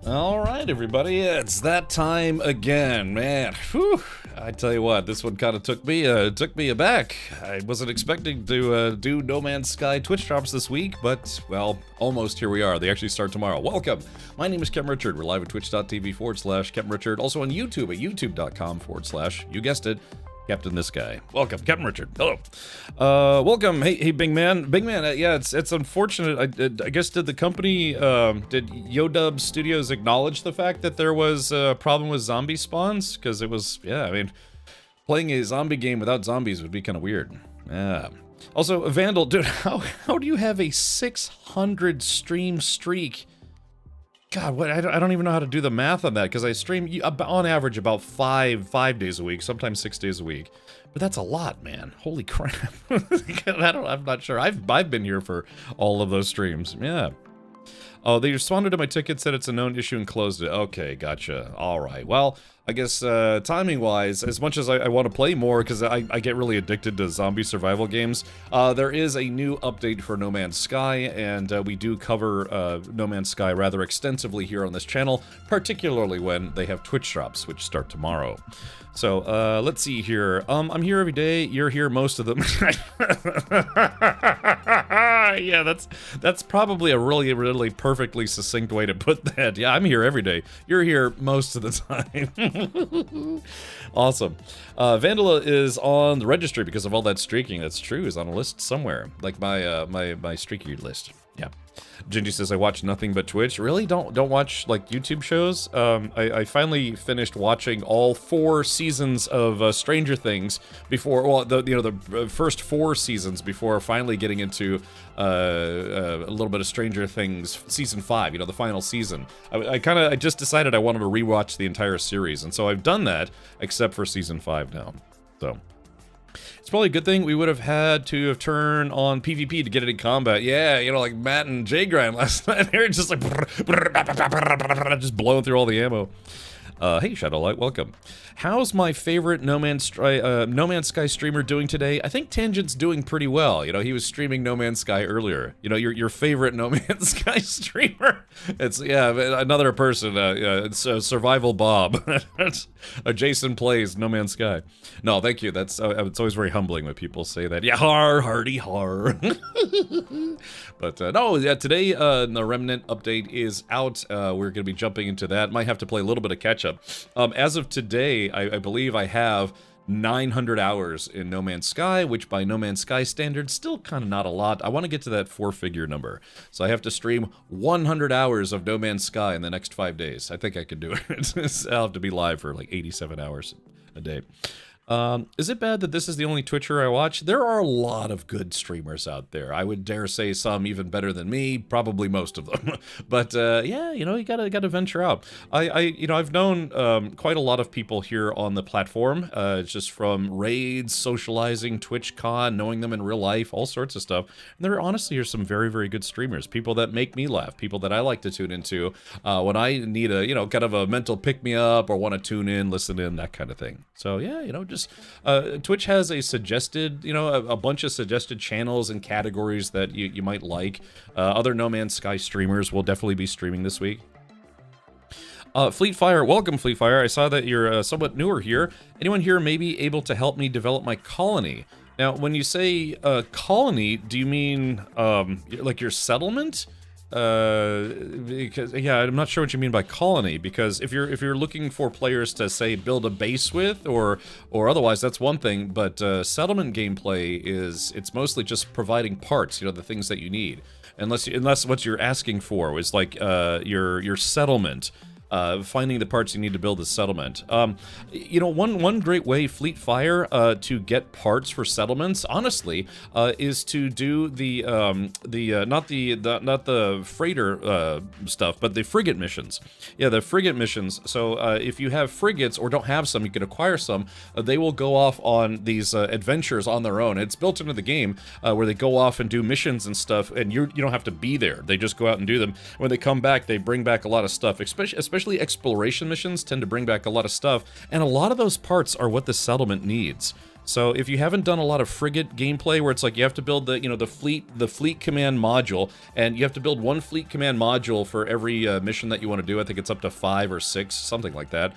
All right, everybody, it's that time again, man. Whew. I tell you what, this one kind of took me aback. I wasn't expecting to do No Man's Sky Twitch drops this week, but, well, almost here we are. They actually start tomorrow. Welcome. My name is Captain Richard. We're live at twitch.tv/Captain Richard. Also on YouTube at youtube.com/ you guessed it, Captain This Guy. Welcome, Captain Richard. Hello. Welcome. Hey, Big Man. Big Man, yeah, it's unfortunate. I guess, did the company, did YoDub Studios acknowledge the fact that there was a problem with zombie spawns? Because it was, yeah, I mean, playing a zombie game without zombies would be kind of weird. Yeah. Also, Vandal, dude, how do you have a 600 stream streak? God, what? I don't even know how to do the math on that, because I stream on average about five days a week, sometimes 6 days a week. But that's a lot, man. Holy crap. I'm not sure. I've been here for all of those streams. Yeah. Oh, they responded to my ticket, said it's a known issue and closed it. Okay, gotcha. All right. Well, I guess timing-wise, as much as I want to play more, because I get really addicted to zombie survival games, there is a new update for No Man's Sky, and we do cover No Man's Sky rather extensively here on this channel, particularly when they have Twitch drops, which start tomorrow. So, let's see here. I'm here every day. You're here most of them. Yeah, that's probably a really perfectly succinct way to put that. Yeah, I'm here every day. You're here most of the time. Awesome. Vandala is on the registry because of all that streaking. That's true. He's on a list somewhere, like my streaky list. Yeah. Gingy says, I watch nothing but Twitch. Really? Don't watch, like, YouTube shows? I finally finished watching all 4 seasons of Stranger Things before, well, the first 4 seasons before finally getting into a little bit of Stranger Things season 5, the final season. I just decided I wanted to rewatch the entire series, and so I've done that, except for season 5 now. So it's probably a good thing we would have had to have turned on PvP to get it in combat. Yeah, like Matt and Jay Grind last night. They're just like just blowing through all the ammo. Hey, Shadowlight, welcome. How's my favorite No Man's Sky streamer doing today? I think Tangent's doing pretty well. He was streaming No Man's Sky earlier. Your favorite No Man's Sky streamer. It's, yeah, another person. It's Survival Bob. Jason plays No Man's Sky. No, thank you. That's it's always very humbling when people say that. Yeah, hardy har. But no, yeah, today the Remnant update is out. We're going to be jumping into that. Might have to play a little bit of catch up. As of today, I believe I have 900 hours in No Man's Sky, which by No Man's Sky standards, still kind of not a lot. I want to get to that 4-figure number. So I have to stream 100 hours of No Man's Sky in the next 5 days. I think I could do it. I'll have to be live for like 87 hours a day. Is it bad that this is the only Twitcher I watch? There are a lot of good streamers out there. I would dare say some even better than me, probably most of them. But yeah, you gotta venture out. I've known quite a lot of people here on the platform, just from raids, socializing, TwitchCon, knowing them in real life, all sorts of stuff. And there honestly are some very, very good streamers, people that make me laugh, people that I like to tune into when I need a, kind of a mental pick-me-up or want to tune in, listen in, that kind of thing. So yeah, Twitch has a suggested, a bunch of suggested channels and categories that you might like. Other No Man's Sky streamers will definitely be streaming this week. Fleetfire, welcome Fleetfire. I saw that you're somewhat newer here. Anyone here may be able to help me develop my colony? Now, when you say colony, do you mean like your settlement? Because yeah, I'm not sure what you mean by colony, because if you're looking for players to say build a base with or otherwise, that's one thing, but settlement gameplay it's mostly just providing parts, the things that you need, unless what you're asking for is like your settlement. Finding the parts you need to build a settlement. One great way, Fleetfire, to get parts for settlements, honestly, is to do the not the freighter stuff, but the frigate missions. Yeah, the frigate missions. So if you have frigates or don't have some, you can acquire some. They will go off on these adventures on their own. It's built into the game where they go off and do missions and stuff, and you don't have to be there. They just go out and do them. When they come back, they bring back a lot of stuff, especially exploration missions tend to bring back a lot of stuff, and a lot of those parts are what the settlement needs. So if you haven't done a lot of frigate gameplay where it's like you have to build the, you know, the fleet command module, and you have to build one fleet command module for every mission that you want to do. I think it's up to 5 or 6, something like that.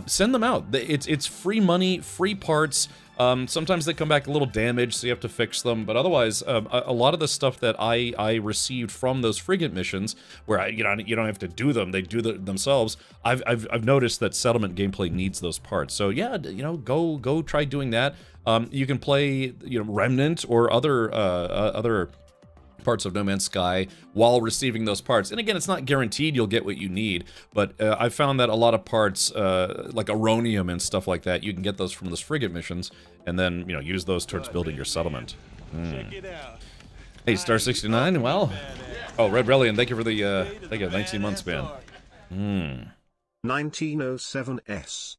Send them out. It's free money, free parts. Sometimes they come back a little damaged, so you have to fix them. But otherwise, a lot of the stuff that I received from those frigate missions, where you don't have to do them; they do themselves. I've noticed that settlement gameplay needs those parts. So yeah, you know, go try doing that. You can play, you know, Remnant or other parts of No Man's Sky while receiving those parts. And again, it's not guaranteed you'll get what you need, but I've found that a lot of parts, like Aronium and stuff like that, you can get those from those frigate missions, and then, you know, use those towards building your settlement. Hey, Star 69, well, oh, Red Relian, thank you for the, thank you, 19 months, man. 1907S.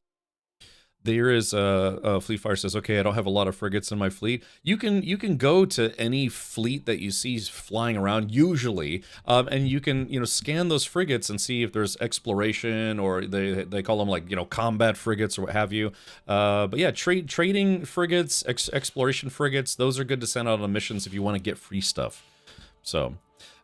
There is Fleet Fire says, okay, I don't have a lot of frigates in my fleet. You can go to any fleet that you see flying around usually, and you can, you know, scan those frigates and see if there's exploration, or they call them, like, you know, combat frigates or what have you. But yeah, trading frigates, exploration frigates, those are good to send out on missions if you want to get free stuff. So.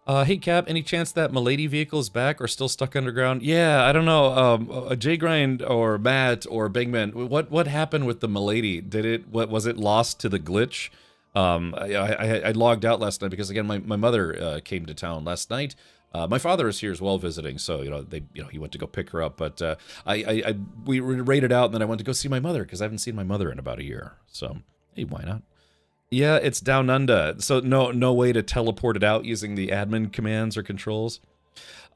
Hey Cap, any chance that Milady vehicle is back or still stuck underground? Yeah, I don't know. J-Grind or Matt or Bigman, what happened with the Milady? Was it lost to the glitch? I logged out last night because, again, my mother came to town last night. My father is here as well visiting, so he went to go pick her up. But we raided out, and then I went to go see my mother because I haven't seen my mother in about a year. So hey, why not? Yeah, it's down under, so no way to teleport it out using the admin commands or controls.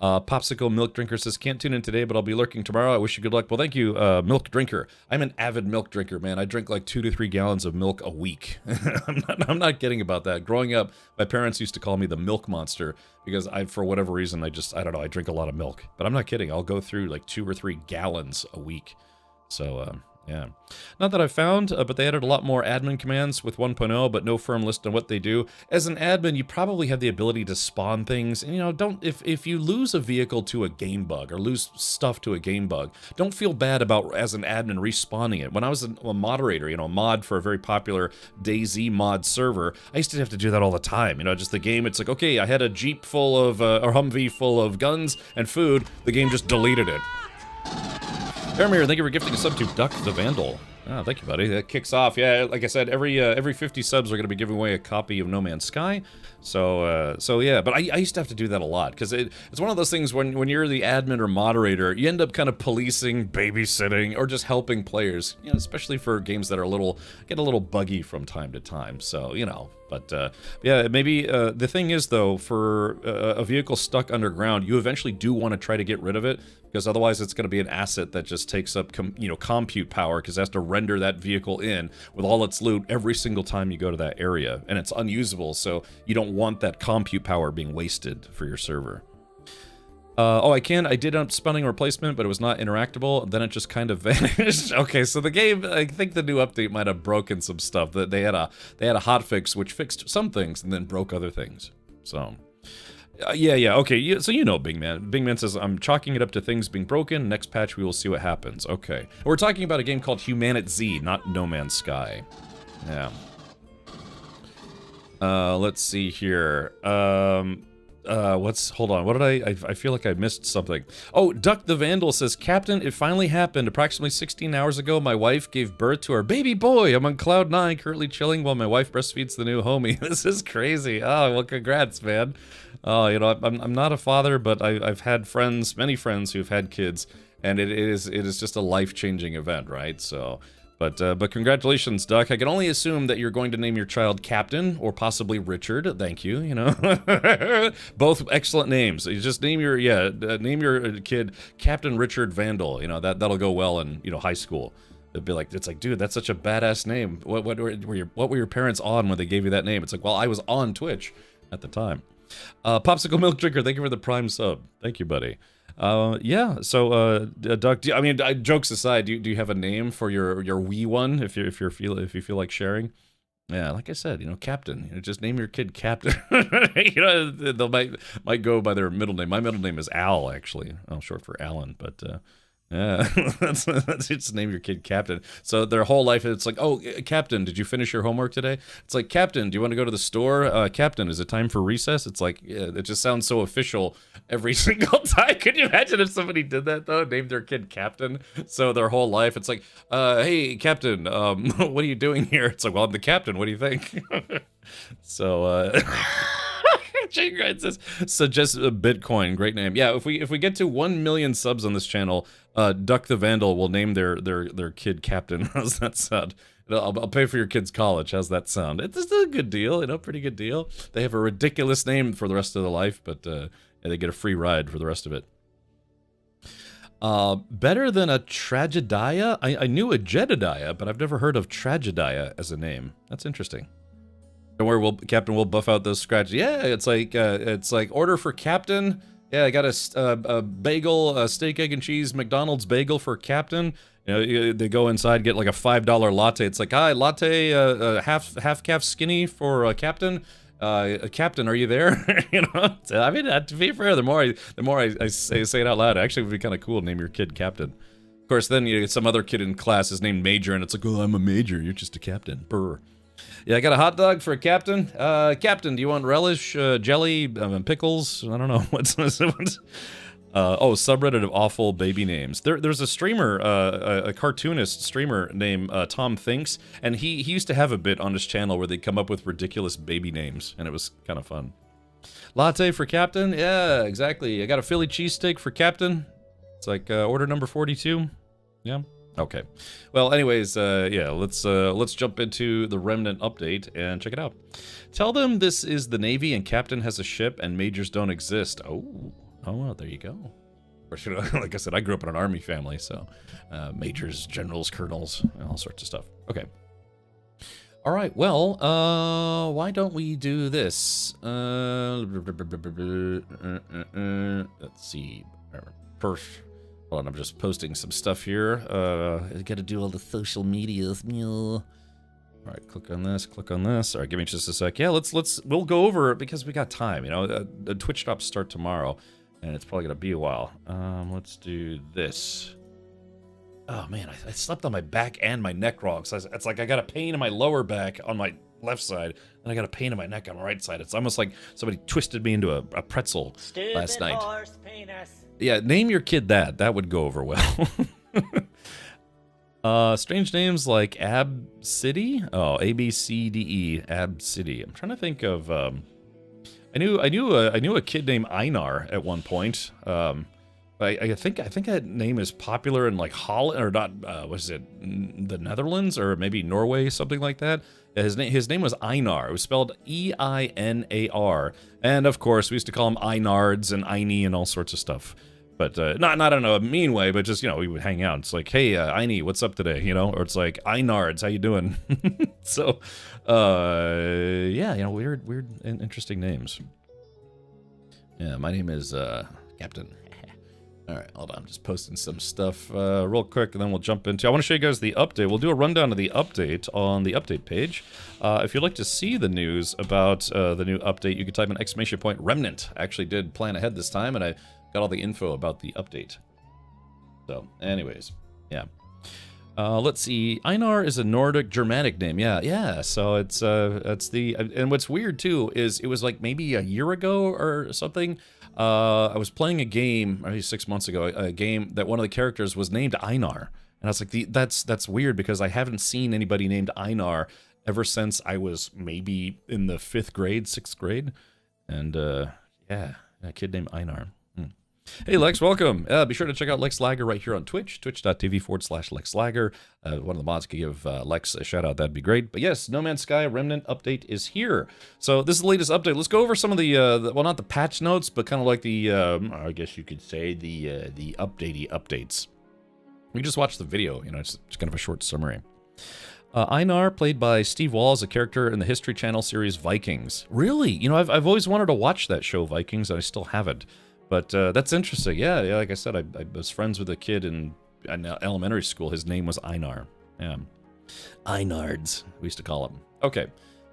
Popsicle Milk Drinker says, can't tune in today, but I'll be lurking tomorrow. I wish you good luck. Well, thank you, Milk Drinker. I'm an avid milk drinker, man. I drink like 2 to 3 gallons of milk a week. I'm not kidding about that. Growing up, my parents used to call me the milk monster because for whatever reason, I don't know, I drink a lot of milk. But I'm not kidding. I'll go through like 2 or 3 gallons a week. So, yeah. Not that I've found, but they added a lot more admin commands with 1.0, but no firm list on what they do. As an admin, you probably have the ability to spawn things. And, you know, if you lose a vehicle to a game bug or lose stuff to a game bug, don't feel bad about, as an admin, respawning it. When I was a moderator, you know, a mod for a very popular DayZ mod server, I used to have to do that all the time. You know, just the game, it's like, okay, I had a Jeep full of, or Humvee full of guns and food. The game just deleted it. Faramir, thank you for gifting a sub to Duck the Vandal. Oh, thank you, buddy. That kicks off. Yeah, like I said, every 50 subs are going to be giving away a copy of No Man's Sky. So yeah, but I used to have to do that a lot, because it's one of those things when you're the admin or moderator, you end up kind of policing, babysitting, or just helping players, you know, especially for games that are get a little buggy from time to time. So, you know, but yeah, maybe the thing is, though, for a vehicle stuck underground, you eventually do want to try to get rid of it, because otherwise it's going to be an asset that just takes up compute power, because it has to render that vehicle in with all its loot every single time you go to that area, and it's unusable, so you don't want that compute power being wasted for your server. I did end up spawning a replacement, but it was not interactable. Then it just kind of vanished. Okay, so the game, I think the new update might have broken some stuff. That they had a hotfix which fixed some things and then broke other things. So, yeah, okay. So you know, Big Man. Big Man says, I'm chalking it up to things being broken. Next patch, we will see what happens. Okay, we're talking about a game called Humanit Z, not No Man's Sky. Yeah. Let's see here. Hold on, what did I feel like I missed something. Oh, Duck the Vandal says, Captain, it finally happened. Approximately 16 hours ago, my wife gave birth to our baby boy. I'm on cloud 9, currently chilling while my wife breastfeeds the new homie. This is crazy. Oh, well, congrats, man. Oh, you know, I'm not a father, but I've had many friends who've had kids, and it is just a life-changing event, right? So, but congratulations, Duck. I can only assume that you're going to name your child Captain, or possibly Richard. Thank you, you know. Both excellent names. You just name your kid Captain Richard Vandal. You know, that'll go well in, you know, high school. It's like, dude, that's such a badass name. What were your parents on when they gave you that name? It's like, well, I was on Twitch at the time. Popsicle Milk Drinker, thank you for the Prime sub. Thank you, buddy. Yeah, so, Doug, jokes aside, do you have a name for your wee one, if you feel like sharing? Yeah, like I said, you know, Captain. You know, just name your kid Captain. You know, they might go by their middle name. My middle name is Al, actually. Oh, short for Alan, but Yeah, that's just name your kid Captain. So their whole life, it's like, oh, Captain, did you finish your homework today? It's like, Captain, do you want to go to the store? Captain, is it time for recess? It's like, yeah, it just sounds so official every single time. Could you imagine if somebody did that, though? Named their kid Captain? So their whole life, it's like, hey, Captain, what are you doing here? It's like, well, I'm the captain. What do you think? So, Jane Grind says, suggest a Bitcoin. Great name. Yeah, if we get to 1 million subs on this channel, Duck the Vandal will name their kid Captain. How's that sound? I'll pay for your kid's college. How's that sound? It's a good deal, pretty good deal. They have a ridiculous name for the rest of their life, but yeah, they get a free ride for the rest of it. Better than a Tragediah? I knew a Jedediah, but I've never heard of Tragediah as a name. That's interesting. Don't worry, Captain will buff out those scratches. Yeah, it's like order for Captain. Yeah, I got a bagel, a steak, egg, and cheese McDonald's bagel for Captain. They go inside, get like a $5 latte. It's like, hi, latte, half calf skinny for Captain. Captain, are you there? I mean, to be fair, the more I say it out loud, actually, it would be kind of cool to name your kid Captain. Of course, then you get some other kid in class is named Major, and it's like, oh, I'm a major. You're just a captain. Brr. Yeah, I got a hot dog for a Captain. Captain, do you want relish, jelly, pickles? I don't know. What's oh, subreddit of awful baby names. There's a streamer, a cartoonist streamer named Tom Thinks, and he used to have a bit on his channel where they'd come up with ridiculous baby names, and it was kind of fun. Latte for Captain? Yeah, exactly. I got a Philly cheesesteak for Captain. It's like order number 42. Yeah. Okay. Well, anyways, yeah, let's jump into the Remnant update and check it out. Tell them this is the Navy and Captain has a ship and majors don't exist. Oh, well, there you go. Or should I, like I said, I grew up in an army family, so majors, generals, colonels, all sorts of stuff. Okay. All right. Well, why don't we do this? Let's see. Hold on, I'm just posting some stuff here. I gotta do all the social medias. All right, click on this, click on this. All right, give me just a sec. Yeah, we'll go over it because we got time. The Twitch drops start tomorrow, and it's probably gonna be a while. Let's do this. Oh man, I slept on my back and my neck wrong. So it's like I got a pain in my lower back on my left side, and I got a pain in my neck on my right side. It's almost like somebody twisted me into a pretzel last night. Horse penis. Yeah, name your kid that. That would go over well. Strange names like Ab City. Oh, ABCDE, Ab City. I'm trying to think of. I knew a kid named Einar at one point. I think that name is popular in like Holland or not. Was it the Netherlands or maybe Norway, something like that? His name was Einar. It was spelled E-I-N-A-R, and of course we used to call him Einards and Eini and all sorts of stuff. But not in a mean way, but just we would hang out. It's like, hey, Eini, what's up today? Or it's like, Einards, how you doing? So, yeah, weird and interesting names. Yeah, my name is Captain. All right, hold on. I'm just posting some stuff real quick, and then we'll jump into... I want to show you guys the update. We'll do a rundown of the update on the update page. If you'd like to see the news about the new update, you can type in ! Remnant. I actually did plan ahead this time, and I got all the info about the update. So, anyways, yeah. Let's see. Einar is a Nordic Germanic name. Yeah. So it's the... And what's weird, too, is it was like maybe a year ago or something... I was playing a game, maybe 6 months ago, a game that one of the characters was named Einar. And I was like, that's weird because I haven't seen anybody named Einar ever since I was maybe in the 5th grade, 6th grade. And, yeah, a kid named Einar. Hey, Lex, welcome. Be sure to check out Lex Lager right here on Twitch, twitch.tv/Lex Lager. One of the mods could give Lex a shout out. That'd be great. But yes, No Man'sSky Remnant update is here. So this is the latest update. Let's go over some of the well, not the patch notes, but kind of like the, I guess you could say the updates. We just watched the video, it's kind of a short summary. Einar, played by Steve Wall, is a character in the History Channel series Vikings. Really? I've always wanted to watch that show, Vikings, and I still haven't. But that's interesting. Yeah, like I said, I was friends with a kid in elementary school. His name was Einar. Yeah. Einards, we used to call him. Okay.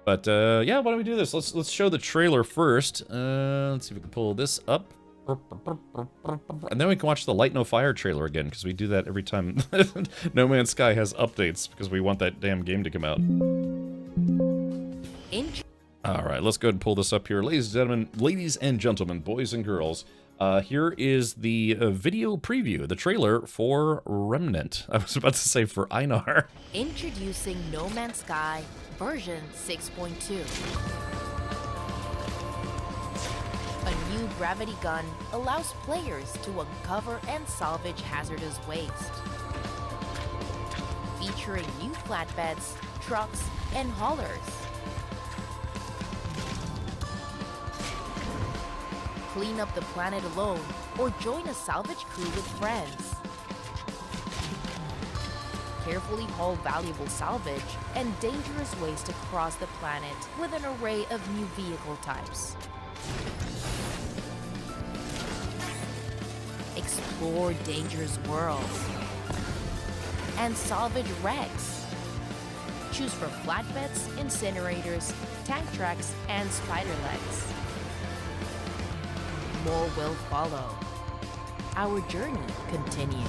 But, yeah, why don't we do this? Let's show the trailer first. Let's see if we can pull this up. And then we can watch the Light No Fire trailer again, because we do that every time No Man's Sky has updates, because we want that damn game to come out. Alright, let's go ahead and pull this up here. Ladies and gentlemen, boys and girls, here is the video preview, the trailer for Remnant. I was about to say for Einar. Introducing No Man's Sky version 6.2. A new gravity gun allows players to uncover and salvage hazardous waste. Featuring new flatbeds, trucks, and haulers. Clean up the planet alone or join a salvage crew with friends. Carefully haul valuable salvage and dangerous waste across the planet with an array of new vehicle types. Explore dangerous worlds and salvage wrecks. Choose from flatbeds, incinerators, tank tracks, and spider legs. More will follow. Our journey continues.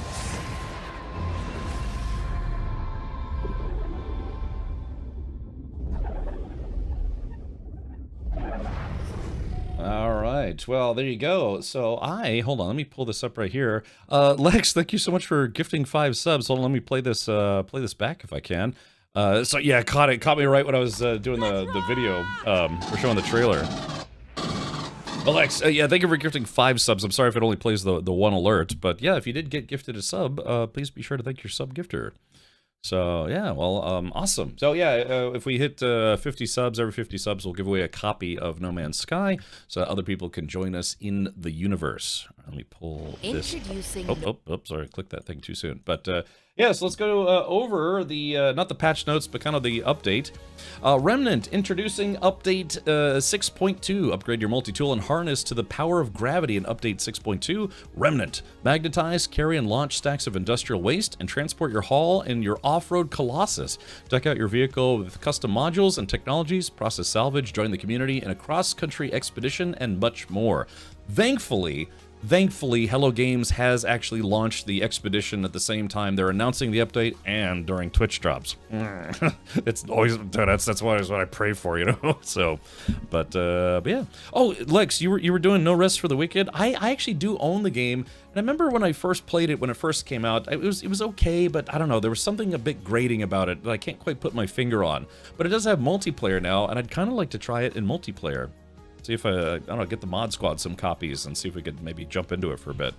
All right, well, there you go. So hold on, let me pull this up right here. Lex, thank you so much for gifting 5 subs. Hold on, let me play this back if I can. So yeah, caught me right when I was doing the video, for showing the trailer. Alex, yeah, thank you for gifting 5 subs. I'm sorry if it only plays the one alert, but yeah, if you did get gifted a sub, please be sure to thank your sub gifter. So yeah, well, awesome. So yeah, if we hit 50 subs, every 50 subs, we'll give away a copy of No Man's Sky, so that other people can join us in the universe. Let me pull this. Sorry, I clicked that thing too soon. But yeah, so let's go over the, not the patch notes, but kind of the update. Remnant, introducing update 6.2. Upgrade your multi-tool and harness to the power of gravity in update 6.2. Remnant, magnetize, carry, and launch stacks of industrial waste, and transport your haul in your off-road Colossus. Deck out your vehicle with custom modules and technologies, process salvage, join the community in a cross-country expedition, and much more. Thankfully, Hello Games has actually launched the expedition at the same time they're announcing the update and during Twitch drops. It's always that's what I pray for, you know. So, but yeah. Oh, Lex, you were doing No Rest for the Wicked. I actually do own the game, and I remember when I first played it when it first came out. It was okay, but I don't know. There was something a bit grating about it that I can't quite put my finger on. But it does have multiplayer now, and I'd kind of like to try it in multiplayer. See if I don't know, get the mod squad some copies and see if we could maybe jump into it for a bit.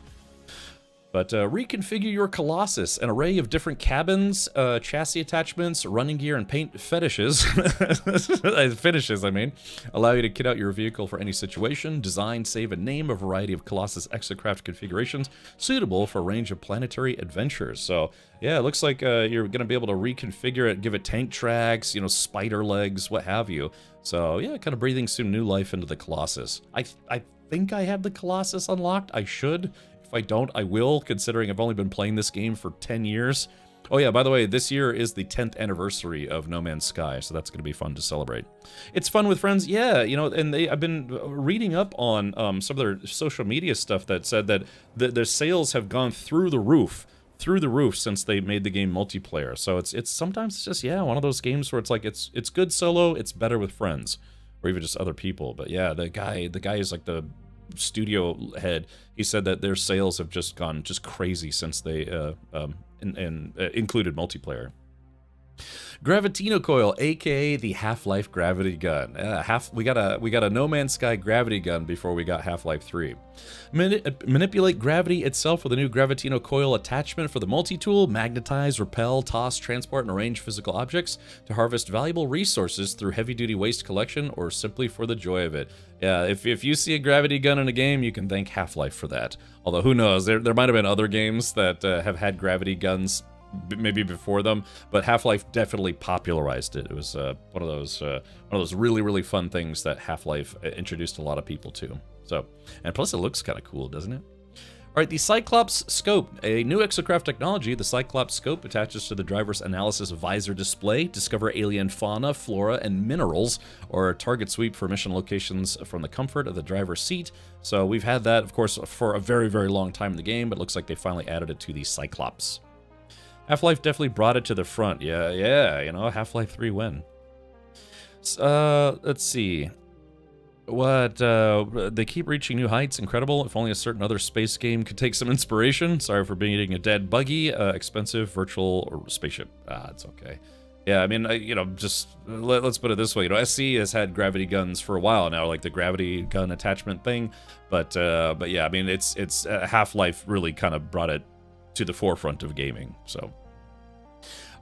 But reconfigure your Colossus, an array of different cabins, chassis attachments, running gear, and paint finishes, I mean, allow you to kit out your vehicle for any situation, design, save, and name a variety of Colossus exocraft configurations suitable for a range of planetary adventures. So yeah, it looks like you're going to be able to reconfigure it, give it tank tracks, you know, spider legs, what have you. So yeah, kind of breathing some new life into the Colossus. I think I have the Colossus unlocked. I should. If I don't, I will, considering I've only been playing this game for 10 years. Oh yeah, by the way, this year is the 10th anniversary of No Man's Sky, so that's going to be fun to celebrate. It's fun with friends, yeah, you know, and I've been reading up on some of their social media stuff that said that their sales have gone through the roof since they made the game multiplayer. So it's sometimes just, yeah, one of those games where it's like it's good solo, it's better with friends, or even just other people. But yeah, the guy is like the studio head. He said that their sales have just gone crazy since they included multiplayer. Gravitino Coil, aka the Half-Life gravity gun. We got a No Man's Sky gravity gun before we got Half-Life 3. Manipulate gravity itself with a new Gravitino Coil attachment for the multi-tool. Magnetize, repel, toss, transport, and arrange physical objects to harvest valuable resources through heavy-duty waste collection or simply for the joy of it. Yeah, if you see a gravity gun in a game, you can thank Half-Life for that. Although who knows, there might have been other games that have had gravity guns maybe before them, but Half-Life definitely popularized it. It was one of those really fun things that Half-Life introduced a lot of people to. So, and plus it looks kind of cool, doesn't it? All right, the Cyclops Scope, a new exocraft technology. The Cyclops Scope attaches to the driver's analysis visor display. Discover alien fauna, flora, and minerals, or target sweep for mission locations from the comfort of the driver's seat. So we've had that, of course, for a very, very long time in the game, but it looks like they finally added it to the Cyclops. Half-Life definitely brought it to the front. Yeah, you know, Half-Life 3 win. Let's see. What, they keep reaching new heights, incredible. If only a certain other space game could take some inspiration. Sorry for being a dead buggy, expensive virtual spaceship. It's okay. Yeah, I mean, you know, just, let's put it this way, you know, SC has had gravity guns for a while now, like the gravity gun attachment thing, but yeah, I mean, it's Half-Life really kind of brought it to the forefront of gaming, so.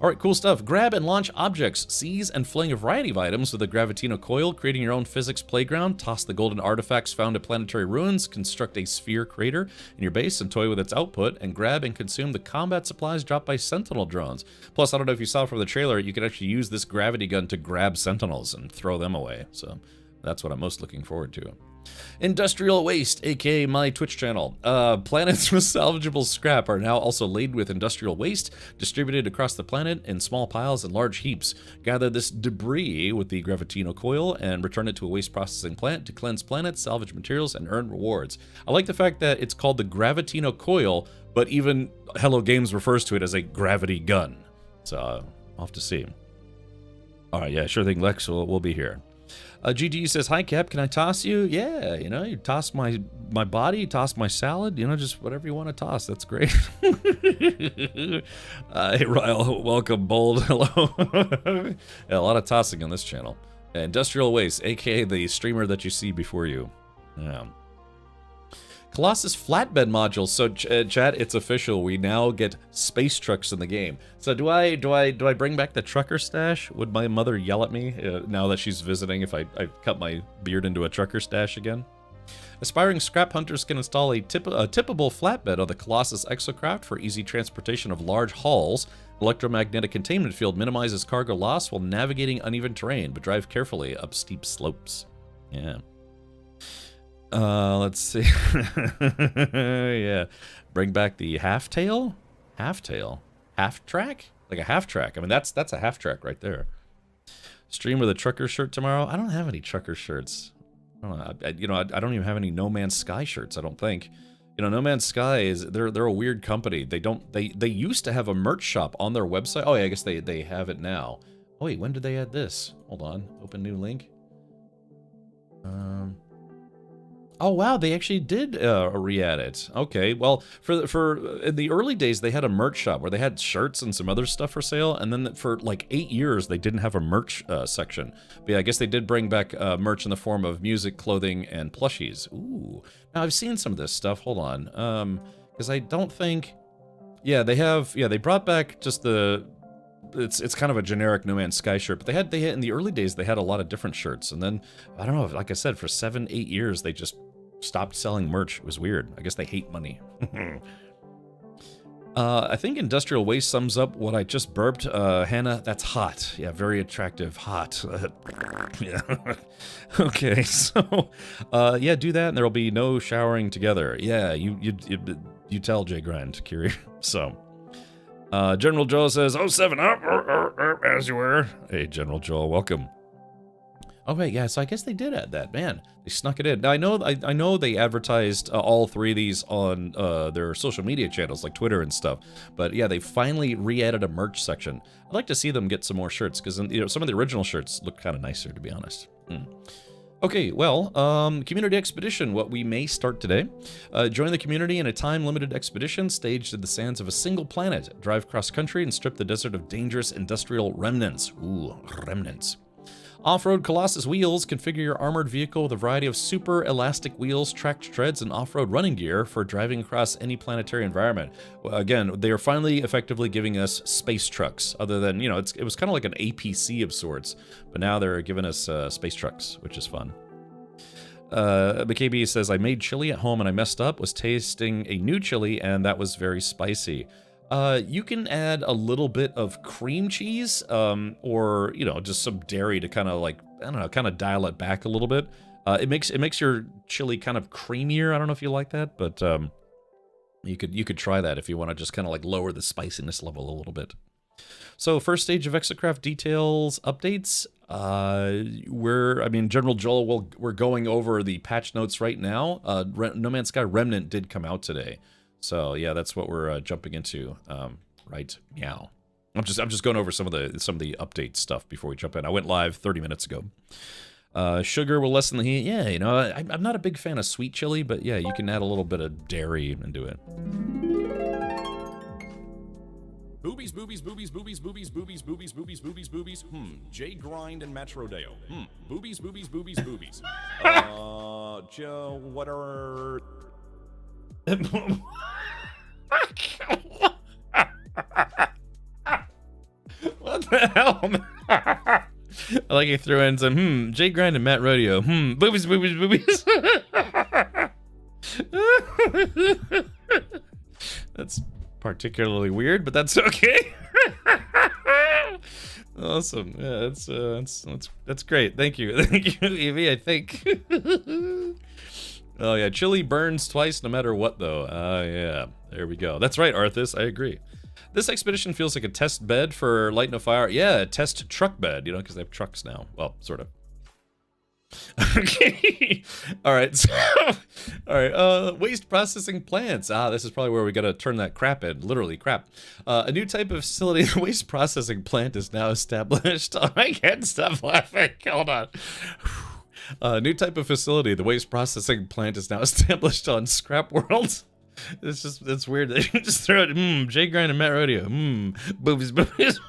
All right, cool stuff. Grab and launch objects, seize and fling a variety of items with a Gravitino coil, creating your own physics playground. Toss the golden artifacts found at planetary ruins, construct a sphere crater in your base and toy with its output, and grab and consume the combat supplies dropped by Sentinel drones. Plus, I don't know if you saw from the trailer, you can actually use this gravity gun to grab Sentinels and throw them away. So that's what I'm most looking forward to. Industrial waste, aka my Twitch channel. Planets with salvageable scrap are now also laden with industrial waste, distributed across the planet in small piles and large heaps. Gather this debris with the Gravitino coil and return it to a waste processing plant to cleanse planets, salvage materials, and earn rewards. I like the fact that it's called the Gravitino coil, but even Hello Games refers to it as a gravity gun. So I'll have to see. All right, yeah, sure thing, Lex. We'll be here. GG says, hi, Cap, can I toss you? Yeah, you know, you toss my body, toss my salad, you know, just whatever you want to toss. That's great. Hey, Ryle, welcome, Bold. Hello. Yeah, a lot of tossing on this channel. Industrial Waste, a.k.a. the streamer that you see before you. Yeah. Colossus flatbed module. So, chat, it's official. We now get space trucks in the game. So, do I bring back the trucker stash? Would my mother yell at me now that she's visiting if I cut my beard into a trucker stash again? Aspiring scrap hunters can install a tippable flatbed on the Colossus exocraft for easy transportation of large hauls. Electromagnetic containment field minimizes cargo loss while navigating uneven terrain, but drive carefully up steep slopes. Yeah. Let's see. Yeah. Bring back the half-tail? Half-tail? Half-track? Like a half-track. I mean, that's a half-track right there. Stream with a trucker shirt tomorrow? I don't have any trucker shirts. I don't know. I don't even have any NoMan'sSky shirts, I don't think. You know, NoMan'sSky is, they're a weird company. They used to have a merch shop on their website. Oh, yeah, I guess they have it now. Oh, wait, when did they add this? Hold on. Open new link. Oh wow, they actually did re-add it. Okay, well, for in the early days they had a merch shop where they had shirts and some other stuff for sale, and then for like 8 years they didn't have a merch section. But yeah, I guess they did bring back merch in the form of music, clothing, and plushies. Ooh, now I've seen some of this stuff. Hold on, because I don't think, yeah, they have. Yeah, they brought back just the. It's kind of a generic NoMan'sSky shirt, but they had in the early days they had a lot of different shirts, and then I don't know, like I said, for 7-8 years they just stopped selling merch. It was weird. I guess they hate money. I think industrial waste sums up what I just burped. Hannah, that's hot. Yeah, very attractive, hot. Yeah. Okay, so yeah, do that, and there'll be no showering together. Yeah, you tell Jay Grind, Kiri. So. General Joel says, "Oh, 7 up, as you were." Hey, General Joel, welcome. Oh wait, yeah. So I guess they did add that. Man, they snuck it in. Now I know they advertised all 3 of these on their social media channels like Twitter and stuff. But yeah, they finally re-added a merch section. I'd like to see them get some more shirts because you know some of the original shirts look kind of nicer, to be honest. Okay, well, community expedition, what we may start today. Join the community in a time-limited expedition staged in the sands of a single planet. Drive cross-country and strip the desert of dangerous industrial remnants. Ooh, remnants. Off-road Colossus wheels. Configure your armored vehicle with a variety of super elastic wheels, tracked treads, and off-road running gear for driving across any planetary environment. Well, again, they are finally effectively giving us space trucks, other than, you know, it was kind of like an APC of sorts, but now they're giving us space trucks, which is fun. BKB says, I made chili at home and I messed up, was tasting a new chili, and that was very spicy. You can add a little bit of cream cheese, or, you know, just some dairy to kind of like, I don't know, kind of dial it back a little bit. It makes your chili kind of creamier. I don't know if you like that, but You could try that if you want to just kind of like lower the spiciness level a little bit. So first stage of Exocraft details updates. General Joel, we're going over the patch notes right now. No Man's Sky Remnant did come out today, so yeah, that's what we're jumping into right now. I'm just going over some of the update stuff before we jump in. I went live 30 minutes ago. Sugar will lessen the heat. Yeah, you know, I'm not a big fan of sweet chili, but yeah, you can add a little bit of dairy into it. Boobies, boobies, boobies, boobies, boobies, boobies, boobies, boobies, boobies, boobies. J Grind and Matt Rodeo. Boobies, boobies, boobies, boobies. Joe, what are... What the hell, man? I like you threw in some, J Grind and Matt Rodeo. Boobies, boobies, boobies. That's particularly weird, but that's okay. Awesome. Yeah, that's great. Thank you, Evie. I think. Oh yeah, chili burns twice, no matter what, though. Yeah, there we go. That's right, Arthas. I agree. This expedition feels like a test bed for Lighting a Fire. Yeah, a test truck bed, you know, because they have trucks now. Well, sort of. Okay. All right. So, all right. Waste processing plants. This is probably where we got to turn that crap in. Literally crap. A new type of facility. The waste processing plant is now established. I can't stop laughing. Hold on. New type of facility. The waste processing plant is now established on Scrap World. It's weird that you just throw it. J Grind and Matt Rodeo. Boobies, boobies.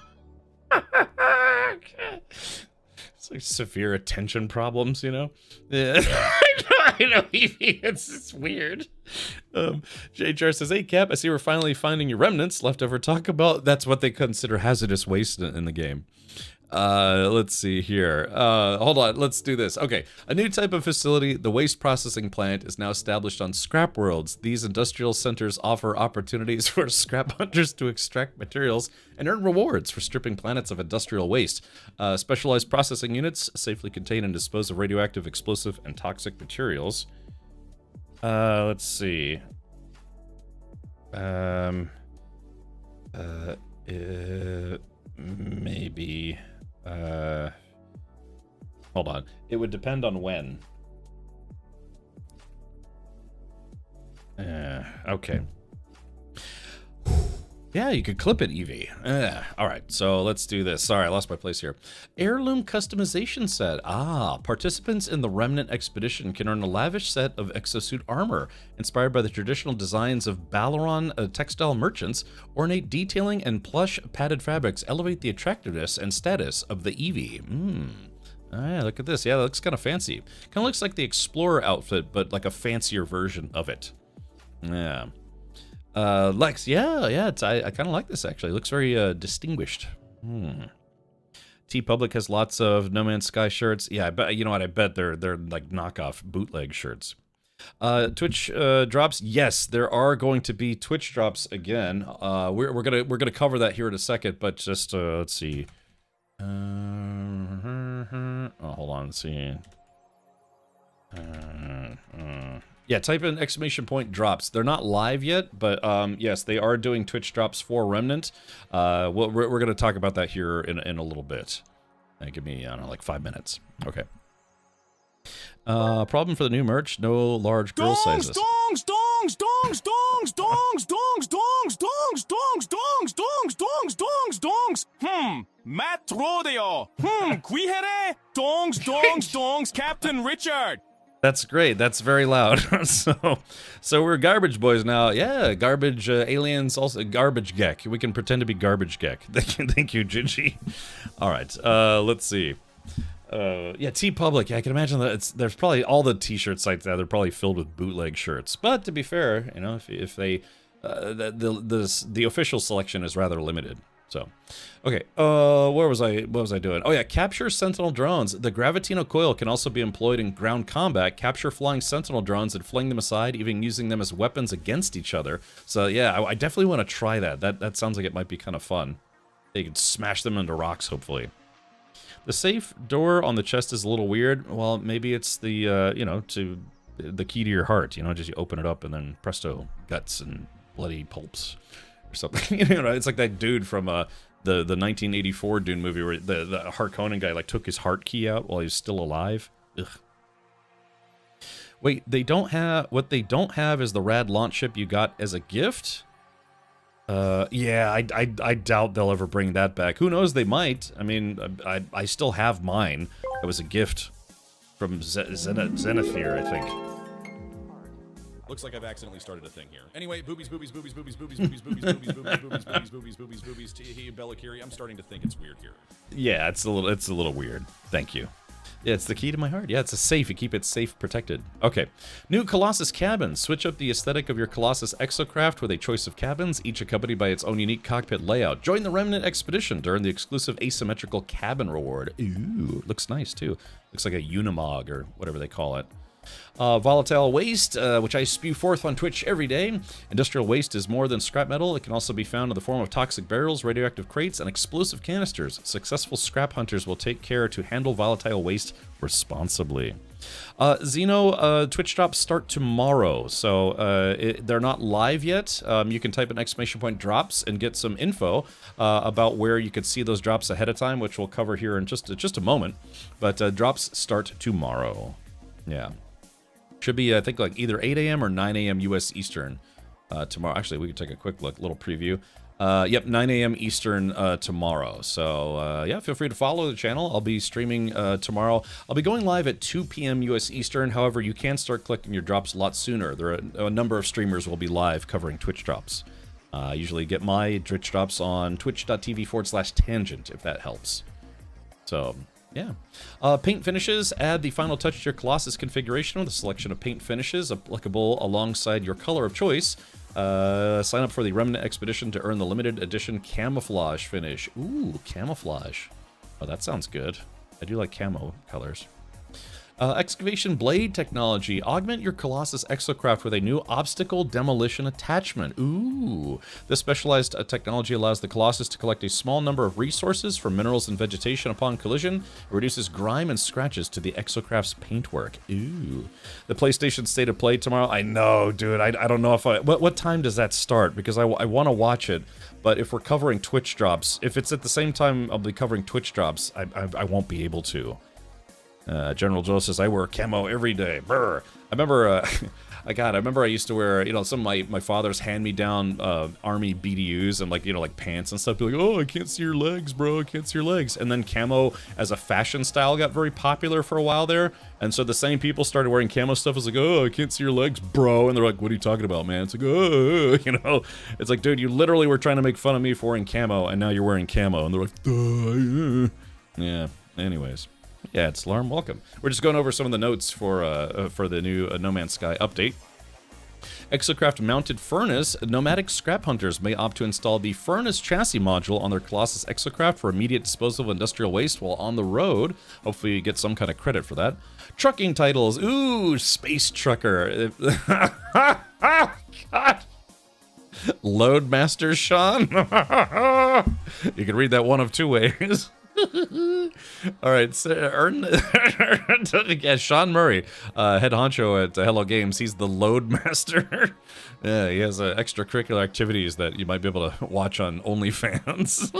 It's like severe attention problems, you know? Yeah. I know, Evie. It's weird. JHR says, hey, Cap, I see we're finally finding your remnants. Leftover talk about. That's what they consider hazardous waste in the game. Let's see here. Hold on, let's do this. Okay, a new type of facility, the waste processing plant, is now established on scrap worlds. These industrial centers offer opportunities for scrap hunters to extract materials and earn rewards for stripping planets of industrial waste. Specialized processing units safely contain and dispose of radioactive, explosive, and toxic materials. Let's see. Maybe... hold on. It would depend on when. Okay. Yeah, you could clip it, Evie. All right, so let's do this. Sorry, I lost my place here. Heirloom customization set. Participants in the Remnant expedition can earn a lavish set of exosuit armor inspired by the traditional designs of Balaron textile merchants. Ornate detailing and plush padded fabrics elevate the attractiveness and status of the Evie. Yeah, look at this. Yeah, that looks kind of fancy. Kind of looks like the Explorer outfit, but like a fancier version of it. Yeah. Lex, yeah, I kind of like this actually. It looks very distinguished. T-Public has lots of No Man's Sky shirts. Yeah, I bet, you know what? I bet they're like knockoff bootleg shirts. Twitch drops. Yes, there are going to be Twitch drops again. We're gonna cover that here in a second, but just let's see. Hold on, let's see. Yeah, type in exclamation point drops. They're not live yet, but yes, they are doing Twitch drops for Remnant. We're going to talk about that here in a little bit. Give me, I don't know, like 5 minutes. Okay. Problem for the new merch, no large girl sizes. Matt Rodeo. Qui here? Dongs, Captain Richard. That's great. That's very loud. So we're garbage boys now. Yeah, garbage aliens, also garbage geck. We can pretend to be garbage geck. Thank you, Gingy. All right, let's see. Yeah, T-Public. Yeah, I can imagine that there's probably all the T-shirt sites now. They're probably filled with bootleg shirts. But to be fair, you know, if they the official selection is rather limited. So, okay, what was I doing? Oh yeah, capture Sentinel drones. The Gravitino coil can also be employed in ground combat. Capture flying Sentinel drones and fling them aside, even using them as weapons against each other. So yeah, I definitely want to try that. That sounds like it might be kind of fun. You can smash them into rocks, hopefully. The safe door on the chest is a little weird. Well, maybe it's the, you know, to the key to your heart. You know, just you open it up and then presto, guts and bloody pulps or something. You know, it's like that dude from the 1984 Dune movie where the Harkonnen guy like took his heart key out while he was still alive. Ugh. Wait, they don't have what they don't have is the rad launch ship you got as a gift. Yeah, I doubt they'll ever bring that back. Who knows? They might. I mean, I still have mine. It was a gift from Zenithir, I think. Looks like I've accidentally started a thing here. Anyway, boobies, boobies, boobies, boobies, boobies, boobies, boobies, boobies, boobies, boobies, boobies, boobies, boobies, boobies, Teehee, Bellakiri. I'm starting to think it's weird here. Yeah, it's a little weird. Thank you. Yeah, it's the key to my heart. Yeah, it's a safe. You keep it safe, protected. Okay. New Colossus cabins. Switch up the aesthetic of your Colossus exocraft with a choice of cabins, each accompanied by its own unique cockpit layout. Join the Remnant expedition during the exclusive asymmetrical cabin reward. Ooh, looks nice too. Looks like a Unimog or whatever they call it. Volatile waste, which I spew forth on Twitch every day. Industrial waste is more than scrap metal. It can also be found in the form of toxic barrels, radioactive crates, and explosive canisters. Successful scrap hunters will take care to handle volatile waste responsibly. Xeno, Twitch drops start tomorrow, so they're not live yet. You can type an exclamation point drops and get some info about where you could see those drops ahead of time, which we'll cover here in just a moment. But drops start tomorrow. Yeah. Should be, I think, like either 8 a.m. or 9 a.m. U.S. Eastern tomorrow. Actually, we can take a quick look, little preview. Yep, 9 a.m. Eastern tomorrow. So, yeah, feel free to follow the channel. I'll be streaming tomorrow. I'll be going live at 2 p.m. U.S. Eastern. However, you can start collecting your drops a lot sooner. There are a number of streamers will be live covering Twitch drops. I usually get my Twitch drops on twitch.tv/tangent, if that helps. So... yeah. Paint finishes. Add the final touch to your Colossus configuration with a selection of paint finishes applicable alongside your color of choice. Sign up for the Remnant Expedition to earn the limited edition camouflage finish. Ooh, camouflage. Oh, that sounds good. I do like camo colors. Excavation blade technology. Augment your Colossus exocraft with a new obstacle demolition attachment. Ooh. This specialized technology allows the Colossus to collect a small number of resources from minerals and vegetation upon collision. It reduces grime and scratches to the exocraft's paintwork. Ooh. The PlayStation State of Play tomorrow. I know, dude. I don't know if what time does that start? Because I want to watch it. But if we're covering Twitch drops, if it's at the same time I'll be covering Twitch drops, I won't be able to. General Joe says, I wear camo every day. Brr. I remember, I remember I used to wear, some of my father's hand-me-down army BDUs and like pants and stuff. Be like, oh, I can't see your legs, bro. I can't see your legs. And then camo as a fashion style got very popular for a while there. And so the same people started wearing camo stuff. It's like, oh, I can't see your legs, bro. And they're like, what are you talking about, man? It's like, oh, It's like, dude, you literally were trying to make fun of me for wearing camo, and now you're wearing camo. And they're like, yeah. Anyways. Yeah, it's Larm. Welcome. We're just going over some of the notes for the new No Man's Sky update. Exocraft mounted furnace. Nomadic scrap hunters may opt to install the furnace chassis module on their Colossus exocraft for immediate disposal of industrial waste while on the road. Hopefully you get some kind of credit for that. Trucking titles. Ooh, space trucker. God. Loadmaster Sean. You can read that one of two ways. All right, so yeah, Sean Murray, head honcho at Hello Games. He's the Loadmaster. Yeah, he has extracurricular activities that you might be able to watch on OnlyFans.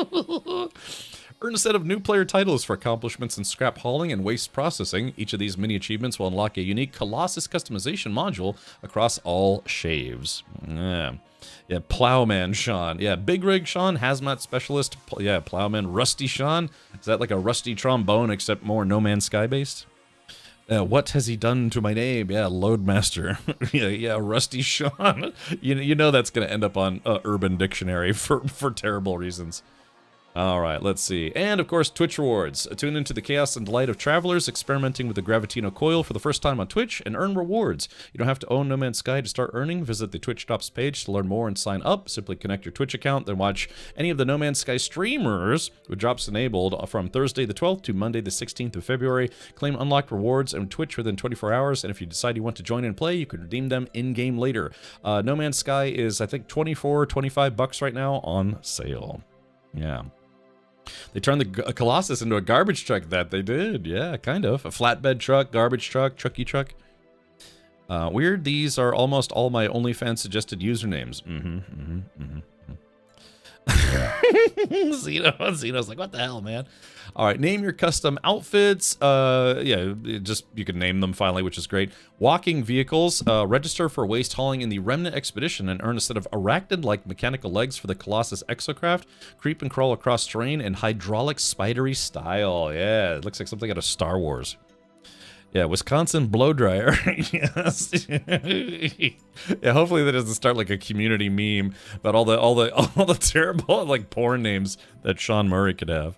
Earn a set of new player titles for accomplishments in scrap hauling and waste processing. Each of these mini achievements will unlock a unique Colossus customization module across all shaves. Yeah, Plowman Sean. Yeah, Big Rig Sean, Hazmat Specialist. Yeah, Plowman Rusty Sean. Is that like a rusty trombone except more No Man's Sky based? What has he done to my name? Yeah, Loadmaster. yeah, Rusty Sean. You know that's going to end up on Urban Dictionary for terrible reasons. All right, let's see. And, of course, Twitch rewards. Tune into the chaos and delight of travelers experimenting with the Gravitino coil for the first time on Twitch and earn rewards. You don't have to own No Man's Sky to start earning. Visit the Twitch Drops page to learn more and sign up. Simply connect your Twitch account, then watch any of the No Man's Sky streamers with Drops enabled from Thursday the 12th to Monday the 16th of February. Claim unlocked rewards on Twitch within 24 hours, and if you decide you want to join and play, you can redeem them in-game later. No Man's Sky is, I think, $25 right now on sale. Yeah. They turned the Colossus into a garbage truck. That they did, yeah, kind of. A flatbed truck, garbage truck, trucky truck. Weird, these are almost all my OnlyFans suggested usernames. Zeno's like, what the hell, man? All right, name your custom outfits. Yeah, just you can name them finally, which is great. Walking vehicles. Register for waste hauling in the Remnant expedition and earn a set of arachnid-like mechanical legs for the Colossus exocraft. Creep and crawl across terrain in hydraulic spidery style. Yeah, it looks like something out of Star Wars. Yeah, Wisconsin blow dryer. Yes. Yeah, hopefully that doesn't start like a community meme about all the terrible like porn names that Sean Murray could have.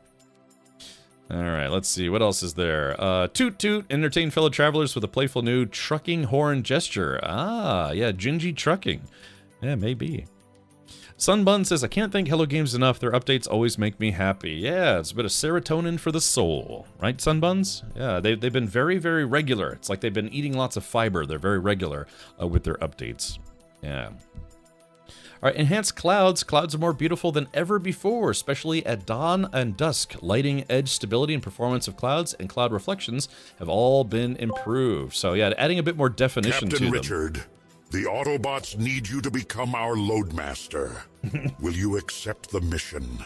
All right, let's see what else is there. Toot toot, entertain fellow travelers with a playful new trucking horn gesture. Ah, yeah, Gingy trucking. Yeah, maybe. Sunbun says, I can't thank Hello Games enough. Their updates always make me happy. Yeah, it's a bit of serotonin for the soul. Right, Sunbuns? Yeah, they've been very, very regular. It's like they've been eating lots of fiber. They're very regular with their updates. Yeah. All right, enhanced clouds. Clouds are more beautiful than ever before, especially at dawn and dusk. Lighting, edge, stability, and performance of clouds and cloud reflections have all been improved. So yeah, adding a bit more definition to them. Captain Richard, the Autobots need you to become our Loadmaster. Will you accept the mission?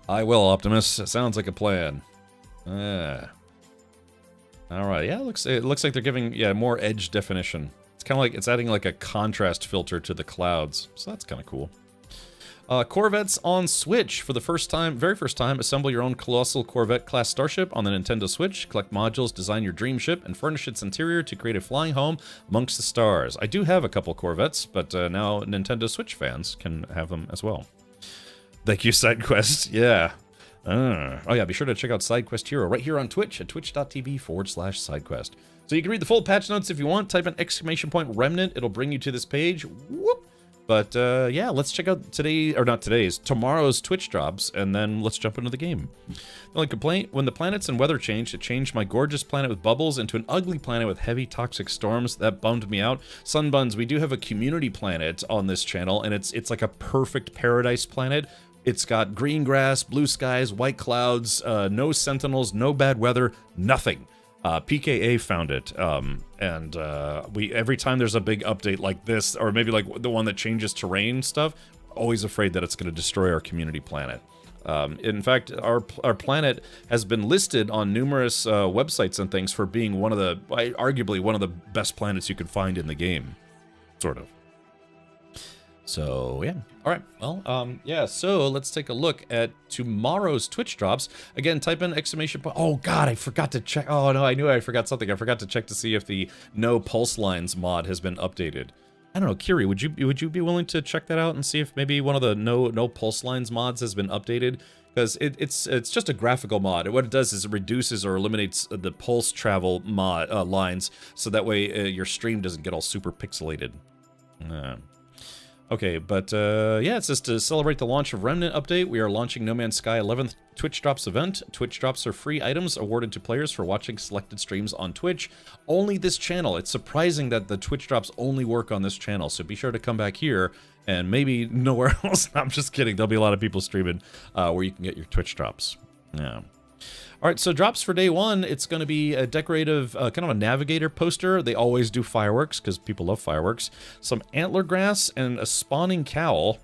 I will, Optimus. Sounds like a plan. All right, yeah, it looks like they're giving more edge definition. It's kind of like it's adding like a contrast filter to the clouds, so that's kind of cool. Corvettes on Switch for the very first time. Assemble your own colossal Corvette class starship on the Nintendo Switch. Collect modules, design your dream ship, and furnish its interior to create a flying home amongst the stars. I do have a couple Corvettes, but now Nintendo Switch fans can have them as well. Thank you, SideQuest. Yeah. Oh yeah, be sure to check out SideQuest Hero right here on Twitch at twitch.tv/SideQuest. So you can read the full patch notes if you want. Type in !Remnant. It'll bring you to this page. Whoop. But yeah, let's check out tomorrow's Twitch drops, and then let's jump into the game. The only complaint, when the planets and weather changed, it changed my gorgeous planet with bubbles into an ugly planet with heavy toxic storms. That bummed me out. Sunbuns, we do have a community planet on this channel, and it's like a perfect paradise planet. It's got green grass, blue skies, white clouds, no sentinels, no bad weather, nothing. PKA found it, and we every time there's a big update like this, or maybe like the one that changes terrain stuff, always afraid that it's going to destroy our community planet. In fact, our planet has been listed on numerous websites and things for being arguably one of the best planets you could find in the game, sort of. So, yeah. All right. Well, yeah, so let's take a look at tomorrow's Twitch drops. Again, type in ! Oh, God, I forgot to check. Oh, no, I knew I forgot something. I forgot to check to see if the No Pulse Lines mod has been updated. I don't know, Kiri, would you be willing to check that out and see if maybe one of the No Pulse Lines mods has been updated? Because it's just a graphical mod. What it does is it reduces or eliminates the pulse travel lines, so that way your stream doesn't get all super pixelated. Okay, but yeah, it says to celebrate the launch of Remnant update, we are launching NoMan'sSky 11th Twitch Drops event. Twitch Drops are free items awarded to players for watching selected streams on Twitch. Only this channel. It's surprising that the Twitch Drops only work on this channel, so be sure to come back here and maybe nowhere else. I'm just kidding. There'll be a lot of people streaming where you can get your Twitch Drops. Yeah. All right, so drops for day one, it's going to be a decorative, kind of a navigator poster. They always do fireworks because people love fireworks. Some antler grass and a spawning cowl.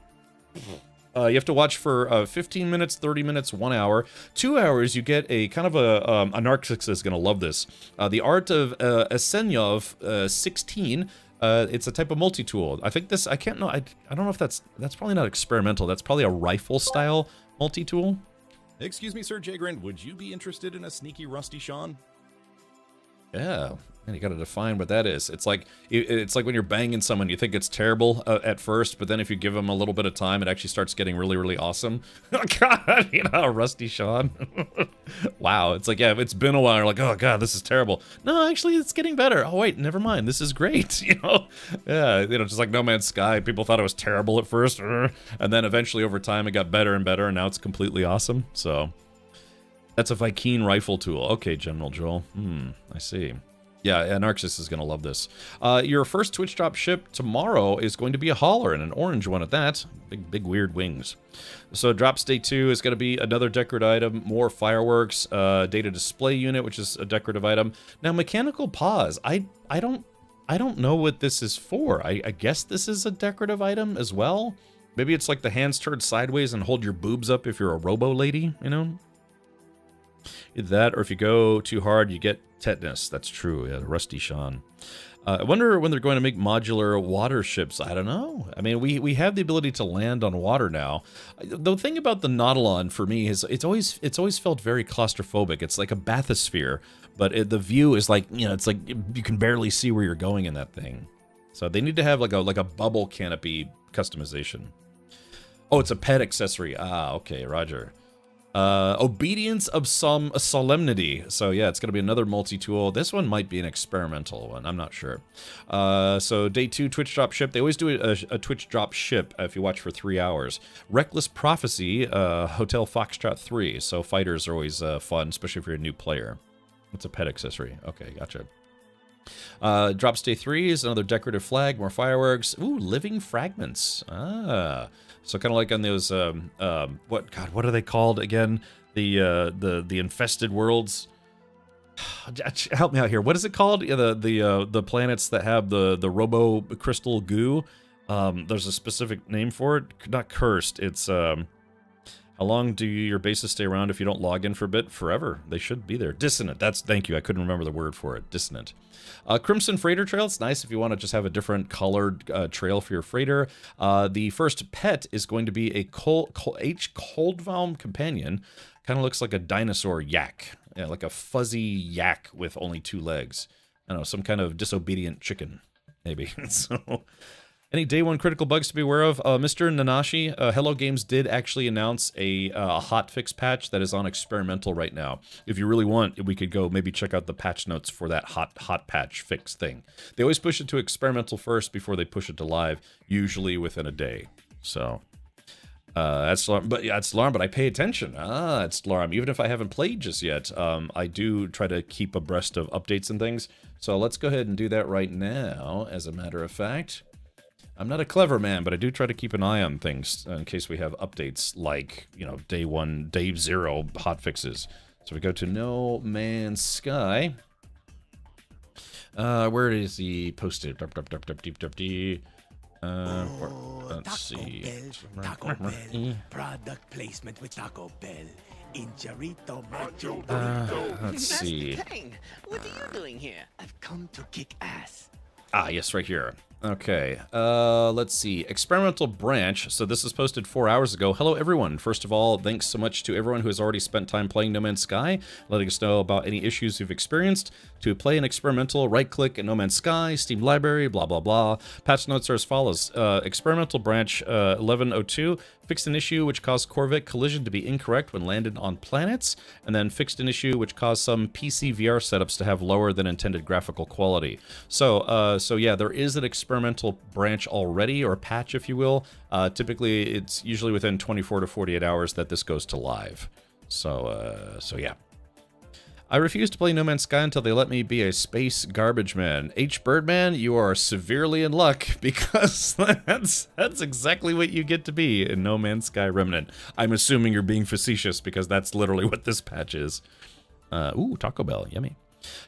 You have to watch for 15 minutes, 30 minutes, 1 hour. 2 hours, you get a kind of a Anarchix is going to love this. The Art of Asenyov 16. It's a type of multi-tool. I think this, I don't know if that's probably not experimental. That's probably a rifle-style multi-tool. Excuse me, Sir Jagrin, would you be interested in a sneaky Rusty Sean? Yeah, and you got to define what that is. It's like when you're banging someone, you think it's terrible at first, but then if you give them a little bit of time, it actually starts getting really, really awesome. Oh God, you know, Rusty Sean. Wow, it's like, yeah, it's been a while. You're like, oh God, this is terrible. No, actually, it's getting better. Oh wait, never mind. This is great. You know, yeah, you know, just like NoMan'sSky. People thought it was terrible at first, and then eventually over time it got better and better, and now it's completely awesome. So. That's a Viking rifle tool. Okay, General Joel. I see. Yeah, Anarchis is going to love this. Your first Twitch drop ship tomorrow is going to be a hauler, and an orange one at that. Big weird wings. So drops day 2 is going to be another decorative item, more fireworks, data display unit, which is a decorative item. Now, mechanical pause. I don't I don't know what this is for. I guess this is a decorative item as well. Maybe it's like the hands turned sideways and hold your boobs up if you're a robo lady, you know? Either that, or if you go too hard, you get tetanus. That's true, yeah, Rusty Sean. I wonder when they're going to make modular water ships. I don't know. I mean, we have the ability to land on water now. The thing about the Nautilon for me is it's always felt very claustrophobic. It's like a bathysphere, but the view is like, you know, it's like you can barely see where you're going in that thing. So they need to have like a bubble canopy customization. Oh, it's a pet accessory. Ah, okay, Roger. Obedience of some solemnity. So yeah, it's going to be another multi-tool. This one might be an experimental one. I'm not sure. So day 2, Twitch drop ship. They always do a Twitch drop ship if you watch for 3 hours. Reckless Prophecy, Hotel Foxtrot 3. So fighters are always fun, especially if you're a new player. It's a pet accessory. Okay, gotcha. Drops day 3 is another decorative flag, more fireworks. Ooh, living fragments. Ah. So kind of like on those, what are they called again? The infested worlds. Help me out here. What is it called? Yeah, the planets that have the robo crystal goo. There's a specific name for it. Not cursed. It's how long do your bases stay around if you don't log in for a bit? Forever. They should be there. Dissonant. Thank you. I couldn't remember the word for it. Dissonant. Crimson Freighter Trail. It's nice if you want to just have a different colored trail for your freighter. The first pet is going to be a Coldvalm companion. Kind of looks like a dinosaur yak. Yeah, like a fuzzy yak with only 2 legs. I don't know, some kind of disobedient chicken, maybe. So... Any day 1 critical bugs to be aware of? Mr. Nanashi, Hello Games did actually announce a hotfix patch that is on experimental right now. If you really want, we could go maybe check out the patch notes for that hot patch fix thing. They always push it to experimental first before they push it to live, usually within a day. So that's alarm, but yeah, it's alarm. But I pay attention. It's alarm. Even if I haven't played just yet, I do try to keep abreast of updates and things. So let's go ahead and do that right now. As a matter of fact. I'm not a clever man, but I do try to keep an eye on things in case we have updates like, you know, day 1, day 0 hotfixes. So we go to NoMan'sSky. Where is he posted? Let's see. Taco Bell. Product placement with Taco Bell. Injarito macho. Let's see. Kang, what are you doing here? I've come to kick ass. Ah, yes, right here. Okay, let's see. Experimental branch. So this is posted 4 hours ago. Hello, everyone. First of all, thanks so much to everyone who has already spent time playing No Man's Sky, letting us know about any issues you've experienced. To play an experimental, right-click in No Man's Sky, Steam Library, blah, blah, blah. Patch notes are as follows. Experimental branch 1102 fixed an issue which caused Corvette collision to be incorrect when landed on planets, and then fixed an issue which caused some PC VR setups to have lower than intended graphical quality. So yeah, there is an experimental branch already, or patch, if you will. Typically, it's usually within 24 to 48 hours that this goes to live. So yeah. I refuse to play No Man's Sky until they let me be a space garbage man. H. Birdman, you are severely in luck, because that's exactly what you get to be in No Man's Sky Remnant. I'm assuming you're being facetious, because that's literally what this patch is. Ooh, Taco Bell, yummy.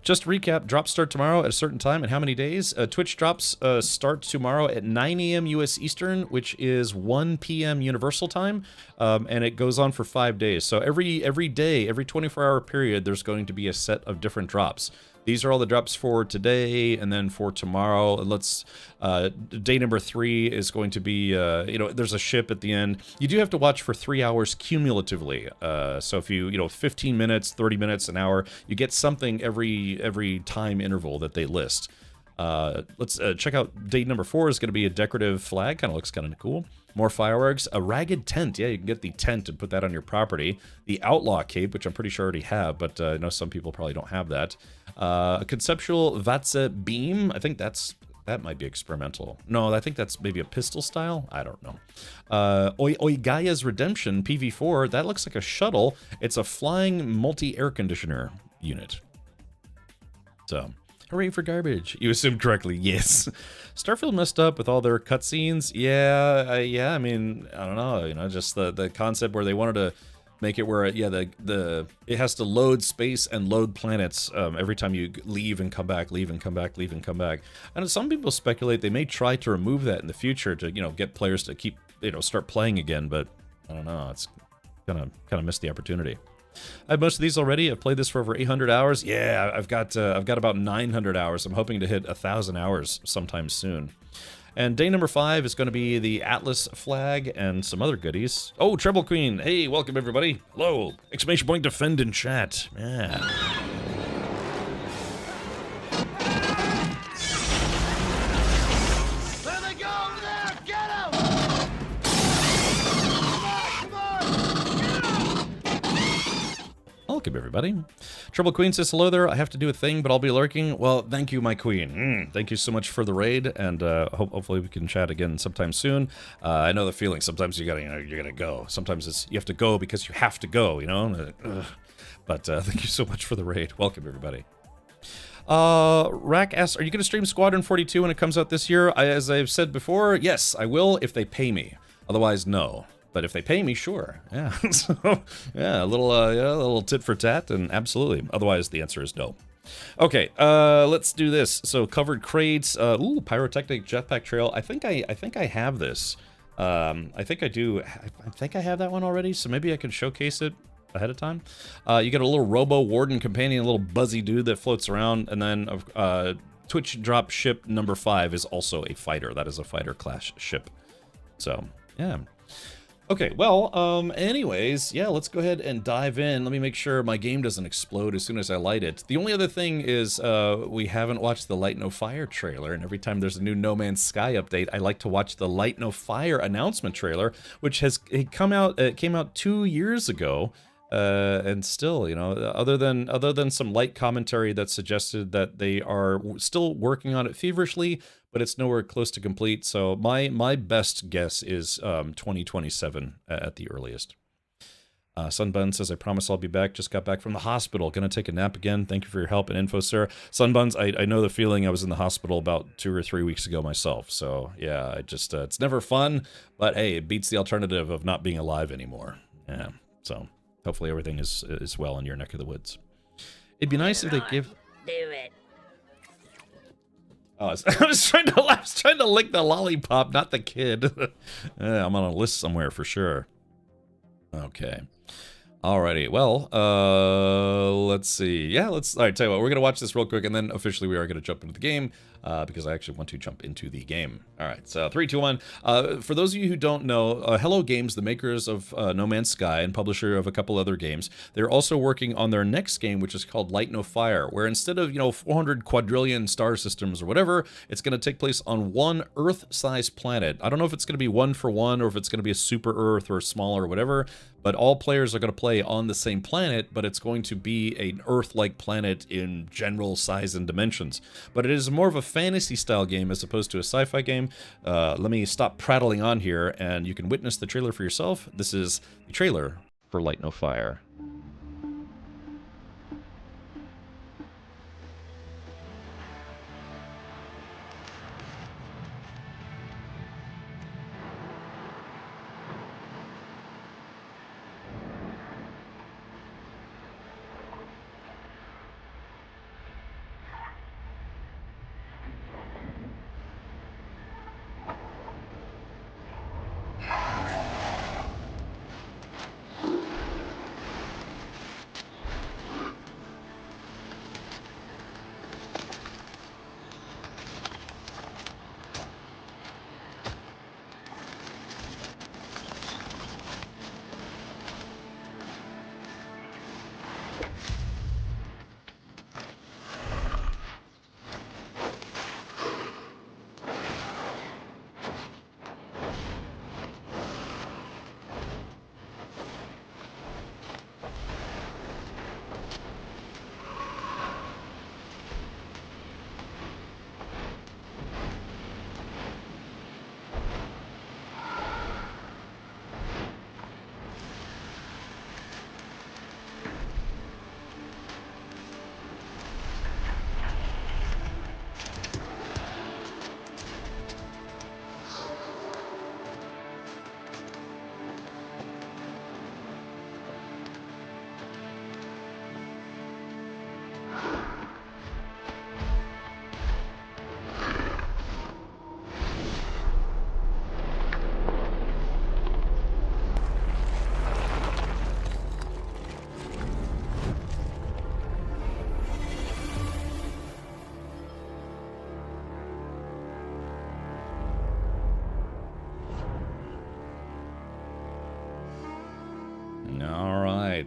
Just to recap, drops start tomorrow at a certain time, and how many days? Twitch drops start tomorrow at 9 a.m. U.S. Eastern, which is 1 p.m. Universal Time, and it goes on for 5 days. So every day, every 24-hour period, there's going to be a set of different drops. These are all the drops for today, and then for tomorrow. Day number 3 is going to be, there's a ship at the end. You do have to watch for 3 hours cumulatively. So if you 15 minutes, 30 minutes, an hour, you get something every time interval that they list. Let's check out day number 4 is going to be a decorative flag. Kind of looks kind of cool. More fireworks. A ragged tent. Yeah, you can get the tent and put that on your property. The outlaw cape, which I'm pretty sure I already have, but I know some people probably don't have that. A conceptual Vatsa beam. I think that might be experimental. No, I think that's maybe a pistol style. I don't know. Oigaya's Redemption PV4. That looks like a shuttle. It's a flying multi-air conditioner unit. So... hooray for garbage. You assumed correctly, yes. Starfield messed up with all their cutscenes. Yeah, I mean, I don't know, just the concept where they wanted to make it where it has to load space and load planets every time you leave and come back, leave and come back, leave and come back. And some people speculate they may try to remove that in the future to get players to keep start playing again. But I don't know. It's kind of missed the opportunity. I have most of these already. I've played this for over 800 hours. Yeah, I've got about 900 hours. I'm hoping to hit 1,000 hours sometime soon. And day number 5 is going to be the Atlas flag and some other goodies. Oh, Treble Queen. Hey, welcome everybody. Hello. Exclamation point defend in chat. Yeah. There they go over there! Get him! Come on! Welcome everybody. Treble Queen says hello there. I have to do a thing, but I'll be lurking. Well, thank you, my queen. Thank you so much for the raid, and hopefully we can chat again sometime soon. I know the feeling. Sometimes you gotta go. Sometimes you have to go because you have to go. But thank you so much for the raid. Welcome everybody. Rack asks, are you going to stream Squadron 42 when it comes out this year? As I've said before, yes, I will if they pay me. Otherwise, no. But if they pay me, sure. Yeah. So, yeah, a little tit for tat, and absolutely. Otherwise, the answer is no. Okay, let's do this. So, covered crates. Ooh, pyrotechnic jetpack trail. I think I have this. I think I do. I think I have that one already. So maybe I can showcase it ahead of time. You get a little Robo Warden companion, a little buzzy dude that floats around, and then Twitch drop ship number 5 is also a fighter. That is a fighter class ship. So yeah. Okay, well, anyways, yeah, let's go ahead and dive in. Let me make sure my game doesn't explode as soon as I light it. The only other thing is we haven't watched the Light No Fire trailer, and every time there's a new No Man's Sky update, I like to watch the Light No Fire announcement trailer, which it came out 2 years ago. And still, other than some light commentary that suggested that they are still working on it feverishly, but it's nowhere close to complete. So my best guess is 2027 at the earliest. Sunbun says, I promise I'll be back. Just got back from the hospital. Gonna take a nap again. Thank you for your help and info, sir. Sunbuns, I know the feeling. I was in the hospital about 2 or 3 weeks ago myself. So yeah, it's never fun, but hey, it beats the alternative of not being alive anymore. Yeah, so hopefully everything is well in your neck of the woods. It'd be nice if they give... Do it. Oh, I was trying to lick the lollipop, not the kid. Yeah, I'm on a list somewhere for sure. Okay. Alrighty, well, let's see. Yeah, all right, tell you what, we're gonna watch this real quick, and then officially we are gonna jump into the game, because I actually want to jump into the game. All right, so 3, 2, 1. For those of you who don't know, Hello Games, the makers of No Man's Sky and publisher of a couple other games, they're also working on their next game, which is called Light No Fire, where instead of 400 quadrillion star systems or whatever, it's going to take place on one Earth-sized planet. I don't know if it's going to be 1 for 1 or if it's going to be a super Earth or smaller or whatever, but all players are going to play on the same planet, but it's going to be an Earth-like planet in general size and dimensions. But it is more of a fantasy-style game as opposed to a sci-fi game. Let me stop prattling on here, and you can witness the trailer for yourself. This is the trailer for Light No Fire.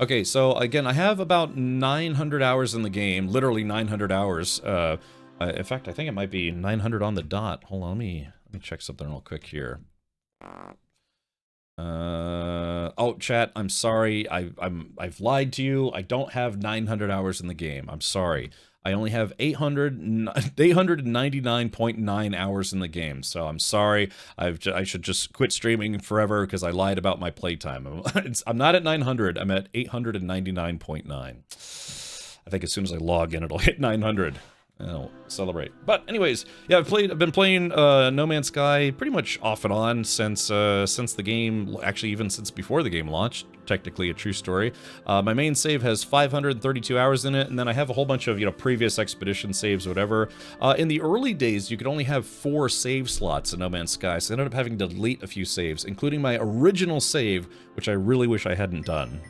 Okay, so again, I have about 900 hours in the game, literally 900 hours. In fact, I think it might be 900 on the dot. Hold on, let me check something real quick here. Oh, chat, I'm sorry. I've lied to you. I don't have 900 hours in the game. I'm sorry. I only have 899.9 hours in the game, so I'm sorry. I should just quit streaming forever because I lied about my playtime. I'm not at 900. I'm at 899.9. I think as soon as I log in, it'll hit 900. I'll celebrate. But anyways, yeah, I've been playing No Man's Sky pretty much off and on since the game, actually even since before the game launched. Technically a true story. My main save has 532 hours in it, and then I have a whole bunch of, you know, previous expedition saves, whatever. In the early days, you could only have 4 save slots in No Man's Sky, so I ended up having to delete a few saves, including my original save, which I really wish I hadn't done.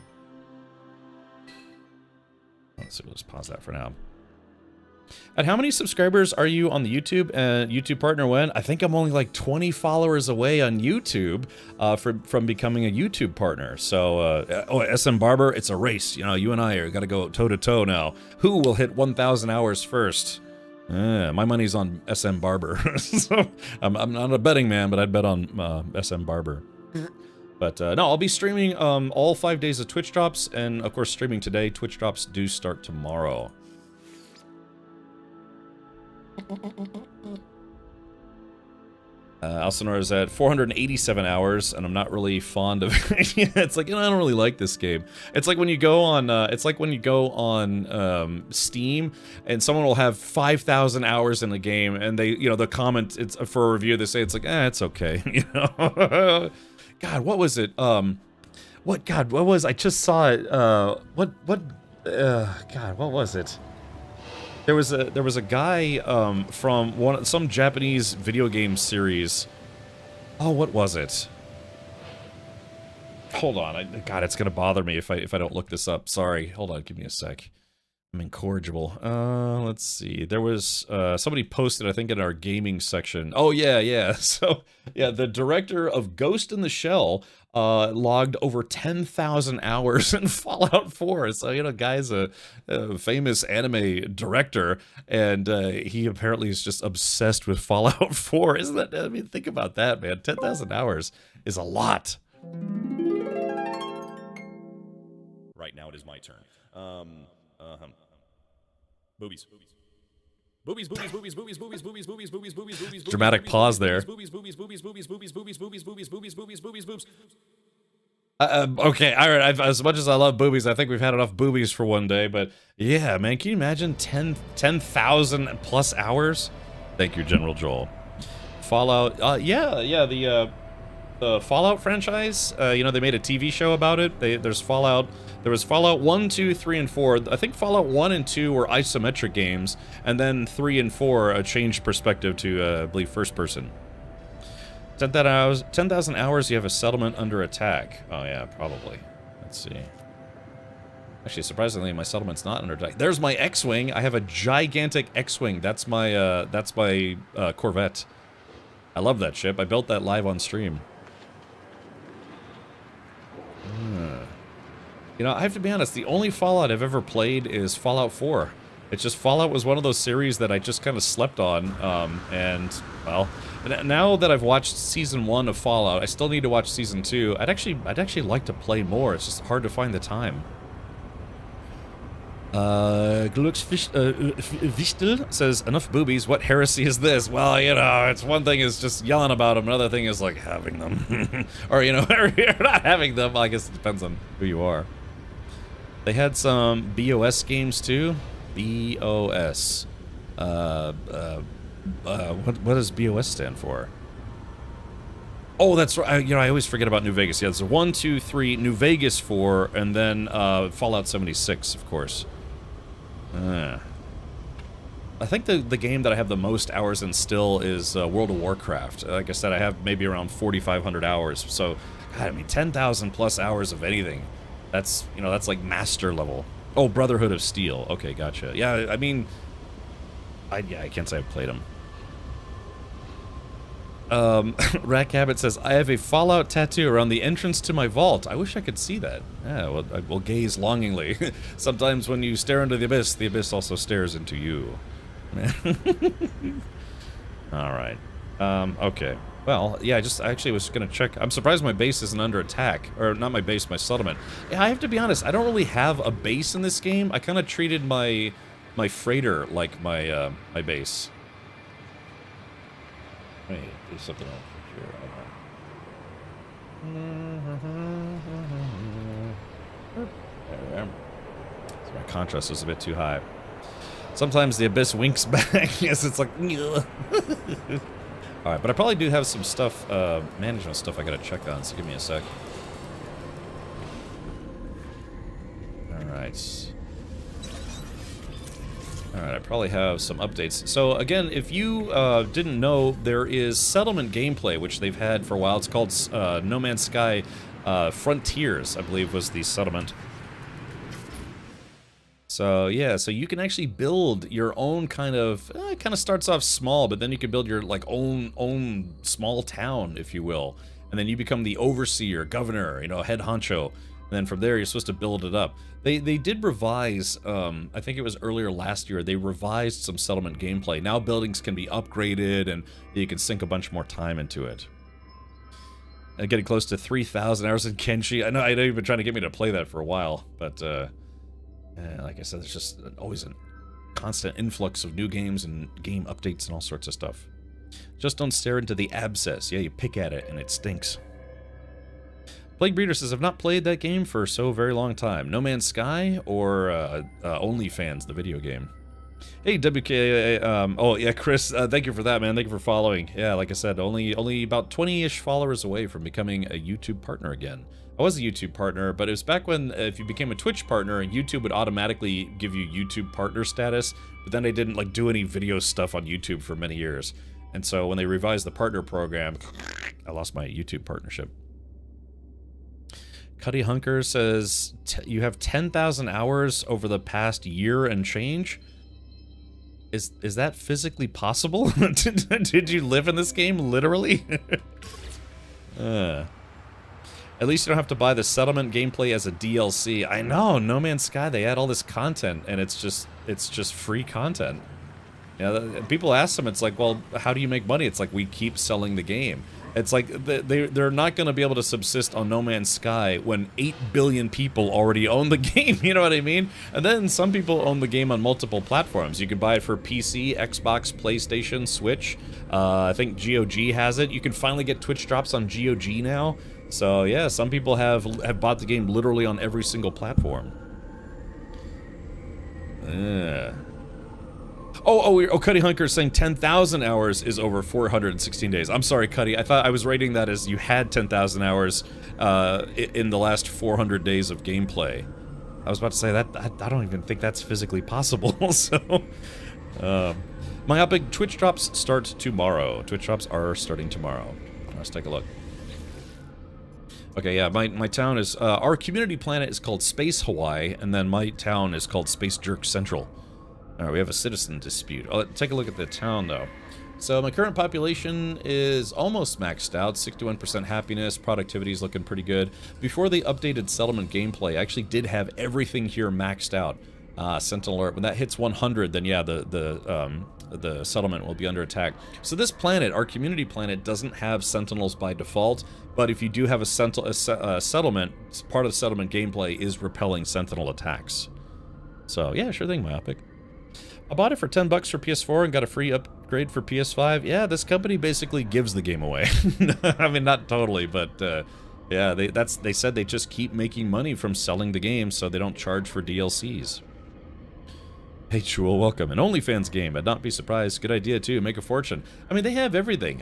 Let's see, we'll just pause that for now. At how many subscribers are you on the YouTube? YouTube partner when? I think I'm only like 20 followers away on YouTube from becoming a YouTube partner. So, SM Barber, it's a race. You know, you and I are got to go toe to toe now. Who will hit 1,000 hours first? My money's on SM Barber. So I'm not a betting man, but I'd bet on SM Barber. But no, I'll be streaming all 5 days of Twitch drops, and of course streaming today. Twitch drops do start tomorrow. Elsinore is at 487 hours, and I'm not really fond of it. Yeah, it's like, you know, I don't really like this game. It's like when you go on, Steam, and someone will have 5,000 hours in the game, and they, you know, the comment it's for a review, they say it's like, it's okay, you know. God, what was it? God, what was? I just saw it. God, what was it? There was a guy from some Japanese video game series. Oh, what was it? Hold on, God, it's gonna bother me if I don't look this up. Sorry, hold on, give me a sec. I'm incorrigible. Let's see. There was somebody posted, I think, in our gaming section. Oh yeah. So yeah, the director of Ghost in the Shell logged over 10,000 hours in Fallout 4. So, you know, guy's a famous anime director, and he apparently is just obsessed with Fallout 4. Isn't that? I mean, think about that, man. 10,000 hours is a lot. Right now it is my turn. Boobies. Boobies, boobies, boobies, boobies, boobies, boobies, boobies, boobies, boobies, boobies. Dramatic pause there. Boobies, boobies, boobies, boobies, boobies, boobies, boobies, boobies, boobies, boobies, boobies, boobies. Okay, all right. As much as I love boobies, I think we've had enough boobies for one day. But yeah, man, can you imagine 10,000 plus hours? Thank you, General Joel. Fallout. The Fallout franchise. You know, they made a TV show about it. There's Fallout. There was Fallout 1, 2, 3, and 4. I think Fallout 1 and 2 were isometric games, and then 3 and 4 changed perspective to, I believe, first person. 10,000 hours, you have a settlement under attack. Oh yeah, probably. Let's see. Actually, surprisingly, my settlement's not under attack. There's my X-Wing. I have a gigantic X-Wing. That's my Corvette. I love that ship. I built that live on stream. You know, I have to be honest, the only Fallout I've ever played is Fallout 4. It's just Fallout was one of those series that I just kind of slept on, and, well, now that I've watched Season 1 of Fallout, I still need to watch Season 2. I'd actually like to play more, it's just hard to find the time. Glückswichtel says, enough boobies, what heresy is this? Well, you know, it's one thing is just yelling about them, another thing is, like, having them. Or, you know, you're not having them, I guess it depends on who you are. They had some BOS games, too. BOS. What does BOS stand for? Oh, that's right. You know, I always forget about New Vegas. Yeah, it's 1, 2, 3, New Vegas 4, and then Fallout 76, of course. I think the game that I have the most hours in still is World of Warcraft. Like I said, I have maybe around 4,500 hours. So, God, I mean, 10,000 plus hours of anything. That's, you know, that's like master level. Oh, Brotherhood of Steel. Okay, gotcha. Yeah, I mean, I can't say I've played them. Rat Cabot says, I have a Fallout tattoo around the entrance to my vault. I wish I could see that. Yeah, well, I will gaze longingly. Sometimes when you stare into the abyss also stares into you. Alright. Okay. Well, yeah, I actually was gonna check. I'm surprised my base isn't under attack. Or, not my base, my settlement. Yeah, I have to be honest, I don't really have a base in this game. I kind of treated my freighter like my, my base. Wait, there's something else here. There. So my contrast is a bit too high. Sometimes the abyss winks back. Yes, it's like. Alright, but I probably do have some stuff, management stuff I gotta check on, so give me a sec. Alright. Alright, I probably have some updates. So, again, if you didn't know, there is settlement gameplay, which they've had for a while. It's called NoMan'sSky Frontiers, I believe was the settlement. So, yeah, so you can actually build your own kind of... it kind of starts off small, but then you can build your, like, own small town, if you will. And then you become the overseer, governor, you know, head honcho. And then from there, you're supposed to build it up. They did revise, I think it was earlier last year, they revised some settlement gameplay. Now buildings can be upgraded, and you can sink a bunch more time into it. And getting close to 3,000 hours in Kenshi. I know you've been trying to get me to play that for a while, but, like I said, there's just always a constant influx of new games and game updates and all sorts of stuff. Just don't stare into the abscess. Yeah, you pick at it, and it stinks. Plague Breeder says, I've not played that game for so very long time. No Man's Sky or OnlyFans, the video game. Hey, WK, oh yeah, Chris, thank you for that, man. Thank you for following. Yeah, like I said, only about 20-ish followers away from becoming a YouTube partner again. I was a YouTube partner, but it was back when if you became a Twitch partner, YouTube would automatically give you YouTube partner status, but then they didn't like do any video stuff on YouTube for many years. And so when they revised the partner program, I lost my YouTube partnership. Cuddy Hunker says, you have 10,000 hours over the past year and change? Is that physically possible? Did you live in this game, literally? At least you don't have to buy the settlement gameplay as a DLC. I know, No Man's Sky, they add all this content, and it's just free content. Yeah, people ask them, it's like, well, how do you make money? It's like, we keep selling the game. It's like, they're not going to be able to subsist on No Man's Sky when 8 billion people already own the game, you know what I mean? And then some people own the game on multiple platforms. You can buy it for PC, Xbox, PlayStation, Switch. I think GOG has it. You can finally get Twitch drops on GOG now. So yeah, some people have bought the game literally on every single platform. Oh, Cuddy Hunker is saying 10,000 hours is over 416 days. I'm sorry, Cuddy. I thought I was rating that as you had 10,000 hours in the last 400 days of gameplay. I was about to say that I don't even think that's physically possible. So, Myopic Twitch drops start tomorrow. Twitch drops are starting tomorrow. Let's take a look. Okay, yeah, my town is our community planet is called Space Hawaii, and then my town is called Space Jerk Central. Alright, we have a citizen dispute. Take a look at the town, though. So my current population is almost maxed out, 61% happiness, productivity is looking pretty good. Before they updated settlement gameplay, I actually did have everything here maxed out. Sentinel alert, when that hits 100, then yeah, the settlement will be under attack. So this planet, our community planet, doesn't have sentinels by default, but if you do have a settlement, part of the settlement gameplay is repelling sentinel attacks. So yeah, sure thing, Myopic. I bought it for 10 bucks for PS4 and got a free upgrade for PS5. Yeah, this company basically gives the game away. I mean, not totally, but yeah, they said they just keep making money from selling the game, so they don't charge for DLCs. Hey, Chul, welcome. An OnlyFans game. I'd not be surprised. Good idea, too. Make a fortune. I mean, they have everything.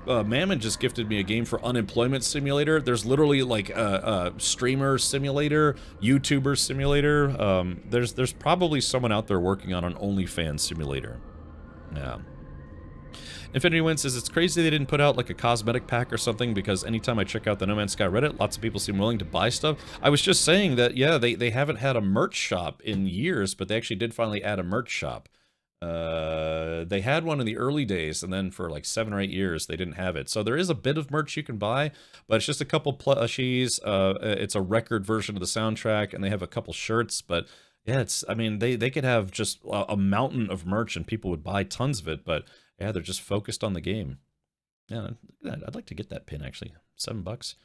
Mammon just gifted me a game for Unemployment Simulator. There's literally, like, a streamer simulator, YouTuber simulator. There's probably someone out there working on an OnlyFans simulator. Yeah. Infinity Wind says, it's crazy they didn't put out like a cosmetic pack or something, because anytime I check out the No Man's Sky Reddit, lots of people seem willing to buy stuff. I was just saying that, yeah, they haven't had a merch shop in years, but they actually did finally add a merch shop. They had one in the early days, and then for like 7 or 8 years, they didn't have it. So there is a bit of merch you can buy, but it's just a couple plushies. It's a record version of the soundtrack, and they have a couple shirts. But yeah, I mean, they could have just a mountain of merch, and people would buy tons of it. But yeah, they're just focused on the game. Yeah, I'd like to get that pin, actually. $7.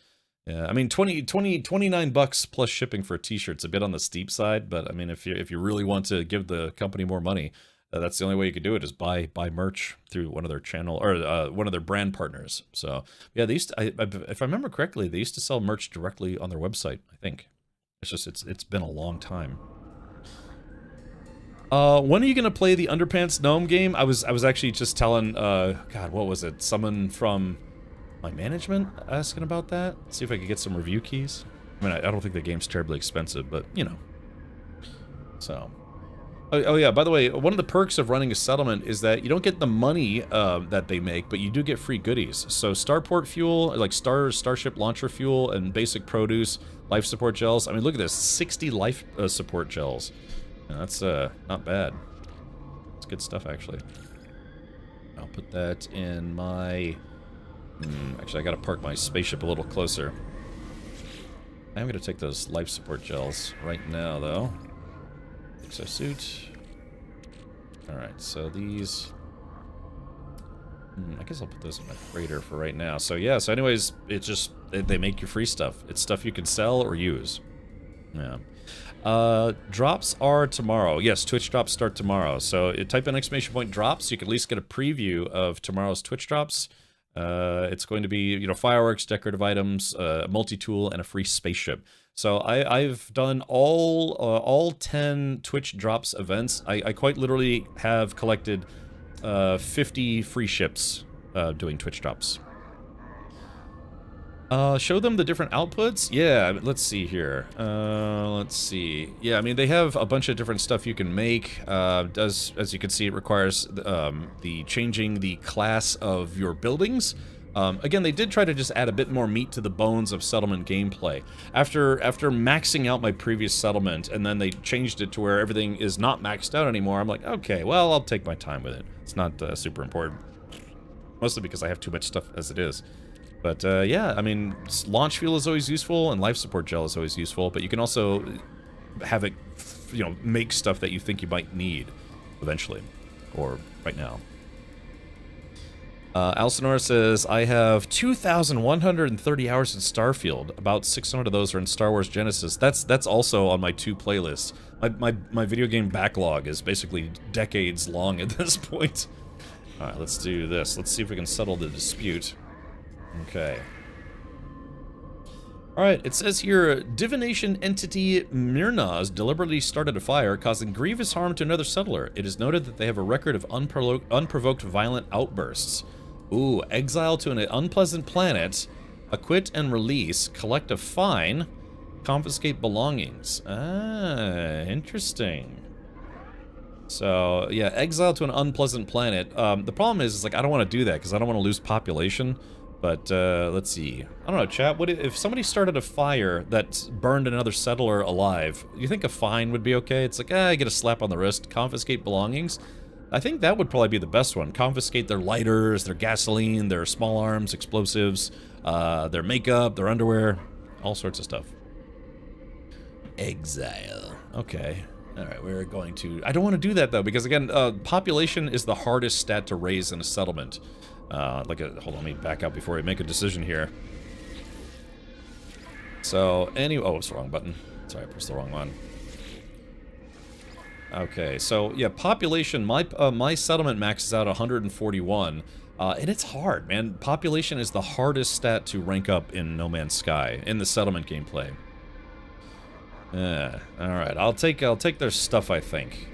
Yeah, I mean, 29 bucks plus shipping for a t-shirt's a bit on the steep side, but I mean, if you really want to give the company more money, that's the only way you could do it, is buy merch through one of their channel, or one of their brand partners. So yeah, they used to, if I remember correctly, they used to sell merch directly on their website, I think. It's just it's been a long time. When are you gonna play the Underpants Gnome game? I was actually just telling God, what was it? Someone from my management asking about that. See if I could get some review keys. I mean, I don't think the game's terribly expensive, but you know. So, oh yeah. By the way, one of the perks of running a settlement is that you don't get the money that they make, but you do get free goodies. So starport fuel, like starship launcher fuel, and basic produce, life support gels. I mean, look at this, 60 life support gels. That's not bad. It's good stuff, actually. I'll put that in my... actually, I gotta park my spaceship a little closer. I'm gonna take those life support gels right now, though. Exosuit. Alright, so these... I guess I'll put those in my freighter for right now. So yeah, so anyways, it's just... They make you free stuff. It's stuff you can sell or use. Yeah. Drops are tomorrow. Yes, Twitch drops start tomorrow. So type in !! drops. You can at least get a preview of tomorrow's Twitch drops. It's going to be, you know, fireworks, decorative items, multi-tool, and a free spaceship. So I've done all 10 Twitch drops events. I quite literally have collected 50 free ships doing Twitch drops. Show them the different outputs? Yeah, let's see here. Let's see. Yeah, I mean, they have a bunch of different stuff you can make. As you can see, it requires the changing the class of your buildings. Again, they did try to just add a bit more meat to the bones of settlement gameplay. After maxing out my previous settlement, and then they changed it to where everything is not maxed out anymore, I'm like, okay, well, I'll take my time with it. It's not super important. Mostly because I have too much stuff as it is. But yeah, I mean, launch fuel is always useful, and life support gel is always useful, but you can also have it, you know, make stuff that you think you might need eventually, or right now. Alcinor says, I have 2,130 hours in Starfield. About 600 of those are in Star Wars Genesis. That's also on my 2 playlists. My video game backlog is basically decades long at this point. Alright, let's do this. Let's see if we can settle the dispute. Okay. Alright, it says here, divination entity Myrnaz deliberately started a fire, causing grievous harm to another settler. It is noted that they have a record of unprovoked violent outbursts. Ooh, exile to an unpleasant planet, acquit and release, collect a fine, confiscate belongings. Ah, interesting. So, yeah, exile to an unpleasant planet. The problem is like, I don't want to do that, because I don't want to lose population. But, let's see. I don't know, chat, what if somebody started a fire that burned another settler alive, you think a fine would be okay? It's like, I get a slap on the wrist, confiscate belongings? I think that would probably be the best one. Confiscate their lighters, their gasoline, their small arms, explosives, their makeup, their underwear, all sorts of stuff. Exile. Okay. Alright, we're going to... I don't want to do that, though, because, again, population is the hardest stat to raise in a settlement. Hold on, let me back up before we make a decision here. So, anyway... Oh, it's the wrong button. Sorry, I pressed the wrong one. Okay, so, yeah, population, my settlement maxes out 141, and it's hard, man. Population is the hardest stat to rank up in NoMan'sSky, in the settlement gameplay. Alright, I'll take their stuff, I think.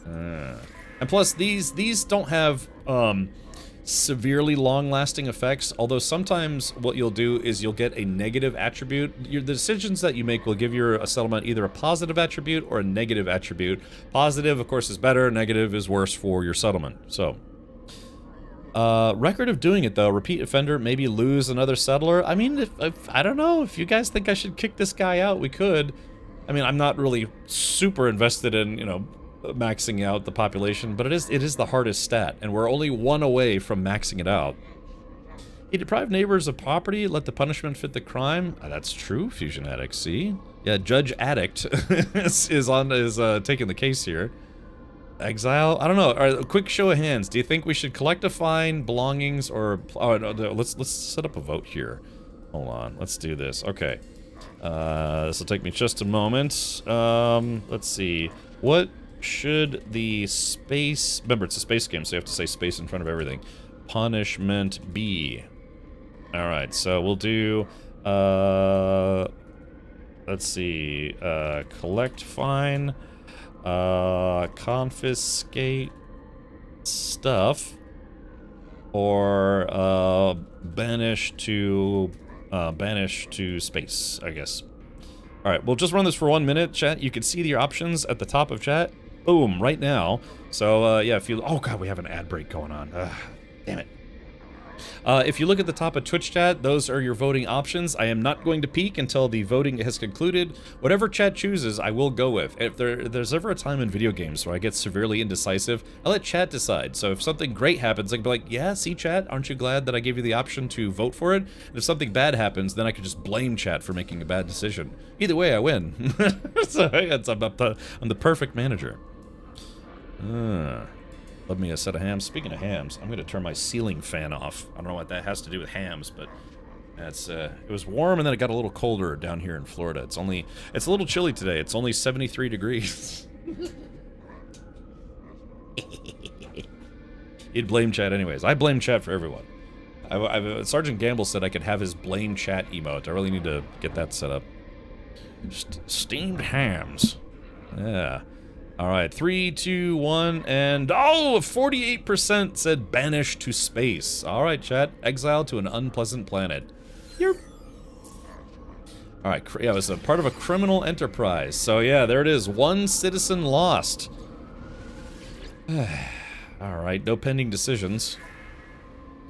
And plus, these don't have, severely long-lasting effects, although sometimes what you'll do is you'll get a negative attribute. The decisions that you make will give your settlement either a positive attribute or a negative attribute. Positive, of course, is better, negative is worse for your settlement, so... record of doing it, though. Repeat offender, maybe lose another settler. I mean, if I don't know, if you guys think I should kick this guy out, we could. I mean, I'm not really super invested in, you know, maxing out the population, but it is the hardest stat, and we're only 1 away from maxing it out. He deprived neighbors of property, let the punishment fit the crime. That's true, Fusion Addict, see? Yeah, Judge Addict is taking the case here. Exile? I don't know. All right, a quick show of hands. Do you think we should collect a fine, belongings, or... Oh, no, let's set up a vote here. Hold on. Let's do this. Okay. This will take me just a moment. Let's see. What should the space... Remember, it's a space game, so you have to say space in front of everything. Punishment be? Alright, so we'll do... let's see. Collect fine... confiscate stuff, or banish to space, I guess. All right, we'll just run this for 1 minute, chat. You can see your options at the top of chat. Boom, right now. So yeah, if you oh god, we have an ad break going on. Damn it. If you look at the top of Twitch chat, those are your voting options. I am not going to peek until the voting has concluded. Whatever chat chooses, I will go with. If there's ever a time in video games where I get severely indecisive, I let chat decide. So if something great happens, I can be like, yeah, see chat, aren't you glad that I gave you the option to vote for it? And if something bad happens, then I can just blame chat for making a bad decision. Either way, I win. So I'm the perfect manager. Love me a set of hams. Speaking of hams, I'm going to turn my ceiling fan off. I don't know what that has to do with hams, but that's it was warm and then it got a little colder down here in Florida. It's a little chilly today. It's only 73 degrees. You'd blame chat anyways. I blame chat for everyone. Sergeant Gamble said I could have his blame chat emote. I really need to get that set up. Just steamed hams. Yeah. All right, 3, 2, 1, and oh, 48% said banish to space. All right, chat, exile to an unpleasant planet. Yerp. All right, yeah, it was a part of a criminal enterprise. So yeah, there it is, 1 citizen lost. All right, no pending decisions.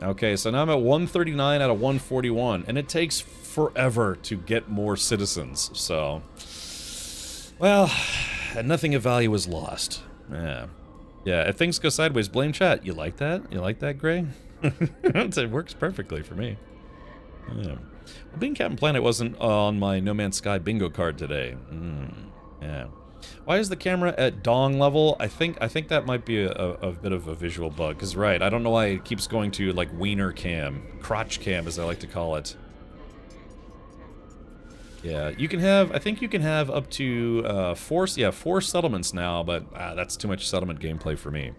Okay, so now I'm at 139 out of 141, and it takes forever to get more citizens. So, well. And nothing of value was lost. Yeah. Yeah, if things go sideways, blame chat. You like that? You like that, Gray? It works perfectly for me. Yeah. Well, being Captain Planet wasn't on my No Man's Sky bingo card today. Yeah. Why is the camera at dong level? I think that might be a bit of a visual bug. Because, right, I don't know why it keeps going to, like, wiener cam. Crotch cam, as I like to call it. Yeah, you can have, I think you can have up to 4 settlements now, but that's too much settlement gameplay for me.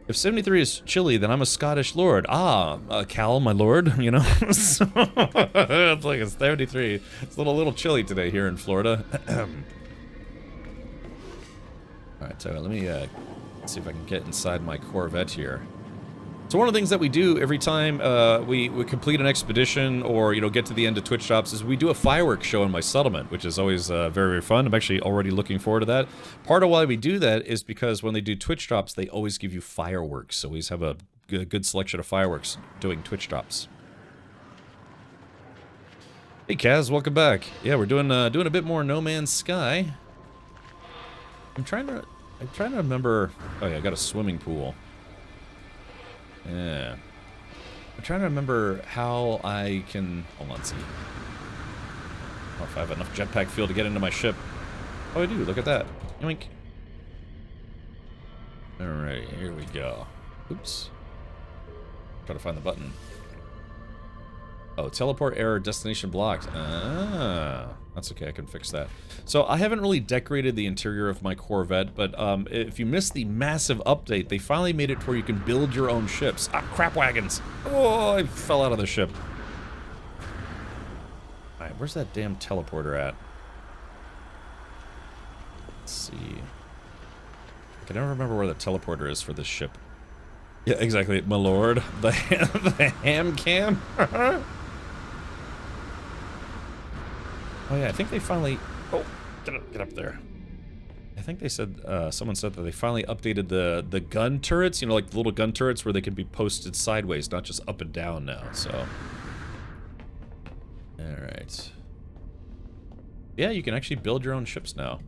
If 73 is chilly, then I'm a Scottish lord. Cal, my lord, you know? So, it's like it's 73. It's a little chilly today here in Florida. Alright, so let me see if I can get inside my Corvette here. So one of the things that we do every time we complete an expedition or, you know, get to the end of Twitch Drops is we do a fireworks show in my settlement, which is always very, very fun. I'm actually already looking forward to that. Part of why we do that is because when they do Twitch Drops, they always give you fireworks. So we always have a good selection of fireworks doing Twitch Drops. Hey Kaz, welcome back. Yeah, we're doing a bit more No Man's Sky. I'm trying to remember. Oh yeah, I got a swimming pool. Yeah. I'm trying to remember how I can... Hold on, let's see. I don't know if I have enough jetpack fuel to get into my ship. Oh, I do. Look at that. Yoink. Alright, here we go. Oops. Try to find the button. Oh, teleport error, destination blocked. That's okay, I can fix that. So I haven't really decorated the interior of my Corvette, but if you missed the massive update, they finally made it to where you can build your own ships. Ah, crap wagons! Oh, I fell out of the ship. Alright, where's that damn teleporter at? Let's see. I can never remember where the teleporter is for this ship. Yeah, exactly, my lord. The ham cam? Oh yeah, I think they finally... Oh, get up there. I think they said, someone said that they finally updated the gun turrets, you know, like the little gun turrets where they can be posted sideways, not just up and down now, so... Alright. Yeah, you can actually build your own ships now.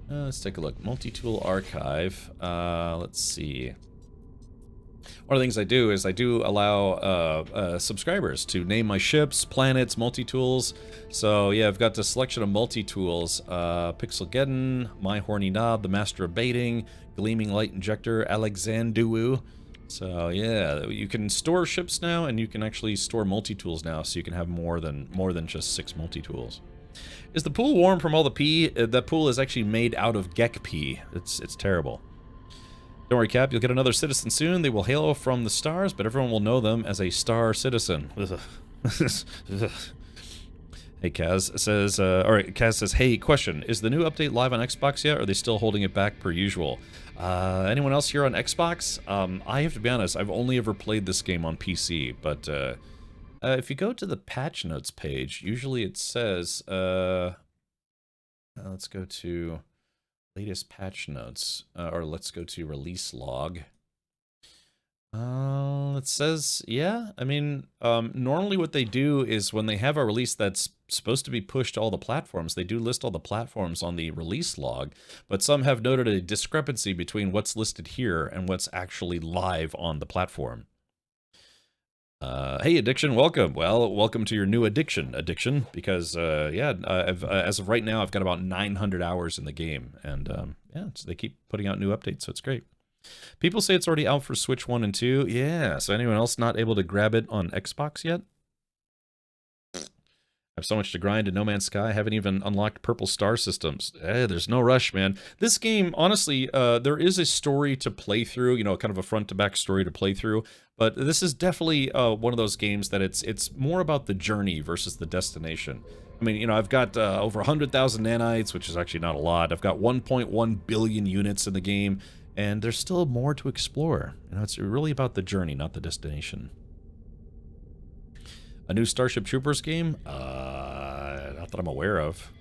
Let's take a look. Multi-tool archive. Let's see. One of the things I do is I do allow subscribers to name my ships, planets, multi-tools. So yeah, I've got a selection of multi-tools. Pixelgeddon, My Horny Knob, The Master of Baiting, Gleaming Light Injector, Alexanduwu. So yeah, you can store ships now, and you can actually store multi-tools now, so you can have more than just 6 multi-tools. Is the pool warm from all the pee? That pool is actually made out of Gek pee. It's terrible. Don't worry, Cap, you'll get another citizen soon. They will hail from the stars, but everyone will know them as a star citizen. Hey, Kaz says, alright, Kaz says, hey, question, is the new update live on Xbox yet, or are they still holding it back per usual? Anyone else here on Xbox? I have to be honest, I've only ever played this game on PC, but, if you go to the patch notes page, usually it says, let's go to latest patch notes, or let's go to release log. It says, yeah, I mean, normally what they do is when they have a release that's supposed to be pushed to all the platforms, they do list all the platforms on the release log, but some have noted a discrepancy between what's listed here and what's actually live on the platform. Hey, Addiction, welcome. Well, welcome to your new Addiction, because, yeah, as of right now, I've got about 900 hours in the game, and, yeah, so they keep putting out new updates, so it's great. People say it's already out for Switch 1 and 2. Yeah, so anyone else not able to grab it on Xbox yet? I have so much to grind in No Man's Sky. I haven't even unlocked purple star systems. There's no rush, man. This game, honestly, there is a story to play through, you know, kind of a front-to-back story to play through, but this is definitely one of those games that it's more about the journey versus the destination. I mean, you know, I've got over 100,000 nanites, which is actually not a lot. I've got 1.1 billion units in the game, and there's still more to explore. You know, it's really about the journey, not the destination. A new Starship Troopers game? Not that I'm aware of.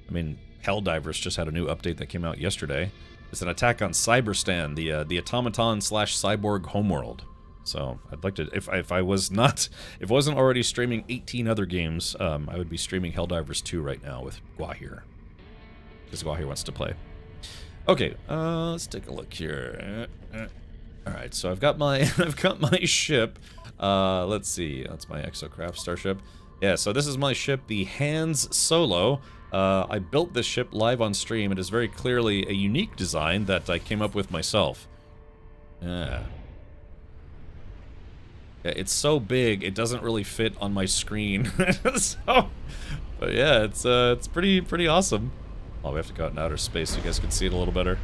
I mean, Helldivers just had a new update that came out yesterday. It's an attack on Cyberstan, the automaton/cyborg homeworld. So I'd like to, if I wasn't already streaming 18 other games, I would be streaming Helldivers 2 right now with Gwahir, because Gwahir wants to play. Okay, let's take a look here. All right, so I've got my ship. Let's see, that's my Exocraft starship. Yeah, so this is my ship, the Hans Solo. I built this ship live on stream. It is very clearly a unique design that I came up with myself. Yeah. It's so big, it doesn't really fit on my screen. So, but yeah, it's pretty awesome. Oh, we have to go out in outer space so you guys can see it a little better.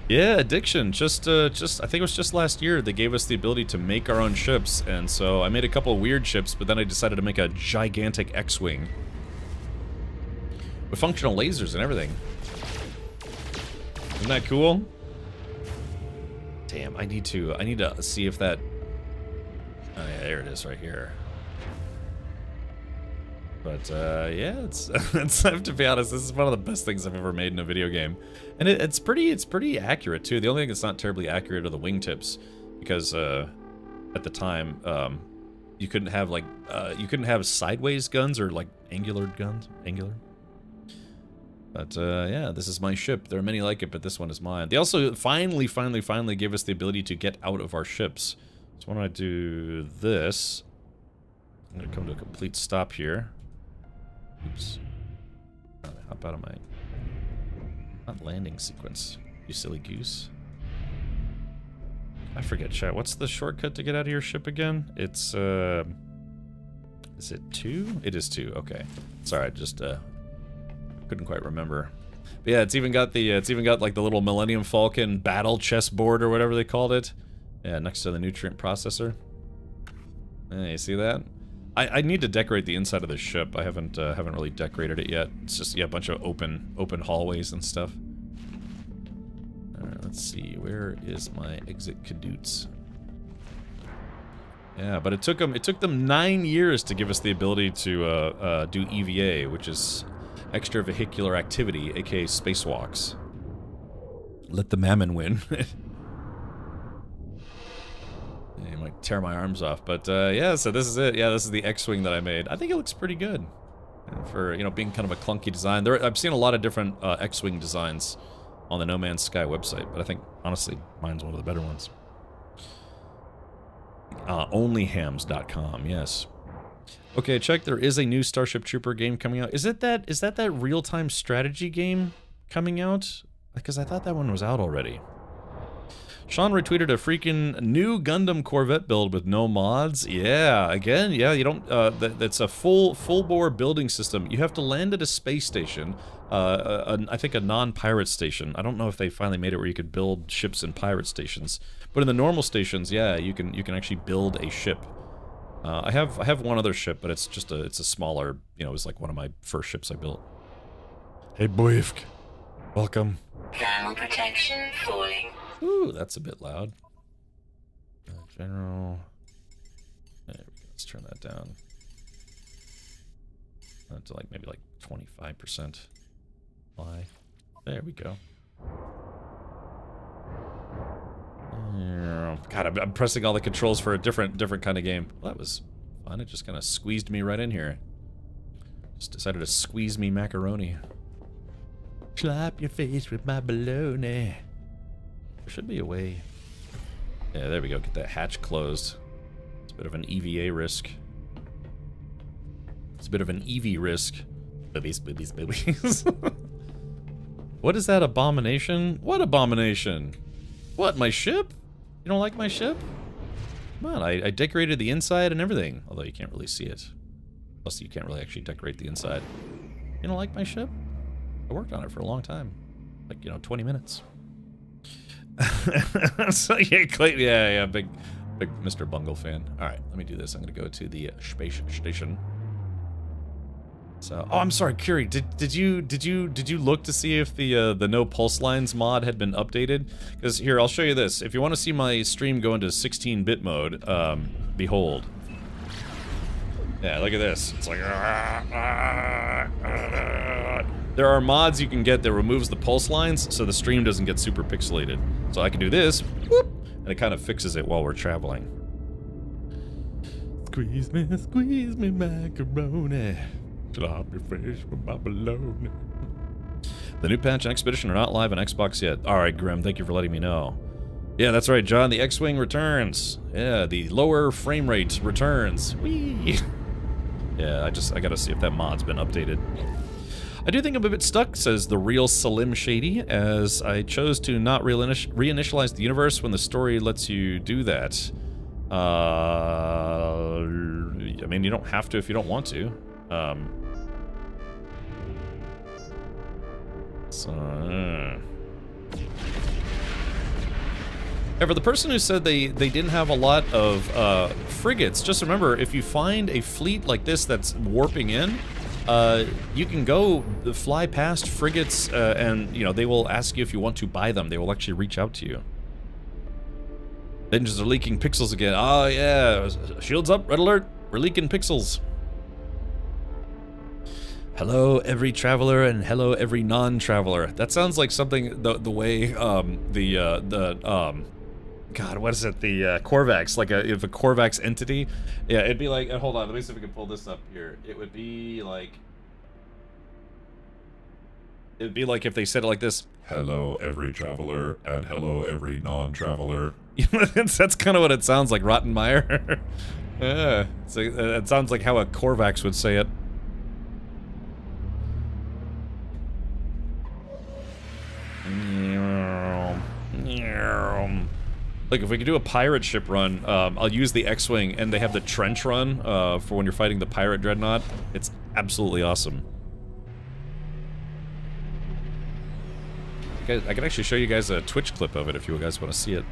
Yeah, Addiction. Just I think it was just last year they gave us the ability to make our own ships, and so I made a couple of weird ships, but then I decided to make a gigantic X-wing with functional lasers and everything. Isn't that cool? Damn, I need to see if that. Oh yeah, there it is right here. But yeah, it's I have to be honest, this is one of the best things I've ever made in a video game, and it's pretty accurate too. The only thing that's not terribly accurate are the wingtips, because at the time you couldn't have like you couldn't have sideways guns or like angular guns, But yeah, this is my ship. There are many like it, but this one is mine. They also finally gave us the ability to get out of our ships. So when I do this, I'm gonna come to a complete stop here. Oops. Hop out of my... Not landing sequence, you silly goose. I forget, chat. What's the shortcut to get out of your ship again? It's, is it 2? It is 2, okay. Sorry, I just, couldn't quite remember. But yeah, it's even got like the little Millennium Falcon battle chessboard or whatever they called it. Yeah, next to the nutrient processor. Yeah, you see that? I need to decorate the inside of the ship. I haven't really decorated it yet. It's just, yeah, a bunch of open hallways and stuff. Alright, let's see. Where is my exit cadutes? Yeah, but it took them 9 years to give us the ability to do EVA, which is extravehicular activity, aka spacewalks. Let the mammon win. You might tear my arms off, but yeah, so this is it. Yeah, this is the X-Wing that I made. I think it looks pretty good. for, you know, being kind of a clunky design. I've seen a lot of different X-Wing designs on the No Man's Sky website, but I think, honestly, mine's one of the better ones. Onlyhams.com, yes. Okay, check. There is a new Starship Trooper game coming out. Is that real-time strategy game coming out? Because I thought that one was out already. Sean retweeted a freaking new Gundam Corvette build with no mods. Yeah, again, yeah, you don't, that's a full-bore building system. You have to land at a space station, I think a non-pirate station. I don't know if they finally made it where you could build ships in pirate stations. But in the normal stations, yeah, you can actually build a ship. I have one other ship, but it's just it's a smaller, you know, it was like one of my first ships I built. Hey, Boyfk. Welcome. Thermal protection falling. Ooh, that's a bit loud. General. There we go. Let's turn that down. To like maybe like 25%. Fly. There we go. God, I'm pressing all the controls for a different kind of game. Well, that was fun. It just kind of squeezed me right in here. Just decided to squeeze me macaroni. Slap your face with my baloney. There should be a way. Yeah, there we go. Get that hatch closed. It's a bit of an EVA risk. It's a bit of an EV risk. Boobies, boobies, boobies. What is that abomination? What abomination? What, my ship? You don't like my ship? Come on, I decorated the inside and everything. Although you can't really see it. Plus, you can't really actually decorate the inside. You don't like my ship? I worked on it for a long time. Like, you know, 20 minutes. So, yeah, Clayton, yeah, big Mr. Bungle fan. Alright, let me do this. I'm gonna go to the space station. So, oh, I'm sorry, Curie. Did you look to see if the no pulse lines mod had been updated? Because here, I'll show you this. If you want to see my stream go into 16-bit mode, behold. Yeah, look at this. It's like there are mods you can get that removes the pulse lines, so the stream doesn't get super pixelated. So I can do this, whoop, and it kind of fixes it while we're traveling. Squeeze me, macaroni. Slap your face with my baloney. The new patch and Expedition are not live on Xbox yet. Alright, Grim, thank you for letting me know. Yeah, that's right, John. The X-Wing returns. Yeah, the lower frame rate returns. Whee! Yeah, I gotta see if that mod's been updated. I do think I'm a bit stuck, says the real Slim Shady, as I chose to not reinitialize the universe when the story lets you do that. I mean, you don't have to if you don't want to. Yeah, for the person who said they didn't have a lot of frigates, just remember, if you find a fleet like this that's warping in, you can go fly past frigates, and, you know, they will ask you if you want to buy them. They will actually reach out to you. Engines are leaking pixels again. Oh, yeah. Shields up, red alert. We're leaking pixels. Hello, every traveler, and hello, every non-traveler. That sounds like something, the way, God, what is it? The, Korvax, like if a Korvax entity. Yeah, it'd be like, hold on, let me see if we can pull this up here. It would be like if they said it like this. Hello, every traveler, and hello, every non-traveler. That's kind of what it sounds like, Rottenmeier. Yeah, so it sounds like how a Korvax would say it. Like, if we could do a pirate ship run, I'll use the X-Wing, and they have the trench run for when you're fighting the pirate dreadnought. It's absolutely awesome. I can actually show you guys a Twitch clip of it if you guys want to see it.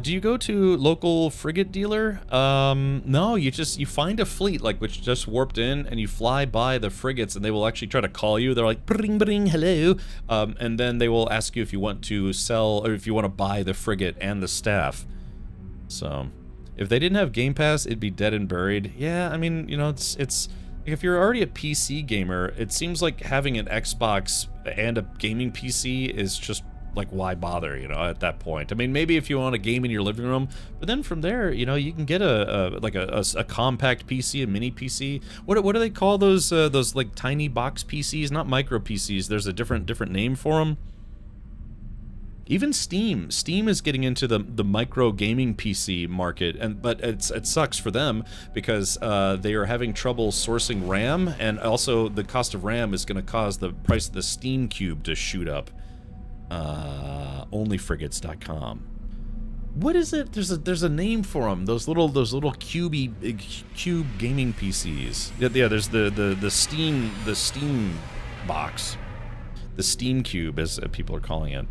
Do you go to local frigate dealer? No, you find a fleet, like, which just warped in, and you fly by the frigates, and they will actually try to call you. They're like, bring, bring, hello. And then they will ask you if you want to sell, or if you want to buy the frigate and the staff. So, if they didn't have Game Pass, it'd be dead and buried. Yeah, I mean, you know, it's if you're already a PC gamer, it seems like having an Xbox and a gaming PC is just like why bother, you know, at that point? I mean, maybe if you want a game in your living room, but then from there, you know, you can get a compact PC, a mini PC. What do they call those like tiny box PCs? Not micro PCs. There's a different name for them. Even Steam is getting into the micro gaming PC market, but it sucks for them because they are having trouble sourcing RAM, and also the cost of RAM is going to cause the price of the Steam Cube to shoot up. Onlyfrigates.com. What is it? There's a name for them. Those little cube gaming PCs. Yeah. There's the Steam box, the Steam Cube, as people are calling it.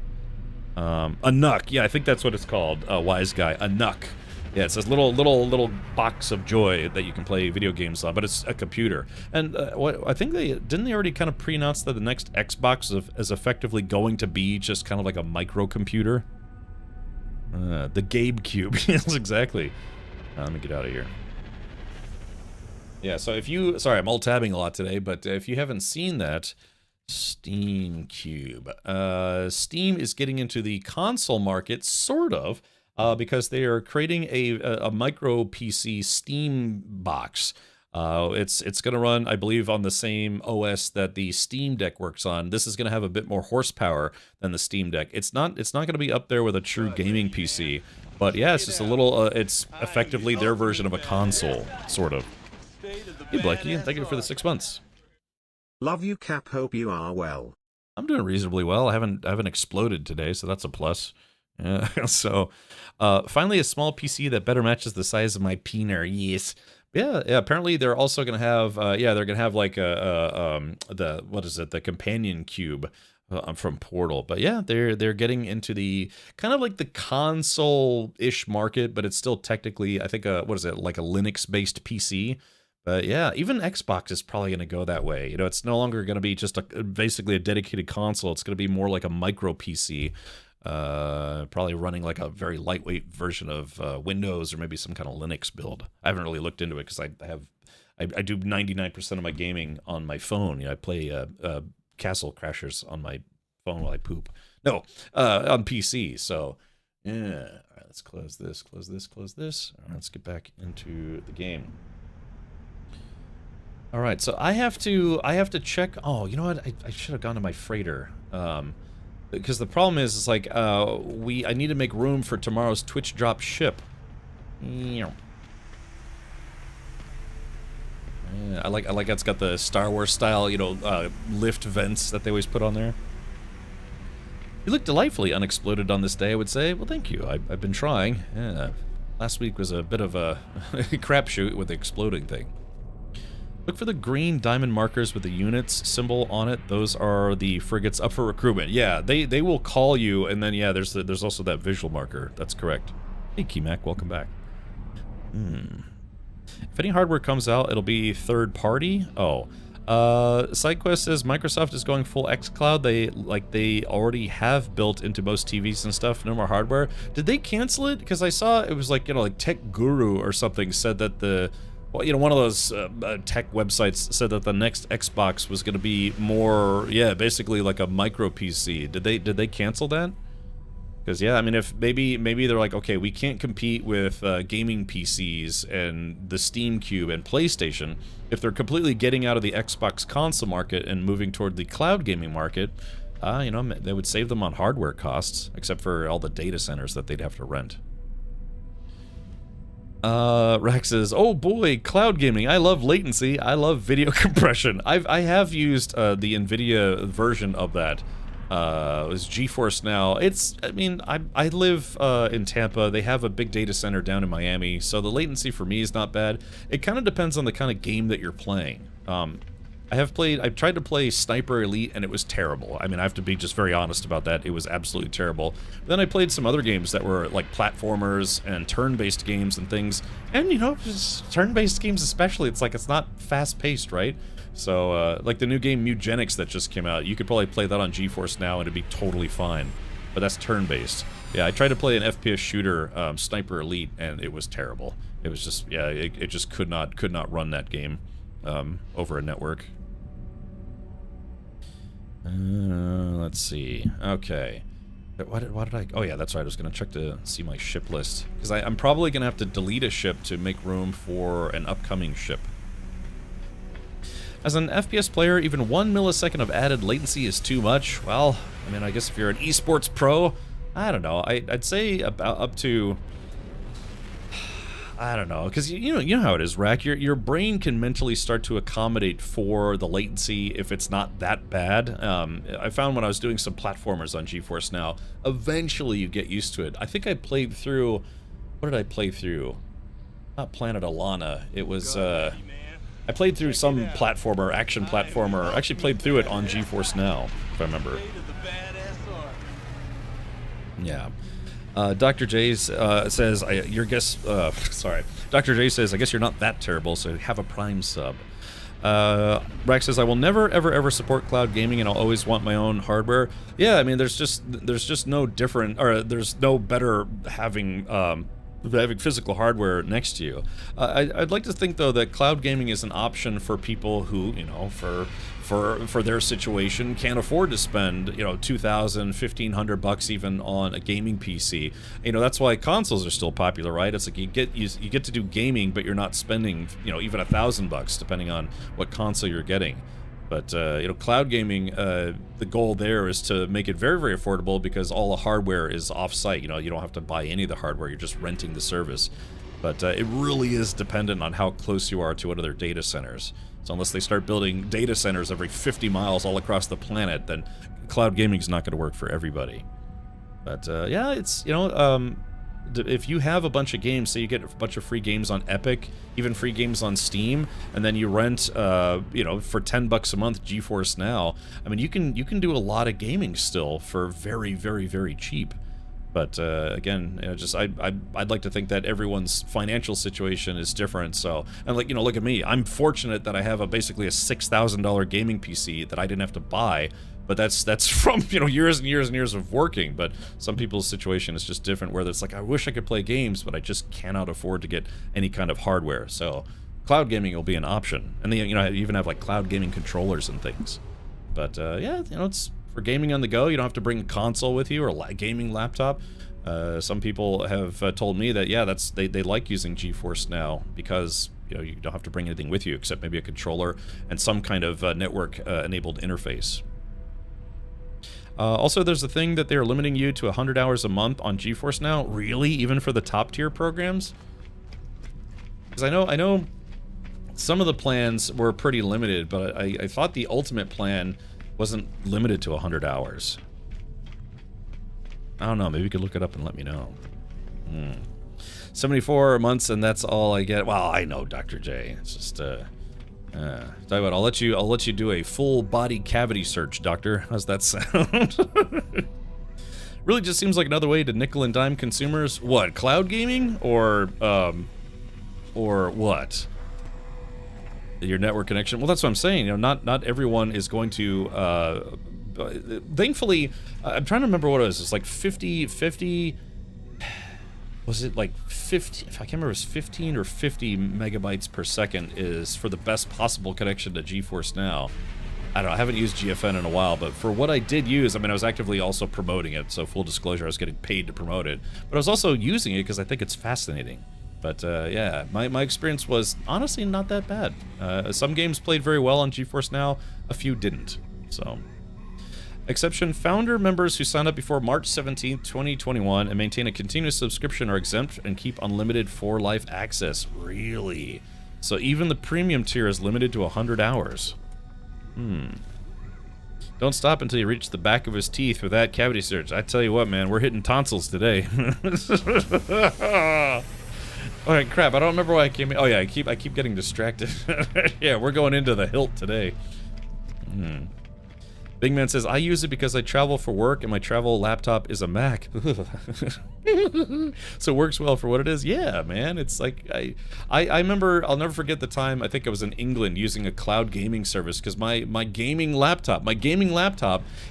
A NUC, yeah, I think that's what it's called. Wise guy, a NUC. Yeah, it's this little box of joy that you can play video games on, but it's a computer. And what I think they already kind of pre-announce that the next Xbox is effectively going to be just kind of like a microcomputer. The Gabe Cube, yes, exactly. Let me get out of here. Yeah, so if you, sorry, I'm alt-tabbing a lot today, but if you haven't seen that. Steam Cube. Steam is getting into the console market, sort of, because they are creating a micro PC Steam box. It's going to run, I believe, on the same OS that the Steam Deck works on. This is going to have a bit more horsepower than the Steam Deck. It's not going to be up there with a true gaming PC, but yeah, it's just a little. It's effectively their version of a console, sort of. Hey, Blakey, and thank you for the 6 months. Love you, Cap. Hope you are well. I'm doing reasonably well. I haven't exploded today, so that's a plus. So, finally, a small PC that better matches the size of my peener. Yes. Yeah. Apparently, they're also gonna have. They're gonna have like the companion cube from Portal. But yeah, they're getting into the kind of like the console-ish market, but it's still technically, I think, like a Linux-based PC. But yeah, even Xbox is probably going to go that way. You know, it's no longer going to be just basically a dedicated console. It's going to be more like a micro PC, probably running like a very lightweight version of Windows or maybe some kind of Linux build. I haven't really looked into it because I do 99% of my gaming on my phone. You know, I play Castle Crashers on my phone while I poop. No, on PC. So yeah, all right, let's close this. All right, let's get back into the game. All right, so I have to check. Oh, you know what? I should have gone to my freighter, because the problem is like I need to make room for tomorrow's Twitch drop ship. Yeah, I like it's got the Star Wars style, you know, lift vents that they always put on there. You look delightfully unexploded on this day, I would say. Well, thank you. I've been trying. Yeah, last week was a bit of a crapshoot with the exploding thing. Look for the green diamond markers with the units symbol on it. Those are the frigates up for recruitment. Yeah, they will call you, and then yeah, there's also that visual marker. That's correct. Hey, Keymac, welcome back. If any hardware comes out, it'll be third party. Oh, SideQuest says Microsoft is going full xCloud. They already have built into most TVs and stuff. No more hardware. Did they cancel it? Because I saw it was like, you know, like Tech Guru or something said that well, you know, one of those tech websites said that the next Xbox was going to be more, yeah, basically like a micro PC. Did they cancel that? Because yeah, I mean, if maybe they're like, okay, we can't compete with gaming PCs and the Steam Cube and PlayStation. If they're completely getting out of the Xbox console market and moving toward the cloud gaming market, you know, they would save them on hardware costs, except for all the data centers that they'd have to rent. Rex says, oh boy, cloud gaming. I love latency. I love video compression. I have used the NVIDIA version of that. It was GeForce Now. I mean, I live in Tampa. They have a big data center down in Miami, so the latency for me is not bad. It kind of depends on the kind of game that you're playing. I've tried to play Sniper Elite, and it was terrible. I mean, I have to be just very honest about that. It was absolutely terrible. Then I played some other games that were like platformers and turn-based games and things. And, you know, turn-based games especially, it's like it's not fast-paced, right? So, like the new game Mugenics that just came out, you could probably play that on GeForce Now and it'd be totally fine. But that's turn-based. Yeah, I tried to play an FPS shooter, Sniper Elite, and it was terrible. It was just, yeah, it just could not run that game over a network. Let's see. Okay. Why did I? Oh yeah, that's right. I was gonna check to see my ship list because I'm probably gonna have to delete a ship to make room for an upcoming ship. As an FPS player, even 1 millisecond of added latency is too much. Well, I mean, I guess if you're an esports pro, I don't know. I'd say about up to, I don't know, because you know how it is, Rack. Your brain can mentally start to accommodate for the latency if it's not that bad. I found when I was doing some platformers on GeForce Now, eventually you get used to it. I think I played through, what did I play through? Not Planet Alana. It was I played through some platformer, action platformer. I actually played through it on GeForce Now, if I remember. Yeah. Dr. J says, your guess, sorry. Dr. J says, I guess you're not that terrible, so have a Prime sub. Rax says, I will never, ever support cloud gaming, and I'll always want my own hardware. Yeah, I mean, there's just no different, or there's no better having physical hardware next to you. I'd like to think, though, that cloud gaming is an option for people who, you know, for their situation, can't afford to spend, you know, $2,000, $1,500 even on a gaming PC. You know, that's why consoles are still popular, right? It's like you get to do gaming, but you're not spending, you know, even $1,000 depending on what console you're getting. But you know, cloud gaming, the goal there is to make it very, very affordable because all the hardware is off-site. You know, you don't have to buy any of the hardware; you're just renting the service. But it really is dependent on how close you are to other data centers. So unless they start building data centers every 50 miles all across the planet, then cloud gaming is not going to work for everybody. But yeah, it's, you know, if you have a bunch of games, say you get a bunch of free games on Epic, even free games on Steam, and then you rent, you know, for $10 a month GeForce Now, I mean, you can do a lot of gaming still for very, very, very cheap. But again, you know, just I'd like to think that everyone's financial situation is different. So, and like, you know, look at me. I'm fortunate that I have basically a $6,000 gaming PC that I didn't have to buy. But that's from, you know, years and years and years of working. But some people's situation is just different, where it's like, I wish I could play games, but I just cannot afford to get any kind of hardware. So cloud gaming will be an option. And then, you know, I even have like cloud gaming controllers and things. But yeah, you know, it's for gaming on the go. You don't have to bring a console with you or a gaming laptop. Some people have told me that, yeah, they like using GeForce Now because, you know, you don't have to bring anything with you except maybe a controller and some kind of network enabled interface. Also, there's a thing that they're limiting you to 100 hours a month on GeForce Now. Really? Even for the top tier programs? Because I know some of the plans were pretty limited, but I thought the ultimate plan wasn't limited to 100 hours. I don't know. Maybe you could look it up and let me know. 74 months, and that's all I get. Well, I know, Dr. J. It's just tell you what, I'll let you do a full body cavity search, Doctor. How's that sound? Really just seems like another way to nickel and dime consumers. What, cloud gaming or what? Your network connection. Well, that's what I'm saying. You know, not everyone is going to. Thankfully, I'm trying to remember what it was. It's like 50. Was it like 50? If I can't remember, it was 15 or 50 megabytes per second is for the best possible connection to GeForce Now. I don't know, I haven't used GFN in a while, but for what I did use, I mean, I was actively also promoting it, so full disclosure, I was getting paid to promote it. But I was also using it because I think it's fascinating. But yeah, my experience was honestly not that bad. Some games played very well on GeForce Now, a few didn't, so... Exception, founder members who sign up before March 17th, 2021 and maintain a continuous subscription are exempt and keep unlimited for life access. Really? So even the premium tier is limited to 100 hours. Don't stop until you reach the back of his teeth with that cavity search. I tell you what, man, we're hitting tonsils today. Alright, crap, I don't remember why I came in. Oh yeah, I keep getting distracted. Yeah, we're going into the hilt today. Big Man says, I use it because I travel for work and my travel laptop is a Mac. So it works well for what it is. Yeah, man. It's like, I remember, I'll never forget the time, I think I was in England using a cloud gaming service because my gaming laptop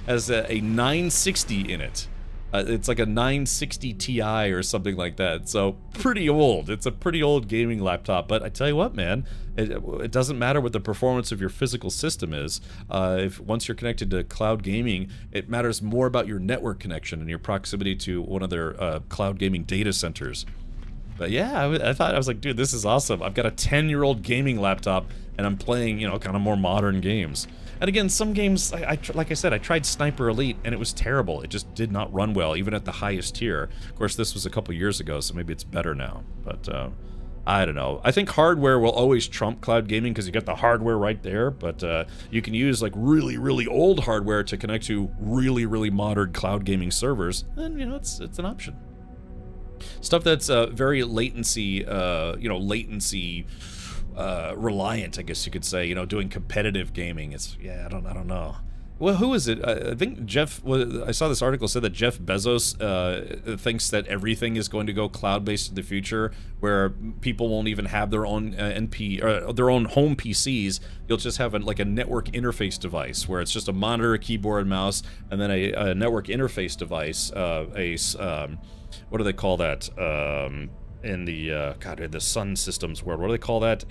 has a 960 in it. It's like a 960 Ti or something like that. So pretty old. It's a pretty old gaming laptop. But I tell you what, man, it doesn't matter what the performance of your physical system is. If once you're connected to cloud gaming, it matters more about your network connection and your proximity to one of their cloud gaming data centers. But yeah, I was like, dude, this is awesome. I've got a 10-year-old gaming laptop, and I'm playing, you know, kind of more modern games. And again, some games, like I said, I tried Sniper Elite, and it was terrible. It just did not run well, even at the highest tier. Of course, this was a couple years ago, so maybe it's better now. But I don't know. I think hardware will always trump cloud gaming because you got the hardware right there. But you can use like really, really old hardware to connect to really, really modern cloud gaming servers, and you know, it's an option. Stuff that's very latency, reliant, I guess you could say. You know, doing competitive gaming. It's I don't know. Well, who is it? I think Jeff. I saw this article said that Jeff Bezos thinks that everything is going to go cloud-based in the future, where people won't even have their own their own home PCs. You'll just have like a network interface device where it's just a monitor, a keyboard, mouse, and then a network interface device. What do they call that? In the Sun Systems world, what do they call that?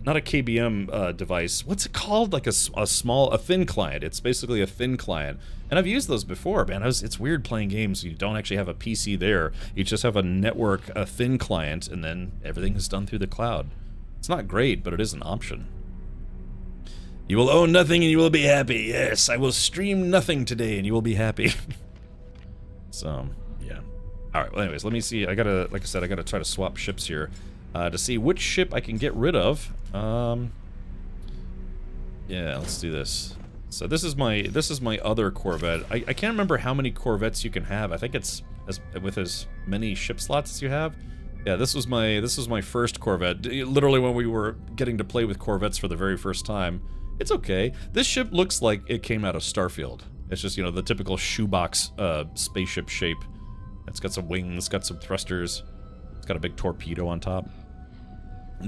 Not a KBM device. What's it called? Like a thin client. It's basically a thin client. And I've used those before, man. It's weird playing games. You don't actually have a PC there. You just have a network, a thin client, and then everything is done through the cloud. It's not great, but it is an option. You will own nothing and you will be happy. Yes, I will stream nothing today and you will be happy. So, yeah. All right, well, anyways, let me see. Like I said, I gotta try to swap ships here to see which ship I can get rid of. Yeah, let's do this. So this is my other Corvette. I can't remember how many Corvettes you can have. I think it's with as many ship slots as you have. Yeah, this was my first Corvette. Literally when we were getting to play with Corvettes for the very first time. It's okay. This ship looks like it came out of Starfield. It's just, you know, the typical shoebox spaceship shape. It's got some wings, got some thrusters. It's got a big torpedo on top.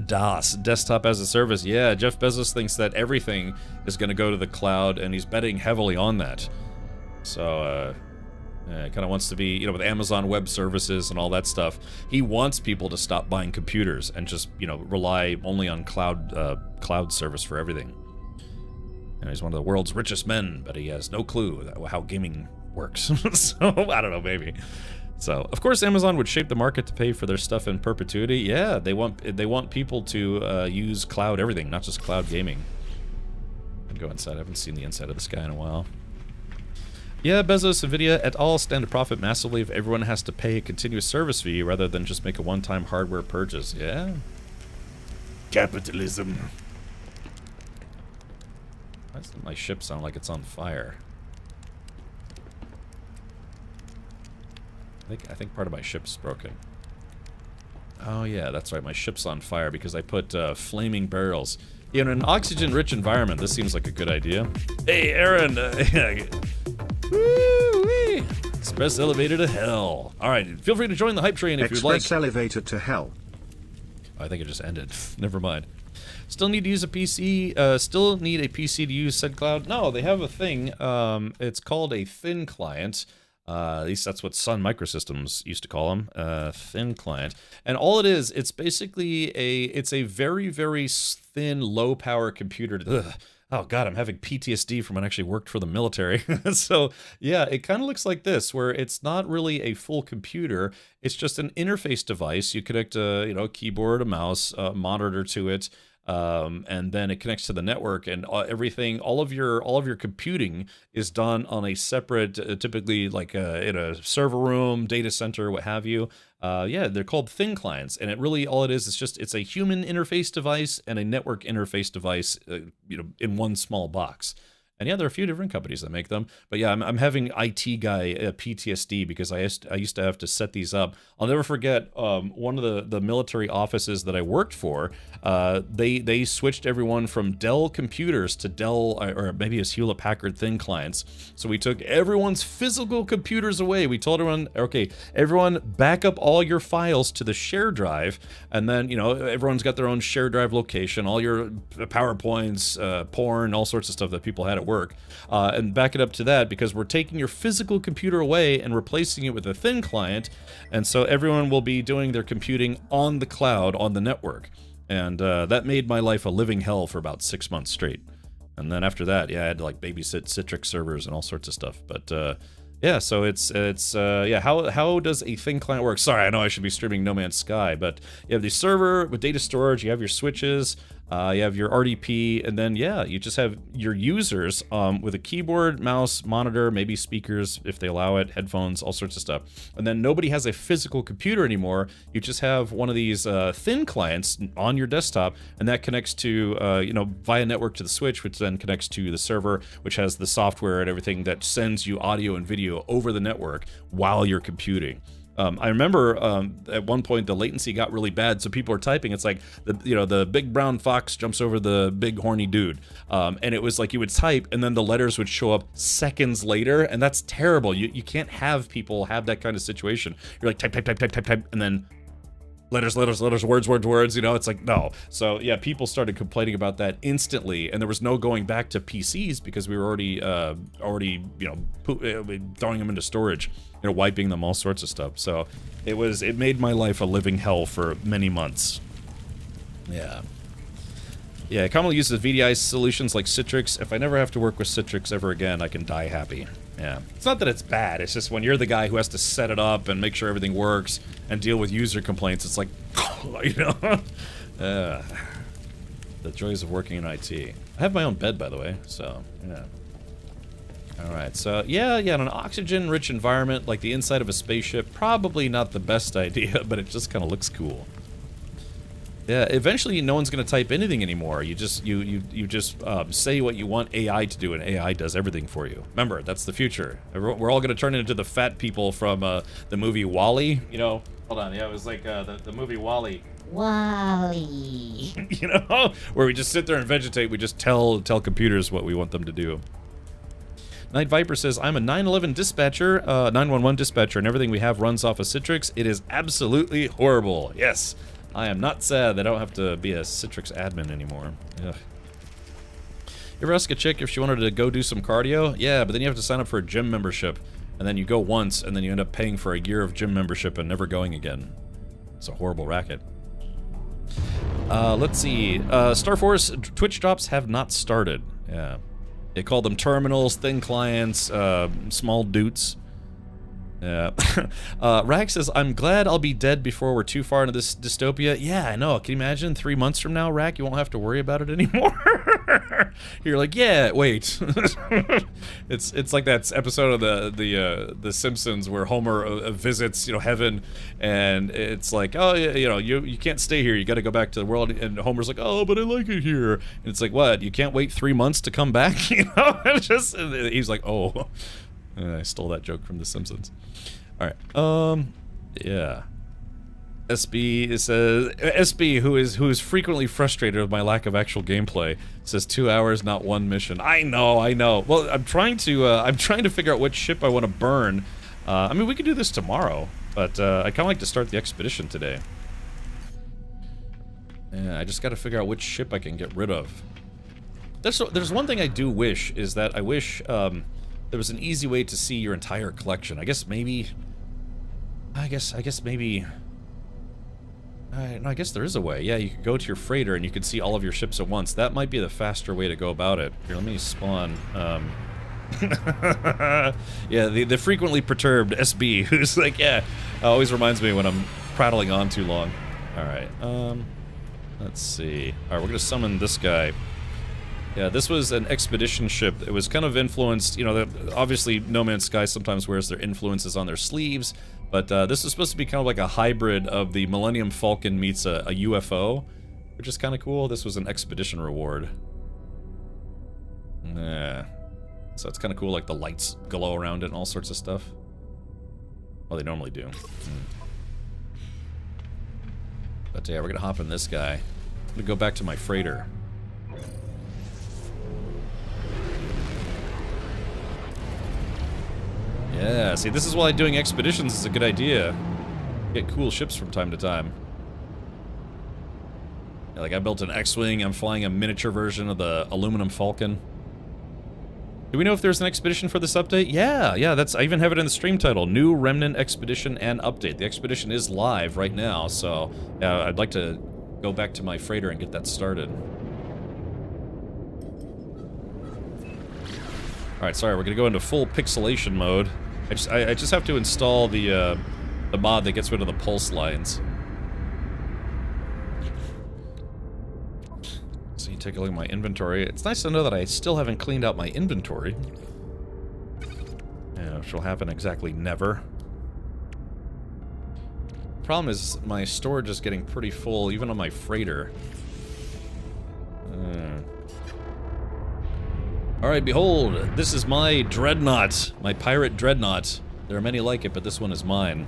DAS, desktop as a service. Yeah, Jeff Bezos thinks that everything is going to go to the cloud, and he's betting heavily on that. So, kind of wants to be, you know, with Amazon Web Services and all that stuff, he wants people to stop buying computers and just, you know, rely only on cloud service for everything. And he's one of the world's richest men, but he has no clue how gaming works. So, I don't know, maybe. So, of course, Amazon would shape the market to pay for their stuff in perpetuity. Yeah, they want people to use cloud everything, not just cloud gaming. I'll go inside. I haven't seen the inside of this guy in a while. Yeah, Bezos, Nvidia et al. Stand to profit massively if everyone has to pay a continuous service fee rather than just make a one-time hardware purchase. Yeah. Capitalism. Why does my ship sound like it's on fire? I think part of my ship's broken. Oh yeah, that's right. My ship's on fire because I put flaming barrels. In an oxygen-rich environment, this seems like a good idea. Hey, Aaron! Woo-wee! Express elevator to hell. All right, feel free to join the hype train if you'd like. Express elevator to hell. I think it just ended. Never mind. Still need to use a PC. Still need a PC to use said cloud. No, they have a thing. It's called a thin client. At least that's what Sun Microsystems used to call them. Thin client. And all it is, it's basically it's a very, very thin, low power computer. Ugh. Oh god, I'm having PTSD from when I actually worked for the military. So yeah, it kind of looks like this, where it's not really a full computer. It's just an interface device. You connect a keyboard, a mouse, a monitor to it, and then it connects to the network, and everything, all of your computing is done on a separate, typically like in a server room, data center, what have you. Yeah, they're called thin clients, and all it is just it's a human interface device and a network interface device, in one small box. And yeah, there are a few different companies that make them. But yeah, I'm having IT guy PTSD because I used to have to set these up. I'll never forget one of the military offices that I worked for. They switched everyone from Dell computers to Dell, or maybe it's Hewlett-Packard thin clients. So we took everyone's physical computers away. We told everyone, okay, everyone back up all your files to the share drive, and then everyone's got their own share drive location. All your PowerPoints, porn, all sorts of stuff that people had at at work. And back it up to that, because we're taking your physical computer away and replacing it with a thin client, and so everyone will be doing their computing on the cloud, on the network. And that made my life a living hell for about 6 months straight. And then after that, yeah, I had to like babysit Citrix servers and all sorts of stuff. But yeah, so it's yeah, how does a thin client work? Sorry, I know I should be streaming NoMan'sSky, but you have the server with data storage, you have your switches, you have your RDP, and then yeah, you just have your users with a keyboard, mouse, monitor, maybe speakers if they allow it, headphones, all sorts of stuff. And then nobody has a physical computer anymore. You just have one of these thin clients on your desktop, and that connects to you know, via network to the switch, which then connects to the server, which has the software and everything that sends you audio and video over the network while you're computing. I remember at one point the latency got really bad, so people are typing. It's like the big brown fox jumps over the big horny dude, and it was like you would type, and then the letters would show up seconds later, and that's terrible. You can't have people have that kind of situation. You're like type, and then letters, words. You know, it's like no. So yeah, people started complaining about that instantly, and there was no going back to PCs because we were already throwing them into storage. You know, wiping them, all sorts of stuff. So it made my life a living hell for many months. Yeah. Yeah, I commonly use the VDI solutions like Citrix. If I never have to work with Citrix ever again, I can die happy. Yeah. It's not that it's bad, it's just when you're the guy who has to set it up and make sure everything works and deal with user complaints, it's like, you know? The joys of working in IT. I have my own bed, by the way, so, yeah. Alright, so yeah, in an oxygen-rich environment like the inside of a spaceship, probably not the best idea, but it just kind of looks cool. Yeah, eventually no one's going to type anything anymore. You just say what you want AI to do, and AI does everything for you. Remember, that's the future. We're all going to turn into the fat people from the movie WALL-E. You know, hold on, yeah, it was like the movie WALL-E. WALL-E. You know, where we just sit there and vegetate. We just tell computers what we want them to do. Night Viper says, I'm a 911 dispatcher, 911 dispatcher, and everything we have runs off of Citrix. It is absolutely horrible. Yes, I am not sad that I don't have to be a Citrix admin anymore. Ugh. You ever ask a chick if she wanted to go do some cardio? Yeah, but then you have to sign up for a gym membership, and then you go once, and then you end up paying for a year of gym membership and never going again. It's a horrible racket. Let's see. Star Force Twitch drops have not started. Yeah. They call them terminals, thin clients, small doots. Yeah. Rag says, I'm glad I'll be dead before we're too far into this dystopia. Yeah, I know. Can you imagine 3 months from now, Rag, you won't have to worry about it anymore? You're like, yeah, wait. It's like that episode of the Simpsons where Homer visits, heaven, and it's like, oh, yeah, you can't stay here. You got to go back to the world. And Homer's like, oh, but I like it here. And it's like, what? You can't wait 3 months to come back? He's like, oh. I stole that joke from The Simpsons. Alright, yeah. SB says, SB, who is frequently frustrated with my lack of actual gameplay, says 2 hours, not one mission. I know. Well, I'm trying to figure out which ship I want to burn. I mean, we could do this tomorrow, but I kind of like to start the expedition today. Yeah, I just got to figure out which ship I can get rid of. There's one thing I do wish, is that I wish, there was an easy way to see your entire collection. I guess maybe... no, I guess there is a way. Yeah, you could go to your freighter and you could see all of your ships at once. That might be the faster way to go about it. Here, let me spawn... yeah, the frequently perturbed SB, who's like, yeah, always reminds me when I'm prattling on too long. Alright, let's see. Alright, we're gonna summon this guy. Yeah, this was an expedition ship. It was kind of influenced, obviously NoMan'sSky sometimes wears their influences on their sleeves, but this is supposed to be kind of like a hybrid of the Millennium Falcon meets a UFO, which is kind of cool. This was an expedition reward. Yeah. So it's kind of cool, like the lights glow around it and all sorts of stuff. Well, they normally do. But yeah, we're gonna hop in this guy. I'm gonna go back to my freighter. Yeah, see, this is why doing expeditions is a good idea. Get cool ships from time to time. Yeah, like I built an X-Wing, I'm flying a miniature version of the Aluminum Falcon. Do we know if there's an expedition for this update? Yeah, that's, I even have it in the stream title. New Remnant Expedition and Update. The expedition is live right now, so I'd like to go back to my freighter and get that started. Alright, sorry, we're gonna go into full pixelation mode. I just have to install the mod that gets rid of the pulse lines. So you take a look at my inventory. It's nice to know that I still haven't cleaned out my inventory. Yeah, which will happen exactly never. Problem is, my storage is getting pretty full, even on my freighter. Alright, behold, this is my dreadnought. My pirate dreadnought. There are many like it, but this one is mine.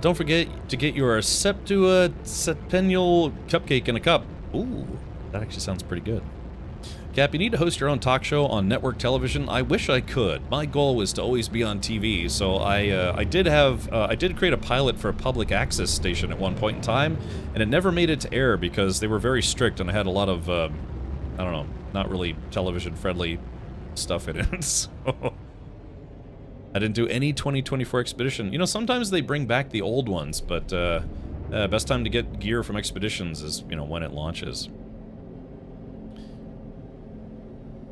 Don't forget to get your Septua Septennial cupcake in a cup. Ooh, that actually sounds pretty good. Cap, you need to host your own talk show on network television. I wish I could. My goal was to always be on TV, so I did create a pilot for a public access station at one point in time, and it never made it to air because they were very strict and I had a lot of, I don't know, not really television-friendly stuff in it, so... I didn't do any 2024 expedition. You know, sometimes they bring back the old ones, but best time to get gear from expeditions is, you know, when it launches.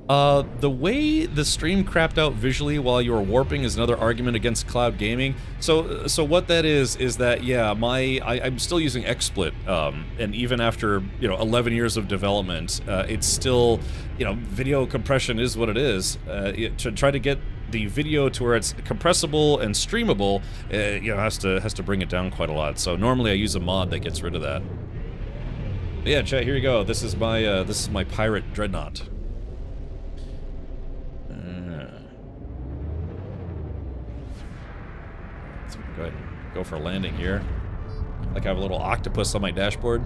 The way the stream crapped out visually while you were warping is another argument against cloud gaming. So what that is that, yeah, I'm still using XSplit, and even after, you know, 11 years of development, it's still, you know, video compression is what it is. To try to get the video to where it's compressible and streamable, you know, has to bring it down quite a lot. So normally I use a mod that gets rid of that. But yeah, chat, here you go. This is my pirate dreadnought. So we can go ahead and go for a landing here. Like I have a little octopus on my dashboard.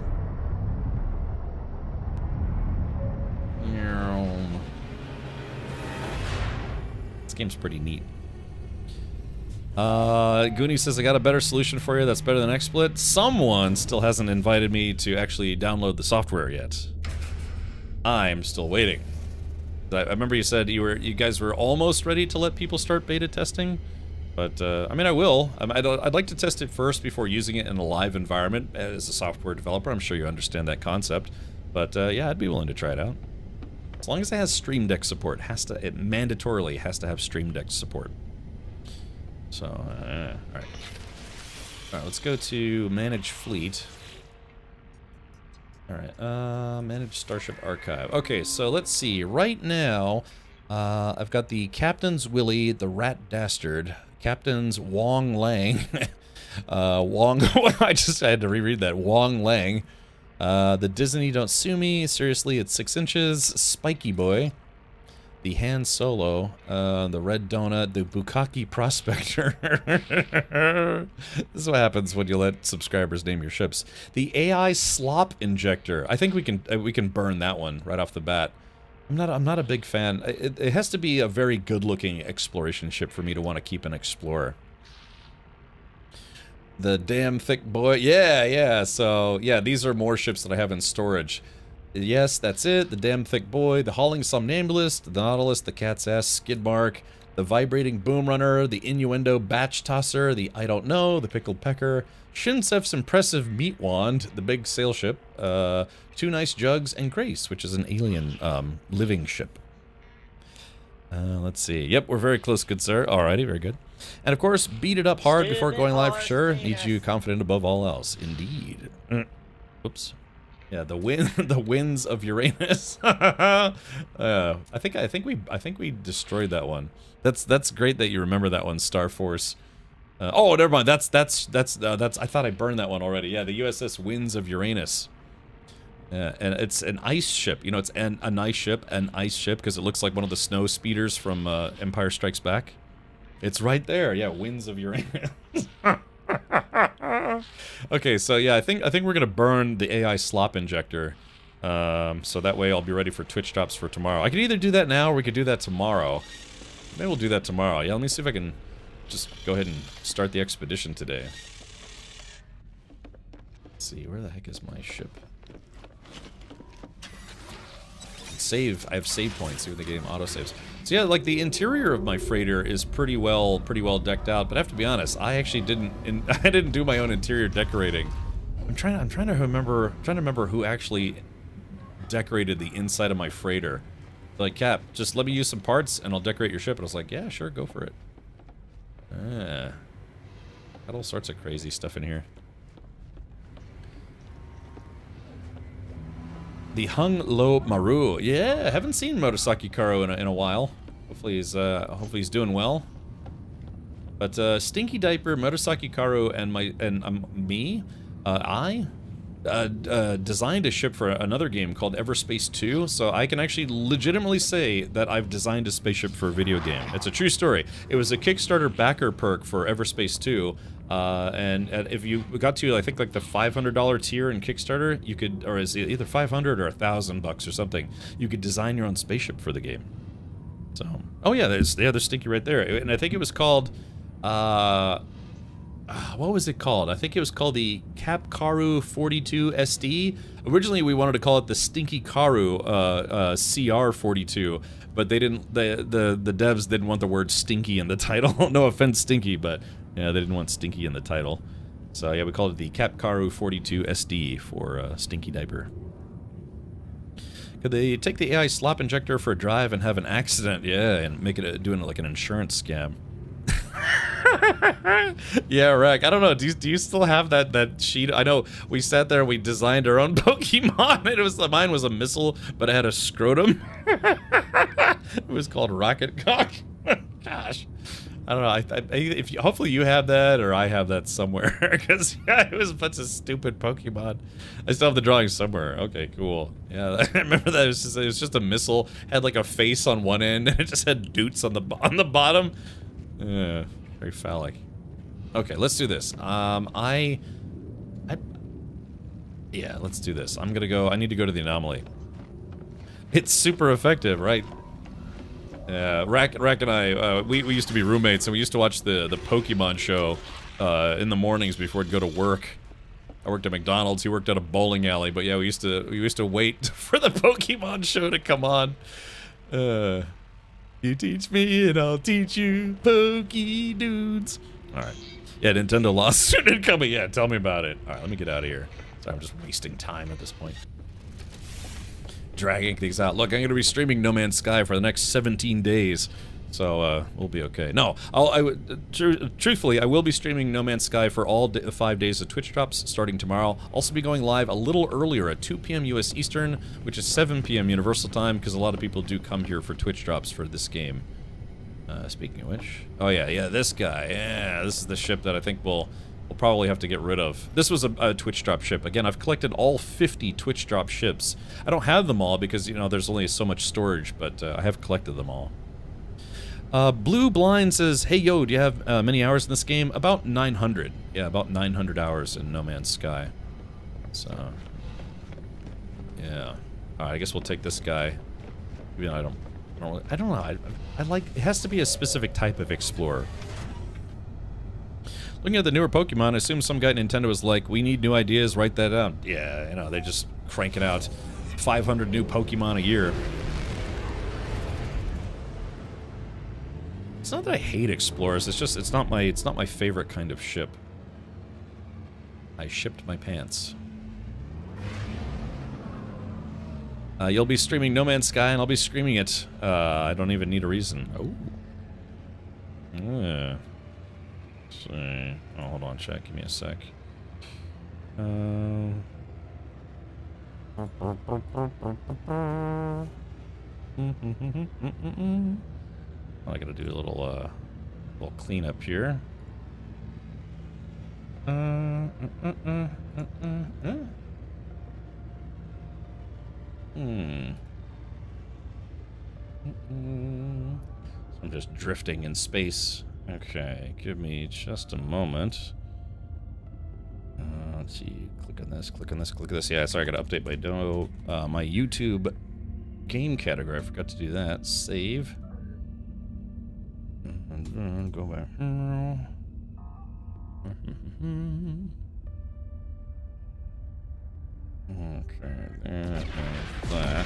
This game's pretty neat. Goonie says, I got a better solution for you that's better than XSplit. Someone still hasn't invited me to actually download the software yet. I'm still waiting. I remember you said you guys were almost ready to let people start beta testing, but I mean, I will. I'd like to test it first before using it in a live environment as a software developer. I'm sure you understand that concept, but yeah, I'd be willing to try it out. As long as it has Stream Deck support, it mandatorily has to have Stream Deck support. So, alright. Alright, let's go to Manage Fleet. Alright, Manage Starship Archive. Okay, so let's see. Right now, I've got the Captain's Willie, the Rat Dastard, Captain's Wong Lang, I had to reread that, Wong Lang, the Disney Don't Sue Me, Seriously It's 6 Inches, Spiky Boy, the Han Solo, the Red Donut, the Bukkake Prospector. This is what happens when you let subscribers name your ships. The AI Slop Injector. I think we can burn that one right off the bat. I'm not a big fan. It has to be a very good-looking exploration ship for me to want to keep an Explorer. The Damn Thick Boy. Yeah. So, yeah, these are more ships that I have in storage. Yes, that's it. The Damn Thick Boy, the Hauling Somnambulist, the Nautilus, the Cat's Ass Skidmark, the Vibrating Boom Runner, the Innuendo Batch Tosser, the I Don't Know, the Pickled Pecker, Shinsef's Impressive Meat Wand, the Big Sail Ship, Two Nice Jugs, and Grace, which is an alien living ship. Let's see. Yep, we're very close, good sir. Alrighty, very good. And of course, beat it up hard before going live for sure. Needs you confident above all else. Indeed. Oops. Yeah, the winds of Uranus. I think we destroyed that one. That's great that you remember that one, Star Force. Oh, never mind. That's I thought I burned that one already. Yeah, the USS Winds of Uranus. Yeah, and it's an ice ship. You know, it's a nice ship, an ice ship, because it looks like one of the snow speeders from Empire Strikes Back. It's right there. Yeah, Winds of Uranus. Okay, so yeah, I think we're gonna burn the AI Slop Injector, so that way I'll be ready for Twitch drops for tomorrow. I could either do that now or we could do that tomorrow. Maybe we'll do that tomorrow. Yeah, let me see if I can just go ahead and start the expedition today. Let's see, where the heck is my ship? save. I have save points here. The game auto saves. So yeah, like the interior of my freighter is pretty well decked out. But I have to be honest, I actually I didn't do my own interior decorating. I'm trying to remember who actually decorated the inside of my freighter. Like, Cap, just let me use some parts and I'll decorate your ship. And I was like, yeah, sure, go for it. Got all sorts of crazy stuff in here. The Hung Lo Maru. Yeah, I haven't seen Murasaki Karo in a while. Hopefully he's doing well. But Stinky Diaper, Murasaki Karo, and me, I designed a ship for another game called Everspace 2, so I can actually legitimately say that I've designed a spaceship for a video game. It's a true story. It was a Kickstarter backer perk for Everspace 2, and if you got to, I think, like the $500 tier in Kickstarter, you could, or is it either 500 or $1,000 or something, you could design your own spaceship for the game. So, oh yeah, there's Stinky right there, and I think it was called, what was it called? I think it was called the Capkaru 42 SD. Originally, we wanted to call it the Stinky Karu CR 42, but they didn't. The devs didn't want the word Stinky in the title. No offense, Stinky, but yeah, they didn't want Stinky in the title. So yeah, we called it the Capkaru 42 SD for Stinky Diaper. Could they take the AI slop injector for a drive and have an accident? Yeah, and make it doing it like an insurance scam. Yeah, Rack. I don't know. Do you still have that sheet? I know we sat there and we designed our own Pokemon. Mine was a missile, but it had a scrotum. It was called Rocket Cock. Gosh, I don't know. Hopefully you have that or I have that somewhere, because yeah, it was a bunch of stupid Pokemon. I still have the drawing somewhere. Okay, cool. Yeah, I remember that. It was just a missile. Had like a face on one end and it just had doots on the bottom. Yeah, very phallic. Okay, let's do this. Yeah, let's do this. I'm gonna go. I need to go to the anomaly. It's super effective, right? Rack and I, we used to be roommates, and we used to watch the Pokemon show in the mornings before we'd go to work. I worked at McDonald's. He worked at a bowling alley, but yeah, we used to wait for the Pokemon show to come on. You teach me and I'll teach you, Pokey dudes. Alright. Yeah, Nintendo lawsuit incoming. Yeah, tell me about it. Alright, let me get out of here. Sorry, I'm just wasting time at this point. Dragging things out. Look, I'm going to be streaming No Man's Sky for the next 17 days. So, we'll be okay. No, truthfully, I will be streaming No Man's Sky for all 5 days of Twitch drops starting tomorrow. Also be going live a little earlier at 2 p.m. US Eastern, which is 7 p.m. Universal Time, because a lot of people do come here for Twitch drops for this game. Speaking of which... Oh, yeah, this guy. Yeah, this is the ship that I think we'll probably have to get rid of. This was a Twitch drop ship. Again, I've collected all 50 Twitch drop ships. I don't have them all because, you know, there's only so much storage, but I have collected them all. Blue Blind says, hey yo, do you have many hours in this game? About 900. Yeah, about 900 hours in No Man's Sky. So, yeah. Alright, I guess we'll take this guy. You know, I don't know. I like, it has to be a specific type of explorer. Looking at the newer Pokemon, I assume some guy at Nintendo was like, we need new ideas, write that down. Yeah, you know, they're just cranking out 500 new Pokemon a year. It's not that I hate explorers, it's just it's not my favorite kind of ship. I shipped my pants. You'll be streaming No Man's Sky and I'll be streaming it. I don't even need a reason. Oh. Yeah. Let's see. Oh, hold on, chat. Give me a sec. I gotta do a little cleanup here. So I'm just drifting in space. Okay, give me just a moment. Let's see. Click on this. Click on this. Click on this. Yeah, sorry, I gotta update my YouTube game category. I forgot to do that. Save. Go back. Okay, there's that.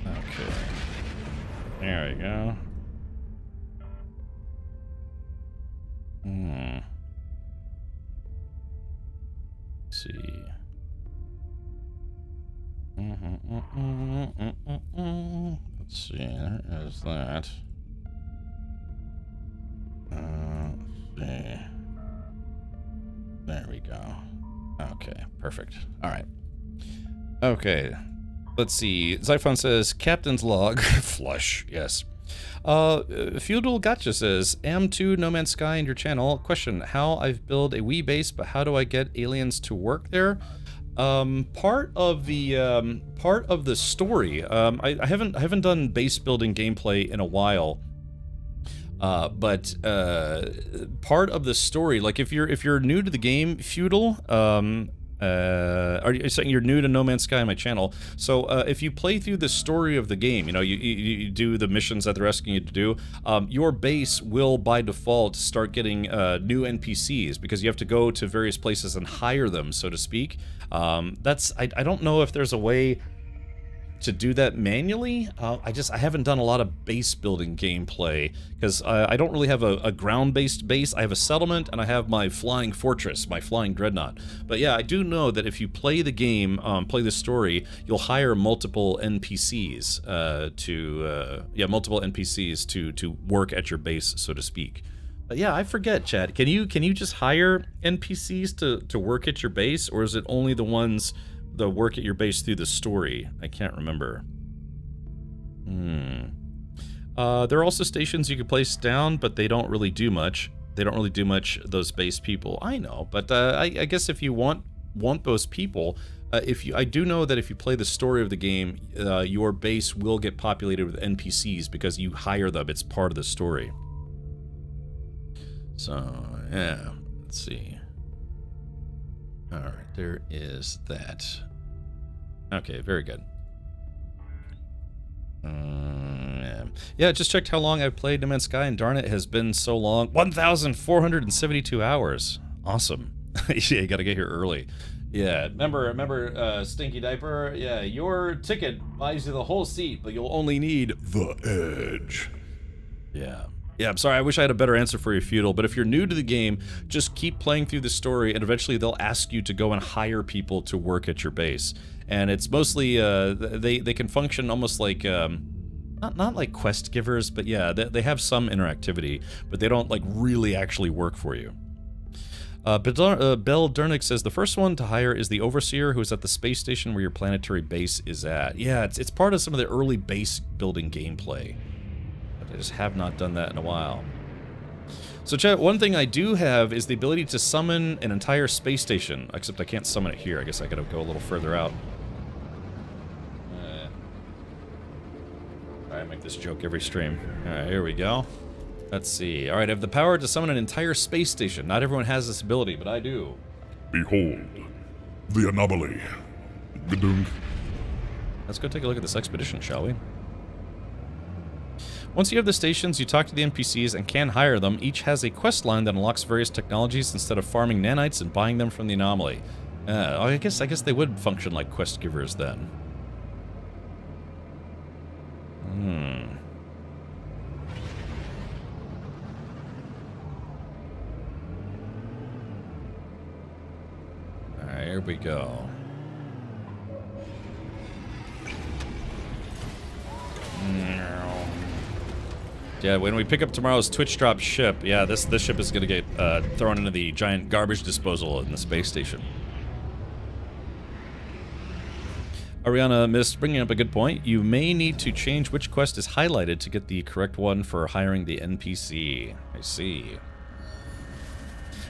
Okay. There we go. Let's see. Let's see. There is that. Let's see. There we go. Okay, perfect. All right. Okay. Let's see. Zyphon says, Captain's log. Flush. Yes. Feudal Gotcha says, Am2 No Man's Sky and your channel. Question, how I've built a Wii base, but how do I get aliens to work there? Part of the story, I haven't done base building gameplay in a while. But part of the story, like if you're new to the game, Feudal, are you saying you're new to No Man's Sky on my channel? So if you play through the story of the game, you know, you do the missions that they're asking you to do, your base will by default start getting new NPCs because you have to go to various places and hire them, so to speak. I don't know if there's a way to do that manually. I haven't done a lot of base building gameplay because I don't really have a ground-based base. I have a settlement and I have my flying fortress, my flying dreadnought. But yeah, I do know that if you play the game, play the story, you'll hire multiple NPCs to work at your base, so to speak. But yeah, I forget, Chad. Can you just hire NPCs to work at your base, or is it only the ones the work at your base through the story? I can't remember. There are also stations you can place down, but they don't really do much. They don't really do much, those base people. I know, but I guess if you want those people, I do know that if you play the story of the game, your base will get populated with NPCs because you hire them. It's part of the story. So, yeah, let's see. Alright, there is that. Okay, very good. Yeah, just checked how long I've played No Man's Sky, and darn it, has been so long. 1,472 hours. Awesome. Yeah, you gotta get here early. Yeah, remember Stinky Diaper? Yeah, your ticket buys you the whole seat, but you'll only need the edge. Yeah. Yeah, I'm sorry, I wish I had a better answer for you, Feudal, but if you're new to the game, just keep playing through the story, and eventually they'll ask you to go and hire people to work at your base. And it's mostly, they can function almost like, not like quest givers, but yeah, they have some interactivity, but they don't, like, really actually work for you. Bell Dernick says, the first one to hire is the Overseer, who is at the space station where your planetary base is at. Yeah, it's part of some of the early base building gameplay. I just have not done that in a while. So chat, one thing I do have is the ability to summon an entire space station, except I can't summon it here. I guess I gotta go a little further out. Alright, make this joke every stream. Alright, here we go. Let's see. Alright, I have the power to summon an entire space station. Not everyone has this ability, but I do. Behold, the anomaly. Gadunk. Let's go take a look at this expedition, shall we? Once you have the stations, you talk to the NPCs and can hire them. Each has a quest line that unlocks various technologies instead of farming nanites and buying them from the anomaly. I guess they would function like quest givers then. Alright, here we go. Yeah, when we pick up tomorrow's Twitch drop ship, yeah, this ship is gonna get thrown into the giant garbage disposal in the space station. Ariana missed bringing up a good point. You may need to change which quest is highlighted to get the correct one for hiring the NPC. I see.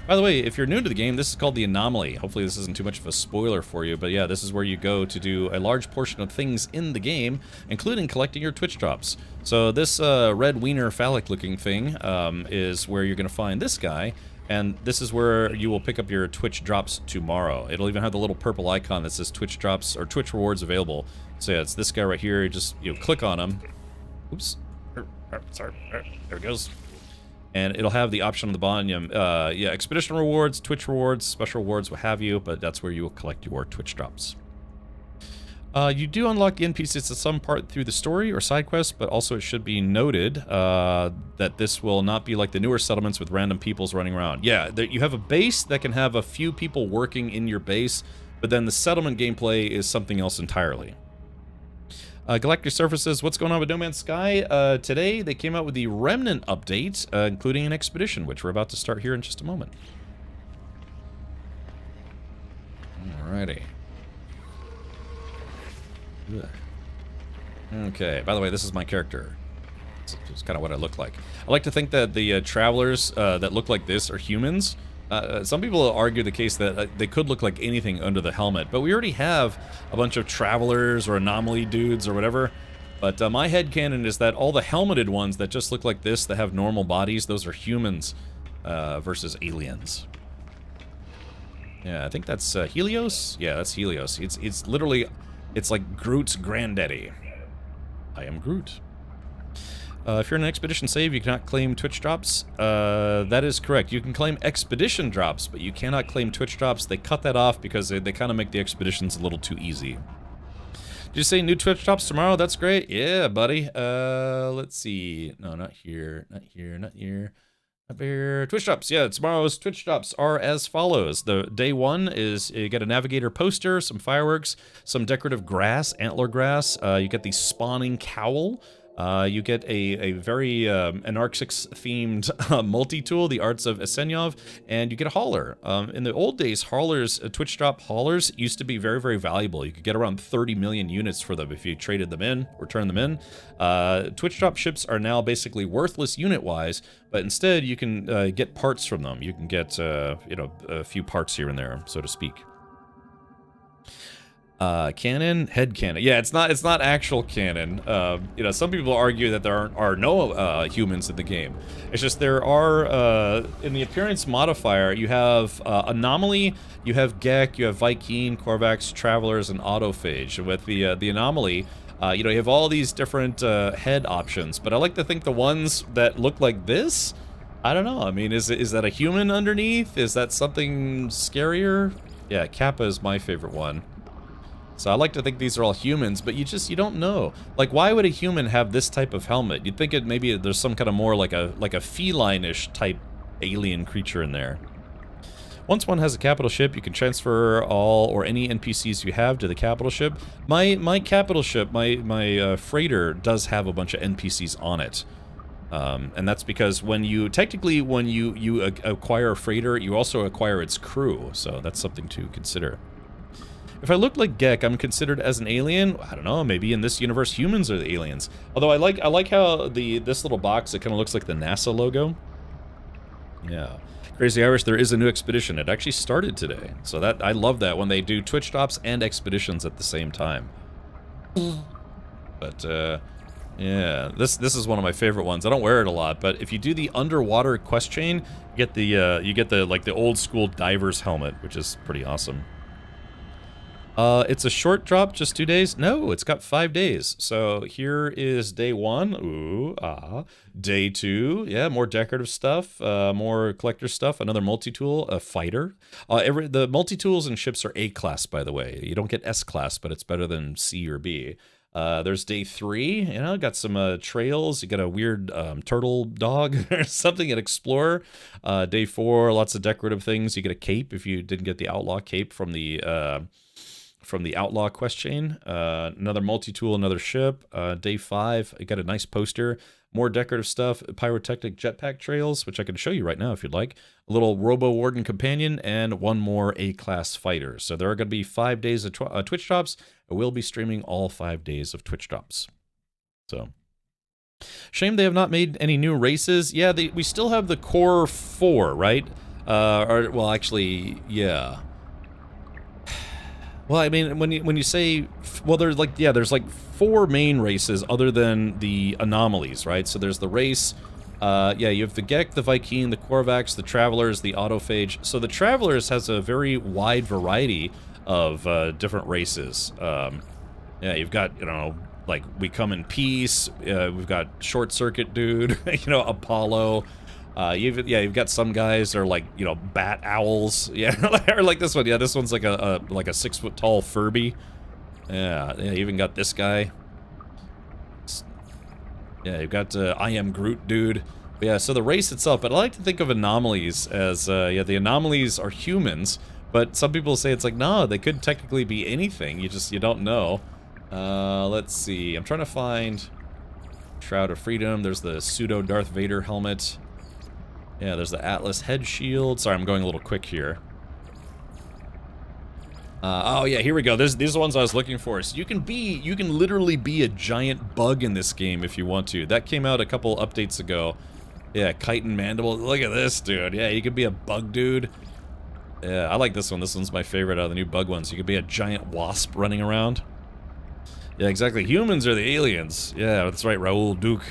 By the way, if you're new to the game, this is called the Anomaly. Hopefully this isn't too much of a spoiler for you, but yeah, this is where you go to do a large portion of things in the game, including collecting your Twitch drops. So this red wiener phallic-looking thing is where you're going to find this guy, and this is where you will pick up your Twitch drops tomorrow. It'll even have the little purple icon that says Twitch drops or Twitch rewards available. So yeah, it's this guy right here. You just click on him. Oops. Sorry. There it goes. And it'll have the option on the bottom, yeah, expedition rewards, Twitch rewards, special rewards, what have you, but that's where you will collect your Twitch drops. You do unlock the NPCs at some part through the story or side quests, but also it should be noted that this will not be like the newer settlements with random peoples running around. Yeah, you have a base that can have a few people working in your base, but then the settlement gameplay is something else entirely. Galactic Surfaces, what's going on with No Man's Sky? Today, they came out with the Remnant update, including an expedition, which we're about to start here in just a moment. Alrighty. Ugh. Okay, by the way, this is my character. It's kind of what I look like. I like to think that the travelers that look like this are humans. Some people argue the case that they could look like anything under the helmet, but we already have a bunch of travelers or anomaly dudes or whatever. But my headcanon is that all the helmeted ones that just look like this, that have normal bodies, those are humans versus aliens. Yeah, I think that's Helios? Yeah, that's Helios. It's literally, it's like Groot's granddaddy. I am Groot. If you're in an expedition save, you cannot claim Twitch drops. That is correct. You can claim expedition drops, but you cannot claim Twitch drops. They cut that off because they kind of make the expeditions a little too easy. Did you say new Twitch drops tomorrow? That's great. Yeah, buddy. Let's see. No, not here. Not here. Not here. Up here. Twitch drops. Yeah, tomorrow's Twitch drops are as follows. The day one is you get a navigator poster, some fireworks, some decorative grass, antler grass. You get the spawning cowl. You get a very Anarchix-themed multi-tool, the Arts of Esenyov, and you get a hauler. In the old days, haulers, Twitch drop haulers used to be very, very valuable. You could get around 30 million units for them if you traded them in or turned them in. Twitch drop ships are now basically worthless unit-wise, but instead you can get parts from them. You can get, you know, a few parts here and there, so to speak. Canon, head canon. Yeah, it's not actual canon. You know, some people argue that there are no humans in the game. It's just there are in the appearance modifier. You have anomaly, you have Gek, you have Viking, Korvax, travelers, and autophage. With the anomaly, you know, you have all these different head options. But I like to think the ones that look like this, I don't know. I mean, is that a human underneath? Is that something scarier? Yeah, Kappa is my favorite one. So I like to think these are all humans, but you don't know. Like, why would a human have this type of helmet? You'd think maybe there's some kind of more like a feline-ish type alien creature in there. Once one has a capital ship, you can transfer all or any NPCs you have to the capital ship. My capital ship, my freighter, does have a bunch of NPCs on it. And that's because when you acquire a freighter, you also acquire its crew. So that's something to consider. If I look like Gek, I'm considered as an alien. I don't know, maybe in this universe humans are the aliens. Although I like how this little box, it kind of looks like the NASA logo. Yeah. Crazy Irish, there is a new expedition. It actually started today. So that I love that when they do Twitch drops and expeditions at the same time. But yeah, this is one of my favorite ones. I don't wear it a lot, but if you do the underwater quest chain, you get the like the old school diver's helmet, which is pretty awesome. It's a short drop, just 2 days. No, it's got 5 days. So here is day 1. Ooh, ah. Day 2. Yeah, more decorative stuff, more collector stuff, another multi-tool, a fighter. The multi-tools and ships are A-class, by the way. You don't get S-class, but it's better than C or B. There's day 3, you know, got some trails. You got a weird turtle dog or something, an explorer. Day 4, lots of decorative things. You get a cape if you didn't get the outlaw cape from the outlaw quest chain. Another multi-tool, another ship. Day 5, I got a nice poster. More decorative stuff, pyrotechnic jetpack trails, which I can show you right now if you'd like. A little Robo Warden companion, and one more A-class fighter. So there are going to be 5 days of Twitch drops. I will be streaming all 5 days of Twitch drops. So, shame they have not made any new races. Yeah, we still have the core 4, right? Well, actually, yeah. Well, I mean, when you say, well, there's like 4 main races other than the anomalies, right? So there's the race, yeah, you have the Gek, the Viking, the Korvax, the Travelers, the Autophage. So the Travelers has a very wide variety of different races. Yeah, you've got, you know, like, we come in peace, we've got Short Circuit Dude, you know, Apollo. You've got some guys that are like, you know, bat owls. Yeah, or like this one. Yeah, this one's like a 6 foot tall Furby. Yeah, you even got this guy. Yeah, you've got I Am Groot dude. But yeah, so the race itself, but I like to think of anomalies as, yeah, the anomalies are humans, but some people say it's like, no, they could technically be anything, you don't know. Let's see, I'm trying to find Shroud of Freedom, there's the pseudo Darth Vader helmet. Yeah, there's the Atlas head shield. Sorry, I'm going a little quick here. Oh yeah, here we go. These are the ones I was looking for. So you can literally be a giant bug in this game if you want to. That came out a couple updates ago. Yeah, chitin mandible. Look at this, dude. Yeah, you could be a bug dude. Yeah, I like this one. This one's my favorite out of the new bug ones. You could be a giant wasp running around. Yeah, exactly. Humans are the aliens. Yeah, that's right, Raoul Duke.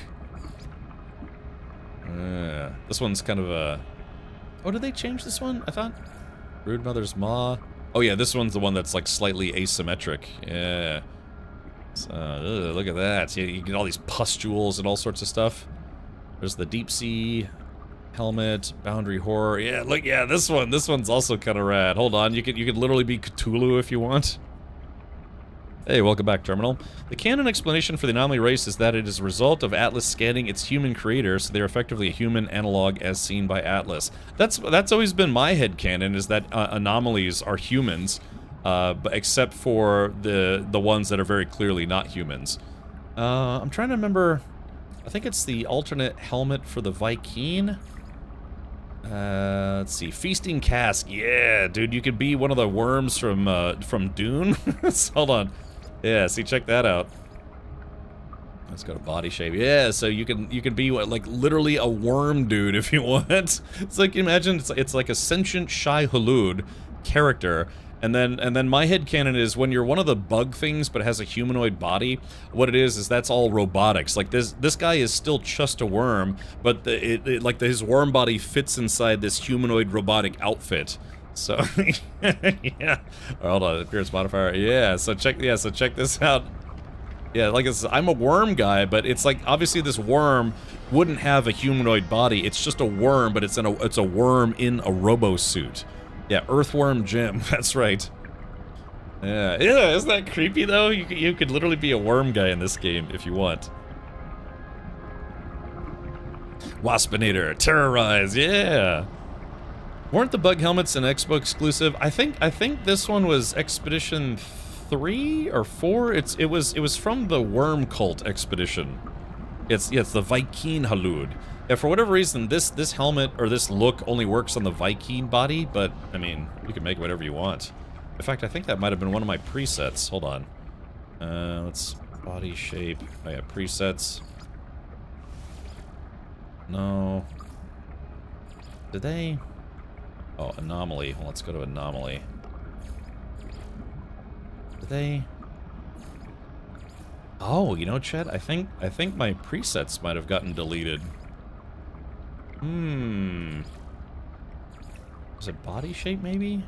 This one's kind of a... Oh, did they change this one? I thought? Brood Mother's Maw. Oh yeah, this one's the one that's like slightly asymmetric. Yeah. So, look at that. You get all these pustules and all sorts of stuff. There's the Deep Sea helmet, Boundary Horror. Yeah, look, yeah, this one's also kind of rad. Hold on, you could literally be Cthulhu if you want. Hey, welcome back, Terminal. The canon explanation for the anomaly race is that it is a result of Atlas scanning its human creator, so they're effectively a human analog as seen by Atlas. That's always been my headcanon, is that anomalies are humans, but except for the ones that are very clearly not humans. I'm trying to remember. I think it's the alternate helmet for the Vy'keen. Let's see, Feasting Cask. Yeah, dude, you could be one of the worms from Dune. Hold on. Yeah, see, check that out. Let's go to body shape. Yeah, so you can be like literally a worm dude if you want. It's like, imagine it's like a sentient Shai Hulud character, and then my headcanon is when you're one of the bug things but has a humanoid body, what it is that's all robotics. Like this guy is still just a worm, but his worm body fits inside this humanoid robotic outfit. So yeah. Hold on, appearance modifier. Yeah, so check this out. Yeah, like I'm a worm guy, but it's like obviously this worm wouldn't have a humanoid body. It's just a worm, but it's a worm in a robo suit. Yeah, Earthworm Jim. That's right. Yeah, isn't that creepy though? You could literally be a worm guy in this game if you want. Waspinator, Terrorize, yeah. Weren't the bug helmets an Expo exclusive? I think this one was Expedition 3 or 4. It was from the Worm Cult Expedition. It's the Vy'keen Hulud. Yeah, for whatever reason, this helmet or this look only works on the Vy'keen body, but I mean, you can make whatever you want. In fact, I think that might have been one of my presets. Hold on. Let's body shape. Oh yeah, presets. No. Did they? Oh, anomaly. Well, let's go to anomaly. Did they? Oh, you know, Chet, I think my presets might have gotten deleted. Is it body shape maybe?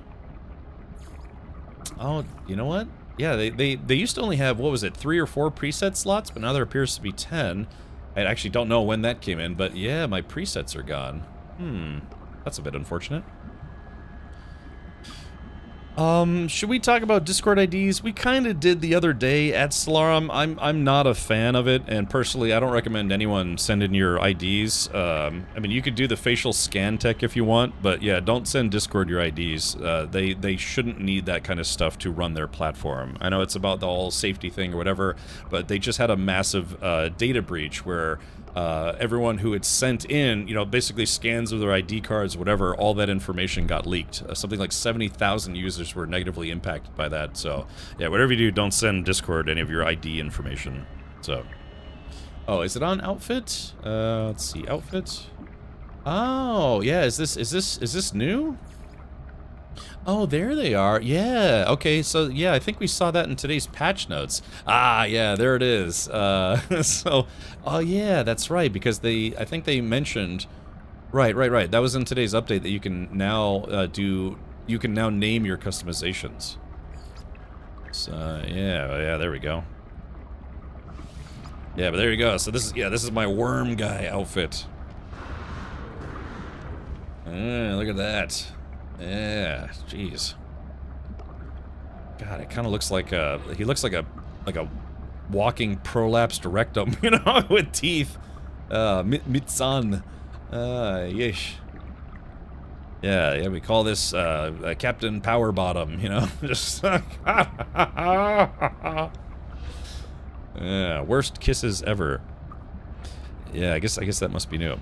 Oh, you know what? Yeah, they used to only have, what was it, 3 or 4 preset slots, but now there appears to be 10. I actually don't know when that came in, but yeah, my presets are gone. That's a bit unfortunate. Should we talk about Discord IDs? We kind of did the other day at Stellarum. I'm not a fan of it, and personally, I don't recommend anyone send in your IDs. I mean, you could do the facial scan tech if you want, but yeah, don't send Discord your IDs. They shouldn't need that kind of stuff to run their platform. I know it's about the whole safety thing or whatever, but they just had a massive data breach where everyone who had sent in, you know, basically scans of their ID cards, whatever, all that information got leaked. Something like 70,000 users were negatively impacted by that. So, yeah, whatever you do, don't send Discord any of your ID information. So, oh, is it on outfit? Let's see, outfit. Oh, yeah, is this new? Oh, there they are. Yeah, okay, so, yeah, I think we saw that in today's patch notes. Ah, yeah, there it is. So, oh, yeah, that's right, because I think they mentioned, right, that was in today's update that you can now you can now name your customizations. So, yeah, there we go. Yeah, but there you go. So this is my worm guy outfit. Look at that. Yeah, jeez. God, it kind of looks like he looks like a walking prolapsed rectum, you know, with teeth. Mitsan. Yeesh. Yeah, we call this Captain Power Bottom, you know, just. Yeah, worst kisses ever. Yeah, I guess that must be new.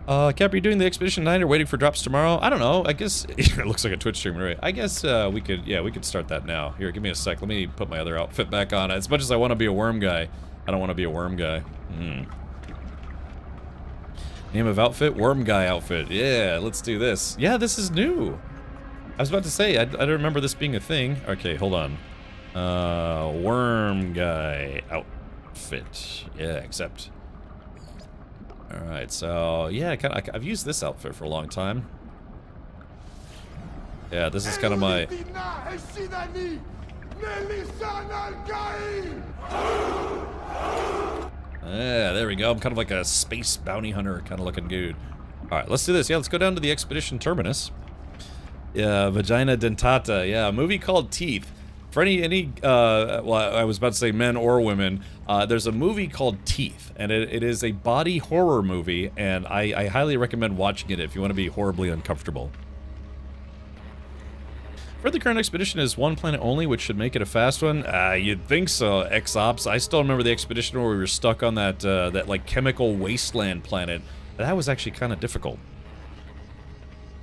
Cap, are you doing the expedition tonight or waiting for drops tomorrow? I don't know. I guess it looks like a Twitch stream, right? I guess we could start that now. Here, give me a sec. Let me put my other outfit back on. As much as I want to be a worm guy, I don't want to be a worm guy. Name of outfit? Worm guy outfit. Yeah, let's do this. Yeah, this is new. I was about to say, I don't remember this being a thing. Okay, hold on. Worm guy outfit. Yeah, accept. Alright, so, yeah, I've used this outfit for a long time. Yeah, this is kind of my... Yeah, there we go. I'm kind of like a space bounty hunter kind of looking dude. Alright, let's do this. Yeah, let's go down to the expedition terminus. Yeah, Vagina Dentata. Yeah, a movie called Teeth. For any well, I was about to say men or women, there's a movie called Teeth, and it is a body horror movie, and I highly recommend watching it if you want to be horribly uncomfortable. For the current expedition is one planet only, which should make it a fast one. You'd think so, X-Ops. I still remember the expedition where we were stuck on that, like, chemical wasteland planet. That was actually kind of difficult.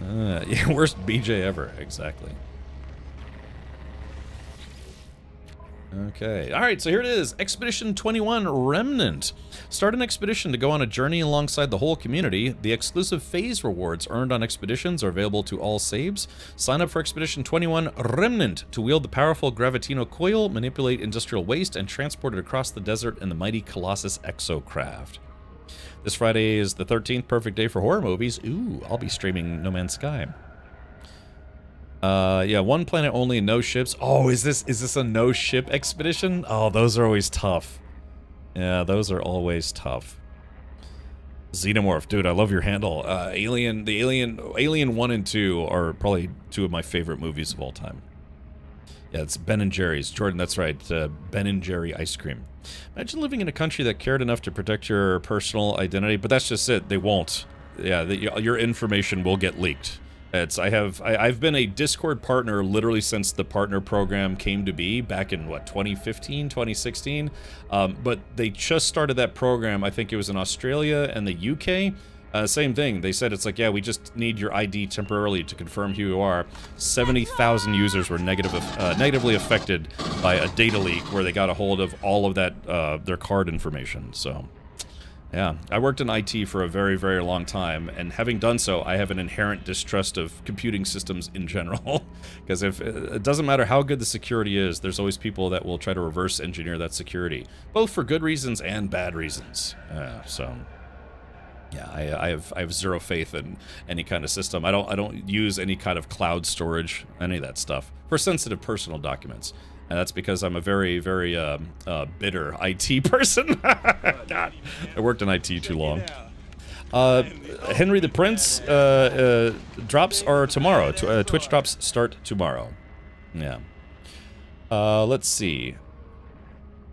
Yeah, worst BJ ever, exactly. Okay, alright, so here it is, Expedition 21 Remnant. Start an expedition to go on a journey alongside the whole community. The exclusive phase rewards earned on expeditions are available to all saves. Sign up for Expedition 21 Remnant to wield the powerful Gravitino coil, manipulate industrial waste, and transport it across the desert in the mighty Colossus exocraft. This Friday is the 13th, perfect day for horror movies. Ooh, I'll be streaming No Man's Sky. Yeah, one planet only, no ships. Oh, is this a no ship expedition? Oh, those are always tough. Yeah, those are always tough. Xenomorph, dude, I love your handle. Alien 1 and 2 are probably two of my favorite movies of all time. Yeah, it's Ben and Jerry's. Jordan, that's right. Ben and Jerry ice cream. Imagine living in a country that cared enough to protect your personal identity, but that's just it. They won't. Yeah, your information will get leaked. I've been a Discord partner literally since the partner program came to be back in, what, 2015, 2016? But they just started that program, I think it was in Australia and the UK. Same thing, they said it's like, yeah, we just need your ID temporarily to confirm who you are. 70,000 users were negatively affected by a data leak where they got a hold of all of that, their card information, so... Yeah, I worked in IT for a very, very long time, and having done so, I have an inherent distrust of computing systems in general. Because if it doesn't matter how good the security is, there's always people that will try to reverse engineer that security, both for good reasons and bad reasons. So, yeah, I have zero faith in any kind of system. I don't use any kind of cloud storage, any of that stuff, for sensitive personal documents. And that's because I'm a very, very bitter IT person. God, I worked in IT too long. Henry the Prince drops are tomorrow. Twitch drops start tomorrow. Yeah. Let's see.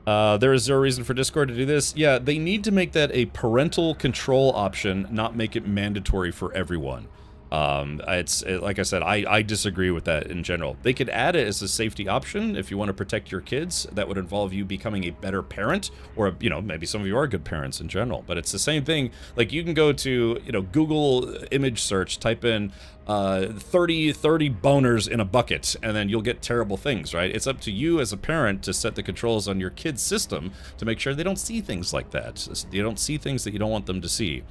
There is zero reason for Discord to do this. Yeah, they need to make that a parental control option, not make it mandatory for everyone. Like I said, I disagree with that in general. They could add it as a safety option if you want to protect your kids. That would involve you becoming a better parent, or, you know, maybe some of you are good parents in general, but it's the same thing. Like, you can go to, you know, Google image search, type in 30 boners in a bucket, and then you'll get terrible things, right? It's up to you as a parent to set the controls on your kid's system to make sure they don't see things like that. You don't see things that you don't want them to see.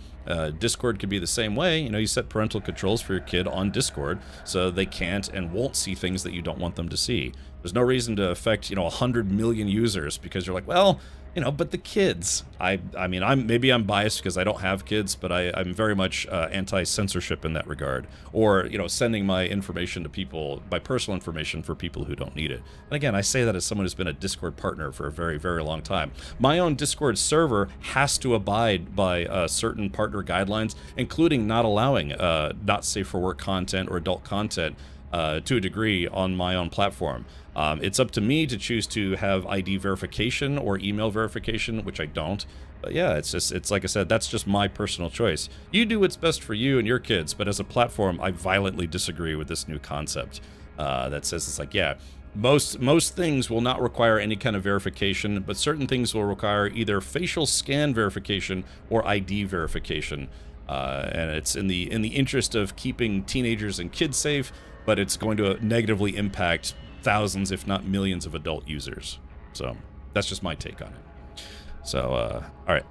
Discord could be the same way. You know, you set parental controls for your kid on Discord so they can't and won't see things that you don't want them to see. There's no reason to affect, you know, 100 million users because you're like, well, You know, but the kids, I mean, I'm biased because I don't have kids, but I'm very much anti-censorship in that regard. Or, you know, sending my information to people, my personal information for people who don't need it. And again, I say that as someone who's been a Discord partner for a very, very long time. My own Discord server has to abide by certain partner guidelines, including not allowing not safe for work content or adult content to a degree on my own platform. It's up to me to choose to have ID verification or email verification, which I don't. But yeah, it's like I said, that's just my personal choice. You do what's best for you and your kids, but as a platform, I violently disagree with this new concept that says it's like, yeah, most things will not require any kind of verification, but certain things will require either facial scan verification or ID verification. And it's in the interest of keeping teenagers and kids safe, but it's going to negatively impact thousands, if not millions, of adult users. So that's just my take on it. So, all right.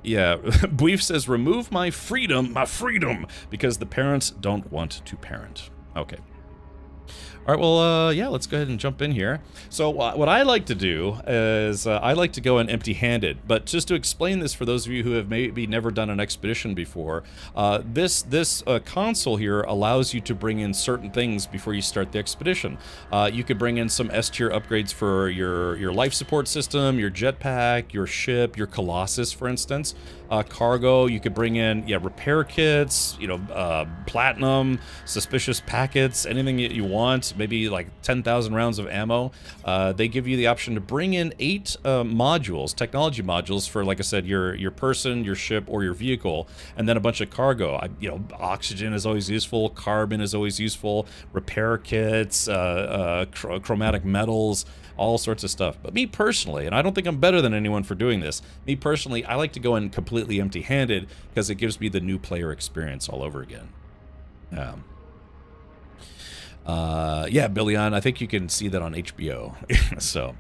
Yeah, Bweef says, remove my freedom, because the parents don't want to parent. Okay. All right, well, yeah, let's go ahead and jump in here. So what I like to do is I like to go in empty-handed, but just to explain this for those of you who have maybe never done an expedition before, this console here allows you to bring in certain things before you start the expedition. You could bring in some S-tier upgrades for your life support system, your jetpack, your ship, your Colossus, for instance. Cargo, you could bring in, yeah, repair kits, you know, platinum, suspicious packets, anything that you want, maybe like 10,000 rounds of ammo. They give you the option to bring in 8 modules, technology modules for, like I said, your person, your ship, or your vehicle, and then a bunch of cargo. You know, oxygen is always useful, carbon is always useful, repair kits, chromatic metals, all sorts of stuff. But me personally, and I don't think I'm better than anyone for doing this, me personally, I like to go in completely empty-handed because it gives me the new player experience all over again. Yeah, Billion, I think you can see that on HBO. So,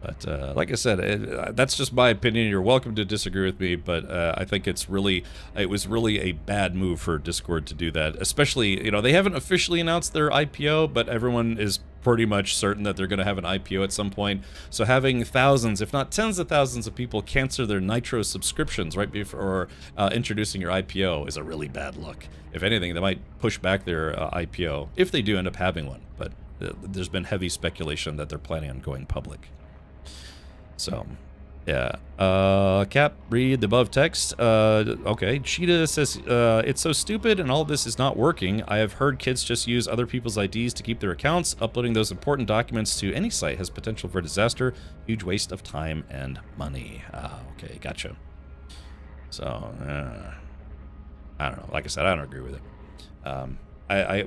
but like I said, that's just my opinion. You're welcome to disagree with me, but I think it was really a bad move for Discord to do that. Especially, you know, they haven't officially announced their IPO, but everyone is pretty much certain that they're going to have an IPO at some point. So having thousands, if not tens of thousands of people cancel their Nitro subscriptions right before introducing your IPO is a really bad look. If anything, they might push back their IPO if they do end up having one. But there's been heavy speculation that they're planning on going public. So, yeah. Cap, read the above text. Okay. Cheetah says, it's so stupid and all this is not working. I have heard kids just use other people's IDs to keep their accounts. Uploading those important documents to any site has potential for disaster. Huge waste of time and money. Okay, gotcha. So, I don't know. Like I said, I don't agree with it.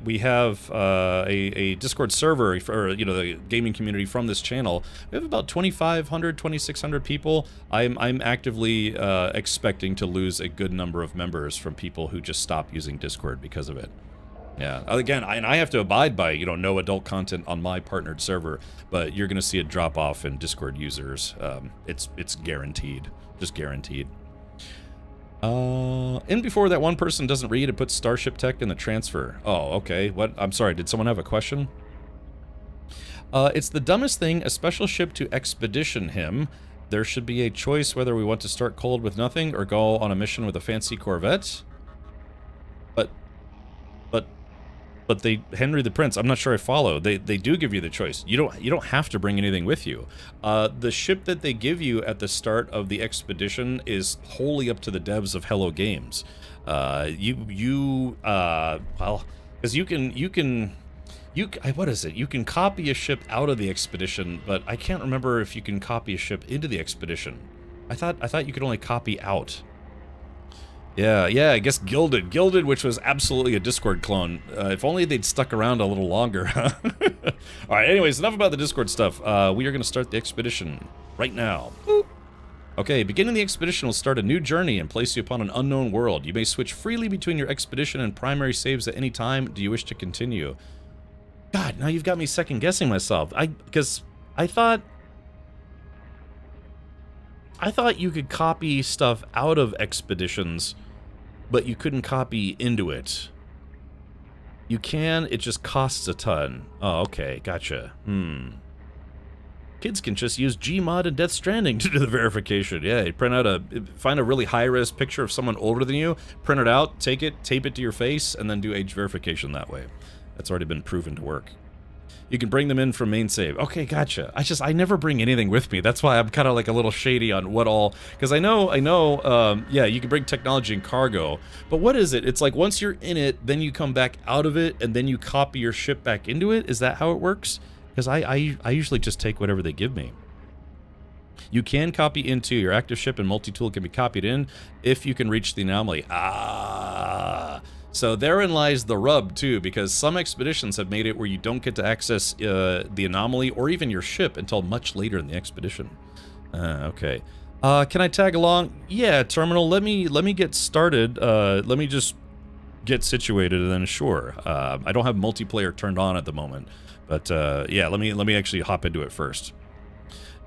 We have a Discord server for, you know, the gaming community from this channel. We have about 2,500, 2,600 people. I'm actively expecting to lose a good number of members from people who just stop using Discord because of it. Yeah. Again, I have to abide by, you know, no adult content on my partnered server, but you're going to see a drop off in Discord users. It's guaranteed, just guaranteed. And before that one person doesn't read, it puts Starship Tech in the transfer. Oh, okay. What? I'm sorry. Did someone have a question? It's the dumbest thing. A special ship to expedition him. There should be a choice whether we want to start cold with nothing or go on a mission with a fancy Corvette. But they, Henry the Prince, I'm not sure I follow. They do give you the choice. You don't have to bring anything with you. The ship that they give you at the start of the expedition is wholly up to the devs of Hello Games. Well, because what is it? You can copy a ship out of the expedition, but I can't remember if you can copy a ship into the expedition. I thought you could only copy out. Yeah, I guess Gilded, which was absolutely a Discord clone. If only they'd stuck around a little longer, huh? Alright, anyways, enough about the Discord stuff. We are going to start the expedition right now. Boop. Okay, beginning the expedition will start a new journey and place you upon an unknown world. You may switch freely between your expedition and primary saves at any time. Do you wish to continue? God, now you've got me second-guessing myself. Because I thought you could copy stuff out of expeditions, but you couldn't copy into it. You can, it just costs a ton. Oh, okay, gotcha. Kids can just use Gmod and Death Stranding to do the verification. Yeah, you find a really high-res picture of someone older than you, print it out, take it, tape it to your face, and then do age verification that way. That's already been proven to work. You can bring them in from main save. Okay, gotcha. I never bring anything with me. That's why I'm kind of like a little shady on what all... Because I know, yeah, you can bring technology and cargo. But what is it? It's like once you're in it, then you come back out of it, and then you copy your ship back into it? Is that how it works? Because I usually just take whatever they give me. You can copy into your active ship, and multi-tool can be copied in if you can reach the anomaly. Ah... So therein lies the rub, too, because some expeditions have made it where you don't get to access the anomaly or even your ship until much later in the expedition. Okay. Can I tag along? Yeah, Terminal, let me get started. Let me just get situated, and then sure. I don't have multiplayer turned on at the moment, but yeah, let me actually hop into it first.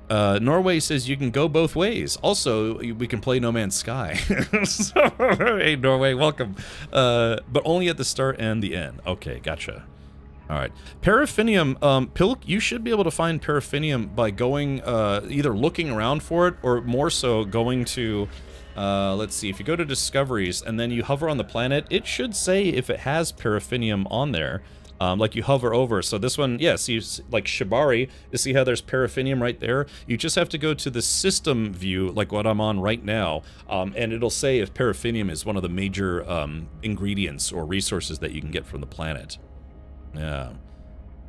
Norway says you can go both ways. Also, we can play No Man's Sky. So, hey, Norway, welcome. But only at the start and the end. Okay, gotcha. All right. Paraffinium, Pilk, you should be able to find paraffinium by going, either looking around for it or more so going to, let's see, if you go to Discoveries and then you hover on the planet, it should say if it has paraffinium on there. Like you hover over. So this one, yeah, see, like Shibari, you see how there's paraffinium right there? You just have to go to the system view, like what I'm on right now, and it'll say if paraffinium is one of the major ingredients or resources that you can get from the planet. Yeah.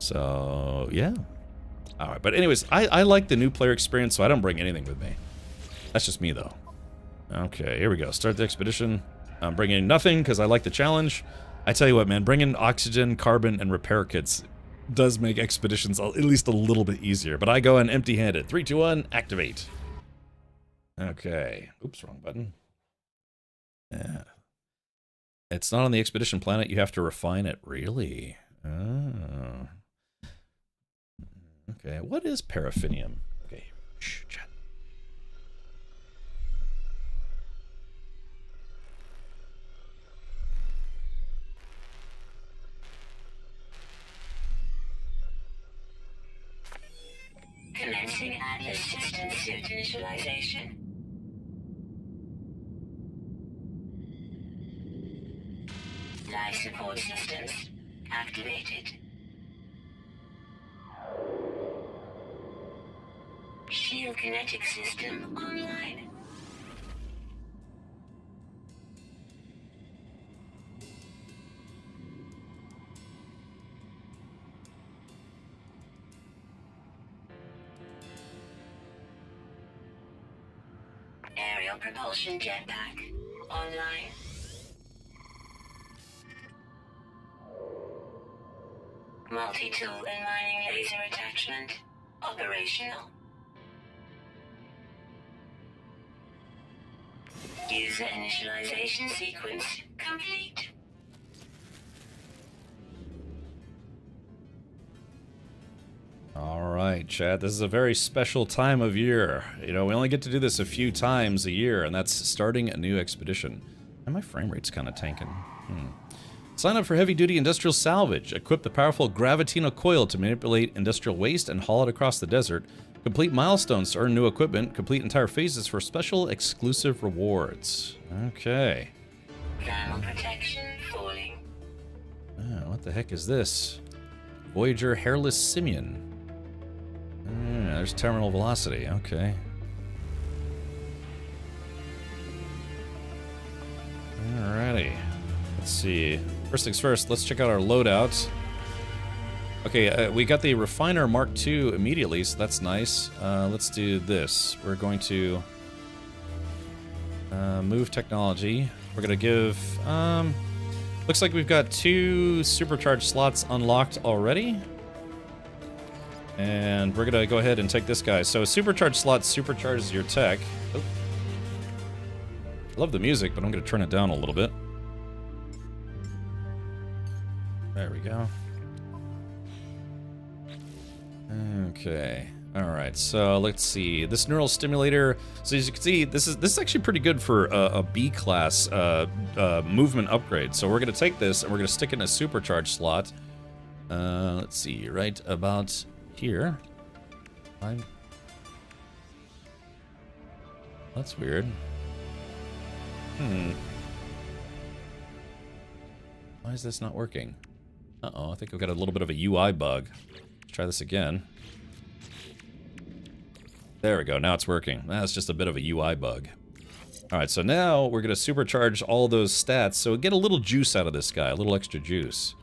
So, yeah. All right, but anyways, I like the new player experience, so I don't bring anything with me. That's just me, though. Okay, here we go. Start the expedition. I'm bringing nothing because I like the challenge. I tell you what, man, bringing oxygen, carbon, and repair kits does make expeditions at least a little bit easier. But I go in empty-handed. 3, 2, 1, activate. Okay. Oops, wrong button. Yeah. It's not on the expedition planet. You have to refine it. Really? Oh. Okay. What is paraffinium? Okay. Shh, chat. Commencing Atlas system suit initialization. Life support systems activated. Shield kinetic system online. Aerial propulsion jetpack online. Multi-tool and mining laser attachment operational. User initialization sequence complete. All right, Chad, this is a very special time of year. You know, we only get to do this a few times a year, and that's starting a new expedition. And my frame rate's kind of tanking. Sign up for heavy-duty industrial salvage. Equip the powerful Gravitino coil to manipulate industrial waste and haul it across the desert. Complete milestones to earn new equipment. Complete entire phases for special exclusive rewards. Okay. Thermal protection falling. Oh, what the heck is this? Voyager Hairless Simian. There's terminal velocity. Okay. Alrighty. Let's see. First things first, let's check out our loadout. Okay, we got the Refiner Mark II immediately, so that's nice. Let's do this. We're going to move technology. We're going to give... looks like we've got 2 supercharged slots unlocked already. And we're going to go ahead and take this guy. So a supercharged slot supercharges your tech. Oh. I love the music, but I'm going to turn it down a little bit. There we go. Okay. All right. So let's see. This neural stimulator. So as you can see, this is actually pretty good for a B class movement upgrade. So we're gonna take this and we're gonna stick it in a supercharged slot. Let's see. Right about here. I'm... That's weird. Why is this not working? Uh-oh, I think I've got a little bit of a UI bug. Let's try this again. There we go, now it's working. That's just a bit of a UI bug. Alright, so now we're going to supercharge all those stats, so get a little juice out of this guy, a little extra juice.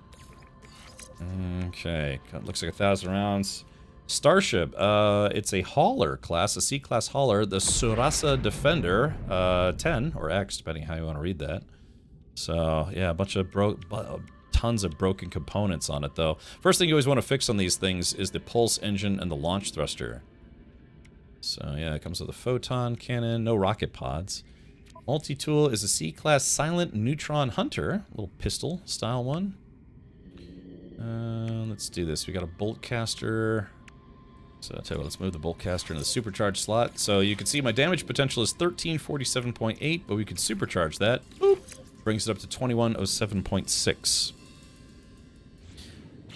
Okay, looks like 1,000 rounds. Starship, it's a hauler class, a C-class hauler, the Surasa Defender, 10, or X, depending how you want to read that. So, yeah, a bunch of tons of broken components on it, though. First thing you always want to fix on these things is the pulse engine and the launch thruster. So, yeah, it comes with a photon cannon, no rocket pods. Multi-tool is a C-class silent neutron hunter, a little pistol style one. Let's do this. We got a bolt caster. So I'll tell you what, let's move the bolt caster into the supercharged slot. So you can see my damage potential is 1347.8, but we can supercharge that. Boop. Brings it up to 2107.6.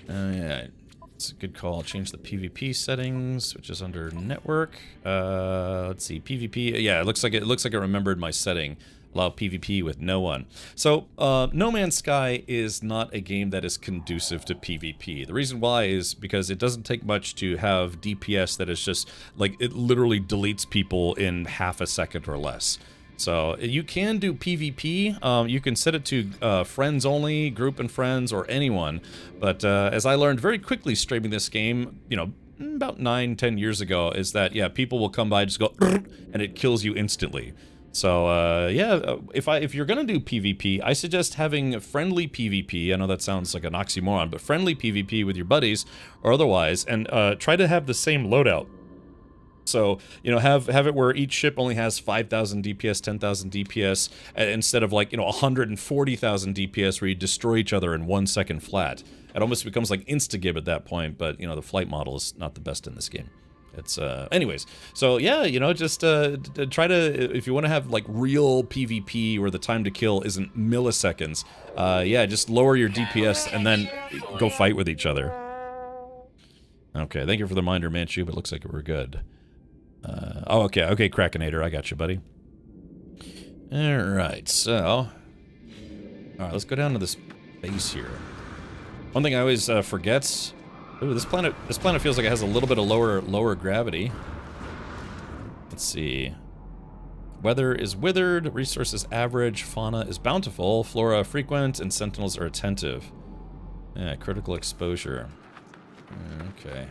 Yeah, it's a good call. I'll change the PvP settings, which is under network. Let's see, PvP. Yeah, it looks like it remembered my setting. Allow PvP with no one. So, No Man's Sky is not a game that is conducive to PvP. The reason why is because it doesn't take much to have DPS that is just, like, it literally deletes people in half a second or less. So, you can do PvP. You can set it to friends only, group and friends, or anyone. But as I learned very quickly streaming this game, you know, about 9-10 years ago, is that, yeah, people will come by and just go, and it kills you instantly. So, yeah, if you're gonna do PvP, I suggest having friendly PvP. I know that sounds like an oxymoron, but friendly PvP with your buddies or otherwise, and try to have the same loadout. So, you know, have it where each ship only has 5,000 DPS, 10,000 DPS, instead of, like, you know, 140,000 DPS where you destroy each other in 1 second flat. It almost becomes like Instagib at that point, but, you know, the flight model is not the best in this game. It's, anyways, so yeah, you know, just, try to, if you want to have, like, real PvP where the time to kill isn't milliseconds, yeah, just lower your DPS and then go fight with each other. Okay, thank you for the reminder, Manchu, but it looks like we're good. Oh, okay, Krakenator, I got you, buddy. Alright, so, alright, let's go down to this base here. One thing I always, forget. Ooh, this planet feels like it has a little bit of lower gravity. Let's see. Weather is withered, resources average, fauna is bountiful, flora frequent, and sentinels are attentive. Yeah, critical exposure. Okay.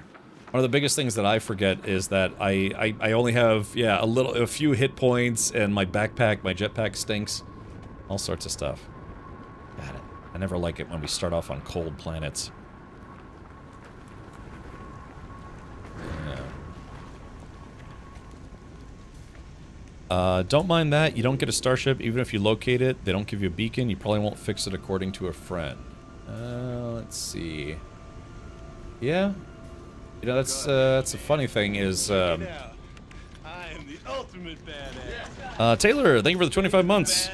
One of the biggest things that I forget is that I only have, yeah, a few hit points, and my backpack, my jetpack stinks. All sorts of stuff. Got it. I never like it when we start off on cold planets. Don't mind that. You don't get a starship, even if you locate it. They don't give you a beacon. You probably won't fix it according to a friend. Let's see. Yeah. You know, that's a funny thing is, I am the ultimate badass. Taylor, thank you for the 25 months.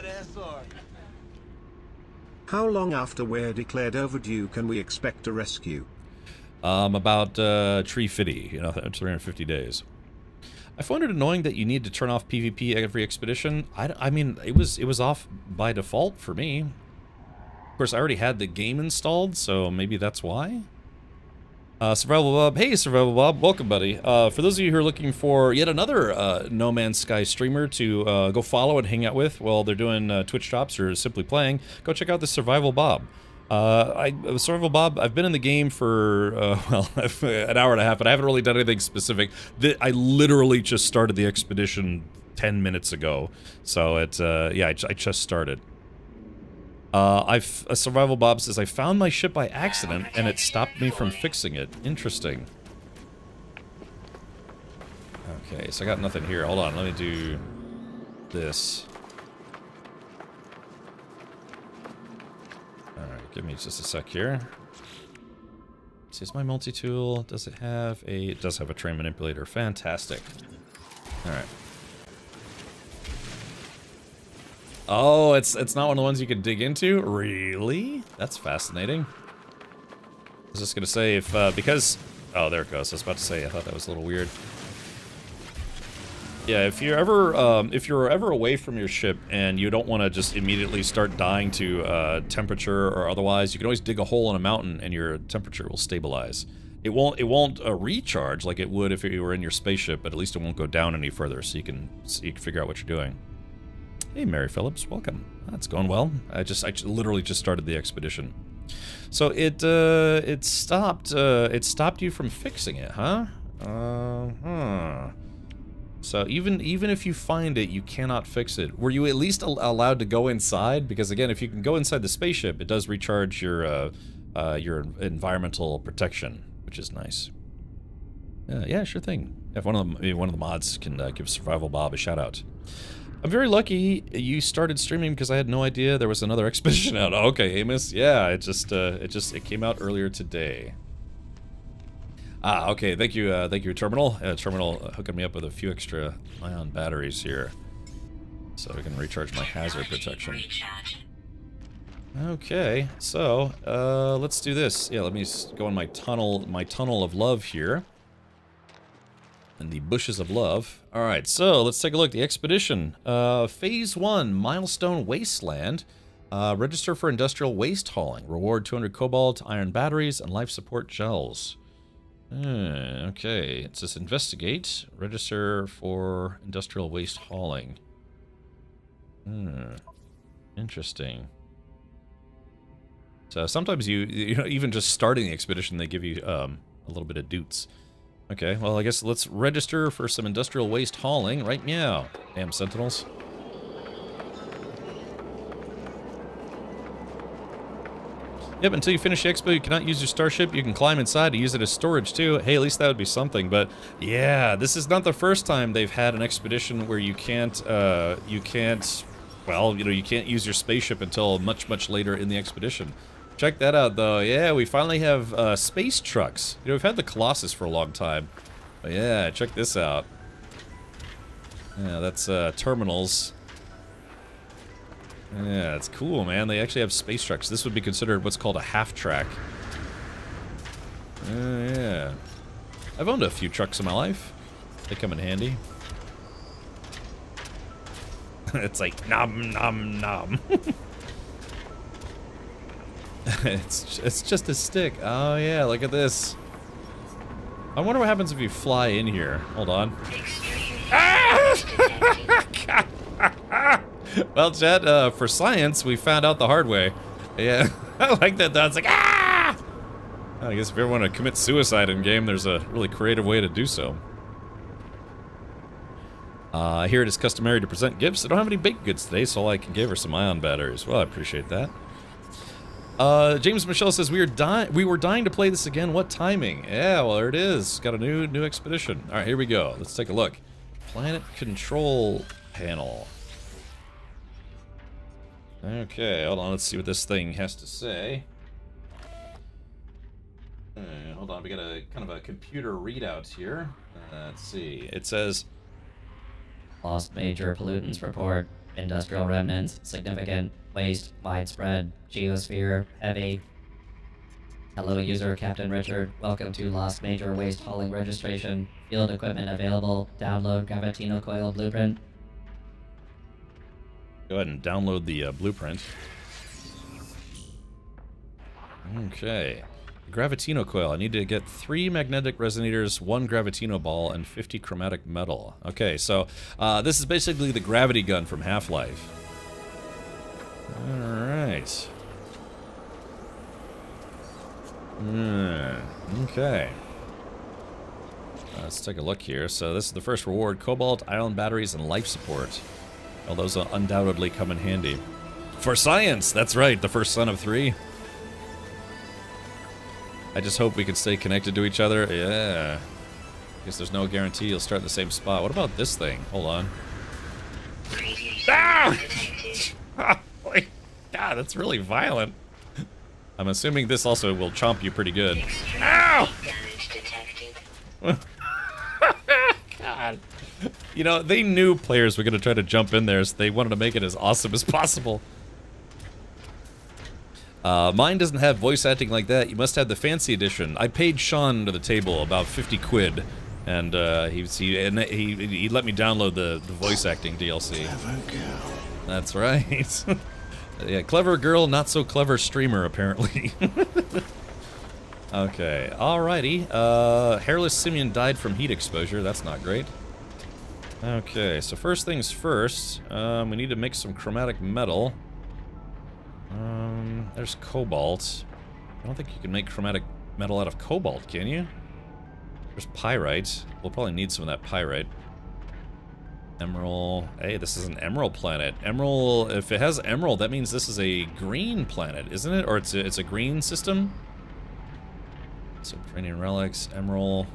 How long after we're declared overdue can we expect a rescue? About, Tree Fitty, you know, 350 days. I found it annoying that you need to turn off PvP every expedition. I mean, it was off by default for me. Of course, I already had the game installed, so maybe that's why. Survival Bob. Hey, Survival Bob. Welcome, buddy. For those of you who are looking for yet another No Man's Sky streamer to go follow and hang out with while they're doing Twitch drops or simply playing, go check out the Survival Bob. Survival Bob, I've been in the game for, well, an hour and a half, but I haven't really done anything specific. I literally just started the expedition 10 minutes ago, so it's, yeah, I just started. Survival Bob says, I found my ship by accident, and it stopped me from fixing it. Interesting. Okay, so I got nothing here. Hold on, let me do this. Alright, give me just a sec here. See, is my multi-tool, does it have a... It does have a train manipulator. Fantastic. Alright. Oh, it's not one of the ones you can dig into? Really? That's fascinating. I was just gonna say, if, because Oh, there it goes. I was about to say, I thought that was a little weird. Yeah, if you're ever away from your ship and you don't want to just immediately start dying to temperature or otherwise, you can always dig a hole in a mountain and your temperature will stabilize. It won't recharge like it would if you were in your spaceship, but at least it won't go down any further, so you can figure out what you're doing. Hey, Mary Phillips, welcome. That's going well. I literally just started the expedition. So it stopped you from fixing it, huh? So even if you find it, you cannot fix it. Were you at least allowed to go inside? Because again, if you can go inside the spaceship, it does recharge your environmental protection, which is nice. Yeah, sure thing. If one of the mods can give Survival Bob a shout out. I'm very lucky you started streaming because I had no idea there was another expedition out. Oh, okay, Amos. Yeah, it came out earlier today. Ah, okay. Thank you, Terminal. Terminal hooking me up with a few extra ion batteries here, so I can recharge my hazard protection. Okay, so let's do this. Yeah, let me go in my tunnel of love here, in the bushes of love. All right, so let's take a look. The expedition, Phase 1, Milestone Wasteland. Register for industrial waste hauling. Reward 200 cobalt, iron batteries, and life support gels. Okay, it says investigate. Register for industrial waste hauling. Interesting. So sometimes you know, even just starting the expedition, they give you a little bit of doots. Okay, well, I guess let's register for some industrial waste hauling right now. Damn sentinels. Yep, until you finish the expo, you cannot use your starship. You can climb inside to use it as storage, too. Hey, at least that would be something. But, yeah, this is not the first time they've had an expedition where you can't use your spaceship until much, much later in the expedition. Check that out, though. Yeah, we finally have space trucks. You know, we've had the Colossus for a long time. But, yeah, check this out. Yeah, that's terminals. Yeah, it's cool, man. They actually have space trucks. This would be considered what's called a half-track. Yeah. I've owned a few trucks in my life. They come in handy. It's like, nom, nom, nom. It's just a stick. Oh, yeah, look at this. I wonder what happens if you fly in here. Hold on. Well, Chad, for science, we found out the hard way. Yeah, I like that. That's like, ah! I guess if you ever want to commit suicide in game, there's a really creative way to do so. Here it is customary to present gifts. I don't have any baked goods today, so all I can give are some ion batteries. Well, I appreciate that. James Michelle says we were dying to play this again. What timing? Yeah, well, there it is. Got a new expedition. All right, here we go. Let's take a look. Planet control panel. Okay, hold on. Let's see what this thing has to say. Hold on. We got a kind of a computer readout here. Let's see. It says lost major pollutants report. Industrial remnants, significant waste, widespread, geosphere, heavy. Hello user Captain Richard, welcome to Lost Major Waste Hauling Registration. Field equipment available, download Gravitino Coil Blueprint. Go ahead and download the blueprint. Okay. Gravitino coil. I need to get 3 magnetic resonators, 1 gravitino ball, and 50 chromatic metal. Okay, so this is basically the gravity gun from Half-Life. Alright. Okay. Let's take a look here. So this is the first reward. Cobalt, ion batteries, and life support. Well, those undoubtedly come in handy. For science! That's right, the first son of 3. I just hope we can stay connected to each other. Yeah. Guess there's no guarantee you'll start in the same spot. What about this thing? Hold on. Ah! Holy God, that's really violent. I'm assuming this also will chomp you pretty good. Ow! God. You know, they knew players were going to try to jump in there, so they wanted to make it as awesome as possible. Mine doesn't have voice acting like that. You must have the fancy edition. I paid Sean to the table about 50 quid, and he let me download the voice acting DLC. Clever girl. That's right. Yeah, clever girl, not so clever streamer, apparently. Okay, alrighty. Hairless Simian died from heat exposure. That's not great. Okay, so first things first, we need to make some chromatic metal. There's cobalt. I don't think you can make chromatic metal out of cobalt, can you? There's pyrite. We'll probably need some of that pyrite. Emerald. Hey, this is an emerald planet. Emerald, if it has emerald, that means this is a green planet, isn't it? Or it's a green system? Subterranean relics, emerald.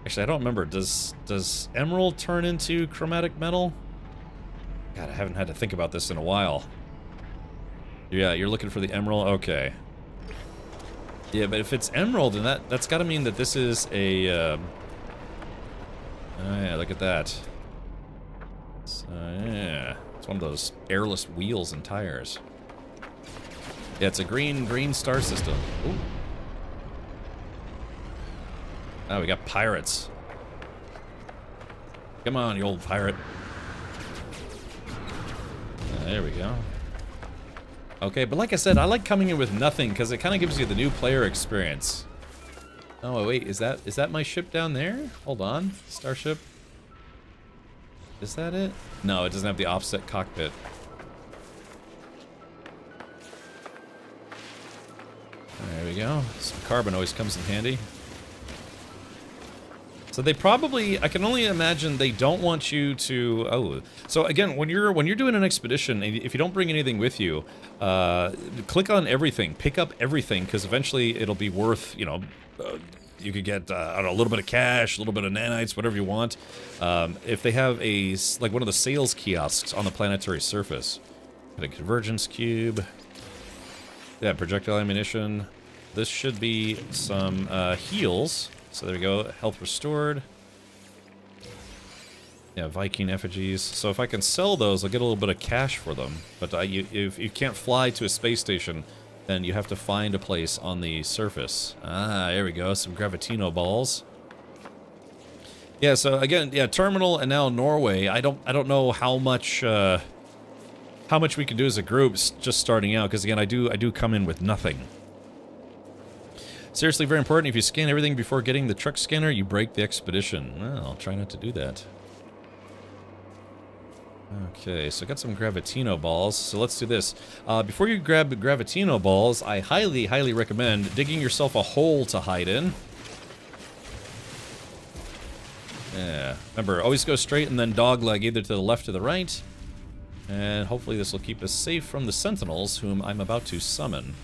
Actually, I don't remember. Does emerald turn into chromatic metal? God, I haven't had to think about this in a while. Yeah, you're looking for the emerald? Okay. Yeah, but if it's emerald, then that's got to mean that this is a... oh yeah, look at that. So, yeah, it's one of those airless wheels and tires. Yeah, it's a green star system. Ooh. Oh, we got pirates. Come on, you old pirate. There we go. Okay, but like I said, I like coming in with nothing because it kind of gives you the new player experience. Oh, wait, is that my ship down there? Hold on. Starship. Is that it? No, it doesn't have the offset cockpit. There we go. Some carbon always comes in handy. So they probably, I can only imagine they don't want you to, oh. So again, when you're doing an expedition, if you don't bring anything with you, click on everything, pick up everything, because eventually it'll be worth, you know, you could get, I don't know, a little bit of cash, a little bit of nanites, whatever you want. If they have like one of the sales kiosks on the planetary surface. Got a convergence cube. Yeah, projectile ammunition. This should be some heals. So there we go, health restored. Yeah, Viking effigies. So if I can sell those, I'll get a little bit of cash for them. But if you can't fly to a space station, then you have to find a place on the surface. Ah, there we go, some gravitino balls. Yeah, so again, yeah, terminal and now Norway. I don't know how much we can do as a group just starting out, because again, I do come in with nothing. Seriously, very important. If you scan everything before getting the truck scanner, you break the expedition. Well, I'll try not to do that. Okay, so I got some gravitino balls. So let's do this. Before you grab the gravitino balls, I highly, highly recommend digging yourself a hole to hide in. Yeah. Remember, always go straight and then dogleg either to the left or the right. And hopefully this will keep us safe from the sentinels, whom I'm about to summon.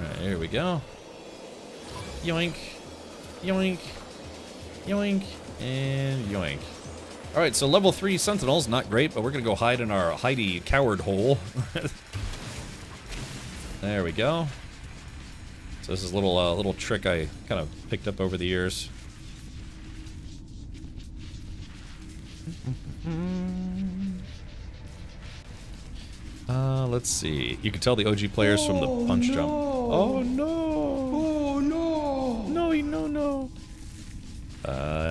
Alright, here we go. Yoink. Yoink. Yoink. And yoink. Alright, so level 3 sentinels, not great, but we're gonna go hide in our hidey coward hole. There we go. So this is a little trick I kind of picked up over the years. Let's see. You can tell the OG players from the punch jump. Oh no! Oh no! No!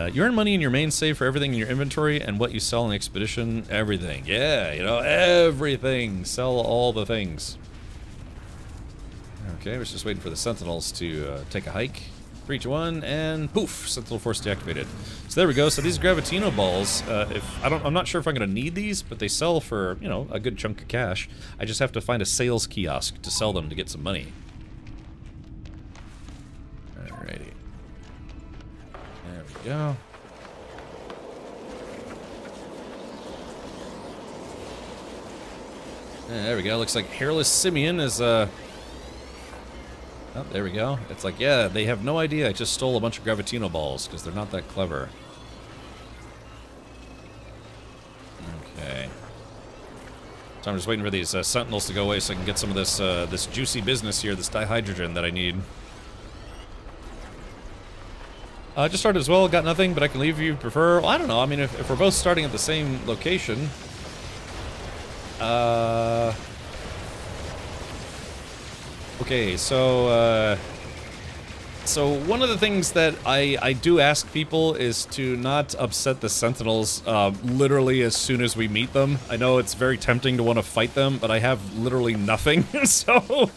You earn money in your main save for everything in your inventory and what you sell in expedition. Everything. Yeah, you know, everything. Sell all the things. Okay, we're just waiting for the sentinels to take a hike. 3, 2, 1, and poof! Sentinel force deactivated. So there we go. So these gravitino balls, I'm not sure if I'm gonna need these, but they sell for, you know, a good chunk of cash. I just have to find a sales kiosk to sell them to get some money. Alrighty. There we go. There we go. Looks like Hairless Simian is Oh, there we go. It's like, yeah, they have no idea I just stole a bunch of gravitino balls, because they're not that clever. Okay. So I'm just waiting for these sentinels to go away so I can get some of this this juicy business here, this dihydrogen that I need. Just started as well, got nothing, but I can leave if you prefer. Well, I don't know, I mean, if we're both starting at the same location... Okay, so one of the things that I do ask people is to not upset the Sentinels literally as soon as we meet them. I know it's very tempting to want to fight them, but I have literally nothing, so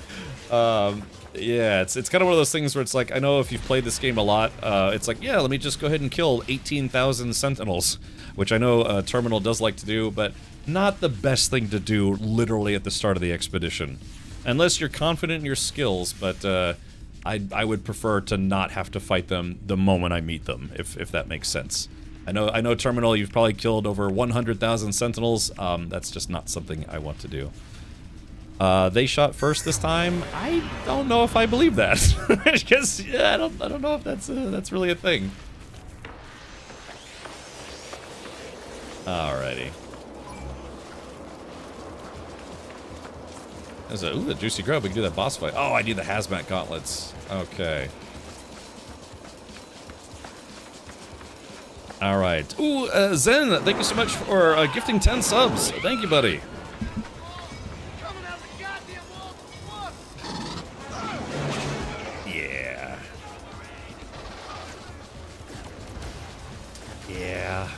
yeah, it's kind of one of those things where it's like, I know if you've played this game a lot, it's like, yeah, let me just go ahead and kill 18,000 Sentinels, which I know Terminal does like to do, but not the best thing to do literally at the start of the expedition. Unless you're confident in your skills, but I would prefer to not have to fight them the moment I meet them, if that makes sense. I know Terminal, you've probably killed over 100,000 Sentinels. That's just not something I want to do. They shot first this time. I don't know if I believe that, because yeah, I don't know if that's really a thing. Alrighty. There's a juicy grub. We can do that boss fight. Oh, I need the hazmat gauntlets. Okay. All right. Ooh, Zen, thank you so much for gifting 10 subs. Thank you, buddy. Yeah. Yeah.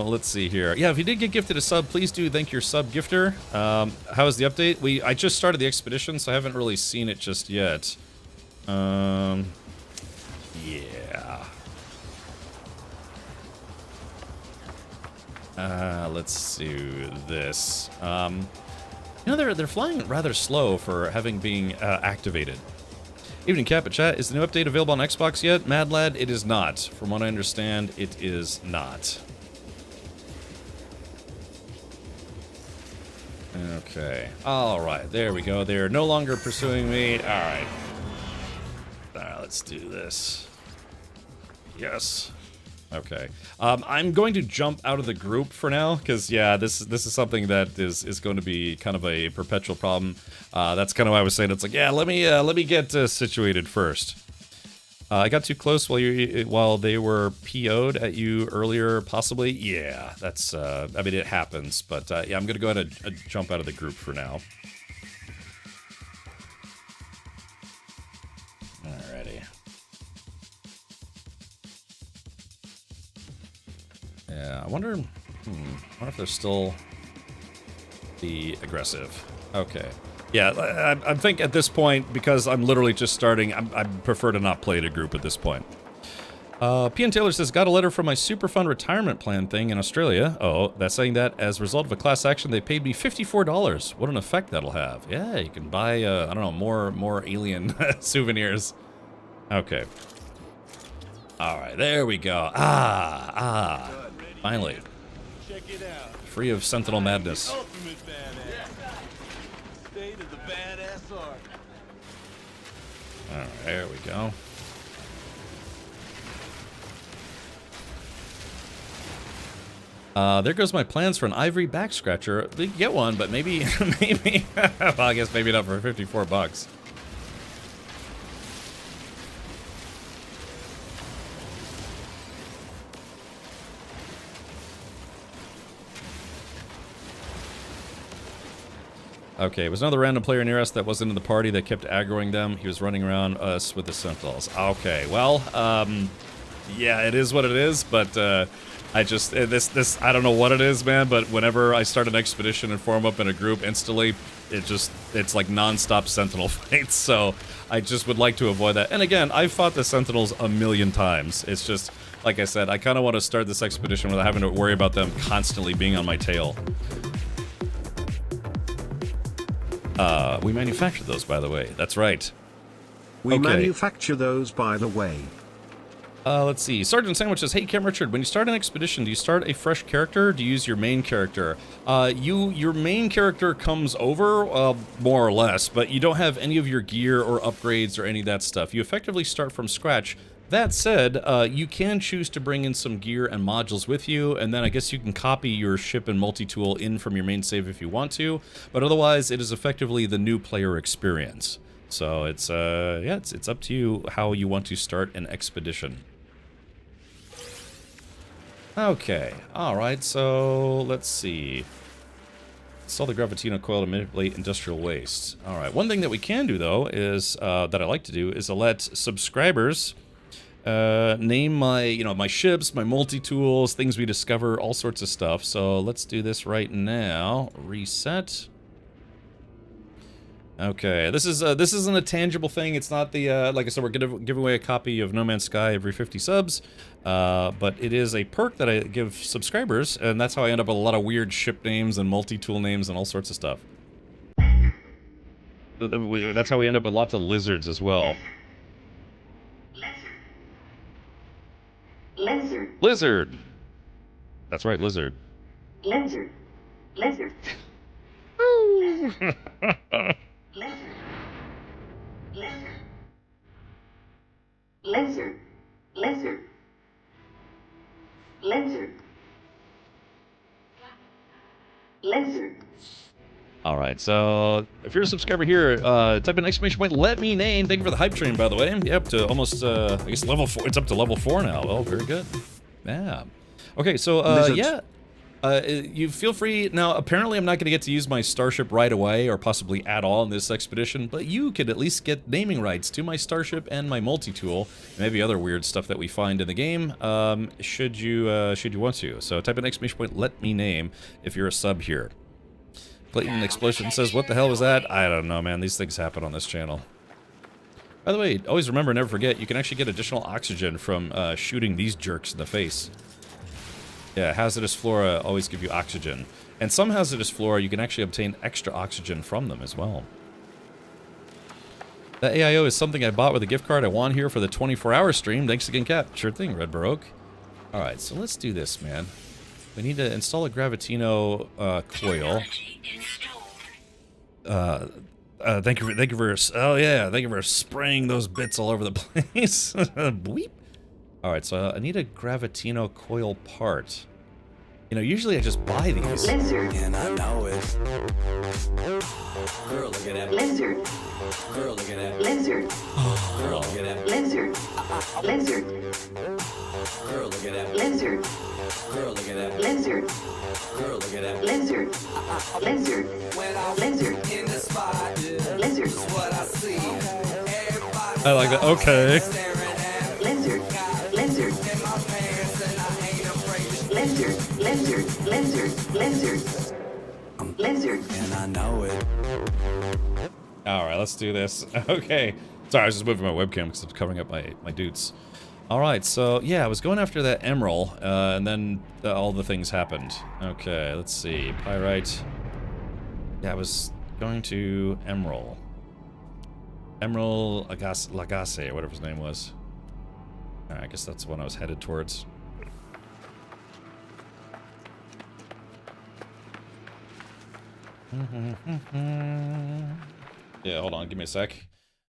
Let's see here. Yeah, if you did get gifted a sub, please do thank your sub gifter. How is the update? I just started the expedition, so I haven't really seen it just yet. Yeah. Let's do this. You know, they're flying rather slow for having been activated. Evening Cap at chat. Is the new update available on Xbox yet? Mad Lad, it is not. From what I understand, it is not. Okay. Alright, there we go. They're no longer pursuing me. Alright. Alright, let's do this. Yes. Okay. I'm going to jump out of the group for now, because, yeah, this is something that is going to be kind of a perpetual problem. That's kind of why I was saying it's like, yeah, let me get situated first. I got too close while they were PO'd at you earlier, possibly. Yeah, that's, I mean, it happens. But, yeah, I'm going to go ahead and jump out of the group for now. Alrighty. Yeah, I wonder if they're still the aggressive. Okay. Yeah, I think at this point, because I'm literally just starting, I prefer to not play the group at this point. P.N. Taylor says, got a letter from my super fun retirement plan thing in Australia. Oh, that's saying that as a result of a class action, they paid me $54. What an effect that'll have. Yeah, you can buy, I don't know, more alien souvenirs. Okay. Alright, there we go. Finally. Check it out. Free of Sentinel madness. Ultimate badass. State of the badass art. Alright, there we go. There goes my plans for an ivory back scratcher. We can get one, but maybe, well, I guess maybe not for 54 bucks. Okay, it was another random player near us that wasn't in the party that kept aggroing them. He was running around us with the Sentinels. Okay, well, yeah, it is what it is, but, I just, I don't know what it is, man, but whenever I start an expedition and form up in a group, instantly, it's like non-stop Sentinel fights, so I just would like to avoid that. And again, I've fought the Sentinels a million times. It's just, like I said, I kind of want to start this expedition without having to worry about them constantly being on my tail. We manufacture those, by the way. That's right. We Okay. manufacture those, by the way. Let's see. Sergeant Sandwich says, hey, Cam Richard, when you start an expedition, do you start a fresh character or do you use your main character? Your main character comes over, more or less, but you don't have any of your gear or upgrades or any of that stuff. You effectively start from scratch. That said, you can choose to bring in some gear and modules with you, and then I guess you can copy your ship and multi-tool in from your main save if you want to, but otherwise it is effectively the new player experience. So it's, yeah, it's up to you how you want to start an expedition. Okay, alright, so let's see. Install the Gravitino coil to manipulate industrial waste. Alright, one thing that we can do, though, is, that I like to do, is to let subscribers name my, my ships, my multi-tools, things we discover, all sorts of stuff. So let's do this right now. Reset. Okay, this isn't a tangible thing. It's not the, like I said, we're gonna give away a copy of No Man's Sky every 50 subs. But it is a perk that I give subscribers, and that's how I end up with a lot of weird ship names and multi-tool names and all sorts of stuff. That's how we end up with lots of lizards as well. Lizard. Lizard! That's right, lizard. Lizard. Lizard. Lizard. Lizard. Lizard. Lizard. Lizard. Lizard. Alright, so if you're a subscriber here, type in exclamation point, let me name. Thank you for the hype train, by the way. Yep, to almost, I guess level 4. It's up to level 4 now. Oh, very good. Yeah. Okay, so, yeah. You feel free. Now, apparently I'm not going to get to use my starship right away, or possibly at all in this expedition, but you could at least get naming rights to my starship and my multi-tool, maybe other weird stuff that we find in the game, should you want to. So type in exclamation point, let me name, if you're a sub here. Blatant Explosion says, what the hell was that? I don't know, man. These things happen on this channel. By the way, always remember, never forget, you can actually get additional oxygen from shooting these jerks in the face. Yeah, hazardous flora always give you oxygen. And some hazardous flora, you can actually obtain extra oxygen from them as well. That AIO is something I bought with a gift card I won here for the 24-hour stream. Thanks again, Cap. Sure thing, Red Baroque. Alright, so let's do this, man. We need to install a Gravitino coil. Thank you for oh yeah, thank you for spraying those bits all over the place. Bleep. Alright, so I need a Gravitino coil part. You know, usually I just buy these. Lizard. And I know it. Girl, look at that. Lizard. Girl, look at that. Lizard. Girl, look at that. Lizard. Lizard. Girl, look at that. Lizard. Girl, look at that. Lizard. Girl, look at that. Lizard. Lizard. Lizard. In the spot. Lizard. What I see. Everybody I like that. Okay. Lizard. Lizard. Lizard. Lizard. Lizard. Lizard. Lizard. And I know it. Alright, let's do this. Okay. Sorry, I was just moving my webcam because it's covering up my dudes. Alright, so yeah, I was going after that emerald, and then all the things happened. Okay, let's see. Pyrite. Yeah, I was going to Emerald. Emerald Lagasse, or whatever his name was. Alright, I guess that's the one I was headed towards. Yeah, hold on, give me a sec.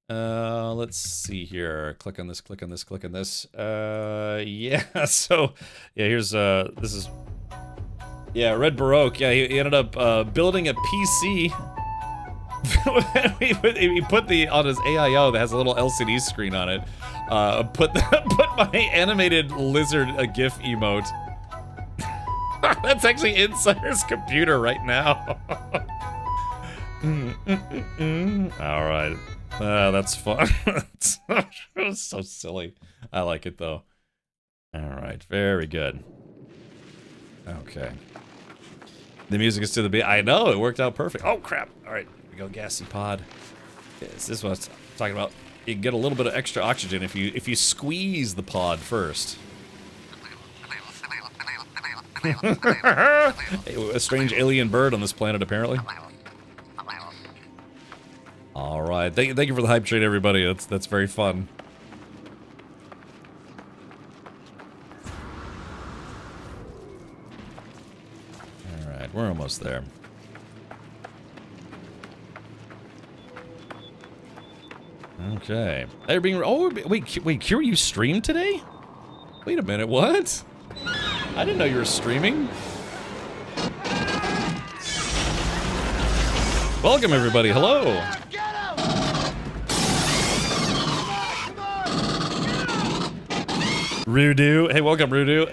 Let's see here. Click on this, click on this, click on this. Yeah, so, yeah, here's, this is, yeah, Red Baroque. Yeah, he ended up, building a PC. he put the, on his AIO that has a little LCD screen on it, put my animated lizard GIF emote. That's actually inside his computer right now. Alright. That's fun. It's so silly. I like it though. Alright, very good. Okay. The music is to the beat. I know, it worked out perfect. Oh crap. Alright, here we go, gassy pod. Yes, this is what I was talking about. You can get a little bit of extra oxygen if you squeeze the pod first. A strange alien bird on this planet, apparently. All right, thank you for the hype train, everybody. That's very fun. All right, we're almost there. Okay. They're being. Oh wait, Q, you stream today? Wait a minute, what? I didn't know you were streaming. Welcome, everybody. Hello. Rudu. Hey, welcome, Rudu.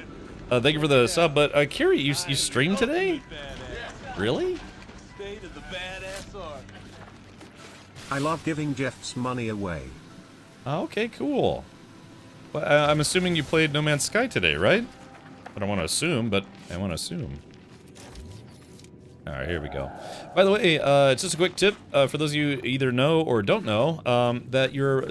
Thank you for the sub, but Kiri, you streamed today? Really? I love giving Jeff's money away. Okay, cool. Well, I'm assuming you played No Man's Sky today, right? I don't want to assume, but I want to assume. Alright, here we go. By the way, just a quick tip for those of you either know or don't know that your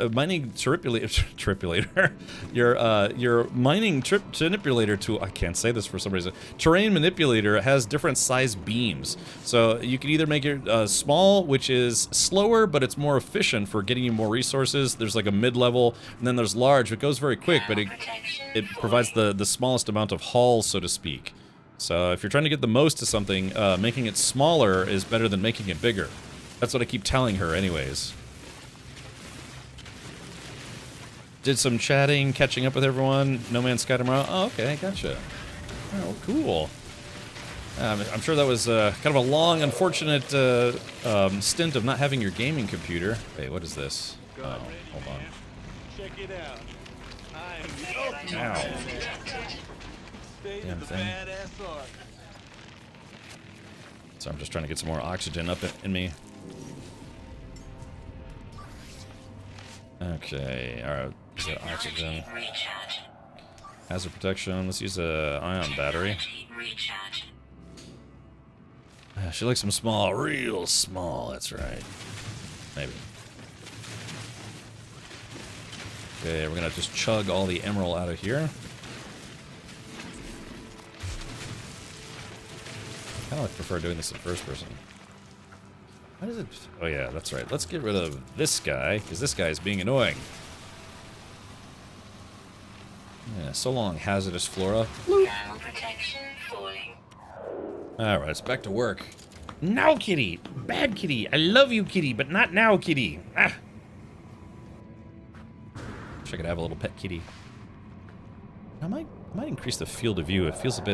mining tripulator, your mining manipulator tool. I can't say this for some reason. Terrain manipulator has different size beams, so you can either make it small, which is slower, but it's more efficient for getting you more resources. There's like a mid-level, and then there's large. It goes very quick, but it provides the smallest amount of haul, so to speak. So if you're trying to get the most to something, making it smaller is better than making it bigger. That's what I keep telling her, anyways. Did some chatting, catching up with everyone. No Man's Sky tomorrow. Oh, okay, gotcha. Oh, cool. I'm sure that was kind of a long, unfortunate stint of not having your gaming computer. Wait, what is this? Oh, hold on. Check it out. Ow. Damn thing. So I'm just trying to get some more oxygen up in me. Okay, alright. Is that oxygen? Hazard protection. Let's use a ion battery. She likes them small, real small. That's right. Maybe. Okay, we're gonna just chug all the emerald out of here. I kind of prefer doing this in first person. How does it? Oh yeah, that's right. Let's get rid of this guy because this guy is being annoying. Yeah, so long, hazardous flora. Alright, it's back to work. Now, kitty! Bad kitty! I love you, kitty, but not now, kitty! Ah! Wish I could have a little pet kitty. I might increase the field of view. It feels a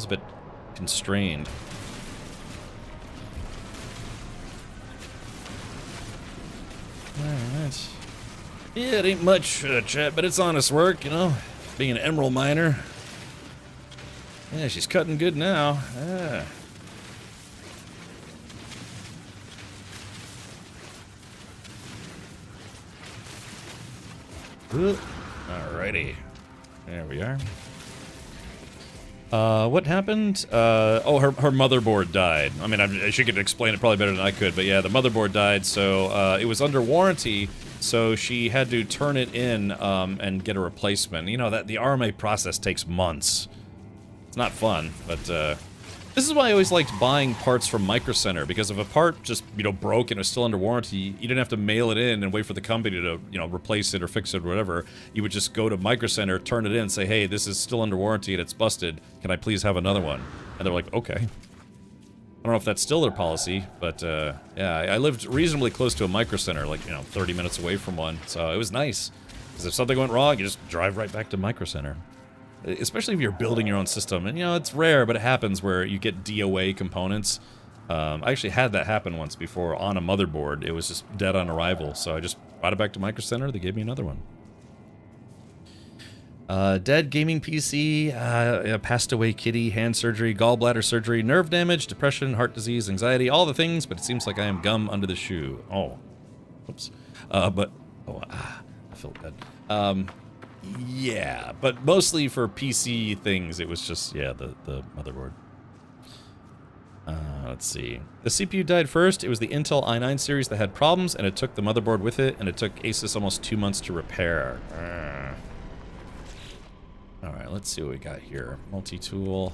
bit constrained. Alright. Yeah, it ain't much, chat, but it's honest work, you know? Being an emerald miner. Yeah, she's cutting good now. Yeah. Alrighty. There we are. What happened? Oh, her motherboard died. I mean, she could explain it probably better than I could, but yeah, the motherboard died, so it was under warranty, so she had to turn it in and get a replacement. You know, that the RMA process takes months. It's not fun, but this is why I always liked buying parts from Micro Center, because if a part just, you know, broke and it was still under warranty, you didn't have to mail it in and wait for the company to, you know, replace it or fix it or whatever. You would just go to Micro Center, turn it in, say, hey, this is still under warranty and it's busted. Can I please have another one? And they're like, okay. I don't know if that's still their policy, but yeah, I lived reasonably close to a Micro Center, like, you know, 30 minutes away from one, so it was nice. Because if something went wrong, you just drive right back to Micro Center. Especially if you're building your own system, and you know, it's rare, but it happens where you get DOA components. I actually had that happen once before on a motherboard. It was just dead on arrival, so I just brought it back to Micro Center. They gave me another one. Dead gaming PC, passed away kitty, hand surgery, gallbladder surgery, nerve damage, depression, heart disease, anxiety, all the things, but it seems like I am gum under the shoe. Oh, oops. I feel bad. Yeah, but mostly for PC things, it was just, yeah, the motherboard. Let's see. The CPU died first. It was the Intel i9 series that had problems, and it took the motherboard with it, and it took Asus almost 2 months to repair. Alright, let's see what we got here. Multi-tool.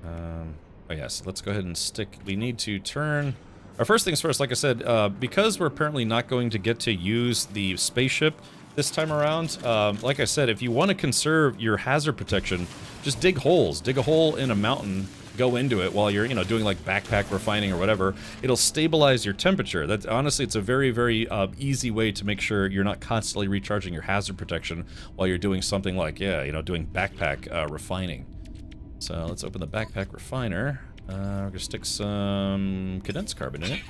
Oh yes, let's go ahead and stick. We need to turn... Our first things first, like I said, because we're apparently not going to get to use the spaceship this time around, like I said, if you want to conserve your hazard protection, just dig holes. Dig a hole in a mountain, go into it while you're, you know, doing like backpack refining or whatever. It'll stabilize your temperature. That honestly, it's a very, very easy way to make sure you're not constantly recharging your hazard protection while you're doing something like, yeah, you know, doing backpack refining. So let's open the backpack refiner. We're gonna stick some condensed carbon in it.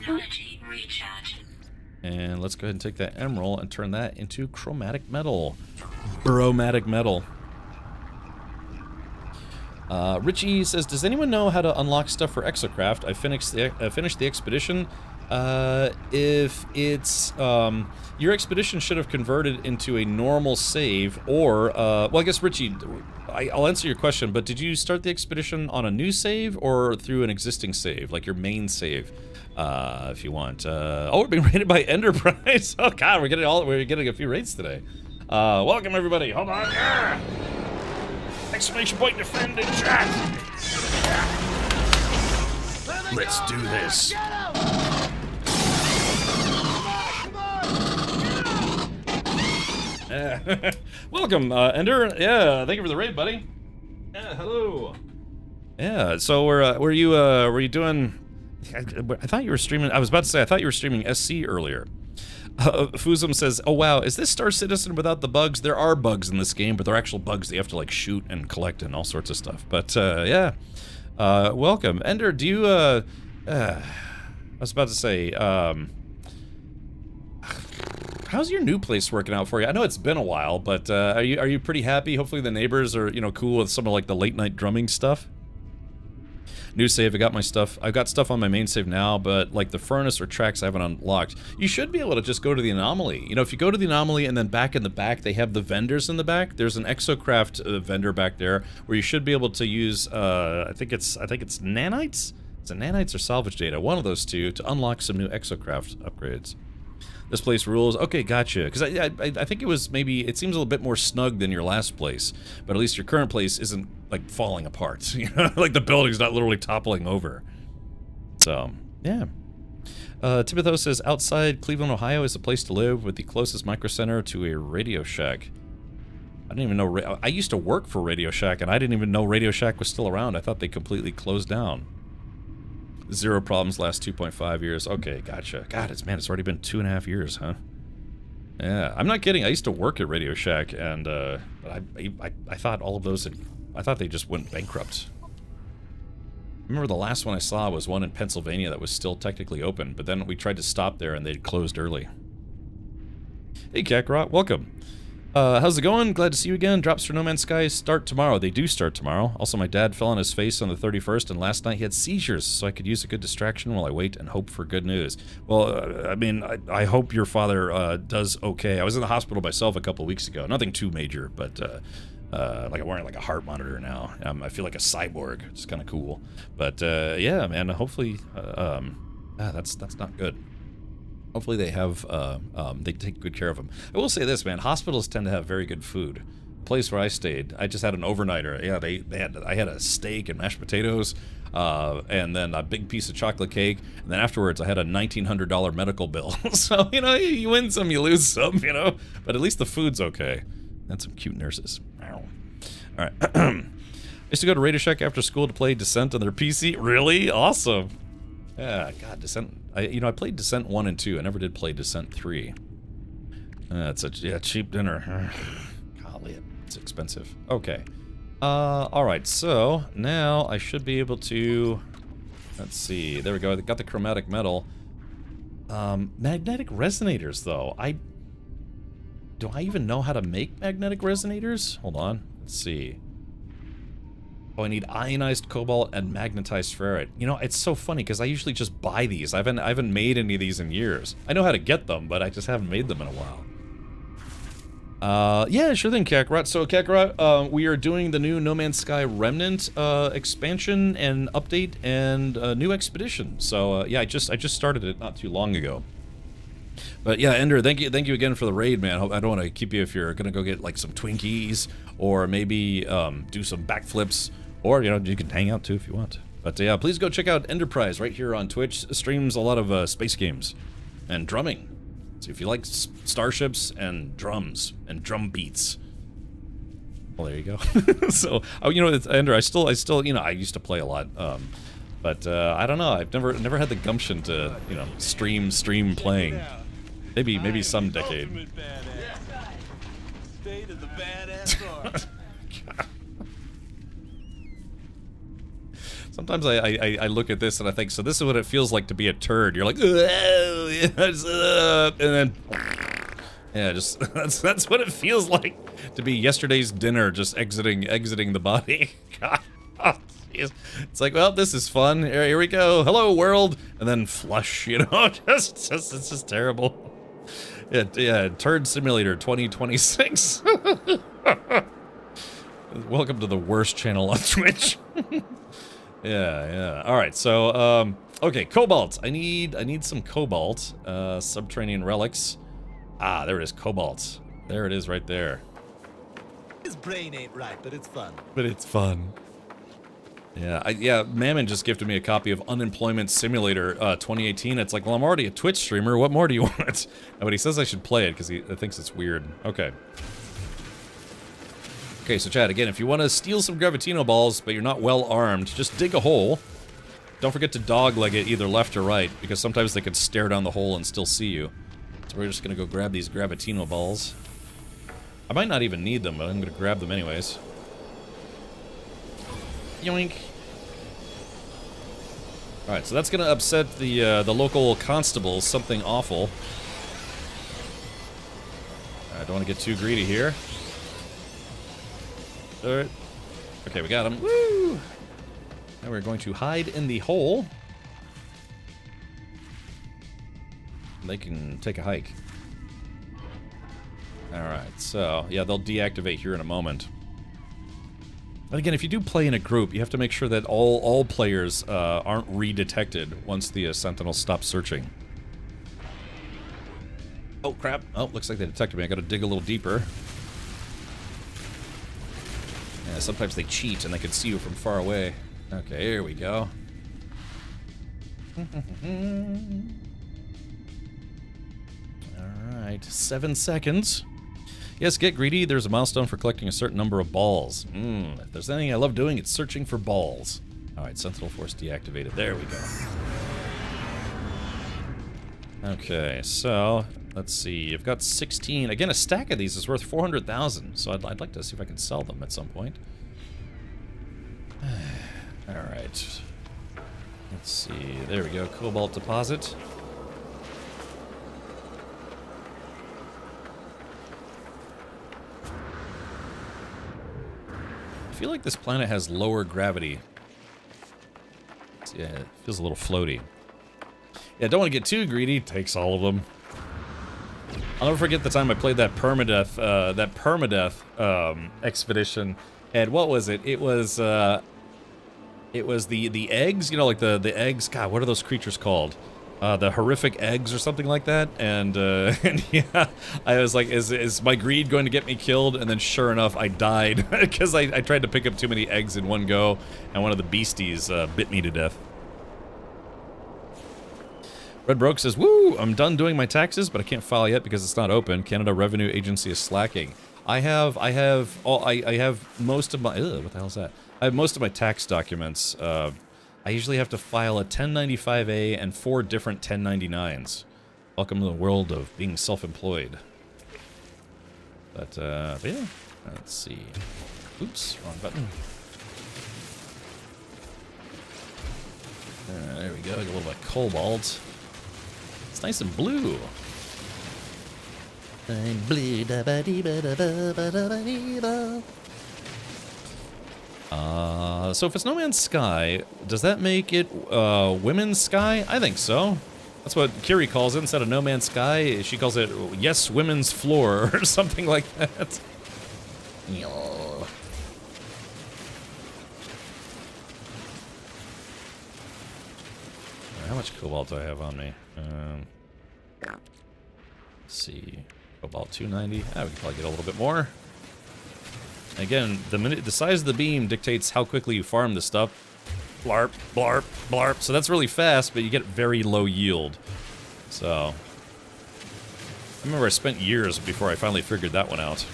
And let's go ahead and take that emerald and turn that into chromatic metal. Bromatic metal. Richie says, does anyone know how to unlock stuff for Exocraft? I finished the expedition. If it's, your expedition should have converted into a normal save, or, well, I guess, Richie, I'll answer your question, but did you start the expedition on a new save, or through an existing save, like your main save, if you want? Oh, we're being raided by Enterprise. Oh, God, we're getting a few raids today. Welcome, everybody. Hold on. Yeah. Exclamation point defend in chat. Let's do this. Welcome, Ender. Yeah, thank you for the raid, buddy. Yeah, hello. Yeah, so were you doing? I thought you were streaming. I was about to say I thought you were streaming SC earlier. Fuzum says, "Oh wow, is this Star Citizen without the bugs? There are bugs in this game, but they're actual bugs that you have to like shoot and collect and all sorts of stuff." But yeah, welcome, Ender. Do you? I was about to say, how's your new place working out for you? I know it's been a while, but are you pretty happy? Hopefully the neighbors are cool with some of like the late night drumming stuff. New save, I got my stuff. I've got stuff on my main save now, but like the furnace or tracks I haven't unlocked. You should be able to just go to the anomaly. If you go to the anomaly and then back in the back, they have the vendors in the back. There's an Exocraft vendor back there where you should be able to use, I think it's nanites? Is it nanites or salvage data? One of those two to unlock some new Exocraft upgrades. This place rules. Okay, gotcha. Because I think it seems a little bit more snug than your last place, but at least your current place isn't like falling apart. Like the building's not literally toppling over. So yeah. Tibetho says outside Cleveland, Ohio is a place to live with the closest micro center to a Radio Shack. I didn't even know. I used to work for Radio Shack, and I didn't even know Radio Shack was still around. I thought they completely closed down. Zero problems last 2.5 years. Okay, gotcha. God, it's already been 2.5 years, huh? Yeah, I'm not kidding. I used to work at Radio Shack, and but I thought all of those I thought they just went bankrupt. I remember the last one I saw was one in Pennsylvania that was still technically open, but then we tried to stop there and they'd closed early. Hey, Kakarot, welcome. How's it going? Glad to see you again. Drops for NoMan'sSky start tomorrow. They do start tomorrow. Also, my dad fell on his face on the 31st, and last night he had seizures, so I could use a good distraction while I wait and hope for good news. Well, I mean, I hope your father does okay. I was in the hospital myself a couple of weeks ago. Nothing too major, but like I'm wearing like a heart monitor now. I feel like a cyborg. It's kind of cool. But yeah, man. Hopefully, that's not good. Hopefully they have, they take good care of them. I will say this, man, hospitals tend to have very good food. The place where I stayed, I just had an overnighter. Yeah, I had a steak and mashed potatoes, and then a big piece of chocolate cake, and then afterwards I had a $1,900 medical bill. So, you win some, you lose some, but at least the food's okay. And some cute nurses. All right. I used to go to Radio Shack after school to play Descent on their PC. Really? Awesome. Yeah, God, Descent. I played Descent 1 and 2. I never did play Descent 3. It's a cheap dinner. Golly, it's expensive. Okay. Alright, so now I should be able to... Let's see. There we go. I got the chromatic metal. Magnetic resonators, though. Do I even know how to make magnetic resonators? Hold on. Let's see. Oh, I need ionized cobalt and magnetized ferrite. It's so funny because I usually just buy these. I haven't made any of these in years. I know how to get them, but I just haven't made them in a while. Yeah, sure thing, Kakarot. So, Kakarot, we are doing the new NoMan'sSky Remnant expansion and update and new expedition. So, yeah, I just started it not too long ago. But yeah, Ender, thank you again for the raid, man. I don't want to keep you if you're gonna go get like some Twinkies or maybe do some backflips, or you can hang out too if you want. But yeah, please go check out Enterprise right here on Twitch. Streams a lot of space games and drumming. So if you like starships and drums and drum beats, well, there you go. So it's Ender. I still I used to play a lot. But I don't know. I've never had the gumption to stream playing. Maybe some decade. State of the badass art. Sometimes I look at this and I think, so this is what it feels like to be a turd. You're like, oh, and then, yeah, just that's what it feels like to be yesterday's dinner, just exiting the body. God, oh, jeez. It's like, well, this is fun. Here we go. Hello, world, and then flush. You know, it's just terrible. Yeah, Turd Simulator 2026. Welcome to the worst channel on Twitch. Yeah. All right, so okay, cobalt. I need some cobalt. Subterranean relics. Ah, there it is, cobalt. There it is, right there. His brain ain't right, but it's fun. But it's fun. Yeah, Mammon just gifted me a copy of Unemployment Simulator 2018. It's like, well, I'm already a Twitch streamer. What more do you want? But he says I should play it because he thinks it's weird. Okay. Okay, so Chad, again, if you want to steal some Gravitino balls, but you're not well armed, just dig a hole. Don't forget to dogleg it either left or right, because sometimes they could stare down the hole and still see you. So we're just going to go grab these Gravitino balls. I might not even need them, but I'm going to grab them anyways. Yoink. Alright, so that's going to upset the local constables, something awful. I don't want to get too greedy here. Alright. Okay, we got him. Woo! Now we're going to hide in the hole. They can take a hike. Alright, so, yeah, they'll deactivate here in a moment. And again, if you do play in a group, you have to make sure that all players aren't redetected once the Sentinels stop searching. Oh, crap. Oh, looks like they detected me. I gotta dig a little deeper. Yeah, sometimes they cheat and they can see you from far away. Okay, here we go. Alright, 7 seconds. Yes, get greedy. There's a milestone for collecting a certain number of balls. If there's anything I love doing, it's searching for balls. Alright, Sentinel Force deactivated. There we go. Okay, so, let's see. I've got 16. Again, a stack of these is worth 400,000, so I'd like to see if I can sell them at some point. Alright. Let's see. There we go. Cobalt deposit. I feel like this planet has lower gravity. Yeah, it feels a little floaty. Yeah, don't want to get too greedy. Takes all of them. I'll never forget the time I played that permadeath expedition. And what was it? It was the eggs. You know, like the eggs. God, what are those creatures called? The horrific eggs or something like that, and yeah, I was like, is my greed going to get me killed? And then sure enough, I died, because I tried to pick up too many eggs in one go, and one of the beasties bit me to death. Red Broke says, woo, I'm done doing my taxes, but I can't file yet because it's not open. Canada Revenue Agency is slacking. I have most of my, what the hell is that? I have most of my tax documents. I usually have to file a 1095-A and 4 different 1099s. Welcome to the world of being self-employed. But yeah, let's see. Oops, wrong button. There we go, get a little bit of cobalt. It's nice and blue. I'm blue, da ba dee ba da ba ba da ba dee ba. So if it's No Man's Sky, does that make it Women's Sky? I think so. That's what Kiri calls it. Instead of No Man's Sky, she calls it Yes Women's Floor or something like that. How much cobalt do I have on me? Let's see. Cobalt 290. We can probably get a little bit more. Again, the size of the beam dictates how quickly you farm this stuff. Blarp, blarp, blarp. So that's really fast, but you get very low yield. So, I remember I spent years before I finally figured that one out.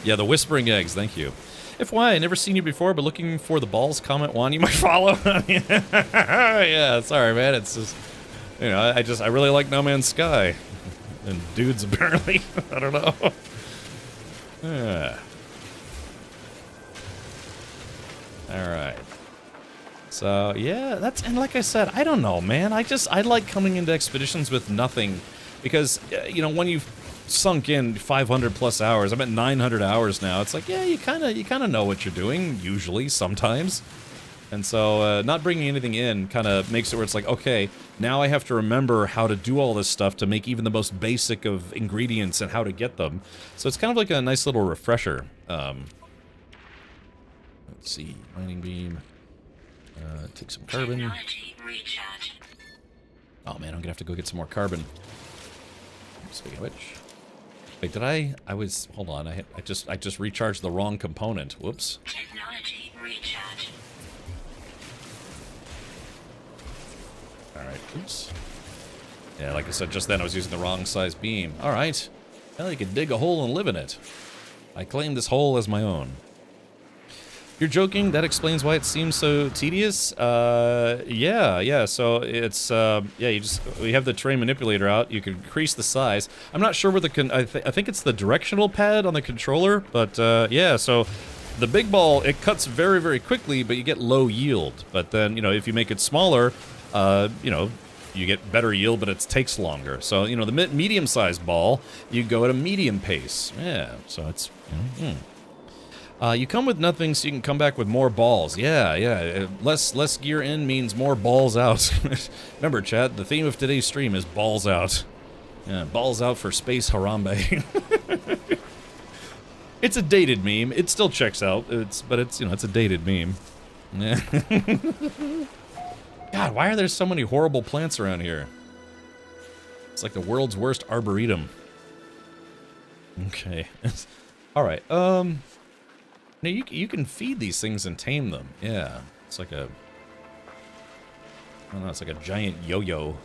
Yeah, the whispering eggs, thank you. FYI, I never seen you before, but looking for the balls comment one, you might follow. Yeah, sorry, man. It's just, you know, I really like No Man's Sky. And dudes, apparently. I don't know. Yeah. Alright. So yeah, and like I said, I don't know, man. I like coming into expeditions with nothing, because you know, when you've sunk in 500 plus hours, I'm at 900 hours now. It's like, yeah, you kind of know what you're doing usually, sometimes. And so not bringing anything in kind of makes it where it's like, okay, now I have to remember how to do all this stuff to make even the most basic of ingredients and how to get them. So it's kind of like a nice little refresher. Let's see, mining beam. Take some carbon. Oh man, I'm gonna have to go get some more carbon. Speaking of which, wait, did I was, hold on, I just recharged the wrong component. Whoops. Technology recharge. All right, oops. Yeah, like I said just then, I was using the wrong size beam. All right, well, you can dig a hole and live in it. I claim this hole as my own. You're joking? That explains why it seems so tedious? Yeah, so it's, yeah, we have the terrain manipulator out, you can increase the size. I'm not sure where I think it's the directional pad on the controller, but, yeah, so the big ball, it cuts very, very quickly, but you get low yield. But then, you know, if you make it smaller, you know, you get better yield, but it takes longer. So, you know, the medium-sized ball, you go at a medium pace. Yeah, so it's, you know, you come with nothing, so you can come back with more balls. Yeah. Less gear in means more balls out. Remember, chat, the theme of today's stream is balls out. Yeah, balls out for Space Harambe. It's a dated meme. It still checks out. But it's, you know, it's a dated meme. Yeah. God, why are there so many horrible plants around here? It's like the world's worst arboretum. Okay. All right. Now you can feed these things and tame them. Yeah, it's like a, I don't know, it's like a giant yo-yo.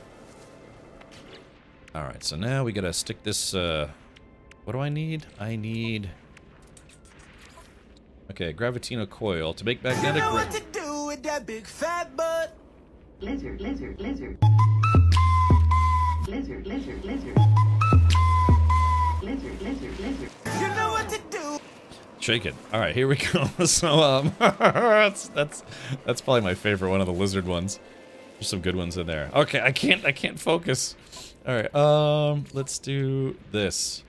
All right, so now we gotta stick this. What do I need? I need. Okay, Gravitino coil to make magnetic. You know what to do with that big fat butt. Lizard. Lizard. Lizard. Lizard. Lizard. Lizard. You know what to do. Shake it. All right, here we go. So that's probably my favorite one of the lizard ones. There's some good ones in there. Okay, I can't focus. All right, let's do this.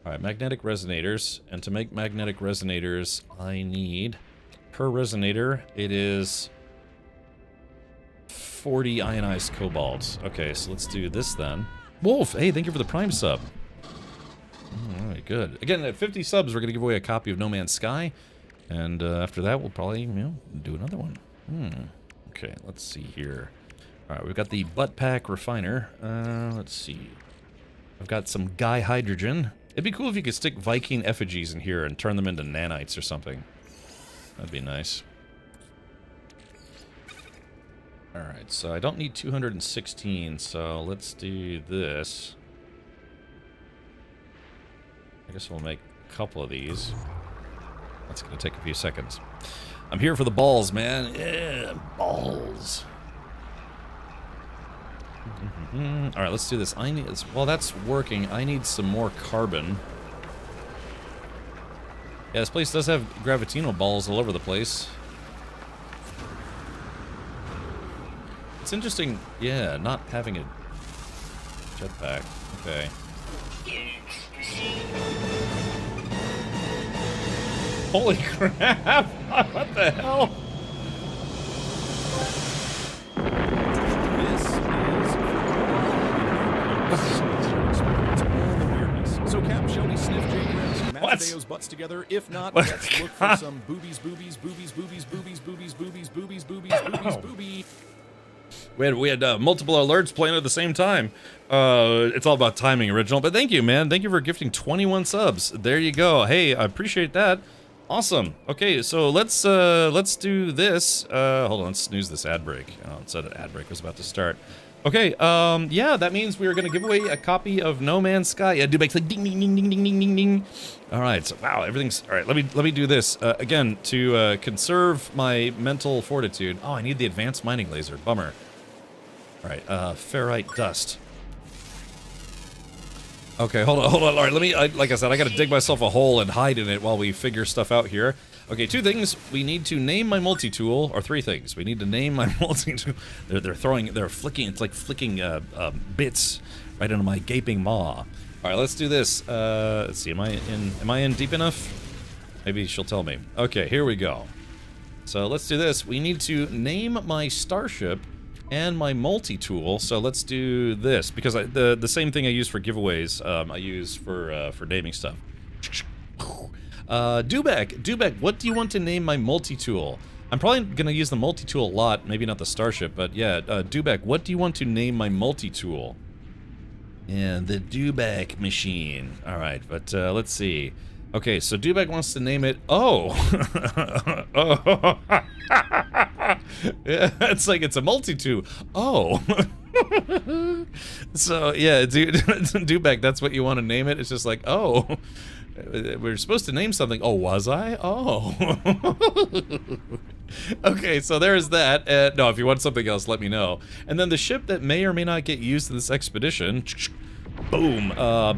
All right, magnetic resonators, and to make magnetic resonators, I need per resonator. It is 40 ionized cobalt. Okay, so let's do this then. Wolf, hey, thank you for the Prime sub. All right, good. Again, at 50 subs, we're going to give away a copy of No Man's Sky. And after that, we'll probably, you know, do another one. Okay, let's see here. All right, we've got the butt pack refiner. Let's see. I've got some Guy hydrogen. It'd be cool if you could stick Viking effigies in here and turn them into nanites or something. That'd be nice. All right, so I don't need 216, so let's do this. I guess we'll make a couple of these. That's gonna take a few seconds. I'm here for the balls, man. Yeah, balls. All right, let's do this. Well, that's working. I need some more carbon. Yeah, this place does have gravitino balls all over the place. It's interesting, yeah, not having a jetpack. Okay. Holy crap! What the hell? This is all the weirdness. So, Cap, shall we sniff Jay and Matteo's butts together? If not, let's look for some boobies. We had multiple alerts playing at the same time. It's all about timing, Original. But thank you, man. Thank you for gifting 21 subs. There you go. Hey, I appreciate that. Awesome. Okay, so let's do this. Hold on, let's snooze this ad break. Oh, it said an ad break was about to start. Okay, yeah, that means we are going to give away a copy of No Man's Sky. Yeah, do make like ding, ding, ding, ding, ding, ding, ding, ding. All right, so wow, everything's all right. Let me do this again to conserve my mental fortitude. Oh, I need the advanced mining laser. Bummer. All right, ferrite dust. Okay, hold on. All right, let me, like I said, I gotta dig myself a hole and hide in it while we figure stuff out here. Okay, 2 things. We need to name my multi-tool, or 3 things. We need to name my multi-tool. They're flicking, it's like flicking bits right into my gaping maw. All right, let's do this. Let's see, am I in deep enough? Maybe she'll tell me. Okay, here we go. So let's do this. We need to name my starship and my multi-tool. So let's do this, because the same thing I use for giveaways, I use for naming stuff. Dubek, what do you want to name my multi-tool? I'm probably gonna use the multi-tool a lot, maybe not the starship, but yeah, Dubek, what do you want to name my multi-tool? Yeah, the Dubek machine. All right, but let's see. Okay, so Dubek wants to name it. Oh, oh. Yeah, it's like it's a multi-tool. Oh. So yeah, Dubek, that's what you want to name it. It's just like, oh. We're supposed to name something. Oh, was I? Oh. Okay, so there's that. No, if you want something else, let me know. And then the ship that may or may not get used in this expedition. Boom.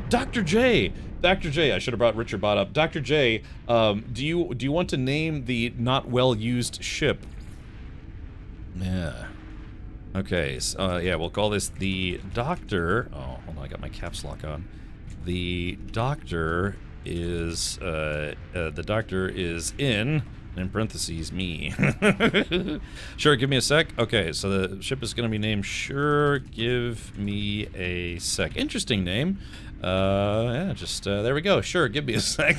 Dr. J. Dr. J. I should have brought Richard Bot up. Dr. J. Do you want to name the not well used ship? Yeah. Okay. So, yeah, we'll call this the Doctor. Oh, hold on. I got my caps lock on. The Doctor is in parentheses me. Sure, give me a sec. Okay, so the ship is going to be named Sure Give Me a Sec. Interesting name. Yeah, just there we go. Sure, give me a sec.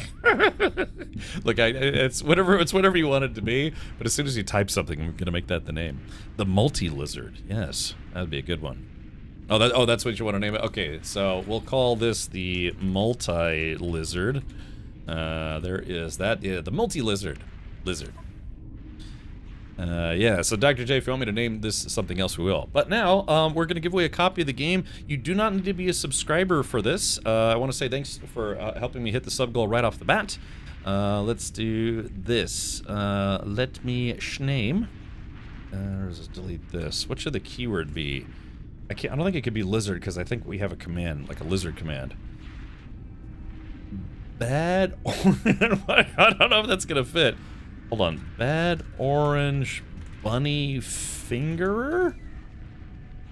Look, it's whatever you want it to be, but as soon as you type something, I'm going to make that the name. The Multi-Lizard. Yes, that'd be a good one. Oh, that's what you want to name it? Okay, so we'll call this the Multi-Lizard. There is that. Yeah, the Multi-Lizard. Yeah, so Dr. J, if you want me to name this something else, we will. But now, we're going to give away a copy of the game. You do not need to be a subscriber for this. I want to say thanks for helping me hit the sub goal right off the bat. Let's do this. Let me schname. Let's delete this. What should the keyword be? I don't think it could be lizard, because I think we have a command, like a lizard command. Bad orange. I don't know if that's gonna fit. Hold on. Bad orange bunny fingerer?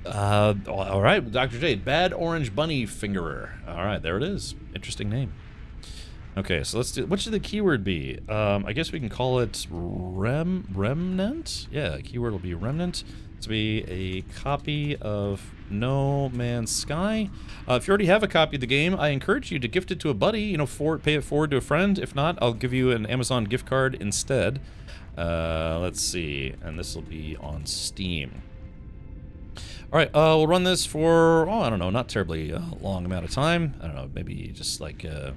All right, Dr. J. Bad orange bunny fingerer. All right, there it is. Interesting name. Okay, so let's do. What should the keyword be? I guess we can call it Remnant. Yeah, keyword will be Remnant. To be a copy of No Man's Sky. If you already have a copy of the game, I encourage you to gift it to a buddy. You know, pay it forward to a friend. If not, I'll give you an Amazon gift card instead. Let's see, and this will be on Steam. All right, we'll run this for I don't know, not terribly long amount of time. I don't know, maybe just like I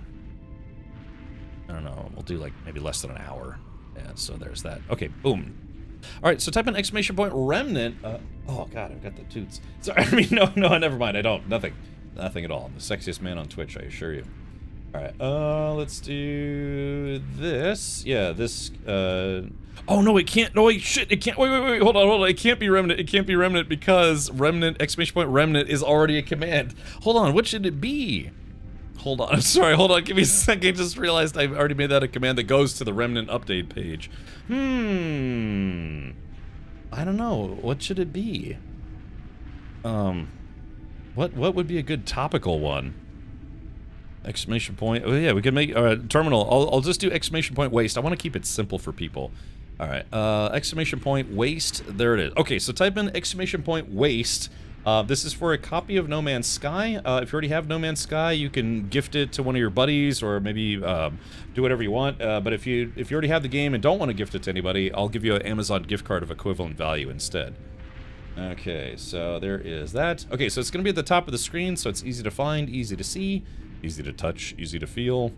don't know. We'll do like maybe less than an hour. Yeah, so there's that. Okay, boom. All right, so type in exclamation point Remnant. Oh God, I've got the toots. Sorry, I mean, no, never mind. I don't. Nothing at all. I'm the sexiest man on Twitch, I assure you. All right, let's do this. Yeah, this. Oh no, it can't. No, wait, shit, it can't. Wait. Hold on. It can't be Remnant. It can't be Remnant because Remnant exclamation point Remnant is already a command. Hold on, what should it be? Hold on. I'm sorry. Hold on. Give me a second. I just realized I've already made that a command that goes to the Remnant update page. I don't know. What should it be? What would be a good topical one? Exclamation point. Oh yeah, we could make terminal. I'll just do exclamation point waste. I want to keep it simple for people. All right. Exclamation point waste. There it is. Okay, so type in exclamation point waste. This is for a copy of No Man's Sky. If you already have No Man's Sky, you can gift it to one of your buddies, or maybe do whatever you want. But if you already have the game and don't want to gift it to anybody, I'll give you an Amazon gift card of equivalent value instead. Okay, so there is that. Okay, so it's going to be at the top of the screen, so it's easy to find, easy to see, easy to touch, easy to feel.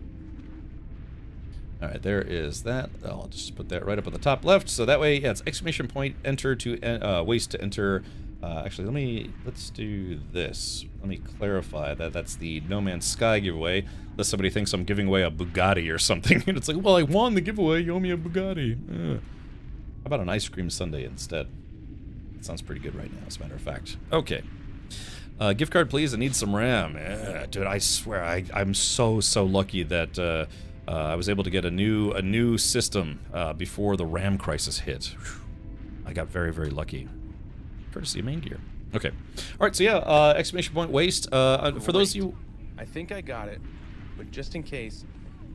All right, there is that. I'll just put that right up at the top left, so that way, yeah, it's exclamation point enter to waste to enter. Actually, let's do this. Let me clarify that that's the No Man's Sky giveaway, unless somebody thinks I'm giving away a Bugatti or something. And it's like, well, I won the giveaway, you owe me a Bugatti. How about an ice cream sundae instead? That sounds pretty good right now, as a matter of fact. Okay. Gift card, please. I need some RAM. Dude, I swear, I'm so lucky that I was able to get a new system before the RAM crisis hit. Whew. I got very, very lucky. Courtesy of Main Gear. Okay. All right, so yeah, exclamation point waste. For those of you... I think I got it, but just in case,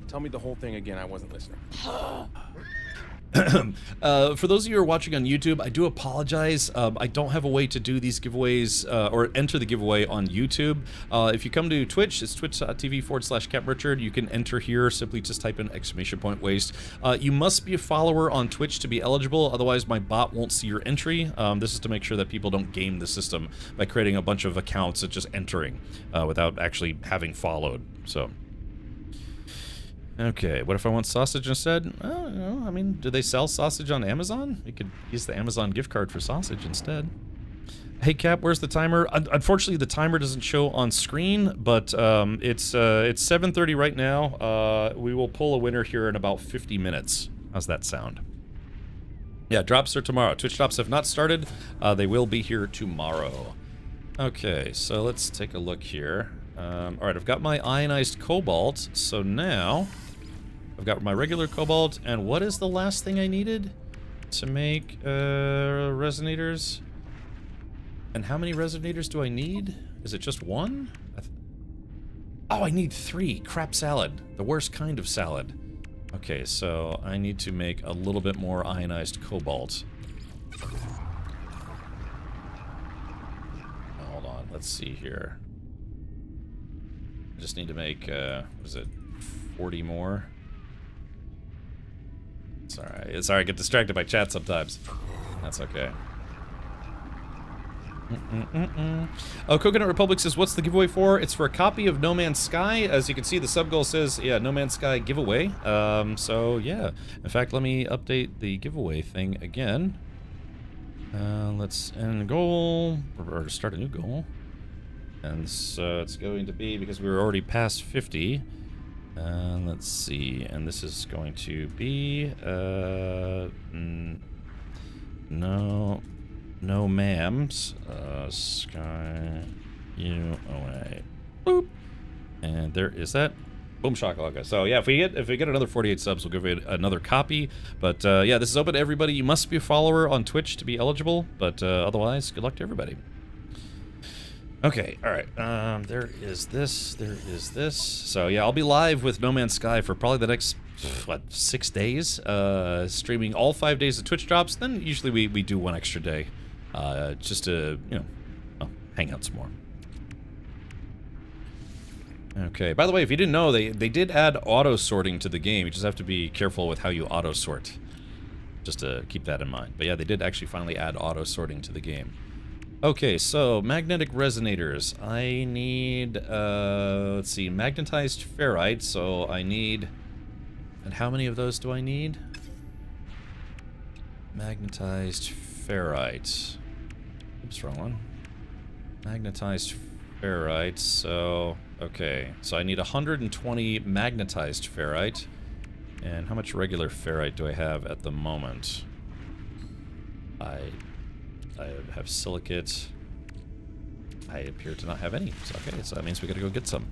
tell me the whole thing again. I wasn't listening. For those of you who are watching on YouTube, I do apologize. I don't have a way to do these giveaways or enter the giveaway on YouTube. If you come to Twitch, it's twitch.tv/CapRichard. You can enter here. Simply just type in exclamation point waste. You must be a follower on Twitch to be eligible. Otherwise, my bot won't see your entry. This is to make sure that people don't game the system by creating a bunch of accounts and just entering without actually having followed. So... Okay, what if I want sausage instead? Oh, you know, I mean, do they sell sausage on Amazon? You could use the Amazon gift card for sausage instead. Hey Cap, where's the timer? Unfortunately, the timer doesn't show on screen, but it's 7:30 right now. We will pull a winner here in about 50 minutes. How's that sound? Yeah, drops are tomorrow. Twitch drops have not started. They will be here tomorrow. Okay, so let's take a look here. All right, I've got my ionized cobalt, so now I've got my regular cobalt, and what is the last thing I needed to make resonators? And how many resonators do I need? Is it just one? Oh, I need 3. Crap salad, the worst kind of salad. Okay, so I need to make a little bit more ionized cobalt. Hold on, let's see here. I just need to make, what is it, 40 more? It's alright. It's alright, I get distracted by chat sometimes. That's okay. Oh, Coconut Republic says, what's the giveaway for? It's for a copy of No Man's Sky. As you can see, the sub-goal says, yeah, No Man's Sky giveaway. So, yeah. In fact, let me update the giveaway thing again. Let's end goal, or start a new goal. And so it's going to be, because we were already past 50, let's see, and this is going to be, no ma'ams, Sky, UOA, boop, and there is that, boom shakalaka. So yeah, if we get another 48 subs, we'll give it another copy, but yeah, this is open to everybody. You must be a follower on Twitch to be eligible, but otherwise, good luck to everybody. Okay, alright, there is this, So yeah, I'll be live with No Man's Sky for probably the next, what, 6 days? Streaming all 5 days of Twitch drops, then usually we do one extra day, just to, you know, hang out some more. Okay, by the way, if you didn't know, they did add auto-sorting to the game. You just have to be careful with how you auto-sort, just to keep that in mind. But yeah, they did actually finally add auto-sorting to the game. Okay, so magnetic resonators. I need, let's see, magnetized ferrite, so I need, and how many of those do I need? Magnetized ferrite. Oops, wrong one. Magnetized ferrite, so, okay. So I need 120 magnetized ferrite. And how much regular ferrite do I have at the moment? I have silicate. I appear to not have any. So, okay, so that means we gotta go get some.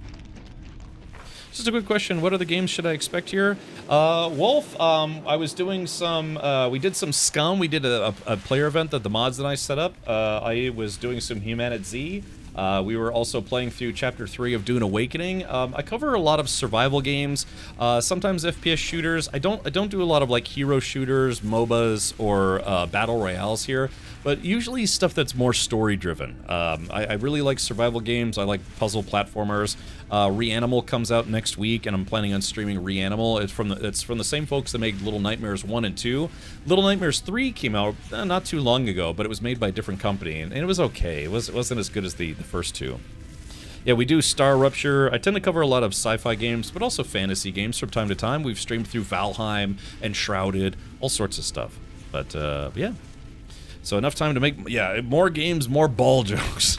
Just a quick question, what other games should I expect here? Wolf, I was doing some, we did some Scum. We did a player event that the mods and I set up. I was doing some Humanit Z. We were also playing through Chapter 3 of Dune Awakening. I cover a lot of survival games, sometimes FPS shooters. I don't do a lot of like hero shooters, MOBAs, or battle royales here, but usually stuff that's more story-driven. I really like survival games. I like puzzle platformers. Reanimal comes out next week, and I'm planning on streaming Reanimal. It's from the same folks that made Little Nightmares 1 and 2. Little Nightmares 3 came out not too long ago, but it was made by a different company, and it was okay. It wasn't as good as the first two. Yeah, we do Star Rupture. I tend to cover a lot of sci-fi games, but also fantasy games from time to time. We've streamed through Valheim and Shrouded, all sorts of stuff. But, yeah. So enough time to make, yeah, more games, more ball jokes.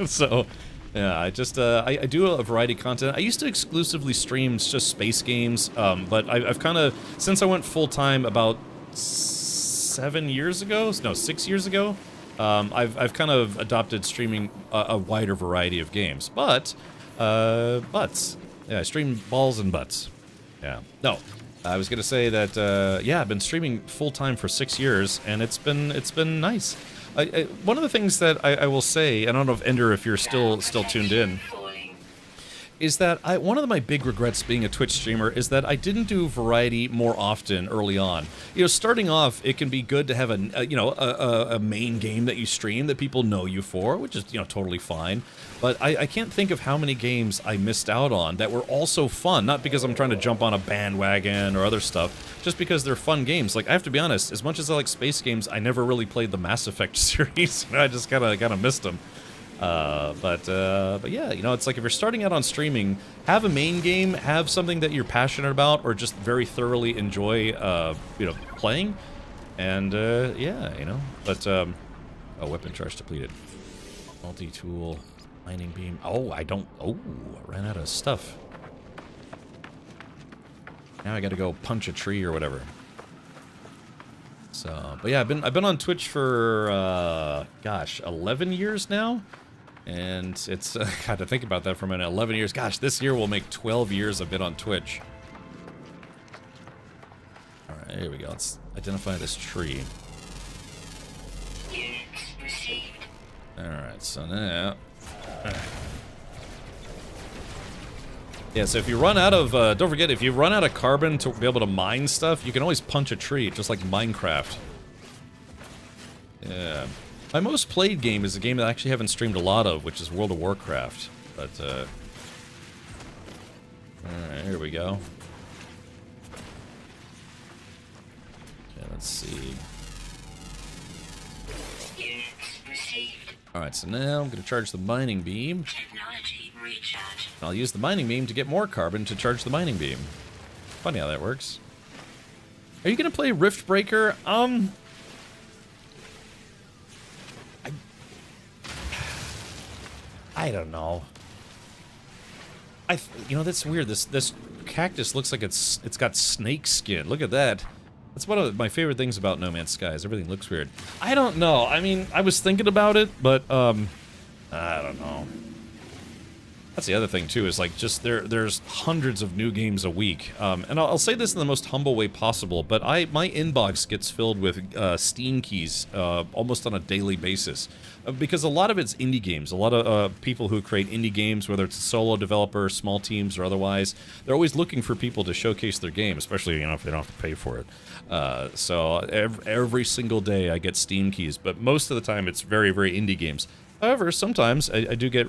So, yeah, I just, I do a variety of content. I used to exclusively stream just space games, but I've kind of, since I went full-time about 7 years ago, no, 6 years ago, I've kind of adopted streaming a wider variety of games. But, butts. Yeah, I stream balls and butts. Yeah. No, I was gonna say that. Yeah, I've been streaming full time for 6 years, and it's been nice. One of the things that I will say, I don't know if Ender, if you're still tuned in, is that one of my big regrets being a Twitch streamer is that I didn't do variety more often early on. You know, starting off, it can be good to have a main game that you stream that people know you for, which is, you know, totally fine. But I can't think of how many games I missed out on that were also fun, not because I'm trying to jump on a bandwagon or other stuff, just because they're fun games. Like, I have to be honest, as much as I like space games, I never really played the Mass Effect series. I just kind of missed them. But yeah, you know, it's like if you're starting out on streaming, have a main game, have something that you're passionate about or just very thoroughly enjoy, you know, playing, and yeah, you know. But oh, weapon charge depleted. Multi-tool, mining beam. Oh, I ran out of stuff. Now I got to go punch a tree or whatever. So, but yeah, I've been on Twitch for gosh, 11 years now. And it's, got to think about that for a minute, 11 years. Gosh, this year will make 12 years I've been on Twitch. Alright, here we go. Let's identify this tree. Alright, so now... Yeah, so if you run out of, don't forget, if you run out of carbon to be able to mine stuff, you can always punch a tree, just like Minecraft. Yeah. My most played game is a game that I actually haven't streamed a lot of, which is World of Warcraft. But, alright, here we go. Okay, let's see. Alright, so now I'm going to charge the mining beam. I'll use the mining beam to get more carbon to charge the mining beam. Funny how that works. Are you going to play Rift Breaker? I don't know. You know, that's weird. This cactus looks like it's got snake skin. Look at that. That's one of my favorite things about No Man's Sky is everything looks weird. I don't know. I mean, I was thinking about it, but I don't know. That's the other thing too, is like just there's hundreds of new games a week. And I'll say this in the most humble way possible, but my inbox gets filled with Steam keys almost on a daily basis. Because a lot of it's indie games. A lot of people who create indie games, whether it's a solo developer, small teams, or otherwise, they're always looking for people to showcase their game, especially, you know, if they don't have to pay for it. So every single day I get Steam keys, but most of the time it's very, very indie games. However, sometimes I do get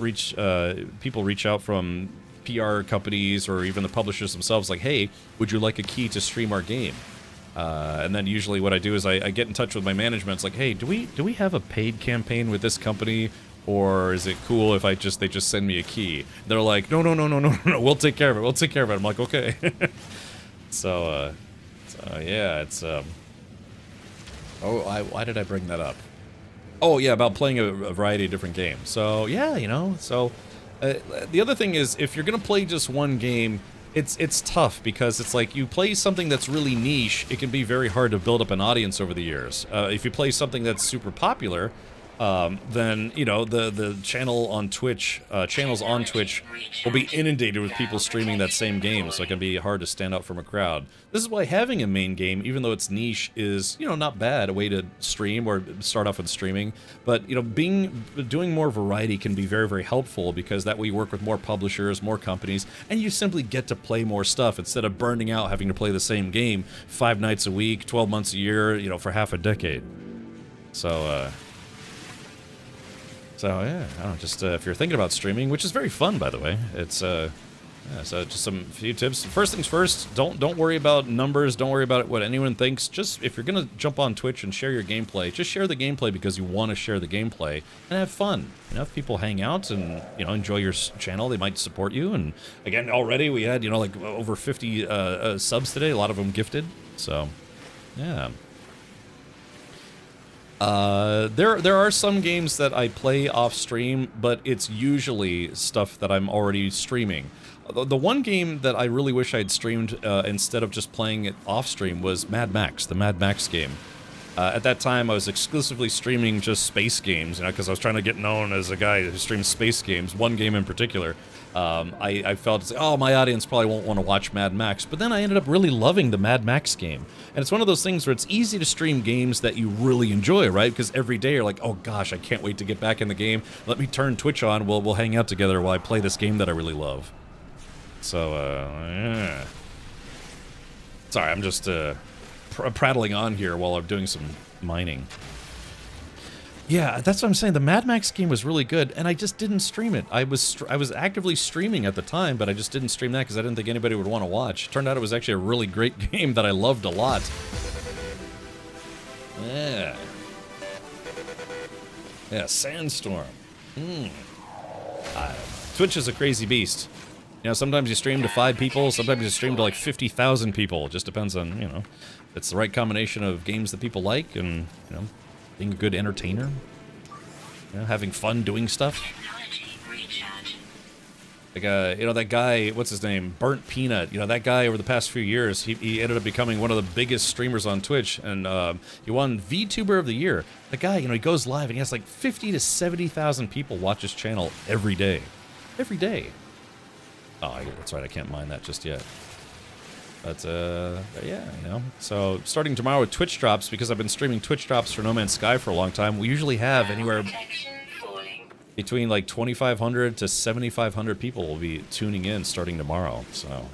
people reach out from PR companies or even the publishers themselves like, hey, would you like a key to stream our game? And then usually what I do is I get in touch with my management. It's like, hey, do we have a paid campaign with this company, or is it cool if they just send me a key? They're like, no, we'll take care of it. We'll take care of it. I'm like, okay. So yeah, it's why did I bring that up? Oh yeah, about playing a variety of different games. So yeah, you know. So the other thing is, if you're gonna play just one game, it's tough because it's like you play something that's really niche, it can be very hard to build up an audience over the years. If you play something that's super popular, then, you know, the channels on Twitch will be inundated with people streaming that same game, so it can be hard to stand out from a crowd. This is why having a main game, even though it's niche, is, you know, not bad, a way to stream or start off with streaming. But, you know, doing more variety can be very, very helpful, because that way you work with more publishers, more companies, and you simply get to play more stuff instead of burning out having to play the same game 5 nights a week, 12 months a year, you know, for half a decade. So yeah, I don't know, just if you're thinking about streaming, which is very fun, by the way, it's yeah, so just few tips. First things first, don't worry about numbers, don't worry about what anyone thinks. Just if you're gonna jump on Twitch and share your gameplay, just share the gameplay because you want to share the gameplay and have fun. You know, if people hang out and, you know, enjoy your channel, they might support you. And again, already we had, you know, like over 50 subs today, a lot of them gifted. So yeah. There are some games that I play off stream, but it's usually stuff that I'm already streaming. The one game that I really wish I had streamed instead of just playing it off stream was Mad Max, the Mad Max game. At that time, I was exclusively streaming just space games, you know, because I was trying to get known as a guy who streams space games, one game in particular. I felt, oh, my audience probably won't want to watch Mad Max, but then I ended up really loving the Mad Max game. And it's one of those things where it's easy to stream games that you really enjoy, right? Because every day you're like, oh gosh, I can't wait to get back in the game. Let me turn Twitch on, we'll hang out together while I play this game that I really love. So, yeah. Sorry, I'm just, prattling on here while I'm doing some mining. Yeah, that's what I'm saying. The Mad Max game was really good, and I just didn't stream it. I was actively streaming at the time, but I just didn't stream that because I didn't think anybody would want to watch. Turned out it was actually a really great game that I loved a lot. Yeah. Yeah, Sandstorm. Twitch is a crazy beast. You know, sometimes you stream to 5 people, sometimes you stream to like 50,000 people. It just depends on, you know, it's the right combination of games that people like and, you know, being a good entertainer. You know, having fun doing stuff. Like, you know, that guy, what's his name? Burnt Peanut. You know, that guy over the past few years, he ended up becoming one of the biggest streamers on Twitch, and he won VTuber of the Year. The guy, you know, he goes live and he has like 50 to 70,000 people watch his channel every day. Every day. Oh, that's right, I can't mine that just yet. But, yeah, you know. So, starting tomorrow with Twitch drops, because I've been streaming Twitch drops for NoMan'sSky for a long time, we usually have anywhere between like 2,500 to 7,500 people will be tuning in starting tomorrow. So,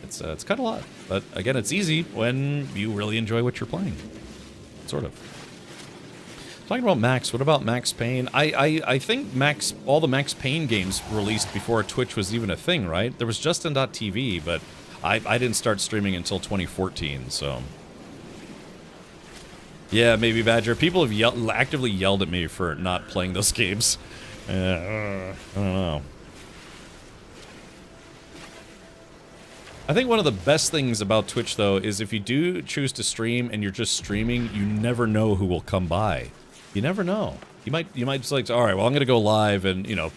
it's kind of a lot. But, again, it's easy when you really enjoy what you're playing. Sort of. Talking about Max, what about Max Payne? I think all the Max Payne games released before Twitch was even a thing, right? There was Justin.tv, but I didn't start streaming until 2014, so... Yeah, maybe Badger. People have actively yelled at me for not playing those games. I don't know. I think one of the best things about Twitch, though, is if you do choose to stream and you're just streaming, you never know who will come by. You never know. You might just like, all right, well, I'm going to go live, and, you know,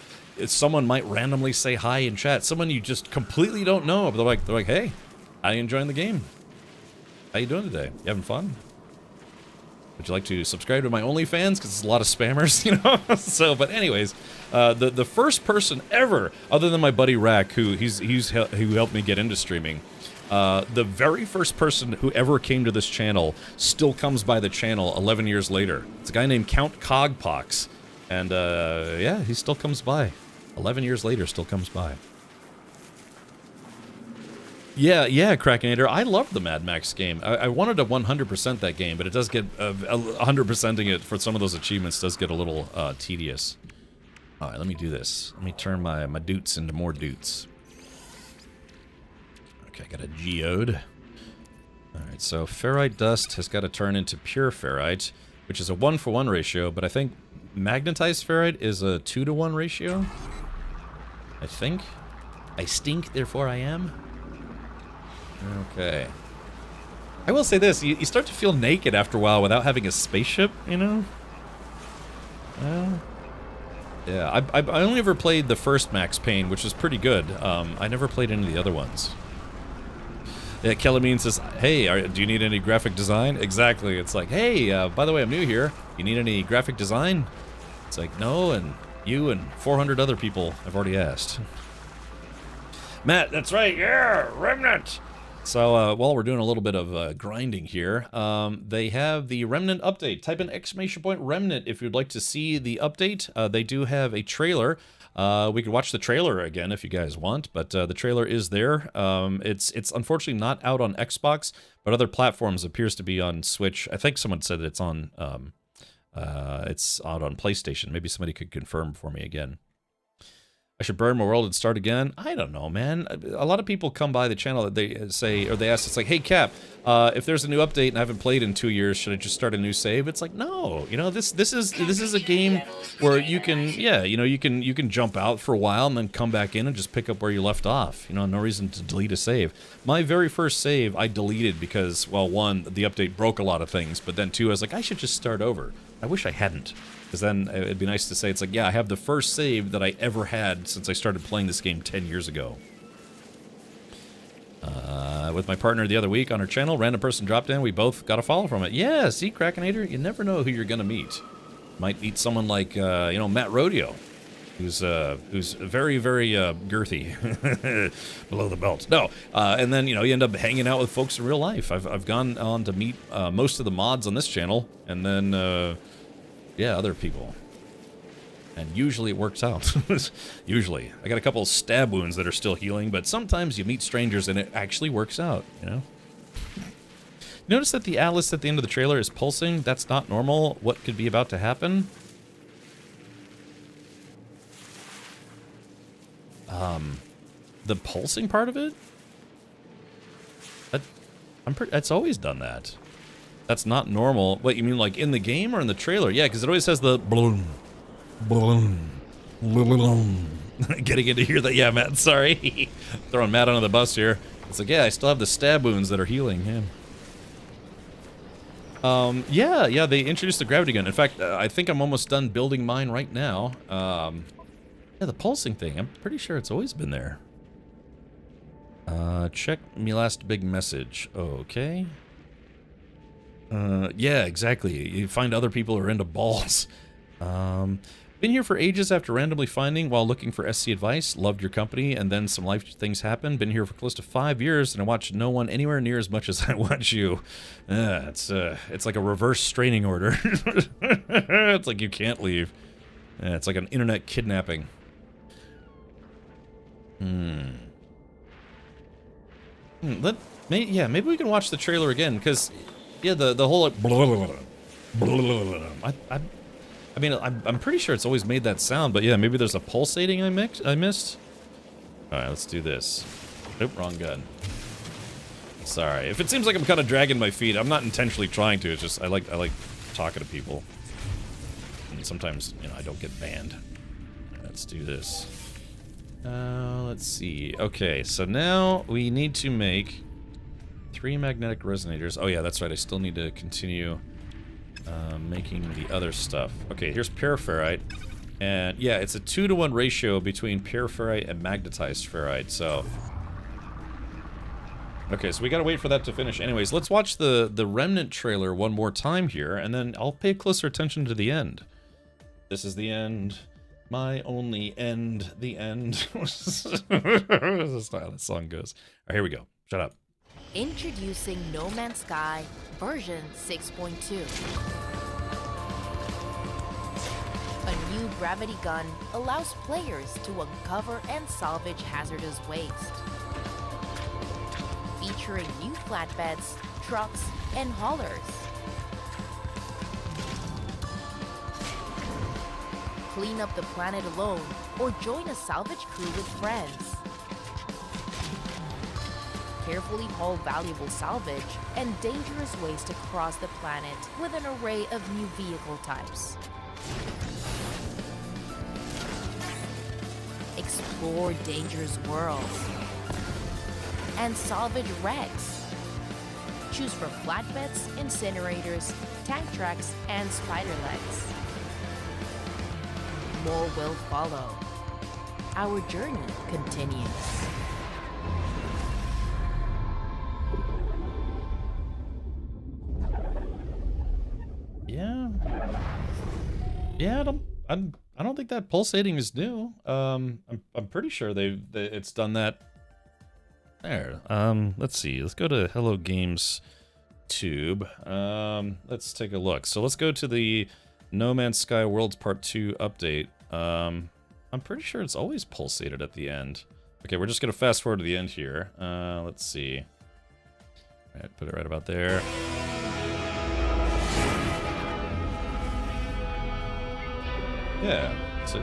someone might randomly say hi in chat. Someone you just completely don't know, but they're like, hey, how you enjoying the game? How you doing today? You having fun? Would you like to subscribe to my OnlyFans? Because it's a lot of spammers, you know? So, but anyways, the first person ever, other than my buddy Rack, who helped me get into streaming, the very first person who ever came to this channel still comes by the channel 11 years later. It's a guy named Count Cogpox. And, yeah, he still comes by. 11 years later, still comes by. Yeah, Krakenator. I loved the Mad Max game. I wanted to 100% that game, but it does get 100%ing it for some of those achievements does get a little tedious. All right, let me do this. Let me turn my doots into more doots. Okay, I got a geode. All right, so ferrite dust has got to turn into pure ferrite, which is a 1-for-1 ratio, but I think magnetized ferrite is a 2-to-1 ratio. I think. I stink, therefore I am. Okay. I will say this, you start to feel naked after a while without having a spaceship, you know? Yeah, I only ever played the first Max Payne, which was pretty good. I never played any of the other ones. Yeah, Kellamine says, hey, do you need any graphic design? Exactly, it's like, hey, by the way, I'm new here. You need any graphic design? It's like, no, and you and 400 other people have already asked. Matt, that's right, yeah, Remnant! So, while we're doing a little bit of grinding here, they have the Remnant update. Type in !Remnant if you'd like to see the update. They do have a trailer. We could watch the trailer again if you guys want, but the trailer is there. It's unfortunately not out on Xbox, but other platforms. Appears to be on Switch. I think someone said it's on it's out on PlayStation. Maybe somebody could confirm for me again. I should burn my world and start again? I don't know, man. A lot of people come by the channel that they say, or they ask, it's like, hey, Cap, if there's a new update and I haven't played in 2 years, should I just start a new save? It's like, no, you know, this is a game where you can, yeah, you know, you can jump out for a while and then come back in and just pick up where you left off. You know, no reason to delete a save. My very first save I deleted because, well, one, the update broke a lot of things, but then two, I was like, I should just start over. I wish I hadn't. Because then it'd be nice to say, it's like, yeah, I have the first save that I ever had since I started playing this game 10 years ago. With my partner the other week on her channel, random person dropped in. We both got a follow from it. Yeah, see, Krakinator, you never know who you're gonna meet. Might meet someone like, you know, Matt Rodeo, who's very, very girthy, below the belt. No, and then, you know, you end up hanging out with folks in real life. I've gone on to meet most of the mods on this channel, and then, yeah, other people. And usually it works out. Usually. I got a couple of stab wounds that are still healing, but sometimes you meet strangers and it actually works out, you know? Notice that the atlas at the end of the trailer is pulsing. That's not normal. What could be about to happen? The pulsing part of it? It's always done that. That's not normal. What, you mean like in the game or in the trailer? Yeah, because it always has the bloom. Getting into here that, yeah, Matt, sorry. Throwing Matt under the bus here. It's like, yeah, I still have the stab wounds that are healing him. Yeah, they introduced the gravity gun. In fact, I think I'm almost done building mine right now. Yeah, the pulsing thing, I'm pretty sure it's always been there. Check me last big message. Okay. Yeah, exactly. You find other people who are into balls. Been here for ages after randomly finding while looking for SC advice. Loved your company, and then some life things happened. Been here for close to 5 years, and I watch no one anywhere near as much as I watch you. It's like a reverse straining order. It's like you can't leave. It's like an internet kidnapping. Maybe we can watch the trailer again, because yeah, the whole like, I mean, I'm pretty sure it's always made that sound, but yeah, maybe there's a pulsating I missed. All right, let's do this. Nope, wrong gun. Sorry. If it seems like I'm kind of dragging my feet, I'm not intentionally trying to. It's just I like talking to people, and sometimes, you know, I don't get banned. Let's do this. Let's see. Okay, so now we need to make 3 magnetic resonators. Oh yeah, that's right. I still need to continue making the other stuff. Okay, here's paraferrite. And yeah, it's a 2-to-1 ratio between paraferrite and magnetized ferrite, so... Okay, so we gotta wait for that to finish. Anyways, let's watch the Remnant trailer one more time here, and then I'll pay closer attention to the end. This is the end. My only end. The end. This is not how that song goes. Alright, here we go. Shut up. Introducing No Man's Sky version 6.2. A new gravity gun allows players to uncover and salvage hazardous waste. Featuring new flatbeds, trucks, and haulers. Clean up the planet alone or join a salvage crew with friends. Carefully haul valuable salvage and dangerous waste across the planet with an array of new vehicle types. Explore dangerous worlds and salvage wrecks. Choose from flatbeds, incinerators, tank tracks, and spider legs. More will follow. Our journey continues. Yeah, I don't think that pulsating is new. I'm pretty sure it's done that. There. Let's see. Let's go to Hello Games Tube. Let's take a look. So let's go to the No Man's Sky Worlds Part 2 update. I'm pretty sure it's always pulsated at the end. Okay, we're just gonna fast forward to the end here. Let's see. All right, put it right about there. Yeah, that's it.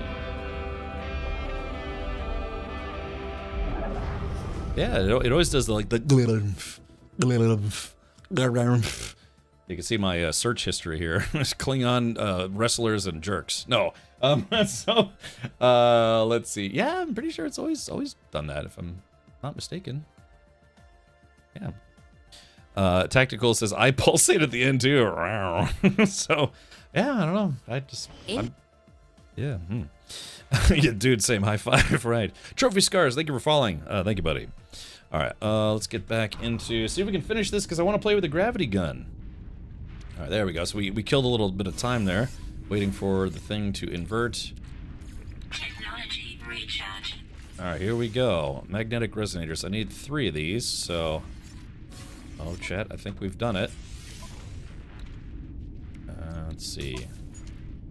Yeah, it always does the You can see my search history here. Klingon wrestlers and jerks. No. So let's see. Yeah, I'm pretty sure it's always done that, if I'm not mistaken. Yeah. Tactical says I pulsate at the end too. So yeah, I don't know. Yeah. Yeah, dude, same high five, right. Trophy Scars, thank you for following. Thank you, buddy. All right, let's get back into, see if we can finish this, because I want to play with the gravity gun. All right, there we go. So we killed a little bit of time there, waiting for the thing to invert. Technology recharge. All right, here we go. Magnetic resonators. I need 3 of these, so... Oh, chat, I think we've done it. Let's see.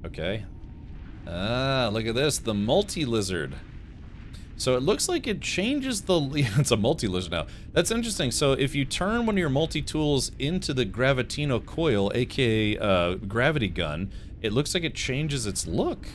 Okay. Ah, look at this. The multi-lizard. So it looks like it changes the... It's a multi-lizard now. That's interesting. So if you turn one of your multi-tools into the Gravitino coil, aka gravity gun, it looks like it changes its look.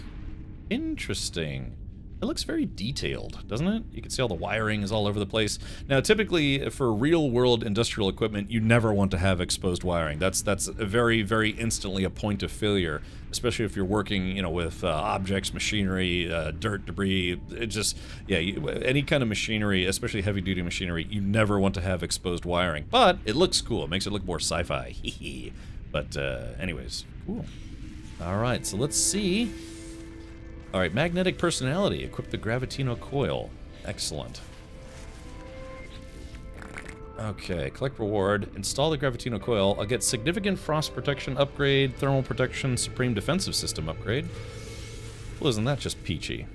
Interesting. It looks very detailed, doesn't it? You can see all the wiring is all over the place. Now, typically, for real-world industrial equipment, you never want to have exposed wiring. That's a very, very instantly a point of failure, especially if you're working, you know, with objects, machinery, dirt, debris. It just, yeah, any kind of machinery, especially heavy-duty machinery, you never want to have exposed wiring. But it looks cool. It makes it look more sci-fi. But anyways, cool. All right, so let's see. All right, magnetic personality. Equip the Gravitino coil. Excellent. Okay, collect reward. Install the Gravitino coil. I'll get significant frost protection upgrade, thermal protection, supreme defensive system upgrade. Well, isn't that just peachy?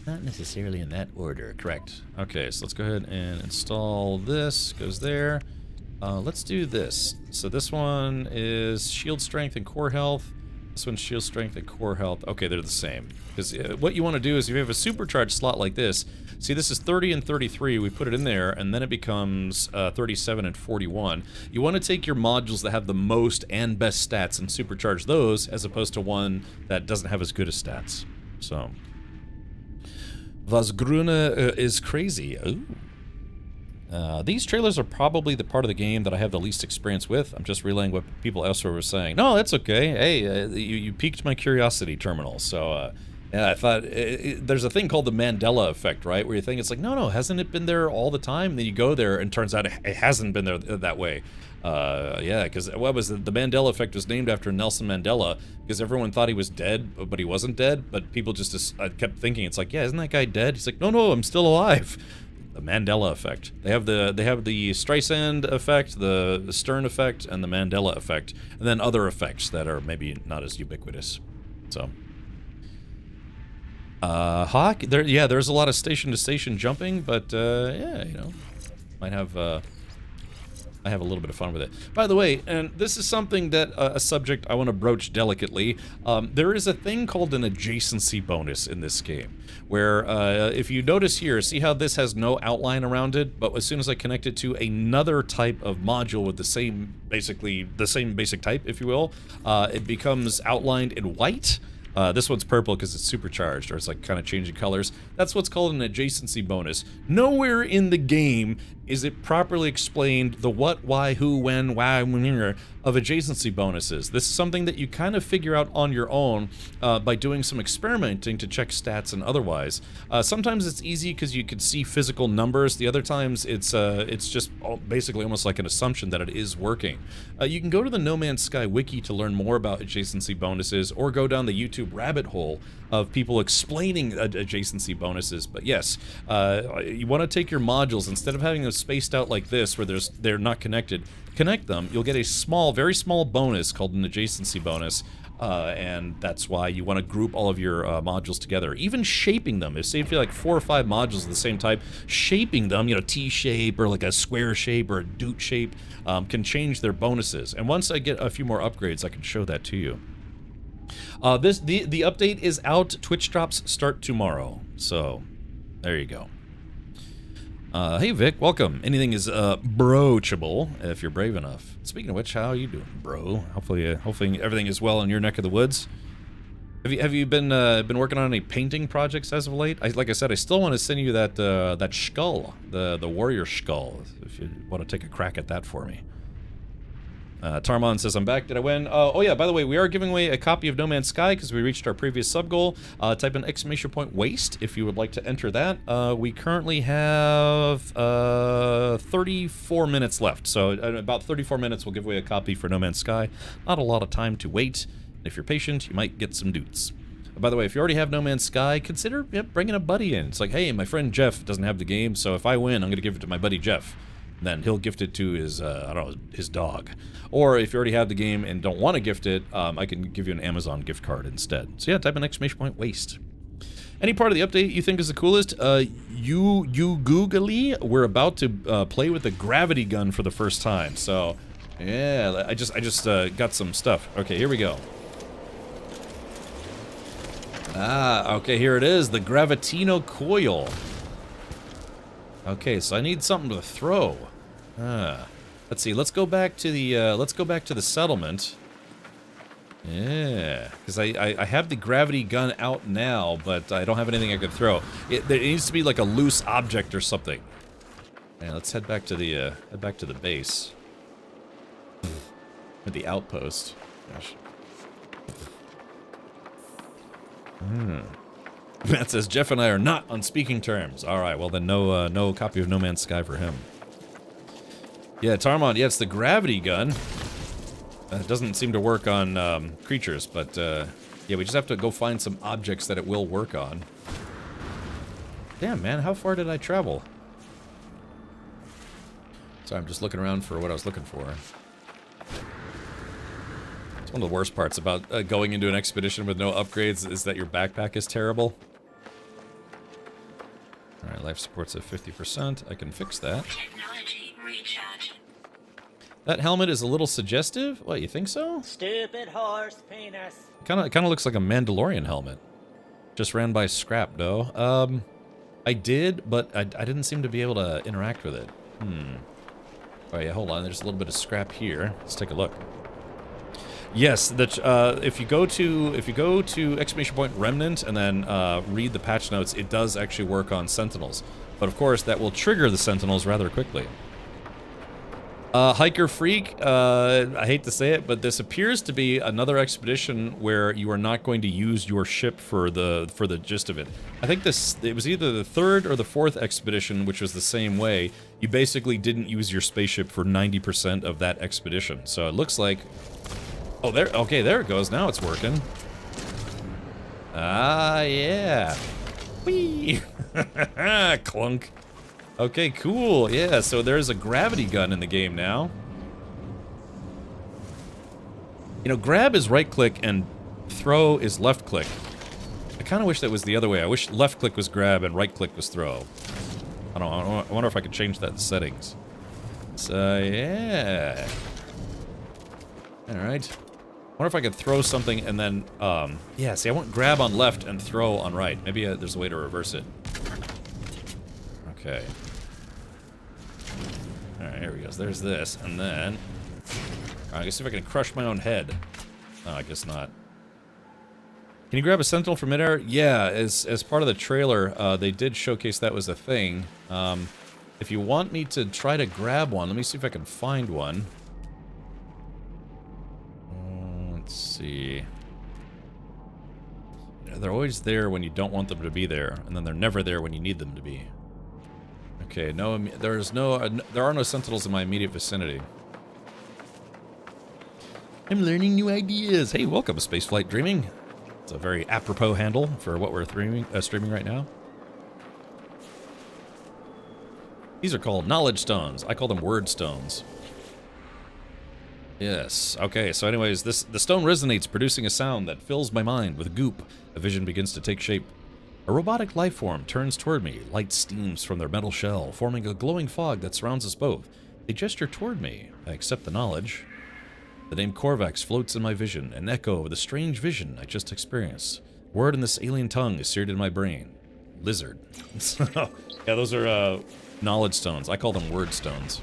Not necessarily in that order. Correct. Okay, so let's go ahead and install this. Goes there. Let's do this. So this one is shield strength and core health. This one's shield strength and core health. Okay, they're the same. Because what you want to do is if you have a supercharged slot like this, see this is 30 and 33, we put it in there, and then it becomes 37 and 41. You want to take your modules that have the most and best stats and supercharge those, as opposed to one that doesn't have as good as stats. So, Vasgruna is crazy. Ooh. These trailers are probably the part of the game that I have the least experience with. I'm just relaying what people elsewhere were saying. No, that's okay. Hey, you piqued my curiosity, Terminal. So, yeah, I thought there's a thing called the Mandela effect, right? Where you think it's like, no, hasn't it been there all the time? And then you go there and turns out it hasn't been there that way. Yeah, because what was it? The Mandela effect was named after Nelson Mandela because everyone thought he was dead, but he wasn't dead. But people just kept thinking, it's like, yeah, isn't that guy dead? He's like, no, I'm still alive. The Mandela effect. They have the Streisand effect, the Stern effect, and the Mandela effect, and then other effects that are maybe not as ubiquitous. So, Hawk. There's a lot of station to station jumping, but yeah, you know, might have. I have a little bit of fun with it. By the way, and this is something that a subject I want to broach delicately. There is a thing called an adjacency bonus in this game, where if you notice here, see how this has no outline around it, but as soon as I connect it to another type of module with the same, basically the same basic type, if you will, it becomes outlined in white. This one's purple because it's supercharged, or it's like kind of changing colors. That's what's called an adjacency bonus. Nowhere in the game is it properly explained the what, why, who, when, why, when, of adjacency bonuses. This is something that you kind of figure out on your own by doing some experimenting to check stats and otherwise. Sometimes it's easy because you can see physical numbers. The other times it's just basically almost like an assumption that it is working. You can go to the NoMan'sSky wiki to learn more about adjacency bonuses, or go down the YouTube rabbit hole of people explaining adjacency bonuses. But yes, you want to take your modules, instead of having them spaced out like this where they're not connected, connect them. You'll get a small, very small bonus called an adjacency bonus. And that's why you want to group all of your modules together. Even shaping them. If say if you like 4 or 5 modules of the same type, shaping them, you know, T-shape or like a square shape or a doot shape, can change their bonuses. And once I get a few more upgrades, I can show that to you. The update is out. Twitch drops start tomorrow. So, there you go. Hey Vic, welcome. Anything is broachable if you're brave enough. Speaking of which, how are you doing, bro? Hopefully everything is well in your neck of the woods. Have you been working on any painting projects as of late? Like I said, I still want to send you that that skull, the warrior skull, if you want to take a crack at that for me. Tarmon says, I'm back. Did I win? Oh yeah, by the way, we are giving away a copy of No Man'sSky because we reached our previous sub goal. Type in !waste if you would like to enter that. We currently have 34 minutes left. So in about 34 minutes, we'll give away a copy for No Man'sSky. Not a lot of time to wait. If you're patient, you might get some doots. By the way, if you already have No Man's Sky, consider bringing a buddy in. It's like, hey, my friend Jeff doesn't have the game, so if I win, I'm going to give it to my buddy Jeff. Then he'll gift it to his, I don't know, his dog. Or if you already have the game and don't want to gift it, I can give you an Amazon gift card instead. So yeah, type in !waste. Any part of the update you think is the coolest? You googly, we're about to play with the gravity gun for the first time. So yeah, I just got some stuff. Okay, here we go. Ah, okay, here it is, the Gravitino coil. Okay, so I need something to throw. Let's see. Let's go back to the settlement. Yeah, because I have the gravity gun out now, but I don't have anything I could throw. It needs to be like a loose object or something. Yeah, let's head back to the base. Or the outpost. Gosh. Matt says Jeff and I are not on speaking terms. All right, well then no copy of No Man's Sky for him. Yeah, Tarmon, yeah, it's the gravity gun. It doesn't seem to work on creatures, but yeah, we just have to go find some objects that it will work on. Damn, man, how far did I travel? Sorry, I'm just looking around for what I was looking for. It's one of the worst parts about going into an expedition with no upgrades is that your backpack is terrible. Alright, life support's at 50%. I can fix that. Technology recharge. That helmet is a little suggestive? What, you think so? Stupid horse penis. Kinda looks like a Mandalorian helmet. Just ran by scrap, though. I did, but I didn't seem to be able to interact with it. Oh yeah, hold on, there's a little bit of scrap here. Let's take a look. Yes, if you go to !Remnant and then read the patch notes, it does actually work on Sentinels. But of course, that will trigger the Sentinels rather quickly. Hiker Freak, I hate to say it, but this appears to be another expedition where you are not going to use your ship for the gist of it. I think it was either the third or the fourth expedition, which was the same way. You basically didn't use your spaceship for 90% of that expedition. So it looks like... Oh, there. Okay, there it goes. Now it's working. Ah, yeah. Whee! Clunk. Okay, cool. Yeah, so there's a gravity gun in the game now. You know, grab is right-click and throw is left-click. I kind of wish that was the other way. I wish left-click was grab and right-click was throw. I wonder if I could change that in settings. So, yeah. Alright. I wonder if I could throw something and then, yeah, see, I want grab on left and throw on right. Maybe there's a way to reverse it. Okay. Alright, here we go. So there's this, and then... I guess if I can crush my own head. Oh, I guess not. Can you grab a Sentinel from midair? Yeah, as part of the trailer, they did showcase that was a thing. If you want me to try to grab one, let me see if I can find one. Let's see. Yeah, they're always there when you don't want them to be there, and then they're never there when you need them to be. Okay, there are no Sentinels in my immediate vicinity. I'm learning new ideas. Hey, welcome to Spaceflight Dreaming. It's a very apropos handle for what we're streaming right now. These are called knowledge stones. I call them word stones. Yes. Okay, so anyways, the stone resonates, producing a sound that fills my mind with goop. A vision begins to take shape. A robotic life form turns toward me. Light steams from their metal shell, forming a glowing fog that surrounds us both. They gesture toward me. I accept the knowledge. The name Korvax floats in my vision, an echo of the strange vision I just experienced. Word in this alien tongue is seared in my brain. Lizard. Yeah, those are knowledge stones. I call them word stones.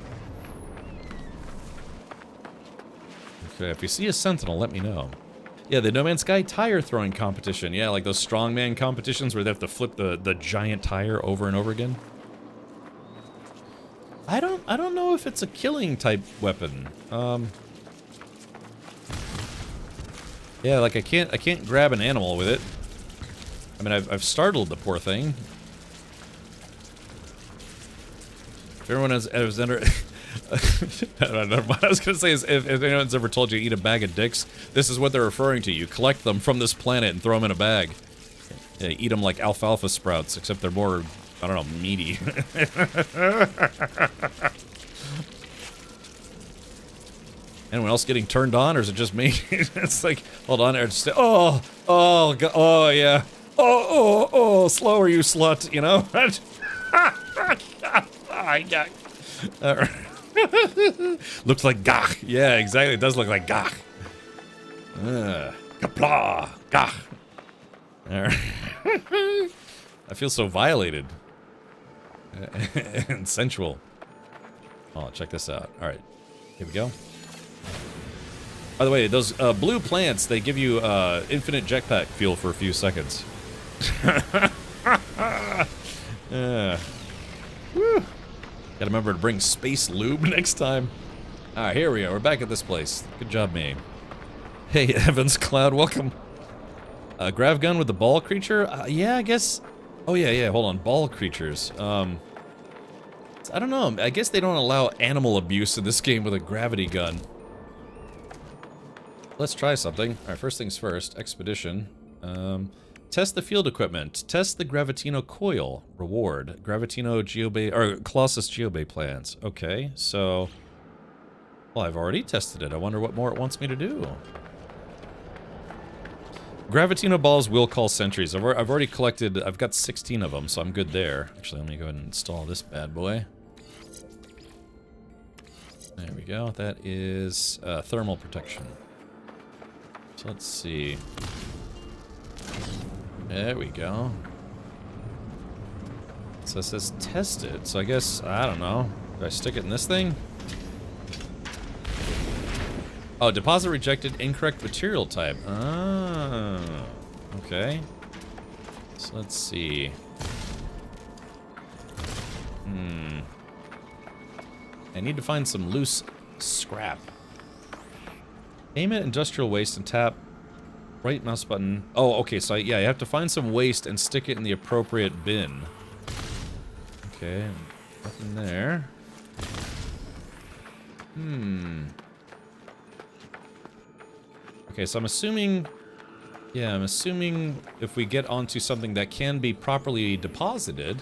Okay, if you see a Sentinel, let me know. Yeah, the No Man's Sky tire throwing competition. Yeah, like those strongman competitions where they have to flip the giant tire over and over again. I don't know if it's a killing type weapon. Yeah, like I can't grab an animal with it. I mean, I've startled the poor thing. If everyone has ever Never mind. What I was gonna say is, if anyone's ever told you to eat a bag of dicks, this is what they're referring to. You collect them from this planet and throw them in a bag. Yeah, eat them like alfalfa sprouts, except they're more, I don't know, meaty. Anyone else getting turned on, or is it just me? It's like, hold on, just, oh, God, oh, yeah. Oh, slower, you slut, you know? Looks like gah. Yeah, exactly, it does look like gah. Kapla, gah. I feel so violated. And sensual. Oh, check this out. Alright, here we go. By the way, those blue plants, they give you infinite jetpack fuel for a few seconds. Woo. Gotta remember to bring space lube next time. Alright, here we are. We're back at this place. Good job, me. Hey, Evans Cloud, welcome. Grav gun with the ball creature? Yeah, I guess... Oh, yeah, hold on. Ball creatures. I don't know. I guess they don't allow animal abuse in this game with a gravity gun. Let's try something. Alright, first things first. Expedition. Test the field equipment. Test the Gravitino coil. Reward. Gravitino Geobay... Or Colossus Geobay plans. Okay, so... Well, I've already tested it. I wonder what more it wants me to do. Gravitino balls will call sentries. I've already collected... I've got 16 of them, so I'm good there. Actually, let me go ahead and install this bad boy. There we go. That is thermal protection. So let's see. There we go. So it says test it. So I guess, I don't know. Do I stick it in this thing? Oh, deposit rejected, incorrect material type. Ah, okay. So let's see. I need to find some loose scrap. Aim at industrial waste and tap right mouse button. Oh, okay, so yeah, you have to find some waste and stick it in the appropriate bin. Okay, nothing there. Okay, so I'm assuming... Yeah, I'm assuming if we get onto something that can be properly deposited...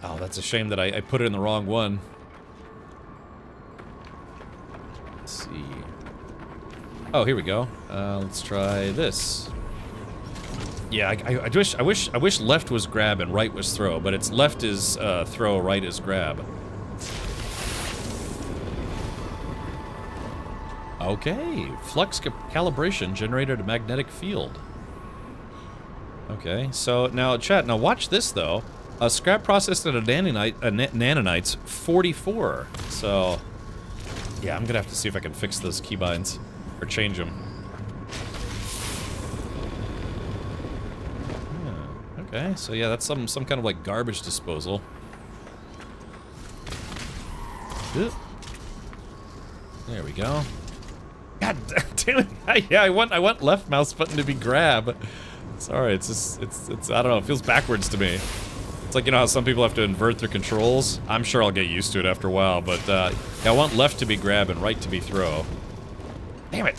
Oh, that's a shame that I put it in the wrong one. Let's see. Oh, here we go. Let's try this. Yeah, I wish left was grab and right was throw, but it's left is throw, right is grab. Okay, flux calibration generated a magnetic field. Okay, so now chat. Now watch this though. Scrap processed at a nanonite's 44. So yeah, I'm gonna have to see if I can fix those keybinds or change them. Yeah, okay, so yeah, that's some kind of like garbage disposal. Ooh. There we go. God damn it! Yeah, I want left mouse button to be grab. Sorry, it's just it's I don't know. It feels backwards to me. It's like, you know how some people have to invert their controls? I'm sure I'll get used to it after a while, but yeah, I want left to be grab and right to be throw. Damn it!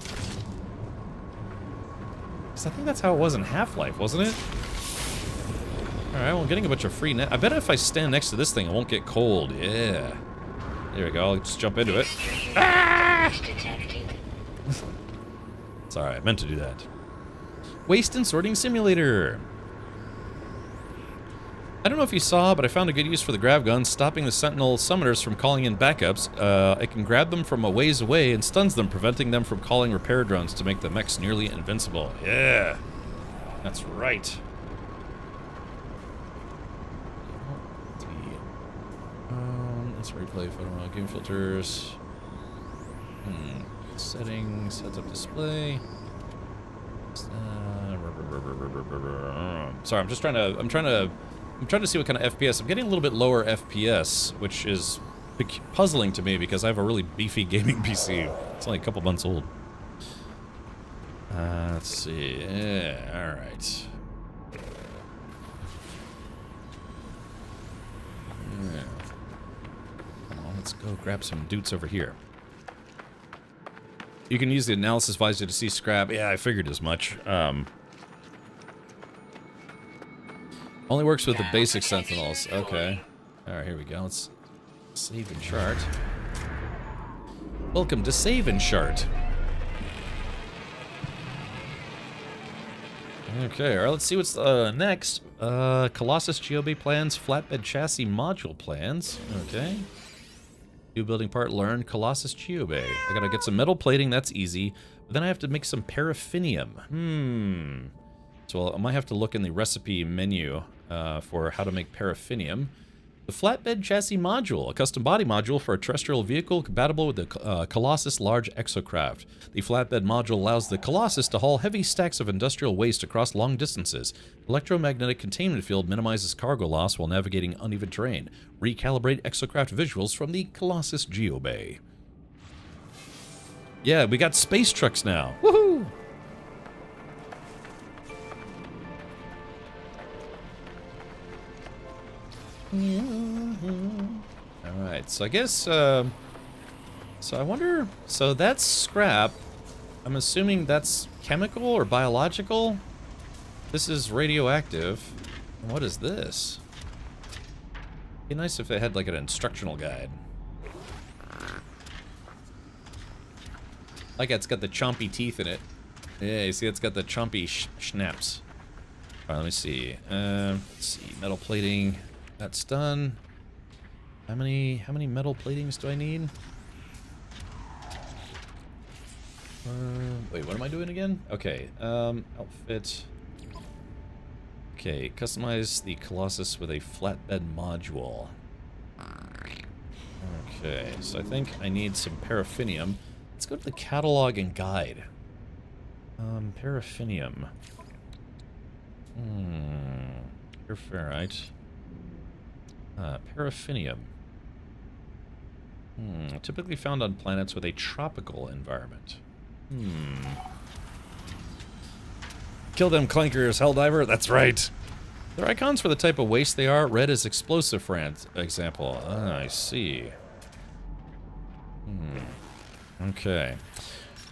Because I think that's how it was in Half-Life, wasn't it? Alright, well, I'm getting a bunch of free net. I bet if I stand next to this thing, it won't get cold. Yeah. There we go. I'll just jump into it. Ah! Sorry, I meant to do that. Waste and sorting simulator. I don't know if you saw, but I found a good use for the grav gun, stopping the Sentinel summoners from calling in backups. I can grab them from a ways away and stuns them, preventing them from calling repair drones to make the mechs nearly invincible. Yeah, that's right. Let's replay photo game filters. Settings, heads up display. Sorry, I'm just trying to see what kind of FPS. I'm getting a little bit lower FPS, which is puzzling to me because I have a really beefy gaming PC. It's only a couple months old. Let's see. Yeah, all right. Yeah. Come on. go grab some doots over here. You can use the analysis visor to see scrap. Yeah, I figured as much. Only works with the basic sentinels. Okay. Alright, here we go. Let's save and chart. Welcome to Save and Chart. Okay, alright, let's see what's next. Colossus GeoBay plans, flatbed chassis module plans. Okay. New building part, learn Colossus GeoBay. I gotta get some metal plating, that's easy. But then I have to make some paraffinium. So I might have to look in the recipe menu for how to make paraffinium. The flatbed chassis module, a custom body module for a terrestrial vehicle compatible with the Colossus large exocraft. The flatbed module allows the Colossus to haul heavy stacks of industrial waste across long distances. Electromagnetic containment field minimizes cargo loss while navigating uneven terrain. Recalibrate exocraft visuals from the Colossus GeoBay. Yeah, we got space trucks now. Woohoo! Alright, so I guess, so I wonder, so that's scrap. I'm assuming that's chemical or biological? This is radioactive. And what is this? It'd be nice if they had like an instructional guide. Like it's got the chompy teeth in it. Yeah, you see it's got the chompy schnaps. Alright, let me see. Let's see, metal plating. That's done. How many metal platings do I need? Wait, what am I doing again? Okay, outfit. Okay, customize the Colossus with a flatbed module. Okay, so I think I need some paraffinium. Let's go to the catalog and guide. Paraffinium. Pure ferrite. Paraffinium. Typically found on planets with a tropical environment. Kill them clankers, Helldiver. That's right. Their icons for the type of waste they are. Red is explosive, for example. I see. Okay.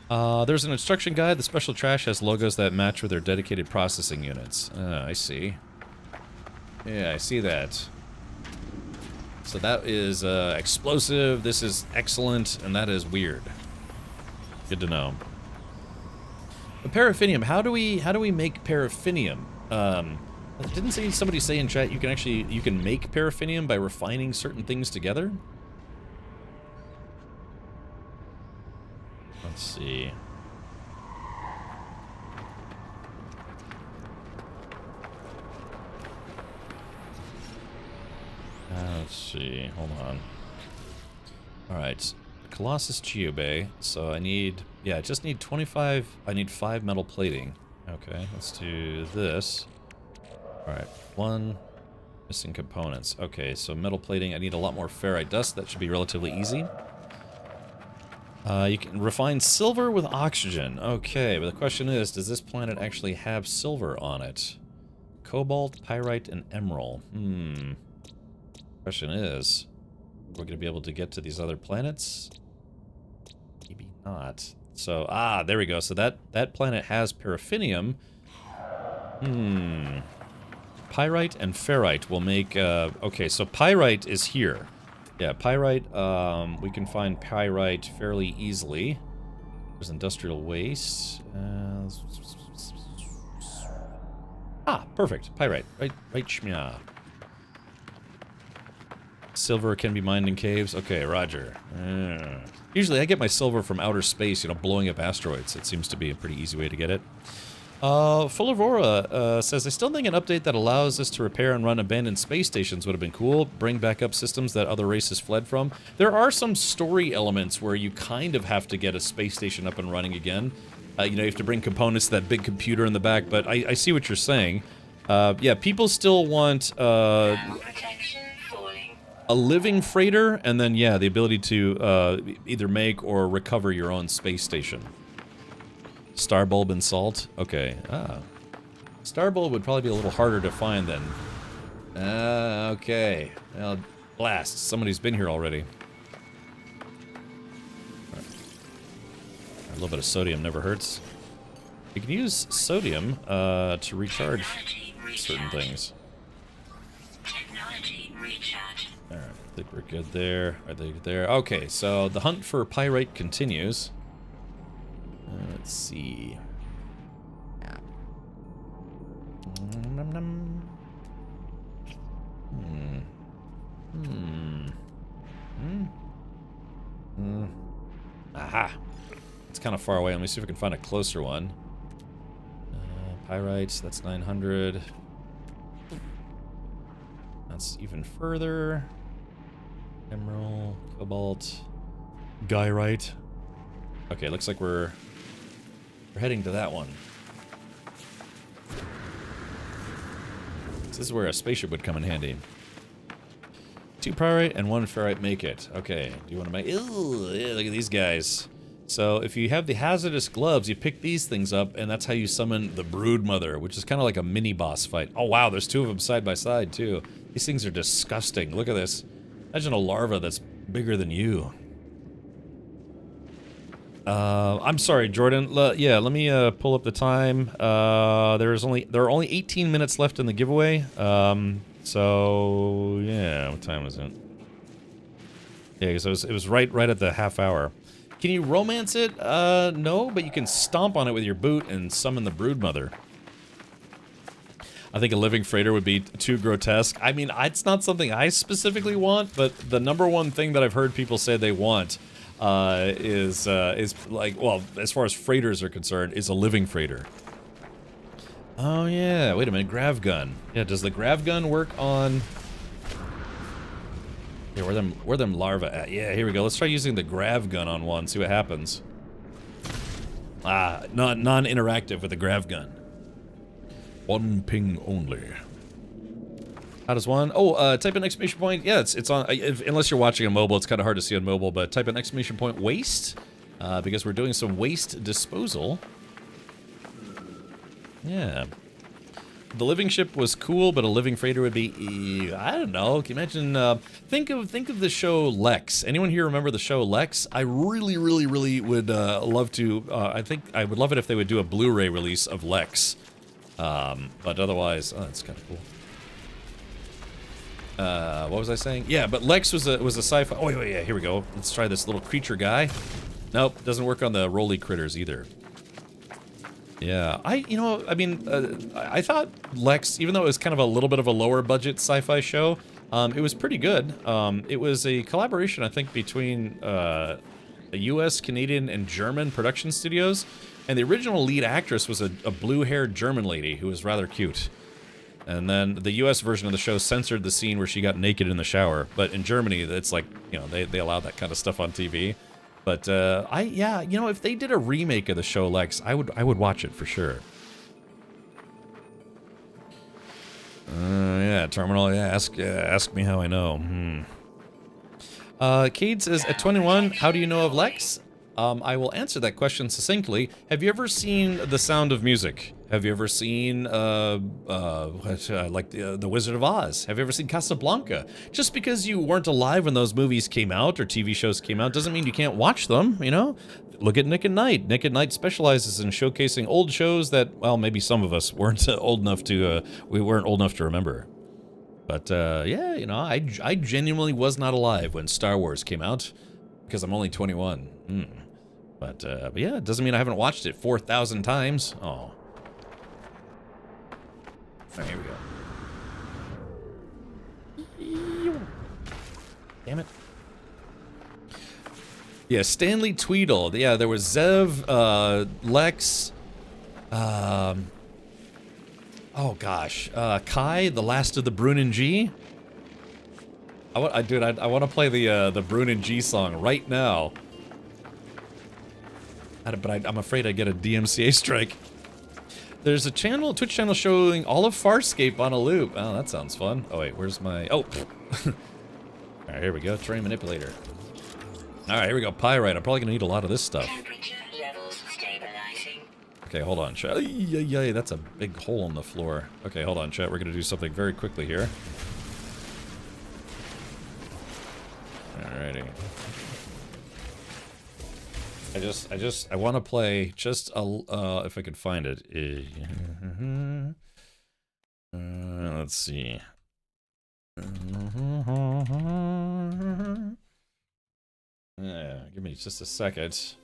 There's an instruction guide. The special trash has logos that match with their dedicated processing units. I see. Yeah, I see that. So that is explosive, this is excellent, and that is weird. Good to know. But paraffinium, how do we make paraffinium? Didn't somebody say in chat you can make paraffinium by refining certain things together? Let's see. Let's see, hold on. Alright, Colossus GeoBay, so I need, yeah, I just need 25, I need 5 metal plating. Okay, let's do this. Alright, 1 missing components. Okay, so metal plating, I need a lot more ferrite dust, that should be relatively easy. You can refine silver with oxygen. Okay, but the question is, does this planet actually have silver on it? Cobalt, pyrite, and emerald. Question is, we're going to be able to get to these other planets? Maybe not. So, there we go. So that planet has paraffinium. Pyrite and ferrite will make, okay, so pyrite is here. Yeah, pyrite, we can find pyrite fairly easily. There's industrial waste. Perfect. Pyrite. Right, shmya. Silver can be mined in caves. Okay, roger. Usually I get my silver from outer space, you know, blowing up asteroids. It seems to be a pretty easy way to get it. Fulavora says, I still think an update that allows us to repair and run abandoned space stations would have been cool. Bring back up systems that other races fled from. There are some story elements where you kind of have to get a space station up and running again. You know, you have to bring components to that big computer in the back, but I see what you're saying. Yeah, people still want a living freighter, and then, yeah, the ability to either make or recover your own space station. Starbulb and salt? Okay. Starbulb would probably be a little harder to find then. Okay. Well, blast. Somebody's been here already. little bit of sodium never hurts. You can use sodium to recharge certain things. Alright, I think we're good there. I think there. Okay, so the hunt for pyrite continues. Let's see. Aha! It's kind of far away. Let me see if I can find a closer one. Pyrites, that's 900. That's even further. Emerald, cobalt, gyrite. Okay, looks like we're heading to that one. This is where a spaceship would come in handy. 2 pyrite and 1 ferrite make it. Okay, do you want to make... Ew, yeah, look at these guys. So if you have the hazardous gloves, you pick these things up, and that's how you summon the Broodmother, which is kind of like a mini-boss fight. Oh wow, there's 2 of them side by side, too. These things are disgusting. Look at this. Imagine a larva that's bigger than you. I'm sorry, Jordan. Yeah, let me pull up the time. There are only 18 minutes left in the giveaway. So yeah, what time was it? Yeah, because it was right at the half hour. Can you romance it? No, but you can stomp on it with your boot and summon the Broodmother. I think a living freighter would be too grotesque. I mean, it's not something I specifically want, but the #1 thing that I've heard people say they want is like, well, as far as freighters are concerned, is a living freighter. Oh yeah, wait a minute, grav gun. Yeah, does the grav gun work on... Yeah, where them larvae at? Yeah, here we go. Let's try using the grav gun on one, see what happens. Ah, non-interactive with the grav gun. 1 ping only. How does one? Oh, type in exclamation point. Yeah, it's on. Unless you're watching on mobile, it's kind of hard to see on mobile. But type in exclamation point waste, because we're doing some waste disposal. Yeah. The living ship was cool, but a living freighter would be, I don't know. Can you imagine? Think of the show Lex. Anyone here remember the show Lex? I really would love to. I think I would love it if they would do a Blu-ray release of Lex. But otherwise, oh, that's kind of cool. What was I saying? Yeah, but Lex was a sci-fi. Oh wait, yeah, here we go. Let's try this little creature guy. Nope, doesn't work on the roly critters either. Yeah, I thought Lex, even though it was kind of a little bit of a lower budget sci-fi show, it was pretty good. It was a collaboration, I think, between a US, Canadian, and German production studios, and the original lead actress was a blue-haired German lady who was rather cute. And then the US version of the show censored the scene where she got naked in the shower, but in Germany, it's like, you know, they allow that kind of stuff on TV. But if they did a remake of the show Lex, I would watch it for sure. Yeah, Terminal. Yeah, ask me how I know. Cade says at 21, how do you know of Lex? I will answer that question succinctly. Have you ever seen The Sound of Music? Have you ever seen The Wizard of Oz? Have you ever seen Casablanca? Just because you weren't alive when those movies came out or TV shows came out doesn't mean you can't watch them, you know? Look at Nick at Night. Nick at Night specializes in showcasing old shows that, well, maybe some of us weren't old enough to, we weren't old enough to remember. But, yeah, you know, I genuinely was not alive when Star Wars came out because I'm only 21. But yeah, it doesn't mean I haven't watched it 4,000 times. Oh. Alright, here we go. Damn it. Yeah, Stanley Tweedle. Yeah, there was Zev, Lex, oh gosh, Kai, the last of the Brunin G. I want to play the Brunin G song right now. But I'm afraid I get a DMCA strike. There's a Twitch channel showing all of Farscape on a loop. Oh, that sounds fun. Oh wait, where's my... Oh! Alright, here we go. Terrain manipulator. Alright, here we go. Pyrite. I'm probably gonna need a lot of this stuff. Okay, hold on, chat. Yeah, that's a big hole in the floor. Okay, hold on, chat. We're gonna do something very quickly here. Alrighty. I want to play just a, if I could find it. Let's see. Yeah, give me just a second.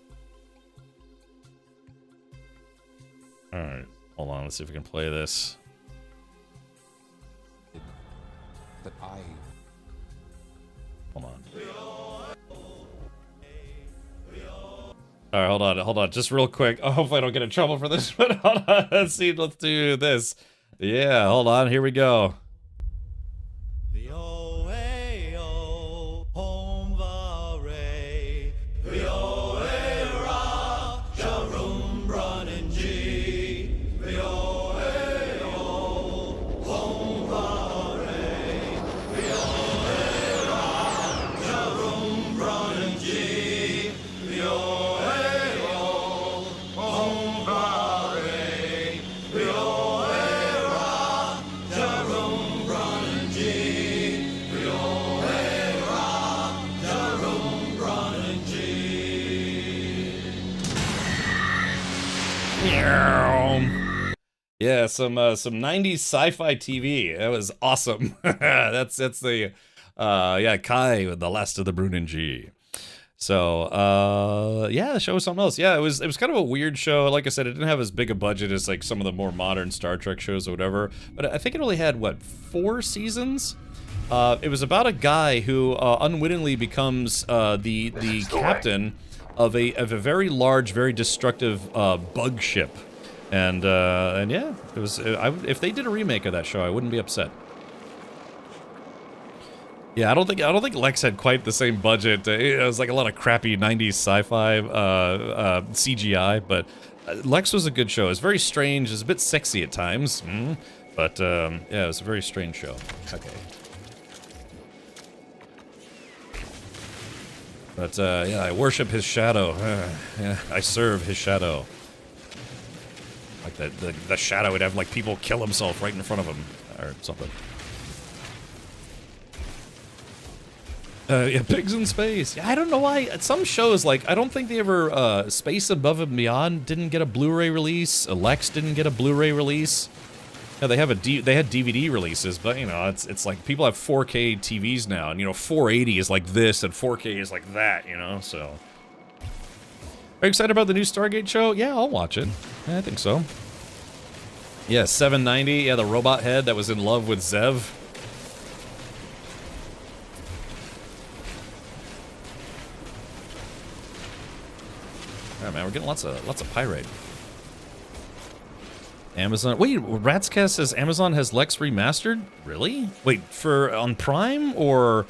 Alright, hold on, let's see if we can play this. That I... Hold on. Alright, hold on, just real quick. Oh, hopefully I don't get in trouble for this, but hold on, let's do this. Yeah, hold on, here we go. Yeah, some 90s sci-fi TV. That was awesome. that's the yeah, Kai with the last of the Brunningi. So yeah, the show was something else. Yeah, it was kind of a weird show. Like I said, it didn't have as big a budget as like some of the more modern Star Trek shows or whatever. But I think it only had what, 4 seasons? It was about a guy who unwittingly becomes the captain of a very large, very destructive bug ship. And yeah, it was. If they did a remake of that show, I wouldn't be upset. Yeah, I don't think Lex had quite the same budget. It was like a lot of crappy '90s sci-fi CGI, but Lex was a good show. It was very strange. It was a bit sexy at times, but yeah, it was a very strange show. Okay. But yeah, I worship his shadow. Yeah, I serve his shadow. Like the shadow would have like people kill himself right in front of him or something. Yeah, pigs in space. Yeah, I don't know why some shows, like, I don't think they ever Space Above and Beyond didn't get a Blu-ray release. Lex didn't get a Blu-ray release. Yeah, they had DVD releases, but you know, it's like people have 4K TVs now, and you know, 480 is like this and 4K is like that, you know. So, are you excited about the new Stargate show? Yeah, I'll watch it. Yeah, I think so. Yeah, 790. Yeah, the robot head that was in love with Zev. Alright, man, we're getting lots of pyrite. Amazon. Wait, Ratscast says Amazon has Lex remastered? Really? Wait, for on Prime or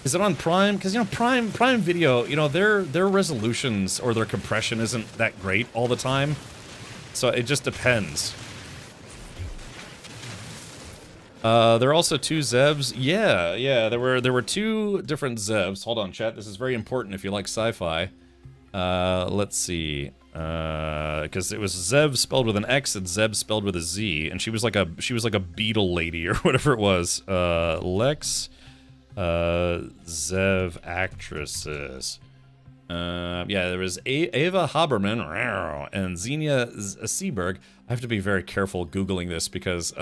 is it on Prime? Because you know, Prime Video, you know, their resolutions or their compression isn't that great all the time, so it just depends. There are also 2 Zevs. Yeah, there were 2 different Zevs. Hold on, chat. This is very important if you like sci-fi. Let's see. Because it was Zev spelled with an X and Zeb spelled with a Z, and she was like a beetle lady or whatever it was. Lex, Zev actresses. Yeah, there was Ava Haberman and Xenia Seberg. I have to be very careful Googling this because,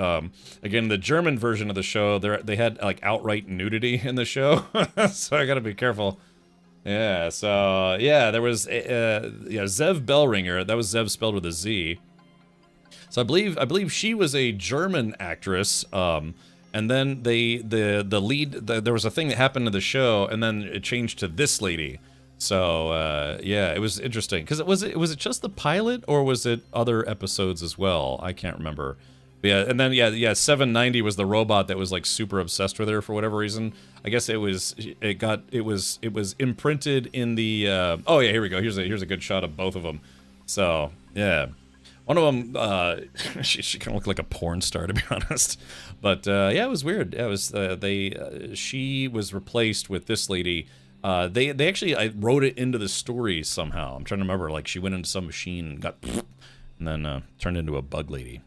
again, the German version of the show, they had like outright nudity in the show, so I gotta be careful. Yeah, so yeah, there was yeah, Zev Bellringer. That was Zev spelled with a Z. So I believe she was a German actress. And then the lead, there was a thing that happened to the show, and then it changed to this lady. So yeah, it was interesting because was it just the pilot or was it other episodes as well? I can't remember. But yeah, and then yeah, 790 was the robot that was like super obsessed with her for whatever reason. I guess it was imprinted in the oh yeah, here we go. Here's a good shot of both of them. So yeah, one of them she kind of looked like a porn star, to be honest. But yeah, it was weird. Yeah, it was she was replaced with this lady. They actually, I wrote it into the story somehow. I'm trying to remember, like she went into some machine and got and then turned into a bug lady.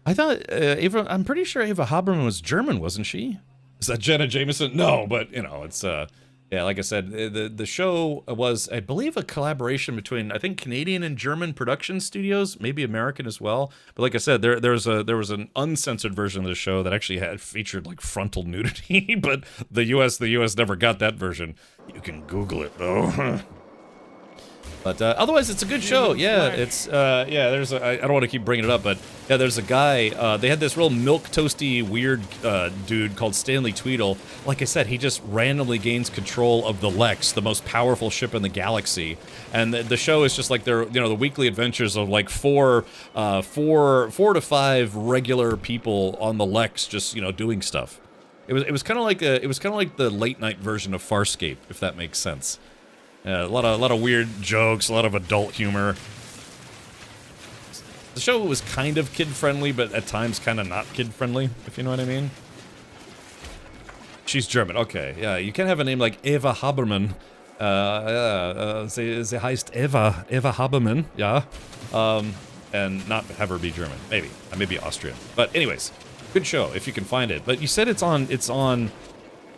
I thought I'm pretty sure Ava Haberman was German, wasn't she? Is that Jenna Jameson? No, but you know, it's Yeah, like I said, the show was, I believe, a collaboration between, I think, Canadian and German production studios, maybe American as well. But like I said, there was an uncensored version of the show that actually had featured like frontal nudity, but the U.S. never got that version. You can Google it though. But otherwise, it's a good show. Yeah, it's there's I don't want to keep bringing it up, but yeah, there's a guy. They had this real milk toasty weird dude called Stanley Tweedle. Like I said, he just randomly gains control of the Lex, the most powerful ship in the galaxy, and the show is just like their the weekly adventures of like four to five regular people on the Lex, just doing stuff. It was kind of like the late night version of Farscape, if that makes sense. Yeah, a lot of weird jokes, a lot of adult humor. The show was kind of kid-friendly, but at times kind of not kid-friendly, if you know what I mean. She's German, okay. Yeah, you can't have a name like Eva Habermann. Sie heißt Eva Habermann, yeah. And not have her be German. Maybe. Maybe Austrian. But anyways, good show, if you can find it. But you said it's on,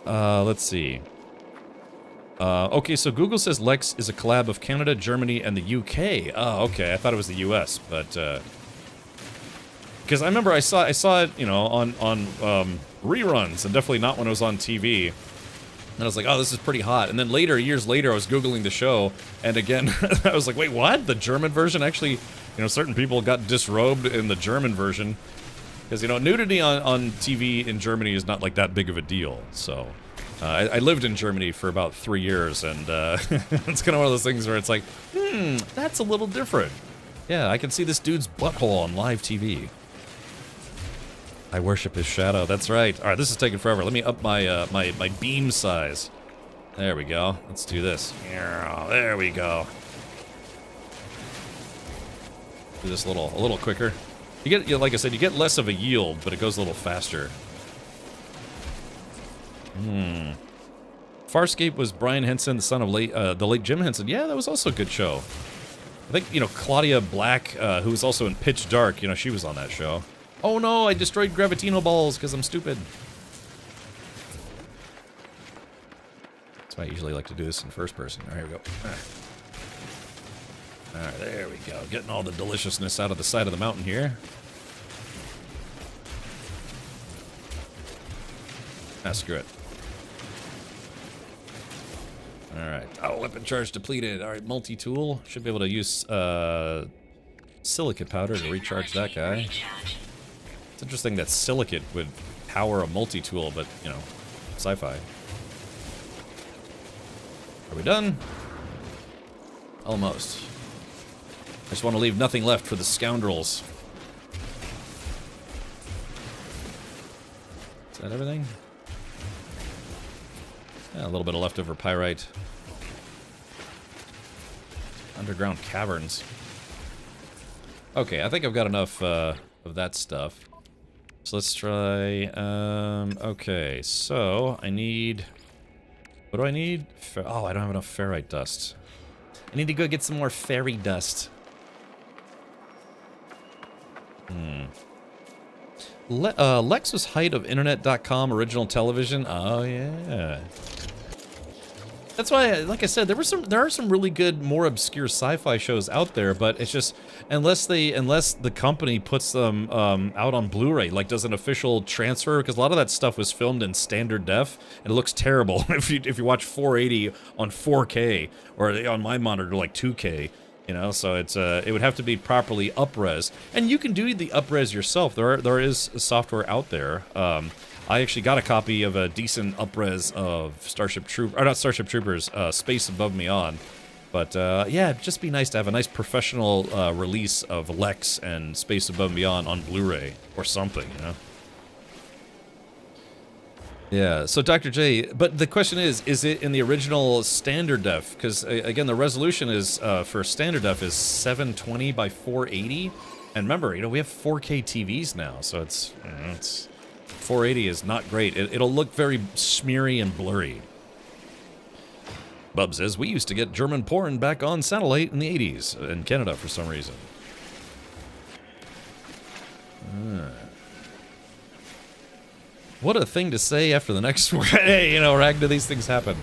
let's see. Okay, so Google says Lex is a collab of Canada, Germany, and the UK. Oh, okay. I thought it was the US, but because I remember I saw it, on reruns, and definitely not when it was on TV. And I was like, oh, this is pretty hot. And then years later, I was Googling the show, and again, I was like, wait, what? The German version actually, certain people got disrobed in the German version, because nudity on TV in Germany is not like that big of a deal. So. I lived in Germany for about 3 years, and it's kind of one of those things where it's like, that's a little different. Yeah, I can see this dude's butthole on live TV. I worship his shadow, that's right. All right, this is taking forever. Let me up my my beam size. There we go. Let's do this. There we go. Do this a little quicker. You get, like I said, you get less of a yield, but it goes a little faster. Farscape was Brian Henson, the son of the late Jim Henson. Yeah, that was also a good show. I think, Claudia Black, who was also in Pitch Dark, she was on that show. Oh no, I destroyed Gravitino balls because I'm stupid. That's why I usually like to do this in first person. All right, here we go. All right, there we go. Getting all the deliciousness out of the side of the mountain here. Ah, screw it. Alright. Oh, weapon charge depleted. Alright, multi-tool. Should be able to use silicate powder to recharge that guy. It's interesting that silicate would power a multi-tool, but, sci-fi. Are we done? Almost. I just want to leave nothing left for the scoundrels. Is that everything? Yeah, a little bit of leftover pyrite. Underground caverns. Okay, I think I've got enough of that stuff. So let's try... okay, so I need... What do I need? Oh, I don't have enough ferrite dust. I need to go get some more fairy dust. Lex was height of internet.com original television. Oh, yeah. That's why, like I said, there are some really good, more obscure sci-fi shows out there, but it's just unless the company puts them out on Blu-ray, like does an official transfer, because a lot of that stuff was filmed in standard def, and it looks terrible if you watch 480 on 4K or on my monitor like 2K. So it would have to be properly up-res, and you can do the up-res yourself. There is software out there. I actually got a copy of a decent up-res of Space Above Me On. But yeah, it'd just be nice to have a nice professional release of Lex and Space Above and Beyond on Blu-ray or something, Yeah, so Dr. J, but the question is it in the original standard def? Because, again, the resolution is, for standard def is 720 by 480. And remember, we have 4K TVs now, so it's 480 is not great. It'll look very smeary and blurry. Bub says, we used to get German porn back on satellite in the 80s, in Canada for some reason. What a thing to say after the next word. Hey, Rag, do these things happen?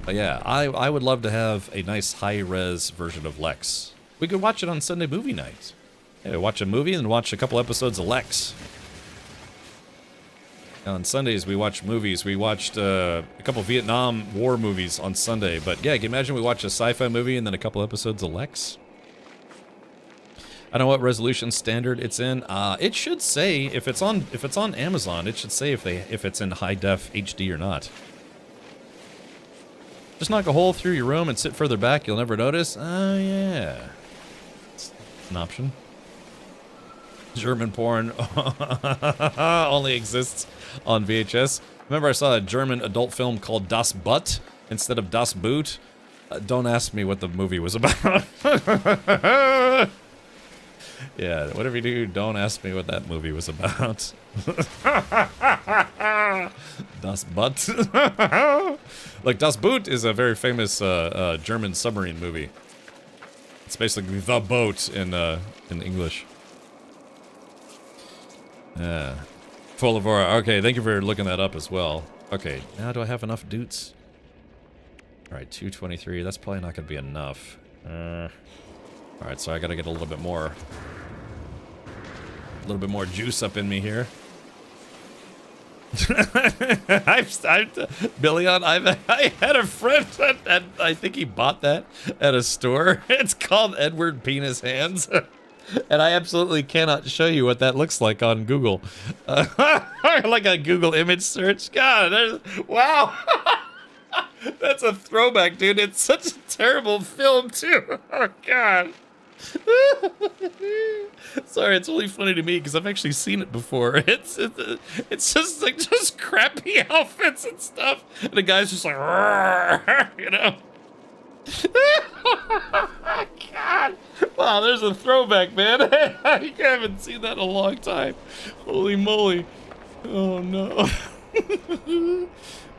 But yeah, I would love to have a nice high-res version of Lex. We could watch it on Sunday movie night. Yeah, watch a movie and watch a couple episodes of Lex. On Sundays, we watch movies. We watched a couple Vietnam War movies on Sunday. But yeah, can you imagine we watch a sci-fi movie and then a couple episodes of Lex? I don't know what resolution standard it's in. It should say if it's on Amazon, it should say if it's in high def HD or not. Just knock a hole through your room and sit further back. You'll never notice. Oh yeah, it's an option. German porn only exists on VHS. Remember, I saw a German adult film called Das Butt instead of Das Boot. Don't ask me what the movie was about. Yeah, whatever you do, don't ask me what that movie was about. Das Butt. Like, Das Boot is a very famous German submarine movie. It's basically the boat in English. Full of aura. Okay, thank you for looking that up as well. Okay, now do I have enough dudes? Alright, 223. That's probably not going to be enough. Alright, so I gotta get a little bit more juice up in me here. Billion, I had a friend that I think he bought that at a store. It's called Edward Penis Hands. And I absolutely cannot show you what that looks like on Google. Like a Google image search. God, wow. That's a throwback, dude. It's such a terrible film, too. Oh, God. Sorry, it's only funny to me because I've actually seen it before. It's just like just crappy outfits and stuff, and the guy's just like, you know. God, wow, there's a throwback, man. I haven't seen that in a long time. Holy moly! Oh no.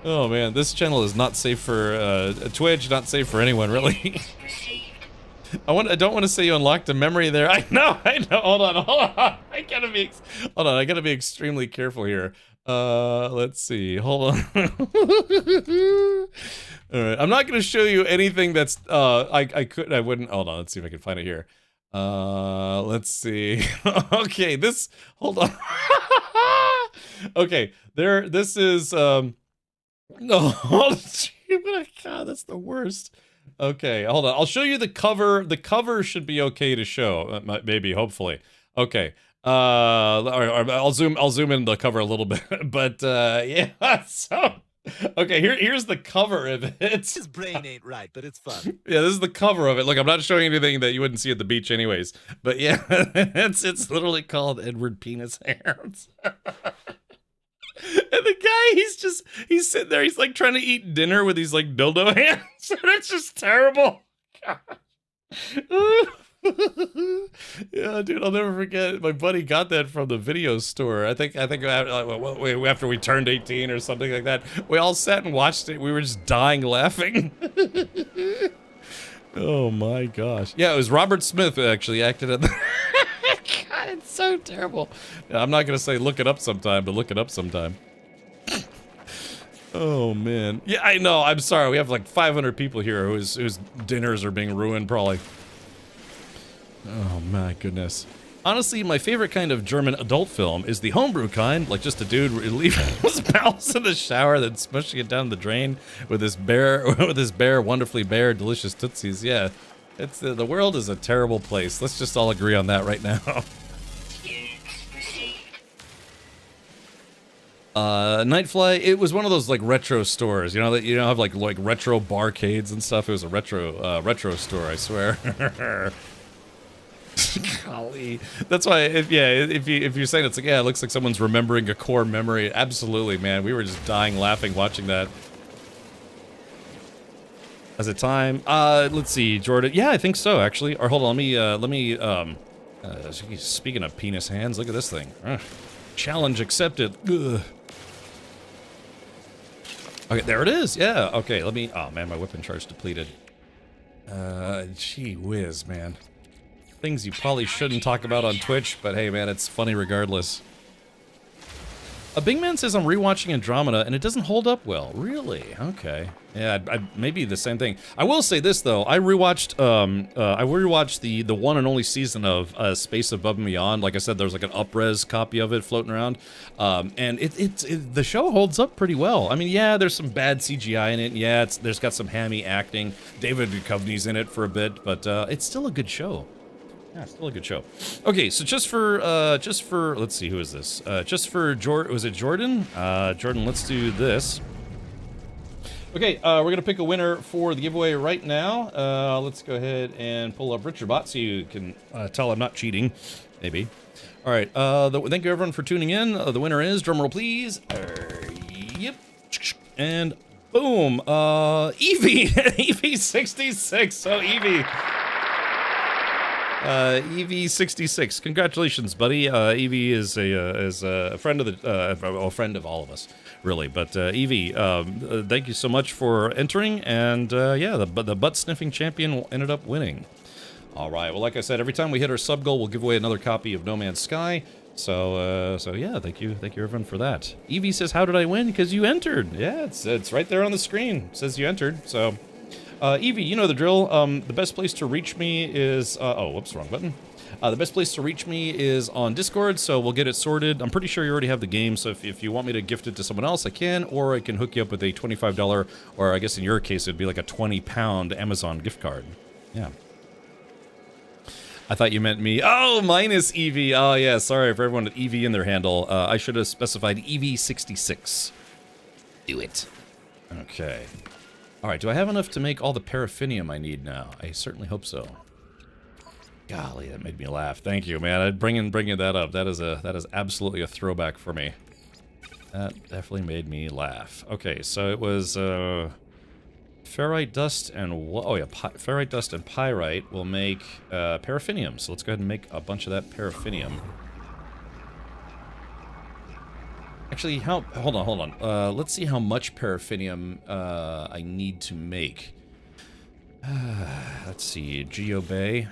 Oh man, this channel is not safe for Twitch. Not safe for anyone, really. I don't want to say you unlocked a memory there. I know. Hold on. I gotta be extremely careful here. Let's see. Hold on. All right. I'm not gonna show you anything that's I wouldn't. Hold on. Let's see if I can find it here. Let's see. Okay. Hold on. Okay. This is no. God, that's the worst. Okay, hold on. I'll show you the cover. The cover should be okay to show, maybe, hopefully. Okay. I'll zoom in the cover a little bit, but yeah. So, okay, here's the cover of it. His brain ain't right, but it's fun. Yeah, this is the cover of it. Look, I'm not showing anything that you wouldn't see at the beach, anyways. But yeah, it's literally called Edward Penis Hands. And the guy, he's sitting there, he's like trying to eat dinner with these like dildo hands. And it's just terrible. Yeah, dude, I'll never forget. My buddy got that from the video store. I think after we turned 18 or something like that. We all sat and watched it. We were just dying laughing. Oh my gosh. Yeah, it was Robert Smith who actually acted in that. God, it's so terrible. Yeah, I'm not gonna say look it up sometime, but look it up sometime. Oh man. Yeah, I know. I'm sorry. We have like 500 people here whose dinners are being ruined, probably. Oh my goodness. Honestly, my favorite kind of German adult film is the homebrew kind, like just a dude leaving his mouse in the shower, then smushing it down the drain with his bare, wonderfully bare, delicious tootsies. Yeah, it's the world is a terrible place. Let's just all agree on that right now. Nightfly, it was one of those like retro stores, you know, that have like retro barcades and stuff. It was a retro store, I swear. Golly, that's why if you're saying it's like, yeah, it looks like someone's remembering a core memory. Absolutely, man. We were just dying laughing watching that. As a time, let's see, Jordan. Yeah, I think so actually. Or hold on, let me speaking of penis hands, look at this thing. Challenge accepted. Ugh. Okay, there it is. Yeah. Okay, let me. Oh man, my weapon charge depleted. Gee whiz, man. Things you probably shouldn't talk about on Twitch, but hey, man, it's funny regardless. A Big Man says I'm rewatching Andromeda and it doesn't hold up well. Really? Okay. Yeah, maybe the same thing. I will say this though. I rewatched the one and only season of Space Above and Beyond. Like I said, there's like an up-res copy of it floating around, and the show holds up pretty well. I mean, yeah, there's some bad CGI in it. Yeah, there's got some hammy acting. David Duchovny's in it for a bit, but it's still a good show. Yeah, still a good show. Okay, so just for let's see, who is this? Just for was it Jordan? Jordan, let's do this. Okay, we're gonna pick a winner for the giveaway right now. Let's go ahead and pull up RichardBot so you can tell I'm not cheating, maybe. All right, thank you everyone for tuning in. The winner is, drumroll please. Yep, and boom, Evie, Evie66. So Evie. EV66, congratulations, buddy. Evie is a friend of the friend of all of us, really. But Evie, thank you so much for entering, and yeah, the butt sniffing champion ended up winning. All right. Well, like I said, every time we hit our sub goal, we'll give away another copy of No Man's Sky. So yeah, thank you everyone for that. Evie says, "How did I win?" Because you entered. Yeah, it's right there on the screen. It says you entered. So. Evie, you know the drill. The best place to reach me is... oh, whoops, wrong button. The best place to reach me is on Discord, so we'll get it sorted. I'm pretty sure you already have the game, so if you want me to gift it to someone else, I can, or I can hook you up with a $25, or I guess in your case, it'd be like a 20-pound Amazon gift card. Yeah. I thought you meant me. Oh, minus Evie. Oh, yeah, sorry for everyone with Evie in their handle. I should have specified Evie66. Do it. Okay. Alright, do I have enough to make all the paraffinium I need now? I certainly hope so. Golly, that made me laugh. Thank you, man. I'd bringing that up. That is absolutely a throwback for me. That definitely made me laugh. Okay, so it was ferrite dust and ferrite dust and pyrite will make paraffinium. So let's go ahead and make a bunch of that paraffinium. Actually, hold on. Let's see how much paraffinium I need to make. Let's see, Geobay,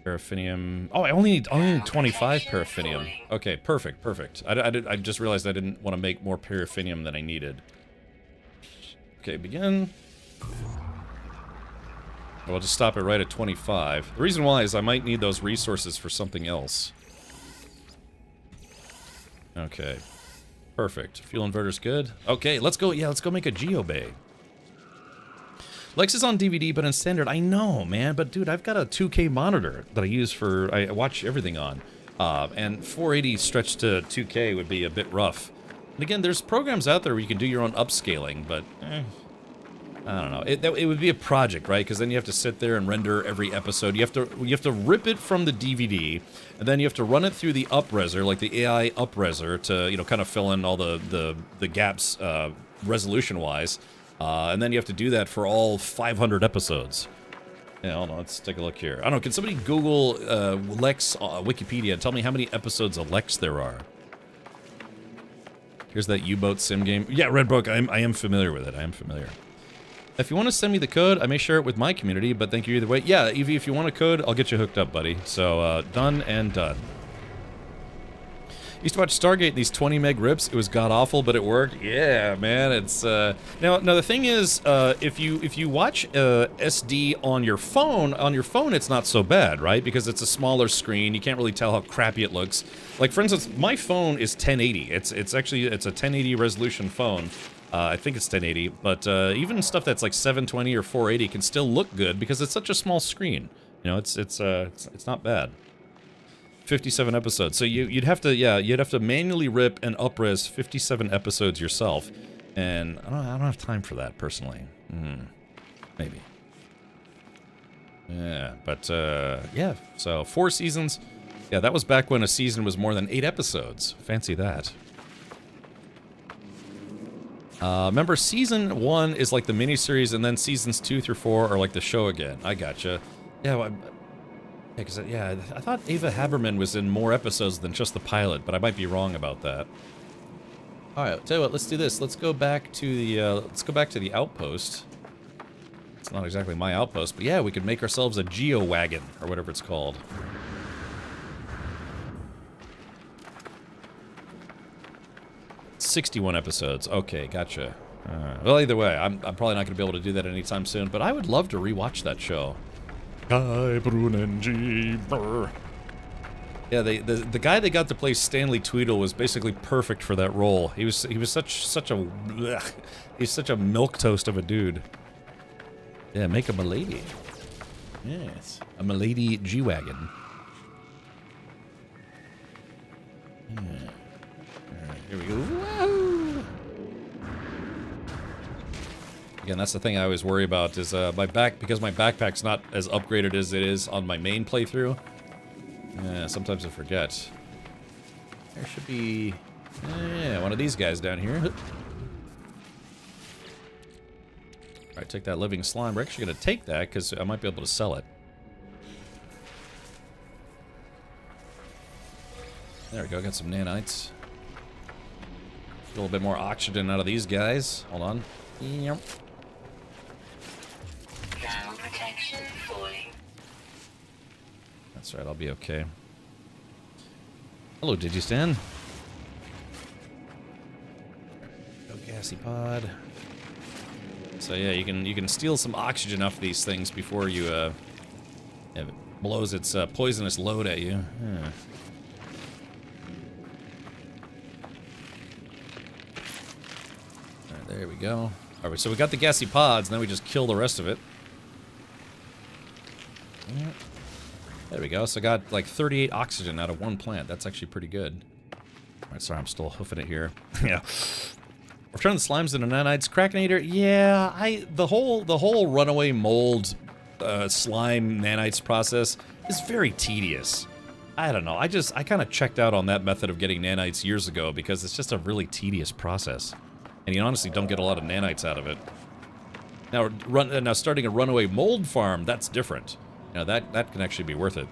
paraffinium. Oh, I only need 25 paraffinium. Okay, perfect. I just realized I didn't want to make more paraffinium than I needed. Okay, begin. We'll just stop it right at 25. The reason why is I might need those resources for something else. Okay. Perfect. Fuel inverter's good. Okay, let's go. Yeah, let's go make a Geobay. Lex is on DVD, but in standard. I know, man. But dude, I've got a 2K monitor that I use for. I watch everything on, and 480 stretched to 2K would be a bit rough. And again, there's programs out there where you can do your own upscaling, but I don't know. It would be a project, right? Because then you have to sit there and render every episode. You have to rip it from the DVD, and then you have to run it through the upreser, like the AI upreser, to kind of fill in all the gaps resolution-wise, and then you have to do that for all 500 episodes. Yeah, hold on. Let's take a look here. I don't know. Can somebody Google Lex Wikipedia and tell me how many episodes of Lex there are? Here's that U-boat sim game. Yeah, Redbook. I am familiar with it. I am familiar. If you want to send me the code, I may share it with my community, but thank you either way. Yeah, Evie, if you want a code, I'll get you hooked up, buddy. So, done and done. Used to watch Stargate, these 20 meg rips. It was god-awful, but it worked. Yeah, man, it's, Now, the thing is, if you watch SD on your phone it's not so bad, right? Because it's a smaller screen. You can't really tell how crappy it looks. Like, for instance, my phone is 1080. It's actually a 1080 resolution phone. I think it's 1080, but even stuff that's like 720 or 480 can still look good because it's such a small screen. You know, it's not bad. 57 episodes. So you'd have to manually rip and upres 57 episodes yourself, and I don't have time for that personally. Maybe. Yeah, but yeah. So 4 seasons. Yeah, that was back when a season was more than 8 episodes. Fancy that. Remember, season 1 is like the miniseries, and then seasons 2 through 4 are like the show again. I gotcha. Yeah, well, I thought Ava Haberman was in more episodes than just the pilot, but I might be wrong about that. All right, tell you what, let's do this. Let's go back to the outpost. It's not exactly my outpost, but yeah, we could make ourselves a geo-wagon or whatever it's called. 61 episodes. Okay, gotcha. Well, either way, I'm probably not going to be able to do that anytime soon, but I would love to rewatch that show. Guy Brunenji. Yeah, the guy that got to play Stanley Tweedle was basically perfect for that role. He was such a blech. He's such a milquetoast of a dude. Yeah, make him a lady. Yes, a milady G-Wagon. Yeah. Alright, here we go. Woo! Again, that's the thing I always worry about is because my backpack's not as upgraded as it is on my main playthrough. Yeah, sometimes I forget. There should be, yeah, one of these guys down here. Alright, take that living slime. We're actually going to take that because I might be able to sell it. There we go, got some nanites. A little bit more oxygen out of these guys. Hold on. Yep. Thermal protection falling. That's right, I'll be okay. Hello, Digistan. Go gassy pod. So yeah, you can steal some oxygen off these things before you it blows its poisonous load at you. Yeah. Alright, there we go. Alright, so we got the gassy pods, and then we just kill the rest of it. Yeah. There we go. So I got like 38 oxygen out of one plant. That's actually pretty good. Alright, sorry, I'm still hoofing it here. Yeah. Return the slimes into nanites. Crackinator, yeah, the whole runaway mold slime nanites process is very tedious. I don't know. I kind of checked out on that method of getting nanites years ago because it's just a really tedious process. And you honestly don't get a lot of nanites out of it. Now starting a runaway mold farm, that's different. You know, that can actually be worth it.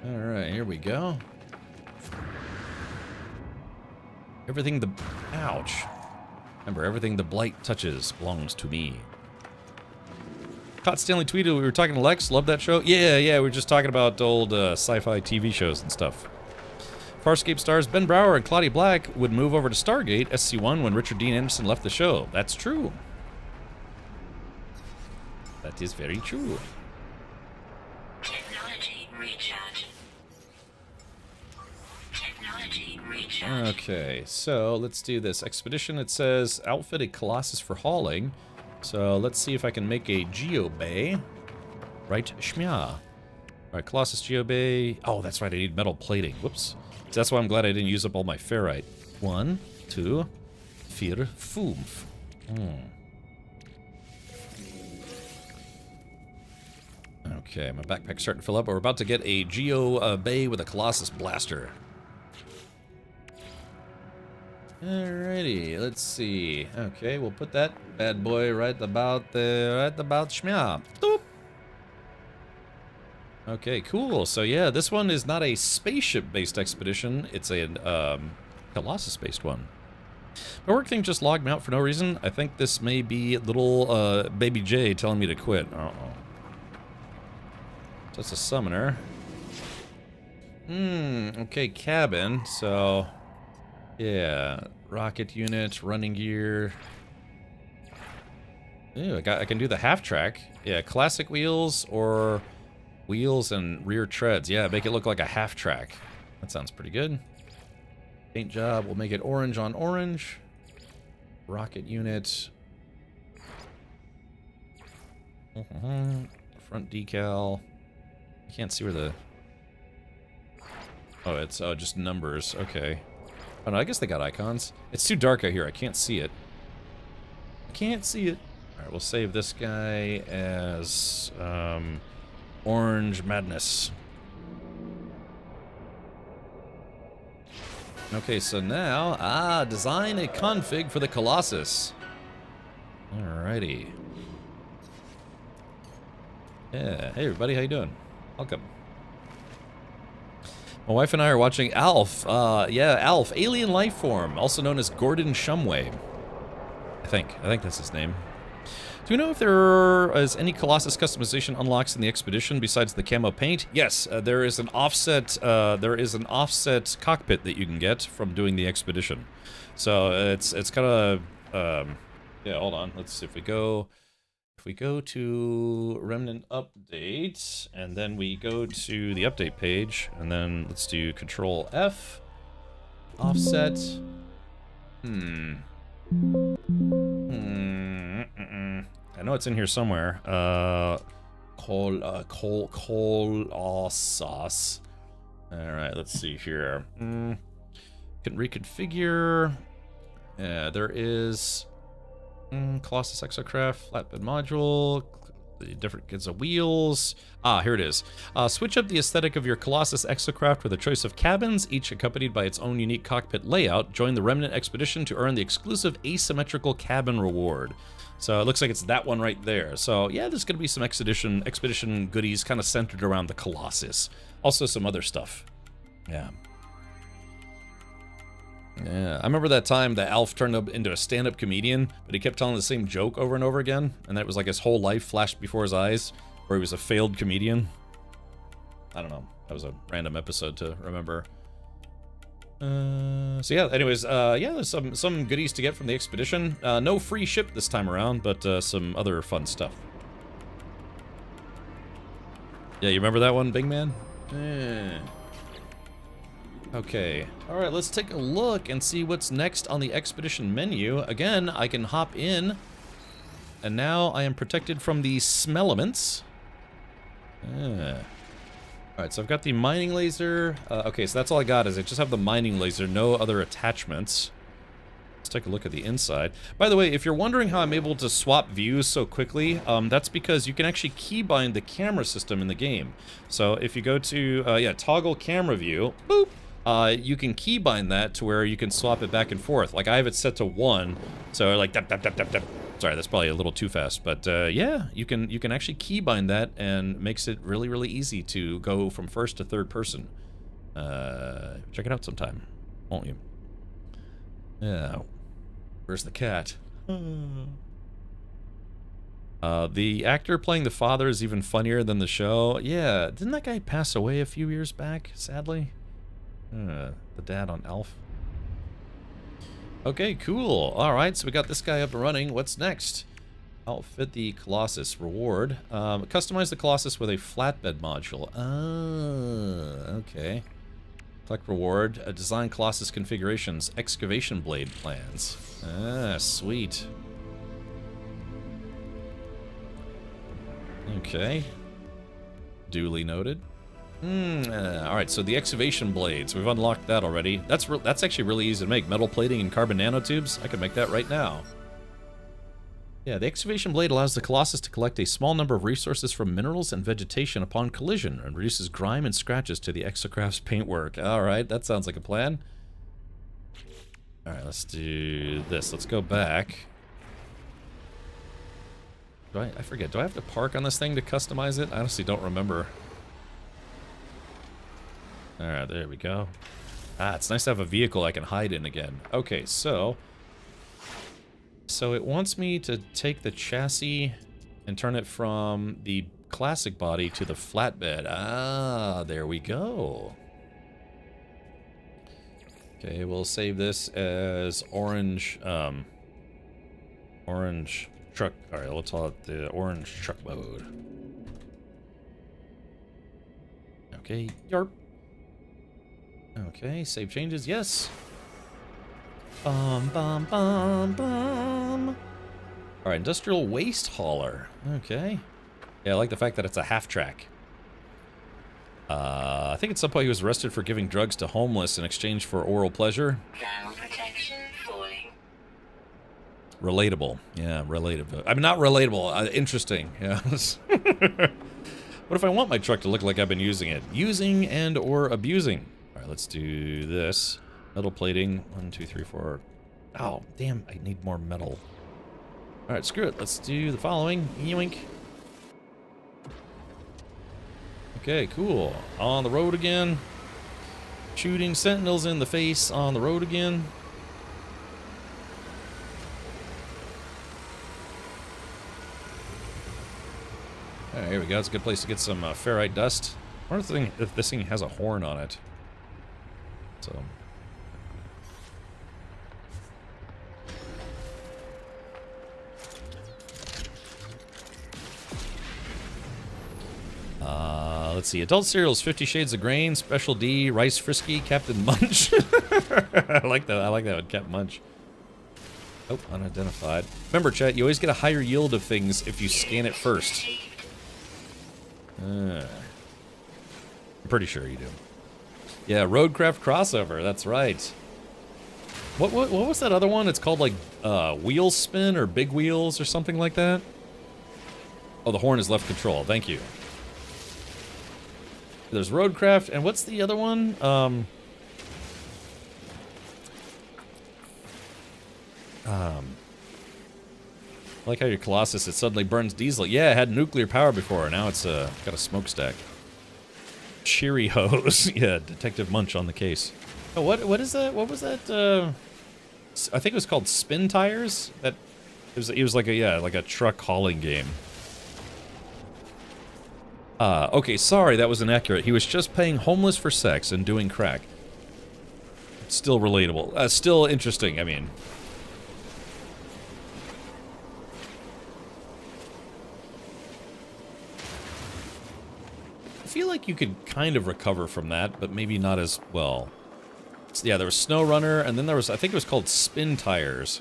Alright, here we go. Ouch. Remember, everything the blight touches belongs to me. Caught Stanley Tweedle, we were talking to Lex, love that show. Yeah, we were just talking about old sci-fi TV shows and stuff. Farscape stars Ben Brower and Claudia Black would move over to Stargate SC-1 when Richard Dean Anderson left the show. That's true. That is very true. Technology recharge. Technology recharge. Okay, so let's do this. Expedition, it says outfit a Colossus for hauling. So let's see if I can make a Geobay. Right, Shmya. Alright, Colossus Geobay. Oh, that's right, I need metal plating. Whoops. So that's why I'm glad I didn't use up all my ferrite. 1, 2, 4, 5. Okay, my backpack's starting to fill up. We're about to get a Geo Bay with a Colossus Blaster. Alrighty, let's see. Okay, we'll put that bad boy right about Shmya. Boop. Okay, cool. So yeah, this one is not a spaceship-based expedition. It's a Colossus-based one. My work thing just logged me out for no reason. I think this may be little Baby J telling me to quit. Uh-oh. So it's a summoner. Okay, cabin. So, yeah, rocket unit, running gear. Ew, I can do the half track. Yeah, classic wheels or wheels and rear treads. Yeah, make it look like a half track. That sounds pretty good. Paint job, we'll make it orange on orange. Rocket unit. Front decal. I can't see where the... Oh, it's just numbers. Okay. Oh, no, I guess they got icons. It's too dark out here. I can't see it. I can't see it. Alright, we'll save this guy as... Orange Madness. Okay, so now... design a config for the Colossus. Alrighty. Yeah, hey everybody, how you doing? Welcome. My wife and I are watching Alf. Yeah, Alf, alien life form, also known as Gordon Shumway. I think that's his name. Do you know if there is any Colossus customization unlocks in the expedition besides the camo paint? Yes, there is an offset. There is an offset cockpit that you can get from doing the expedition. So it's kind of yeah. Hold on. Let's see if we go. If we go to Remnant update and then we go to the update page and then let's do Control F. Offset. I know it's in here somewhere. Colossus. Alright, let's see here. Can reconfigure. Yeah, there is Colossus Exocraft, flatbed module, the different kinds of wheels. Ah, here it is. Switch up the aesthetic of your Colossus Exocraft with a choice of cabins, each accompanied by its own unique cockpit layout. Join the Remnant expedition to earn the exclusive asymmetrical cabin reward. So it looks like it's that one right there. So yeah, there's going to be some expedition goodies kind of centered around the Colossus. Also some other stuff. Yeah. Yeah, I remember that time that Alf turned up into a stand-up comedian, but he kept telling the same joke over and over again, and that was like his whole life flashed before his eyes, where he was a failed comedian. I don't know. That was a random episode to remember. So yeah, anyways, yeah, there's some goodies to get from the expedition. No free ship this time around, but some other fun stuff. Yeah, you remember that one, Big Man? Yeah. Okay, alright, let's take a look and see what's next on the expedition menu. Again, I can hop in, and now I am protected from the smell elements. Alright, so I've got the mining laser. Okay, so that's all I got, is I just have the mining laser, no other attachments. Let's take a look at the inside. By the way, if you're wondering how I'm able to swap views so quickly, that's because you can actually keybind the camera system in the game. So if you go to, yeah, toggle camera view, boop, you can keybind that to where you can swap it back and forth. Like I have it set to 1, so like tap tap tap tap tap. Sorry, that's probably a little too fast, but yeah, you can actually keybind that and makes it really really easy to go from first to third person. Check it out sometime, won't you? Yeah. Where's the cat? The actor playing the father is even funnier than the show. Yeah, didn't that guy pass away a few years back, sadly? The dad on Alf. Okay, cool. Alright, so we got this guy up and running. What's next? Outfit the Colossus. Reward. Customize the Colossus with a flatbed module. Okay. Collect reward. Design Colossus configurations. Excavation blade plans. Sweet. Okay. Duly noted. Alright, so the excavation blades, we've unlocked that already. That's actually really easy to make. Metal plating and carbon nanotubes. I can make that right now. Yeah, the excavation blade allows the Colossus to collect a small number of resources from minerals and vegetation upon collision, and reduces grime and scratches to the Exocraft's paintwork. Alright, that sounds like a plan. Alright, let's do this. Let's go back. I forget, do I have to park on this thing to customize it? I honestly don't remember. Alright, there we go. It's nice to have a vehicle I can hide in again. Okay, so it wants me to take the chassis and turn it from the classic body to the flatbed. There we go. Okay, we'll save this as orange, orange truck. Alright, we'll call it the orange truck mode. Okay, yarp. Okay, save changes, yes. Bum, bum, bum, bum. Alright, industrial waste hauler. Okay. Yeah, I like the fact that it's a half track. I think at some point he was arrested for giving drugs to homeless in exchange for oral pleasure. Valve protection falling. Relatable. Yeah, relatable. I mean, not relatable, interesting. Yeah. What if I want my truck to look like I've been using it? Using and or abusing. Alright, let's do this. Metal plating. 1, 2, 3, 4. Oh, damn, I need more metal. Alright, screw it. Let's do the following. Yoink. Okay, cool. On the road again. Shooting sentinels in the face on the road again. Alright, here we go. It's a good place to get some ferrite dust. I wonder if this thing has a horn on it. So... let's see. Adult cereals, 50 Shades of Grain, Special D, Rice Frisky, Captain Munch. I like that. I like that one, Captain Munch. Oh, unidentified. Remember, chat, you always get a higher yield of things if you scan it first. I'm pretty sure you do. Yeah, Roadcraft crossover. That's right. What was that other one? It's called like Wheel Spin or Big Wheels or something like that. Oh, the horn is left control. Thank you. There's Roadcraft, and what's the other one? I like how your Colossus, it suddenly burns diesel. Yeah, it had nuclear power before. Now it's got a smokestack. Cheerios. Yeah, Detective Munch on the case. Oh, what is that? What was that? I think it was called Spin Tires. That it was like a truck hauling game. Okay, sorry, that was inaccurate. He was just paying homeless for sex and doing crack. Still relatable. Still interesting, I mean. I feel like you could kind of recover from that, but maybe not as well. So, yeah, there was Snow Runner, and then there was, I think it was called Spin Tires.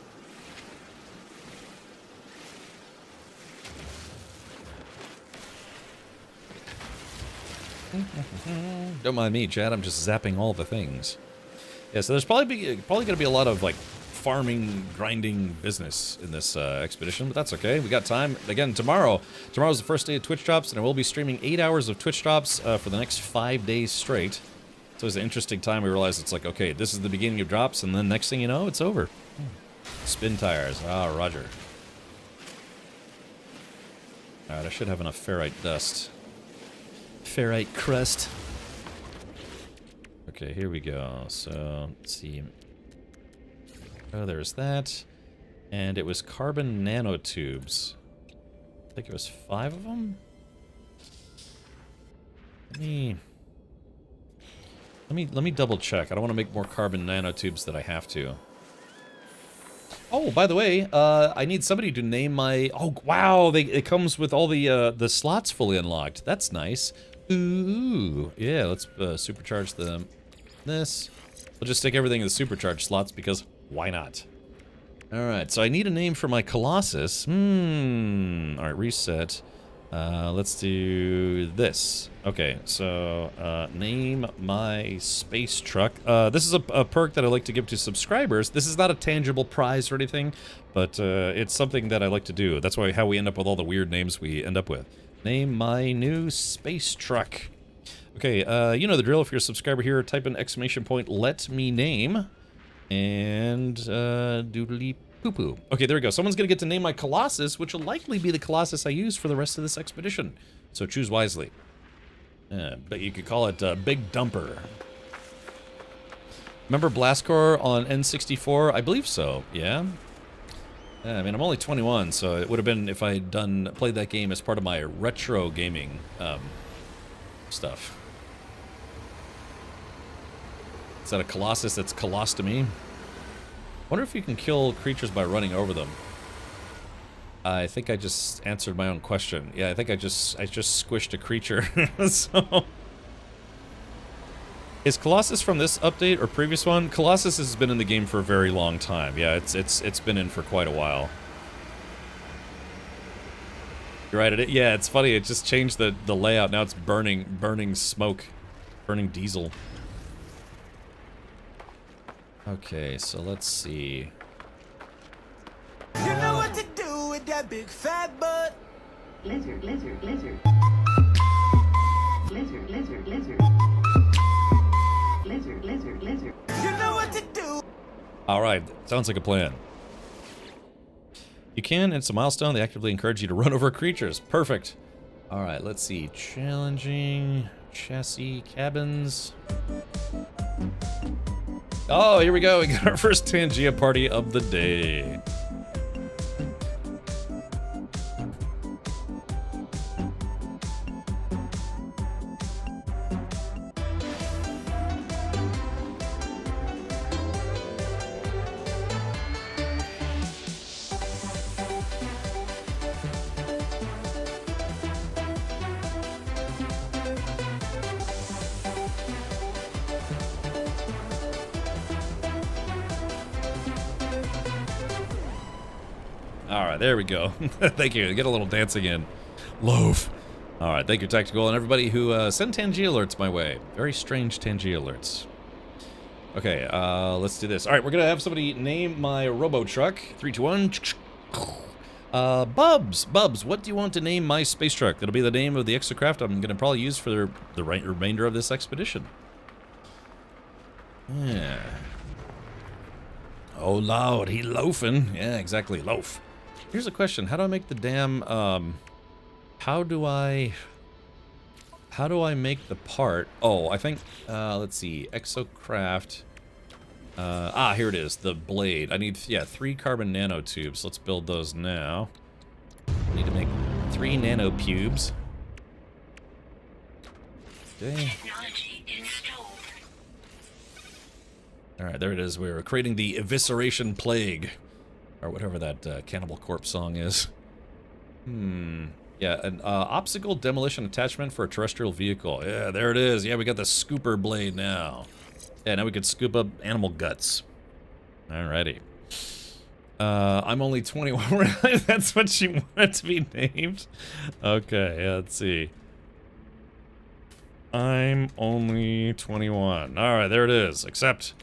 Don't mind me, Chad. I'm just zapping all the things. Yeah, so there's probably going to be a lot of like farming, grinding business in this expedition, but that's okay. We got time. Again, tomorrow's the first day of Twitch drops, and I will be streaming 8 hours of Twitch drops for the next 5 days straight. So it's an interesting time. We realize it's like, okay, this is the beginning of drops, and then next thing you know, it's over. Spin Tires. Ah, roger. All right, I should have enough ferrite dust. Ferrite crust. Okay, here we go. So, let's see. Oh, there's that. And it was carbon nanotubes. I think it was 5 of them? Let me double check. I don't want to make more carbon nanotubes than I have to. Oh, by the way, I need somebody to name my... Oh, wow, it comes with all the slots fully unlocked. That's nice. Ooh, yeah, let's supercharge this. We'll just stick everything in the supercharged slots because why not? Alright, so I need a name for my Colossus. Alright, reset. Let's do this. Okay, so name my space truck. This is a perk that I like to give to subscribers. This is not a tangible prize or anything, but it's something that I like to do. That's how we end up with all the weird names we end up with. Name my new space truck. Okay, you know the drill. If you're a subscriber here, type in !, let me name, and doodly poo-poo. Okay, there we go. Someone's gonna get to name my Colossus, which will likely be the Colossus I use for the rest of this expedition. So choose wisely. But you could call it Big Dumper. Remember Blastcore on N64? I believe so, yeah? I mean, I'm only 21, so it would have been if I had played that game as part of my retro gaming stuff. Is that a Colossus that's colostomy? I wonder if you can kill creatures by running over them. I think I just answered my own question. Yeah, I think I just squished a creature. So, is Colossus from this update or previous one? Colossus has been in the game for a very long time. Yeah, it's been in for quite a while. You're right. Yeah, it's funny. It just changed the layout. Now it's burning smoke, burning diesel. Okay, so let's see. You know what to do with that big fat butt. Lizard, lizard, lizard. Lizard, lizard, lizard. Lizard, lizard, lizard. You know what to do. Alright, sounds like a plan. You can, it's a milestone. They actively encourage you to run over creatures. Perfect. Alright, let's see. Challenging chassis cabins. Oh, here we go. We got our first Tangia party of the day. All right, there we go. Thank you. Get a little dancing in. Loaf. All right, thank you, Tactical, and everybody who sent Tangy alerts my way. Very strange Tangy alerts. Okay, let's do this. All right, we're gonna have somebody name my robo truck. 3, 2, 1. Bubs, what do you want to name my space truck? That'll be the name of the exocraft I'm gonna probably use for the remainder of this expedition. Yeah. Oh, Lord, he loafing. Yeah, exactly, loaf. Here's a question. How do I make the damn, how do I make the part? Oh, I think, let's see, exocraft. Here it is, the blade. I need, 3 carbon nanotubes. Let's build those now. I need to make 3 nanopubes. Okay. Alright, there it is. We're creating the evisceration plague. Or whatever that Cannibal Corpse song is. Yeah, an obstacle demolition attachment for a terrestrial vehicle. Yeah, there it is. Yeah, we got the scooper blade now. Yeah, now we can scoop up animal guts. Alrighty. I'm only 21. That's what she wanted to be named? Okay, let's see. I'm only 21. Alright, there it is. Accept.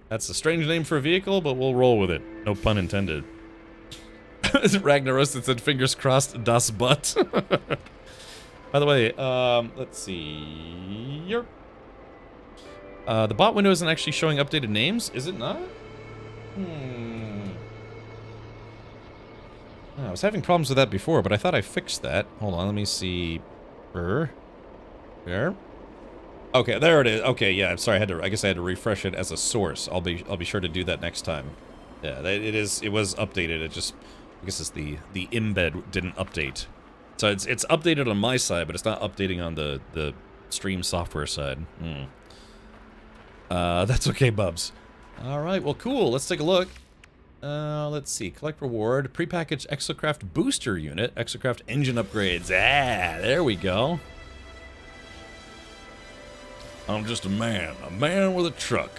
That's a strange name for a vehicle, but we'll roll with it. No pun intended. Ragnaros that said fingers crossed, das butt. By the way, let's see. Yerp. The bot window isn't actually showing updated names, is it not? I was having problems with that before, but I thought I fixed that. Hold on, let me see. There. Okay, there it is. Okay, yeah, I'm sorry. I guess I had to refresh it as a source. I'll be sure to do that next time. Yeah, it was updated. It just, I guess it's the embed didn't update. So it's updated on my side, but it's not updating on the stream software side. That's okay, Bubs. All right, well, cool. Let's take a look. Let's see. Collect reward. Prepackaged exocraft booster unit. Exocraft engine upgrades. There we go. I'm just a man with a truck,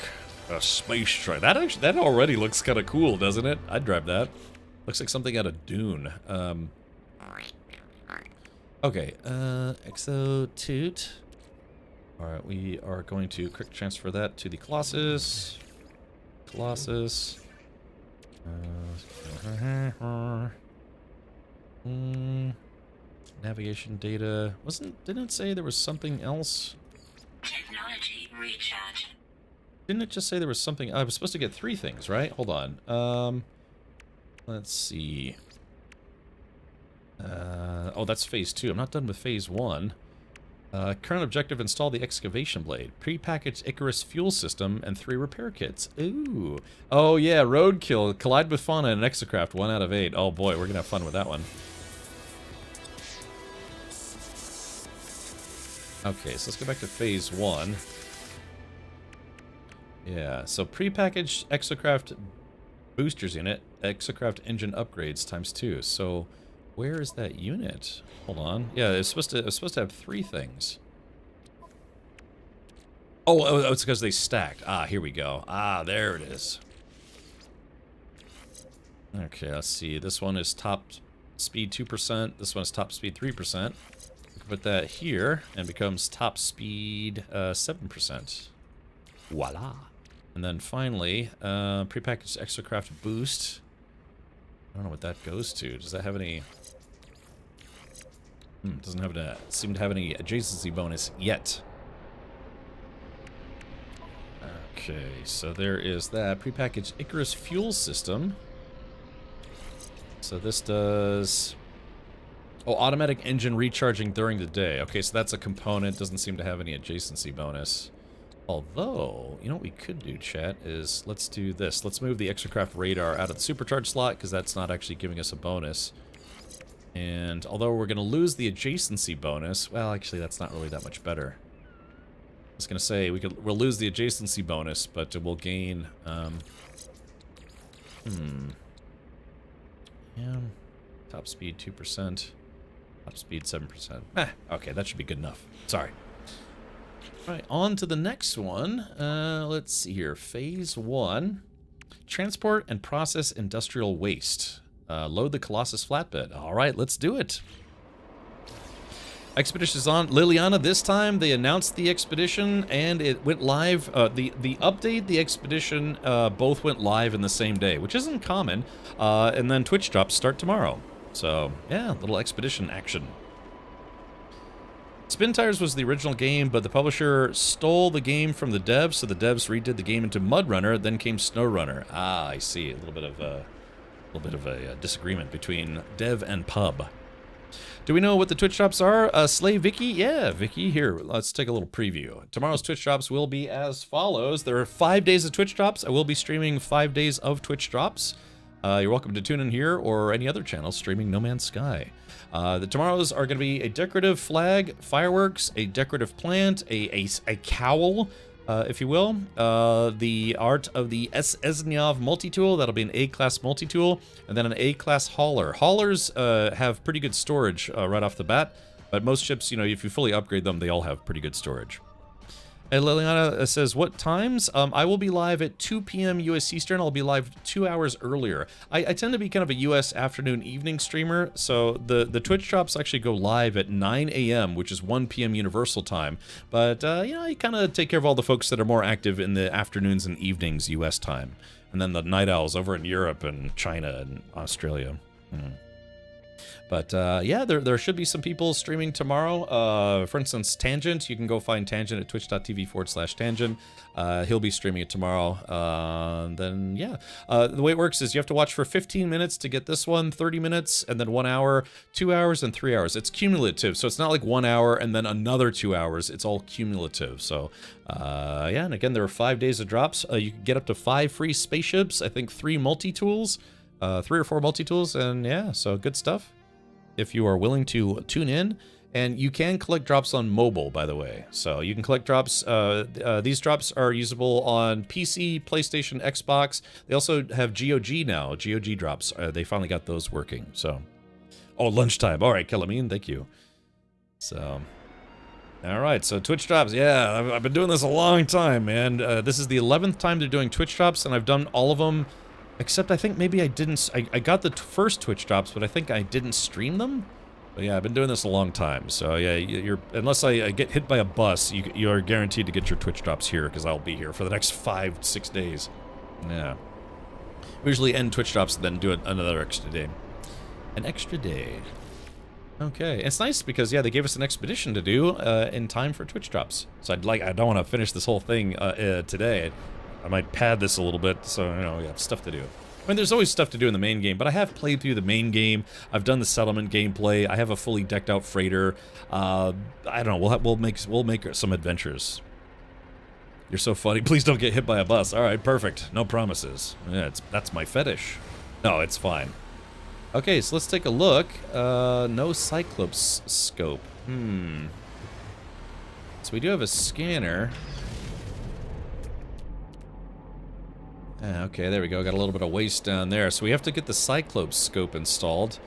a space truck. That already looks kind of cool, doesn't it? I'd drive that. Looks like something out of Dune. Okay, Exotoot. All right, we are going to quick transfer that to the Colossus. Navigation data. Didn't it say there was something else? Technology recharge. Didn't it just say there was something? I was supposed to get 3 things, right? Hold on. Let's see. Oh, that's phase 2. I'm not done with phase 1. Current objective, install the excavation blade. Prepackaged Icarus fuel system and 3 repair kits. Ooh. Oh, yeah, roadkill. Collide with fauna and an exocraft. 1 out of 8. Oh, boy, we're going to have fun with that one. Okay, so let's go back to phase 1. Yeah, so prepackaged exocraft boosters unit, exocraft engine upgrades ×2. So where is that unit? Hold on. Yeah, it's supposed to have 3 things. Oh, it's because they stacked. Here we go. There it is. Okay, let's see. This one is top speed 2%. This one is top speed 3%. Put that here and becomes top speed 7%. Voila. And then finally, prepackaged exocraft boost. I don't know what that goes to. Does that have any? Doesn't seem to have any adjacency bonus yet. Okay, so there is that prepackaged Icarus fuel system. So this does. Oh, automatic engine recharging during the day. Okay, so that's a component. Doesn't seem to have any adjacency bonus. Although, you know what we could do, chat, is let's do this. Let's move the exocraft radar out of the supercharge slot, because that's not actually giving us a bonus. And although we're going to lose the adjacency bonus, well, actually, that's not really that much better. I was going to say, we'll lose the adjacency bonus, but we'll gain... Yeah, top speed 2%. Top speed 7%. Okay, that should be good enough. Sorry. Alright, on to the next one. Let's see here. Phase 1. Transport and process industrial waste. Load the Colossus flatbed. All right, let's do it. Expedition is on. Liliana, this time they announced the expedition and it went live. The update, the expedition, both went live in the same day, which isn't common. And then Twitch drops start tomorrow. So, yeah, little expedition action. Spin Tires was the original game, but the publisher stole the game from the devs, so the devs redid the game into Mud Runner, then came Snow Runner. Ah, I see. A little bit of a disagreement between dev and pub. Do we know what the Twitch drops are? Slay Vicky? Yeah, Vicky, here, let's take a little preview. Tomorrow's Twitch drops will be as follows. There are 5 days of Twitch drops. I will be streaming 5 days of Twitch drops. You're welcome to tune in here or any other channel streaming No Man's Sky. The tomorrows are going to be a decorative flag, fireworks, a decorative plant, a cowl, if you will. The art of the Esnyov multi-tool, that'll be an A-class multi-tool, and then an A-class hauler. Haulers have pretty good storage right off the bat, but most ships, you know, if you fully upgrade them, they all have pretty good storage. And Liliana says, what times? I will be live at 2 p.m. US Eastern. I'll be live 2 hours earlier. I tend to be kind of a US afternoon evening streamer, so the Twitch drops actually go live at 9 a.m., which is 1 p.m. Universal time. But, you know, I kind of take care of all the folks that are more active in the afternoons and evenings US time. And then the night owls over in Europe and China and Australia. But yeah, there should be some people streaming tomorrow. For instance, Tangent. You can go find Tangent at twitch.tv/Tangent. He'll be streaming it tomorrow. Then, yeah. The way it works is you have to watch for 15 minutes to get this one, 30 minutes, and then 1 hour, 2 hours, and 3 hours. It's cumulative, so it's not like 1 hour and then another 2 hours. It's all cumulative. So, yeah, and again, there are 5 days of drops. You can get up to 5 free spaceships, I think 3 multi-tools, 3 or 4 multi-tools, and yeah, so good stuff. If you are willing to tune in, and you can collect drops on mobile, by the way. So you can collect drops. These drops are usable on PC, PlayStation, Xbox. They also have GOG now. GOG drops. They finally got those working. So, oh, lunchtime. All right, Kelamine, thank you. So, all right. So Twitch drops. Yeah, I've been doing this a long time, man. This is the 11th time they're doing Twitch drops, and I've done all of them. Except I think maybe I didn't. I got the first Twitch drops, but I think I didn't stream them. But yeah, I've been doing this a long time. So yeah, you're unless I get hit by a bus, you are guaranteed to get your Twitch drops here because I'll be here for the next 5-6 days. Yeah. We usually end Twitch drops and then do another extra day. An extra day. Okay, it's nice because yeah, they gave us an expedition to do in time for Twitch drops. So I don't want to finish this whole thing today. I might pad this a little bit, so, you know, we have stuff to do. I mean, there's always stuff to do in the main game, but I have played through the main game. I've done the settlement gameplay. I have a fully decked out freighter. I don't know. We'll make some adventures. You're so funny. Please don't get hit by a bus. All right, perfect. No promises. Yeah, that's my fetish. No, it's fine. Okay, so let's take a look. No Cyclops scope. So we do have a scanner. Okay, there we go. Got a little bit of waste down there. So we have to get the Cyclops scope installed.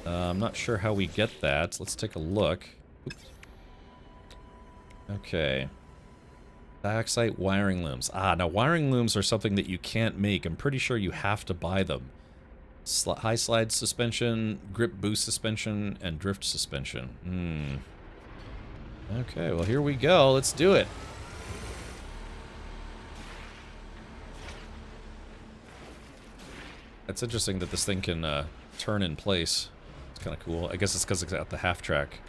I'm not sure how we get that. Let's take a look. Oops. Okay. Dioxide wiring looms. Now wiring looms are something that you can't make. I'm pretty sure you have to buy them. High slide suspension, grip boost suspension, and drift suspension. Okay, well here we go. Let's do it. It's interesting that this thing can turn in place. It's kind of cool. I guess it's because it's at the half track.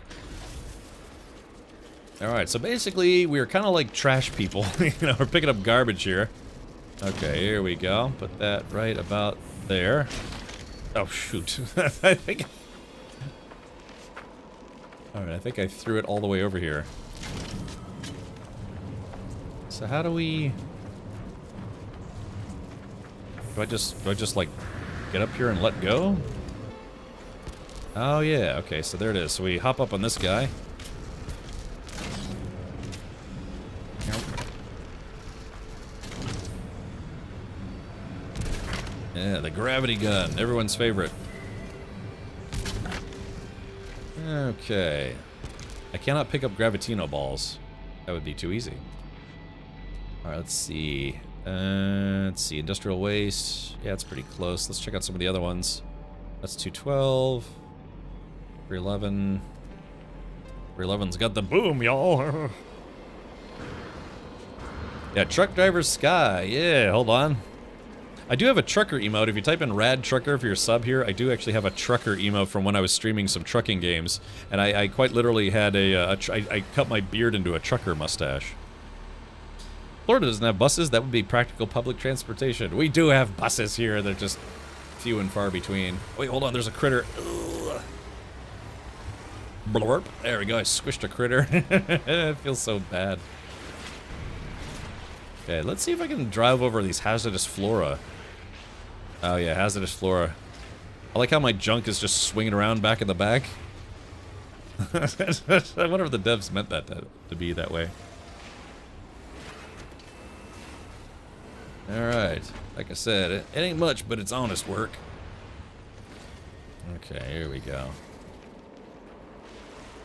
Alright, so basically we're kind of like trash people. You know, we're picking up garbage here. Okay, here we go. Put that right about there. Oh, shoot. I think... Alright, I think I threw it all the way over here. So how do we... Do I just like get up here and let go? Oh yeah, okay, so there it is. So we hop up on this guy. Yeah, the gravity gun, everyone's favorite. Okay. I cannot pick up Gravitino balls. That would be too easy. Alright, let's see. Industrial waste. Yeah, it's pretty close. Let's check out some of the other ones. That's 212. 311. 311's got the boom, y'all. Yeah, truck driver's Sky. Yeah, hold on. I do have a trucker emote. If you type in rad trucker for your sub here, I do actually have a trucker emote from when I was streaming some trucking games, and I quite literally had I cut my beard into a trucker mustache. Florida doesn't have buses. That would be practical public transportation. We do have buses here. They're just few and far between. Wait, hold on. There's a critter. Ugh. Blurp. There we go. I squished a critter. It feels so bad. Okay, let's see if I can drive over these hazardous flora. Oh yeah, hazardous flora. I like how my junk is just swinging around back in the back. I wonder if the devs meant that to be that way. Alright, like I said, it ain't much, but it's honest work. Okay, here we go.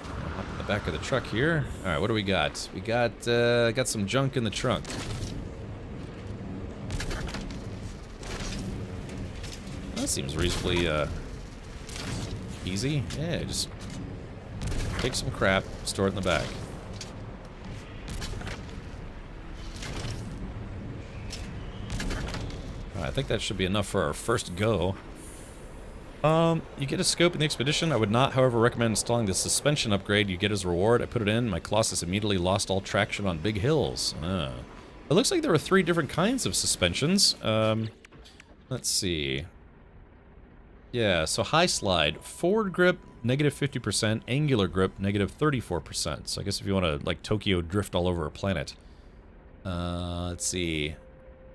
Hop in the back of the truck here. Alright, what do we got? We got some junk in the trunk. That seems reasonably easy. Yeah, just take some crap, store it in the back. I think that should be enough for our first go. You get a scope in the expedition. I would not, however, recommend installing the suspension upgrade you get as a reward. I put it in. My Colossus immediately lost all traction on big hills. It looks like there were 3 different kinds of suspensions. Let's see. Yeah, so high slide. Forward grip, negative 50%. Angular grip, negative 34%. So I guess if you want to, like, Tokyo drift all over a planet. Let's see.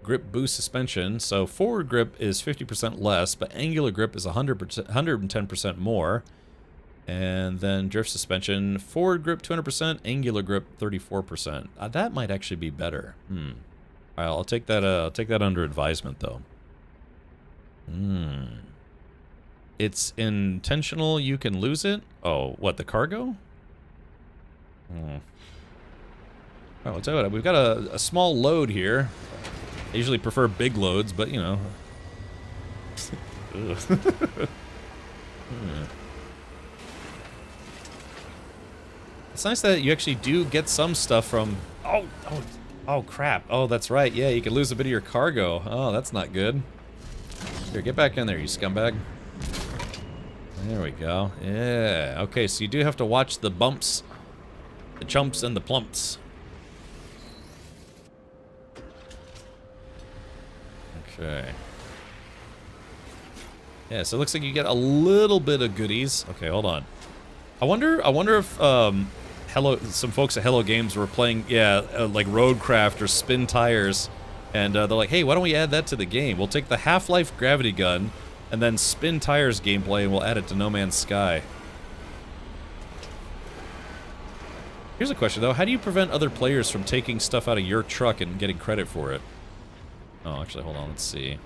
Grip boost suspension. So forward grip is 50% less, but angular grip is 110% more. And then drift suspension, forward grip 200%, angular grip 34%. That might actually be better. Alright, I'll take that. I'll take that under advisement, though. It's intentional. You can lose it. Oh, what, the cargo? Oh, I'll tell you what. We've got a small load here. I usually prefer big loads, but you know. It's nice that you actually do get some stuff from. Oh, crap! Oh, that's right. Yeah, you can lose a bit of your cargo. Oh, that's not good. Here, get back in there, you scumbag. There we go. Yeah. Okay, so you do have to watch the bumps, the chumps, and the plumps. Okay. Yeah, so it looks like you get a little bit of goodies. Okay, hold on. I wonder if some folks at Hello Games were playing, like Roadcraft or Spin Tires, and they're like, hey, why don't we add that to the game? We'll take the Half-Life gravity gun and then Spin Tires gameplay, and we'll add it to No Man's Sky. Here's a question though: how do you prevent other players from taking stuff out of your truck and getting credit for it? Oh, actually, hold on. Let's see.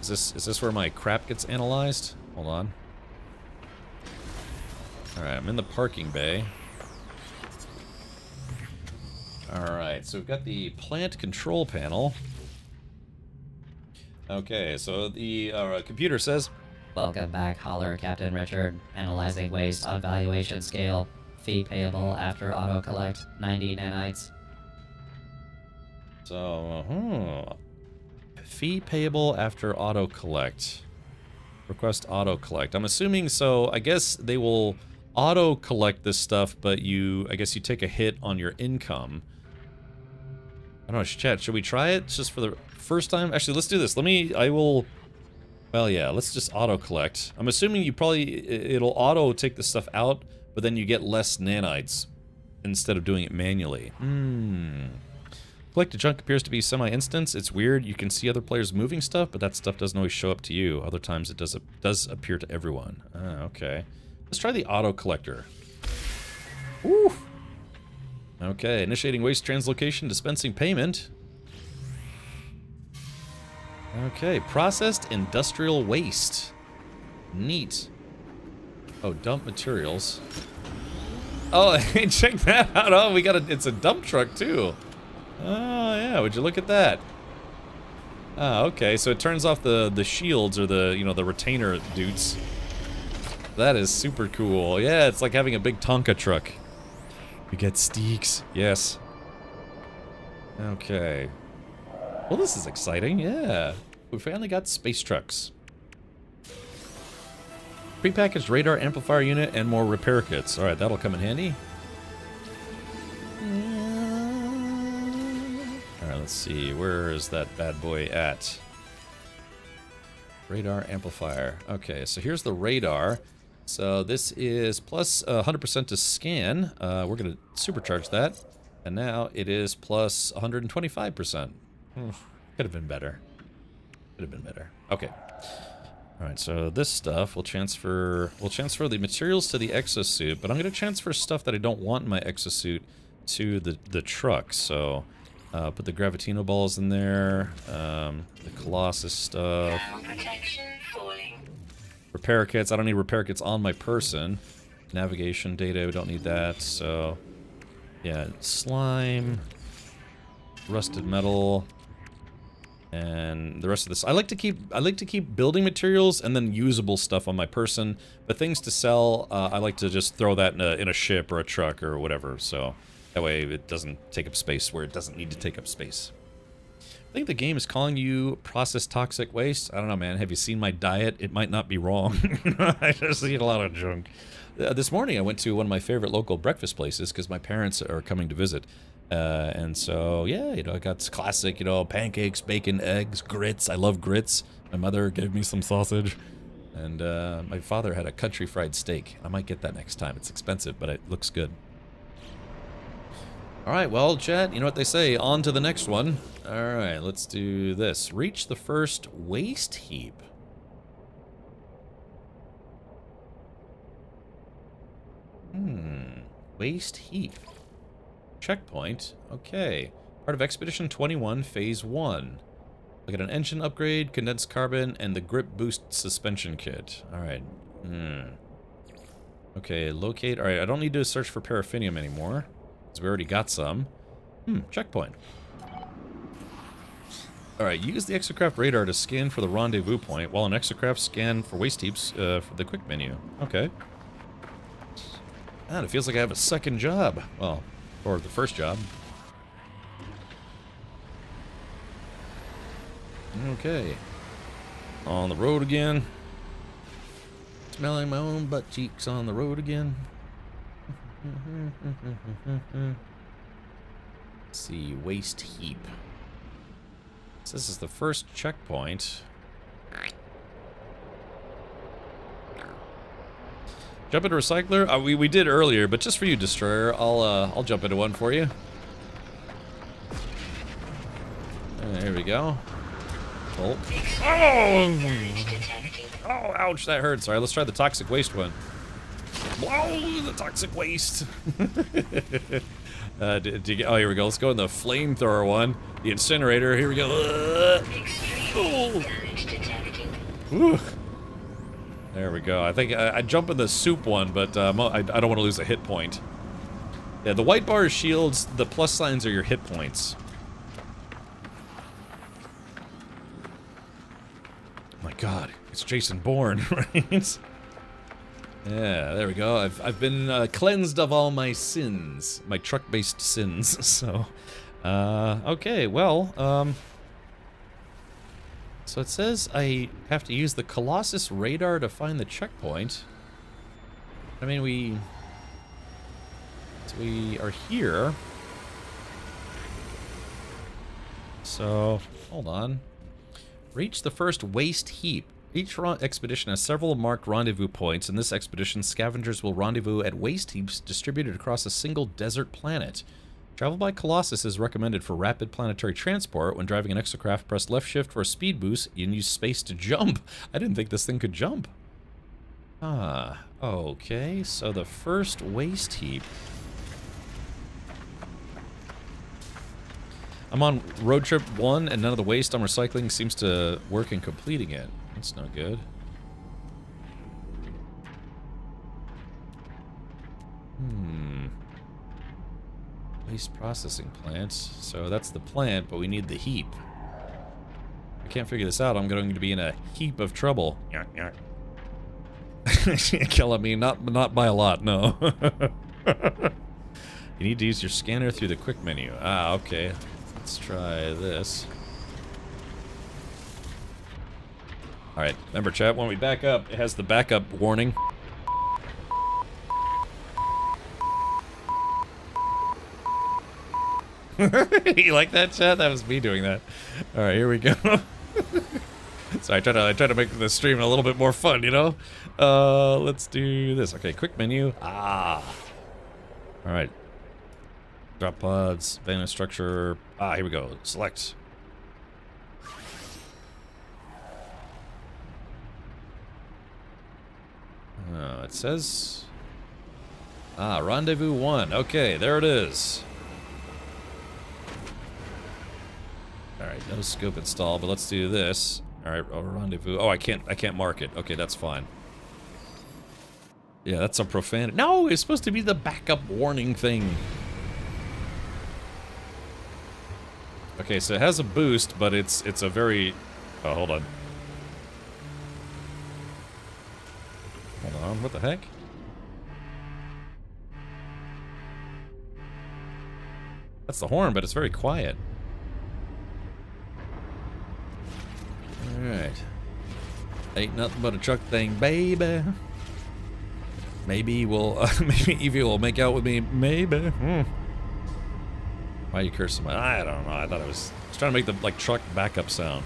Is this where my crap gets analyzed? Hold on. All right, I'm in the parking bay. All right, so we've got the plant control panel. Okay, so the computer says, "Welcome back, Holler Captain Richard. Analyzing waste on valuation scale. Fee payable after auto collect, 90 nanites." So, fee payable after auto collect. Request auto collect. I'm assuming, so I guess they will auto collect this stuff, but I guess you take a hit on your income. I don't know, chat, should we try it just for the first time? Actually, let's do this. Well, yeah, let's just auto collect. I'm assuming it'll auto take the stuff out, but then you get less nanites instead of doing it manually. Collected junk appears to be semi-instance. It's weird. You can see other players moving stuff, but that stuff doesn't always show up to you. Other times it does appear to everyone. Okay. Let's try the auto collector. Woo! Okay, initiating waste translocation, dispensing payment. Okay, processed industrial waste. Neat. Oh, dump materials. Oh, hey, check that out. Oh, it's a dump truck too. Oh, yeah, would you look at that? Ah, okay, so it turns off the shields or the, you know, the retainer dudes. That is super cool. Yeah, it's like having a big Tonka truck. We get Steaks. Yes. Okay. Well, this is exciting. Yeah. We finally got space trucks. Prepackaged radar amplifier unit and more repair kits. Alright, that'll come in handy. Alright, let's see. Where is that bad boy at? Radar amplifier. Okay, so here's the radar. So this is plus 100% to scan. We're going to supercharge that. And now it is plus 125%. Could have been better. Could have been better. Okay. Alright, so this stuff will transfer the materials to the exosuit, but I'm going to transfer stuff that I don't want in my exosuit to the truck. So put the Gravitino balls in there, the Colossus stuff. Repair kits, I don't need repair kits on my person. Navigation data, we don't need that, so yeah, slime, rusted metal, and the rest of this. I like to keep building materials and then usable stuff on my person, but things to sell, I like to just throw that in a ship or a truck or whatever, so that way it doesn't take up space where it doesn't need to take up space. I think the game is calling you processed toxic waste. I don't know, man. Have you seen my diet? It might not be wrong. I just eat a lot of junk. This morning I went to one of my favorite local breakfast places because my parents are coming to visit. And so, yeah, you know, I got classic, you know, pancakes, bacon, eggs, grits. I love grits. My mother gave me some sausage. And my father had a country fried steak. I might get that next time. It's expensive, but it looks good. Alright, well, chat, you know what they say, on to the next one. Alright, let's do this. Reach the first waste heap. Waste heap. Checkpoint. Okay. Part of Expedition 21, Phase 1. Look at an engine upgrade, condensed carbon, and the grip boost suspension kit. Alright. Okay, locate. Alright, I don't need to search for paraffinium anymore. We already got some. Checkpoint. Alright, use the exocraft radar to scan for the rendezvous point, while an exocraft scan for waste heaps for the quick menu. Okay. God, it feels like I have a second job. Well, or the first job. Okay. On the road again. Smelling my own butt cheeks on the road again. Let's see, waste heap. So this is the first checkpoint. Jump into recycler? We did earlier, but just for you, Destroyer, I'll jump into one for you. There we go. Oh. Oh, ouch, that hurts. Alright, let's try the toxic waste one. Whoa, the toxic waste. Oh, here we go. Let's go in the flamethrower one. The incinerator. Here we go. There we go. I think I jump in the soup one, but I don't want to lose a hit point. Yeah, the white bar is shields. The plus signs are your hit points. Oh my God, it's Jason Bourne, right? Yeah, there we go. I've been cleansed of all my sins, my truck-based sins. So, okay, well, so it says I have to use the Colossus radar to find the checkpoint. I mean, we are here. So, hold on. Reach the first waste heap. Each expedition has several marked rendezvous points. In this expedition, scavengers will rendezvous at waste heaps distributed across a single desert planet. Travel by Colossus is recommended for rapid planetary transport. When driving an exocraft, press left shift for a speed boost and use space to jump. I didn't think this thing could jump. Ah, okay, so the first waste heap. I'm on road trip 1 and none of the waste I'm recycling seems to work in completing it. That's not good. Waste processing plant. So that's the plant, but we need the heap. I can't figure this out, I'm going to be in a heap of trouble. Kill me, not by a lot, no. You need to use your scanner through the quick menu. Ah, okay. Let's try this. Alright, remember chat, when we back up, it has the backup warning. You like that, chat? That was me doing that. Alright, here we go. So I try to make the stream a little bit more fun, you know? Let's do this. Okay, quick menu. Ah. Alright. Drop pods, vanilla structure. Ah, here we go. Select. It says... Ah, rendezvous 1. Okay, there it is. Alright, no scope install, but let's do this. Alright, rendezvous. Oh, I can't mark it. Okay, that's fine. Yeah, that's a profanity. No, it's supposed to be the backup warning thing. Okay, so it has a boost, but it's a very... Oh, hold on. Hold on, what the heck? That's the horn, but it's very quiet. Alright. Ain't nothing but a truck thing, baby. Maybe we'll, maybe Evie will make out with me, maybe. Why are you cursing my... I don't know, I thought I was trying to make the, like, truck backup sound.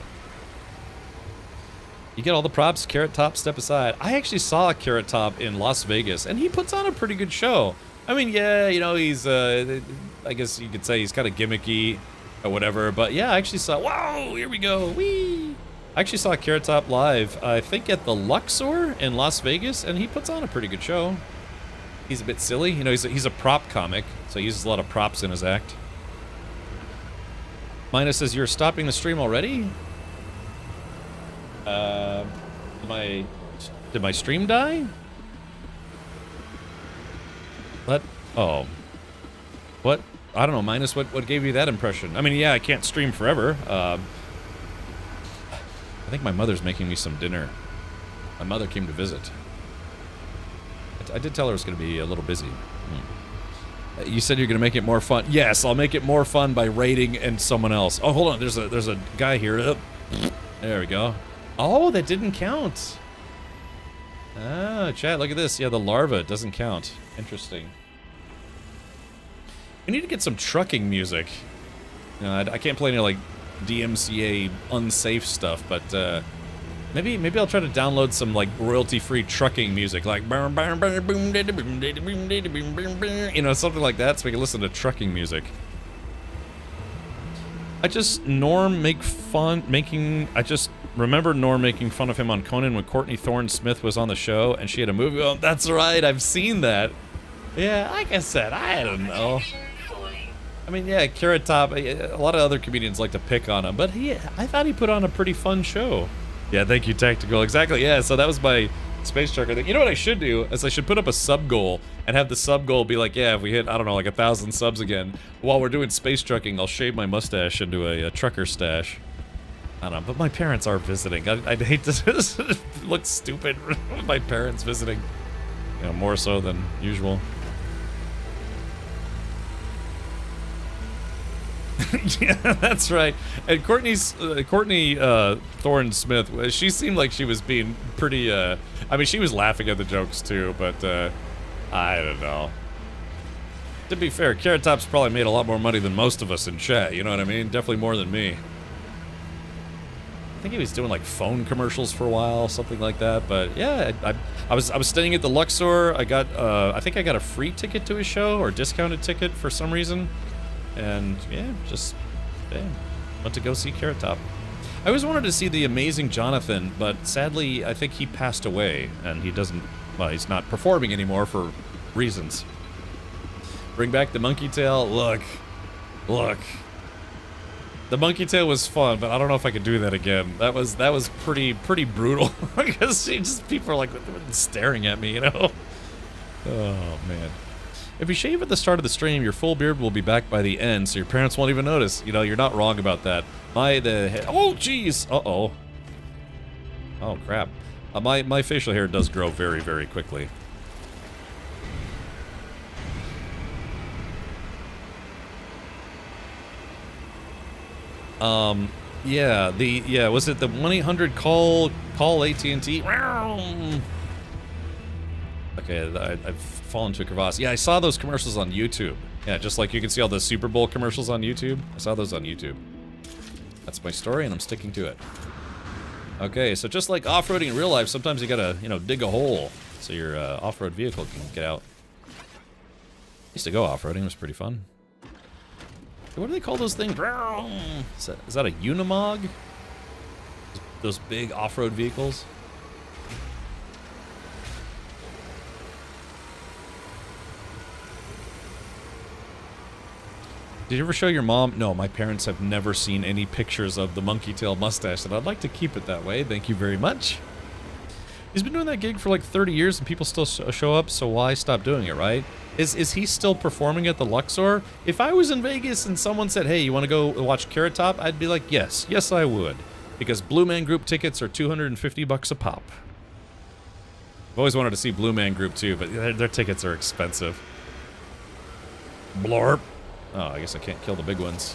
You get all the props, Carrot Top, step aside. I actually saw Carrot Top in Las Vegas, and he puts on a pretty good show. I mean, yeah, you know, he's, I guess you could say he's kind of gimmicky or whatever, but yeah, I actually saw... Whoa, here we go, whee! I actually saw Carrot Top live, I think at the Luxor in Las Vegas, and he puts on a pretty good show. He's a bit silly, you know, he's a prop comic, so he uses a lot of props in his act. Mina says, you're stopping the stream already? Did my stream die? What? Oh. What? I don't know, Minus, what gave you that impression? I mean, yeah, I can't stream forever. I think my mother's making me some dinner. My mother came to visit. I did tell her it was going to be a little busy. You said you're going to make it more fun. Yes, I'll make it more fun by raiding and someone else. Oh, hold on. There's a guy here. There we go. Oh, that didn't count. Ah, chat, look at this. Yeah, the larva doesn't count. Interesting. We need to get some trucking music. You know, I can't play any, like, DMCA unsafe stuff, but maybe I'll try to download some, like, royalty-free trucking music, like, you know, something like that, so we can listen to trucking music. I just remember Norm making fun of him on Conan when Courtney Thorne-Smith was on the show, and she had a movie. Oh, that's right, I've seen that. Yeah, like I said, I don't know. I mean, yeah, Carrot Top, a lot of other comedians like to pick on him, but I thought he put on a pretty fun show. Yeah, thank you, Tactical. Exactly, yeah, so that was my space trucker thing. You know what I should do? Is I should put up a sub goal and have the sub goal be like, yeah, if we hit, I don't know, like 1,000 subs again, while we're doing space trucking, I'll shave my mustache into a trucker stash. I don't know, but my parents are visiting. I'd hate to look stupid with my parents visiting. You know, more so than usual. Yeah, that's right. And Courtney Thorne-Smith, she seemed like she was being pretty, I mean, she was laughing at the jokes too, but, I don't know. To be fair, Carrot Top's probably made a lot more money than most of us in chat, you know what I mean? Definitely more than me. I think he was doing like phone commercials for a while, something like that, but yeah, I was staying at the Luxor. I think I got a free ticket to his show, or discounted ticket for some reason. And yeah, just went to go see Carrot Top. I always wanted to see the amazing Jonathan, but sadly, I think he passed away, and well, he's not performing anymore for reasons. Bring back the monkey tail. Look. The monkey tail was fun, but I don't know if I could do that again. That was pretty brutal because people are like staring at me, you know. Oh man. If you shave at the start of the stream, your full beard will be back by the end, so your parents won't even notice. You know, you're not wrong about that. Oh, jeez! Uh-oh. Oh, crap. My facial hair does grow very, very quickly. Yeah, was it the 1-800 call AT&T? Okay, I've fallen to a crevasse. Yeah, I saw those commercials on YouTube. Yeah, just like you can see all the Super Bowl commercials on YouTube. I saw those on YouTube. That's my story, and I'm sticking to it. Okay, so just like off-roading in real life, sometimes you gotta, you know, dig a hole so your off-road vehicle can get out. I used to go off-roading, it was pretty fun. What do they call those things? Is that a Unimog? Those big off-road vehicles? Did you ever show your mom? No, my parents have never seen any pictures of the monkey tail mustache, and I'd like to keep it that way. Thank you very much. He's been doing that gig for like 30 years, and people still show up, so why stop doing it, right? Is he still performing at the Luxor? If I was in Vegas and someone said, hey, you want to go watch Carrot Top? I'd be like, yes. Yes, I would. Because Blue Man Group tickets are $250 a pop. I've always wanted to see Blue Man Group too, but their tickets are expensive. Blorp. Oh, I guess I can't kill the big ones.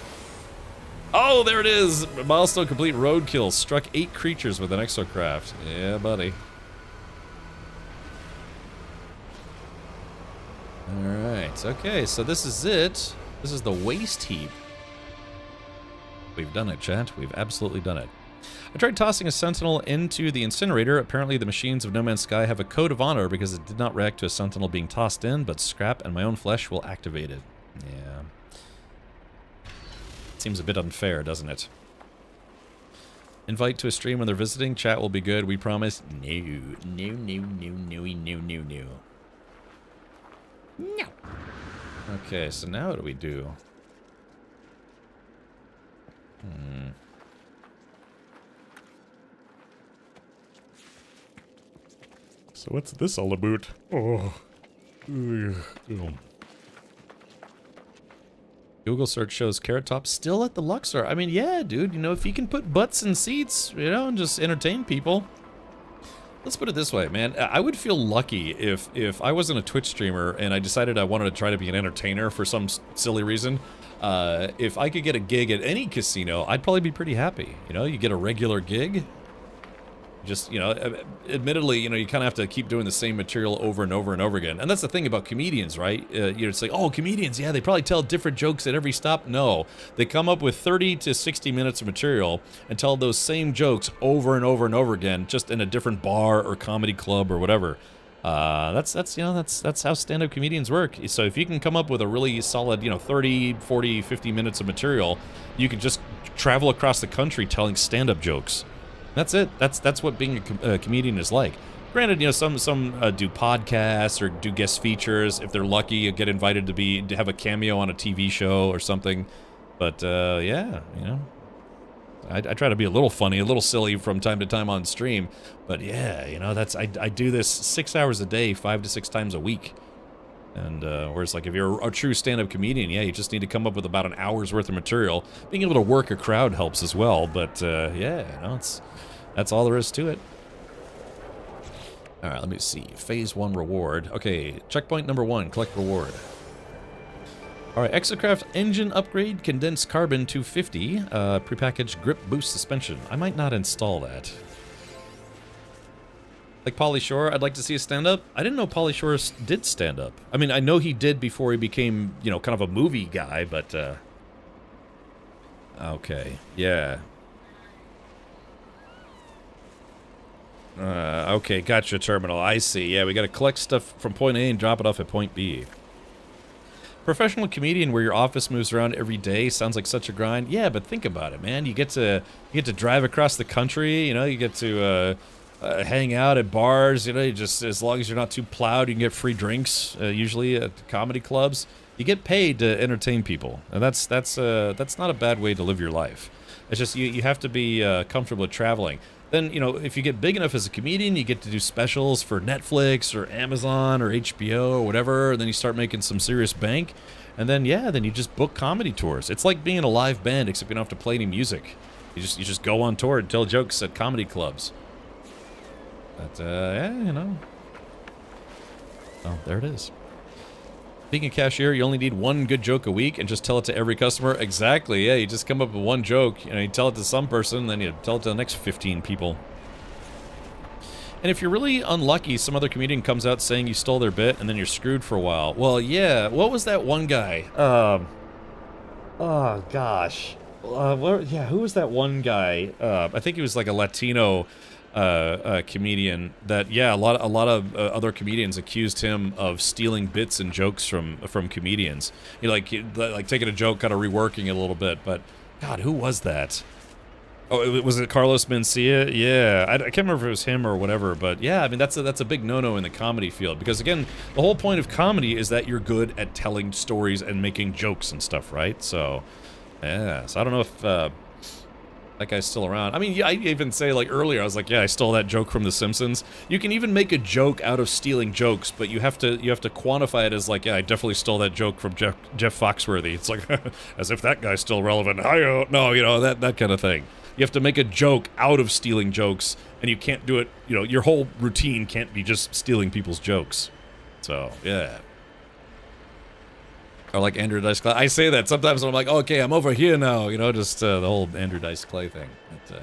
Oh, there it is! Milestone complete roadkill. Struck 8 creatures with an exocraft. Yeah, buddy. Alright, okay, so this is it. This is the waste heap. We've done it, chat. We've absolutely done it. I tried tossing a sentinel into the incinerator. Apparently the machines of NoMan'sSky have a code of honor because it did not react to a sentinel being tossed in, but scrap and my own flesh will activate it. Yeah. Seems a bit unfair, doesn't it? Invite to a stream when they're visiting. Chat will be good, we promise. No. No. Okay, so now what do we do? So what's this all about? Oh. Google search shows Carrot Top still at the Luxor. I mean, yeah, dude, you know, if you can put butts in seats, you know, and just entertain people. Let's put it this way, man. I would feel lucky if I wasn't a Twitch streamer and I decided I wanted to try to be an entertainer for some silly reason. If I could get a gig at any casino, I'd probably be pretty happy. You know, you get a regular gig. Just, you know, admittedly, you know, you kind of have to keep doing the same material over and over and over again. And that's the thing about comedians, right? You know, it's like, oh, comedians, yeah, they probably tell different jokes at every stop. No, they come up with 30 to 60 minutes of material and tell those same jokes over and over and over again, just in a different bar or comedy club or whatever. That's how stand-up comedians work. So if you can come up with a really solid, you know, 30, 40, 50 minutes of material, you can just travel across the country telling stand-up jokes. That's it. That's what being a comedian is like. Granted, you know, some do podcasts or do guest features. If they're lucky, you get invited to have a cameo on a TV show or something. But yeah, you know, I try to be a little funny, a little silly from time to time on stream. But yeah, you know, I do this 6 hours a day, 5 to 6 times a week. And whereas, like, if you're a true stand-up comedian, yeah, you just need to come up with about an hour's worth of material. Being able to work a crowd helps as well. But yeah, you know, that's all there is to it. All right, let me see. Phase 1 reward. Okay, checkpoint number 1, collect reward. All right, Exocraft engine upgrade, condensed carbon 250, prepackaged grip boost suspension. I might not install that. Like Pauly Shore, I'd like to see a stand-up. I didn't know Pauly Shore did stand-up. I mean, I know he did before he became, you know, kind of a movie guy, but okay, yeah. Okay, gotcha, terminal. I see. Yeah, we gotta collect stuff from point A and drop it off at point B. Professional comedian where your office moves around every day sounds like such a grind. Yeah, but think about it, man. You get to drive across the country. You know, you get to hang out at bars. You know, you just, as long as you're not too plowed, you can get free drinks. Usually at comedy clubs, you get paid to entertain people, and that's not a bad way to live your life. It's just you have to be comfortable with traveling. Then, you know, if you get big enough as a comedian, you get to do specials for Netflix or Amazon or HBO or whatever, and then you start making some serious bank. And then, yeah, then you just book comedy tours. It's like being a live band, except you don't have to play any music. You just go on tour and tell jokes at comedy clubs. But, yeah, you know. Oh, there it is. Being a cashier, you only need one good joke a week and just tell it to every customer. Exactly, yeah, you just come up with one joke, you know, you tell it to some person, then you tell it to the next 15 people. And if you're really unlucky, some other comedian comes out saying you stole their bit, and then you're screwed for a while. Well, yeah, what was that one guy? Oh, gosh. Yeah, who was that one guy? I think he was like a Latino comedian that, yeah, a lot of other comedians accused him of stealing bits and jokes from comedians. You know, like taking a joke, kind of reworking it a little bit. But God, who was that? Oh, was it Carlos Mencia? Yeah, I can't remember if it was him or whatever. But yeah, I mean that's a big no-no in the comedy field, because again, the whole point of comedy is that you're good at telling stories and making jokes and stuff, right? So yeah, so I don't know if that guy's still around. I mean, I even say, like, earlier, I was like, yeah, I stole that joke from The Simpsons. You can even make a joke out of stealing jokes, but you have to quantify it as, like, yeah, I definitely stole that joke from Jeff Foxworthy. It's like, as if that guy's still relevant. No, you know, that kind of thing. You have to make a joke out of stealing jokes, and you can't do it, you know, your whole routine can't be just stealing people's jokes. So, yeah. Or like Andrew Dice Clay. I say that sometimes when I'm like, okay, I'm over here now. You know, just the whole Andrew Dice Clay thing. But,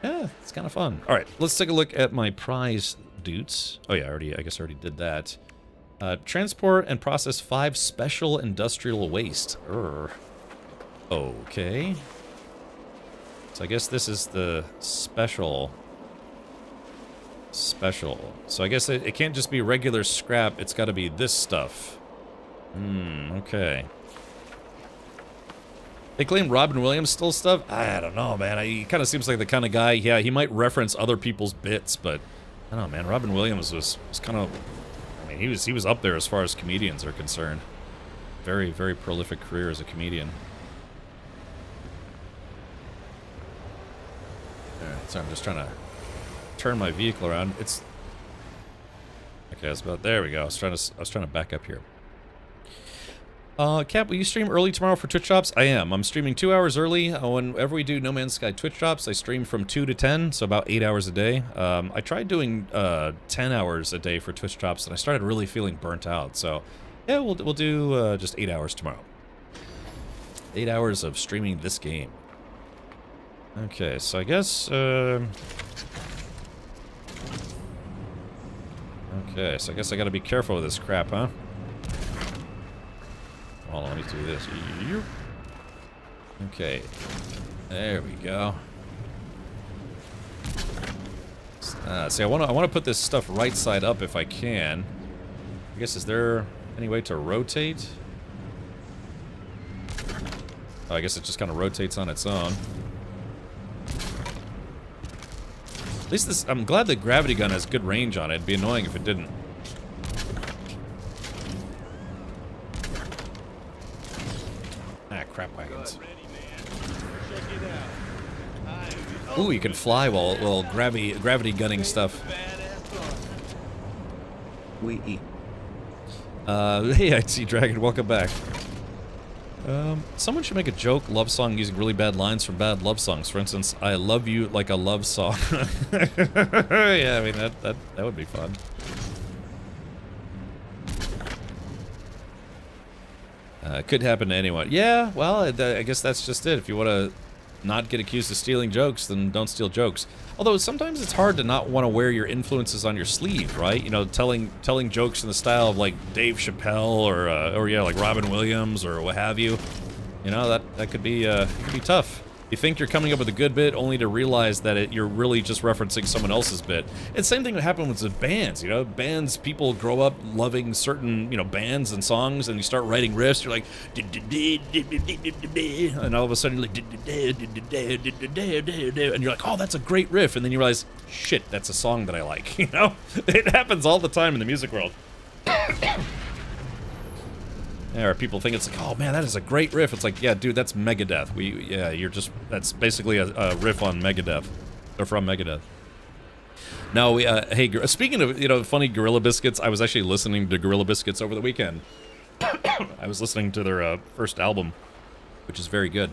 yeah, it's kind of fun. All right, let's take a look at my prize dudes. Oh, yeah, I guess I already did that. Transport and process 5 special industrial waste. Okay. So I guess this is the special. So I guess it can't just be regular scrap. It's got to be this stuff. Okay. They claim Robin Williams stole stuff? I don't know, man. He kind of seems like the kind of guy, yeah, he might reference other people's bits, but I don't know, man. Robin Williams was kind of, I mean, he was up there as far as comedians are concerned. Very, very prolific career as a comedian. Alright, so I'm just trying to turn my vehicle around. It's okay, it's about there we go. I was trying to back up here. Cap, will you stream early tomorrow for Twitch drops? I am. I'm streaming 2 hours early. Whenever we do No Man's Sky Twitch drops, I stream from 2 to 10, so about 8 hours a day. I tried doing 10 hours a day for Twitch drops, and I started really feeling burnt out. So, yeah, we'll do just 8 hours tomorrow. 8 hours of streaming this game. Okay, so I guess... Okay, so I guess I gotta be careful with this crap, huh? Hold on, let me do this. Okay. There we go. See, I want to put this stuff right side up if I can. I guess, is there any way to rotate? Oh, I guess it just kind of rotates on its own. At least this... I'm glad the gravity gun has good range on it. It'd be annoying if it didn't. Crap wagons. Ooh, you can fly while gravity gunning stuff. We eat. Hey, I see Dragon. Welcome back. Someone should make a joke love song using really bad lines from bad love songs. For instance, "I love you like a love song." Yeah, I mean that would be fun. Could happen to anyone. Yeah, well, I guess that's just it. If you want to not get accused of stealing jokes, then don't steal jokes. Although sometimes it's hard to not want to wear your influences on your sleeve, right? You know, telling jokes in the style of like Dave Chappelle or yeah, like Robin Williams or what have you. You know, that could be tough. You think you're coming up with a good bit, only to realize that you're really just referencing someone else's bit. It's the same thing that happens with bands, you know? Bands, people grow up loving certain, you know, bands and songs, and you start writing riffs, you're like, and all of a sudden you're like, and you're like, oh, that's a great riff, and then you realize, shit, that's a song that I like, you know? It happens all the time in the music world. Yeah, or people think it's like, oh man, that is a great riff. It's like, yeah, dude, that's Megadeth. That's basically a riff on Megadeth. Or from Megadeth. No, we, hey, speaking of, you know, funny Gorilla Biscuits, I was actually listening to Gorilla Biscuits over the weekend. I was listening to their first album, which is very good.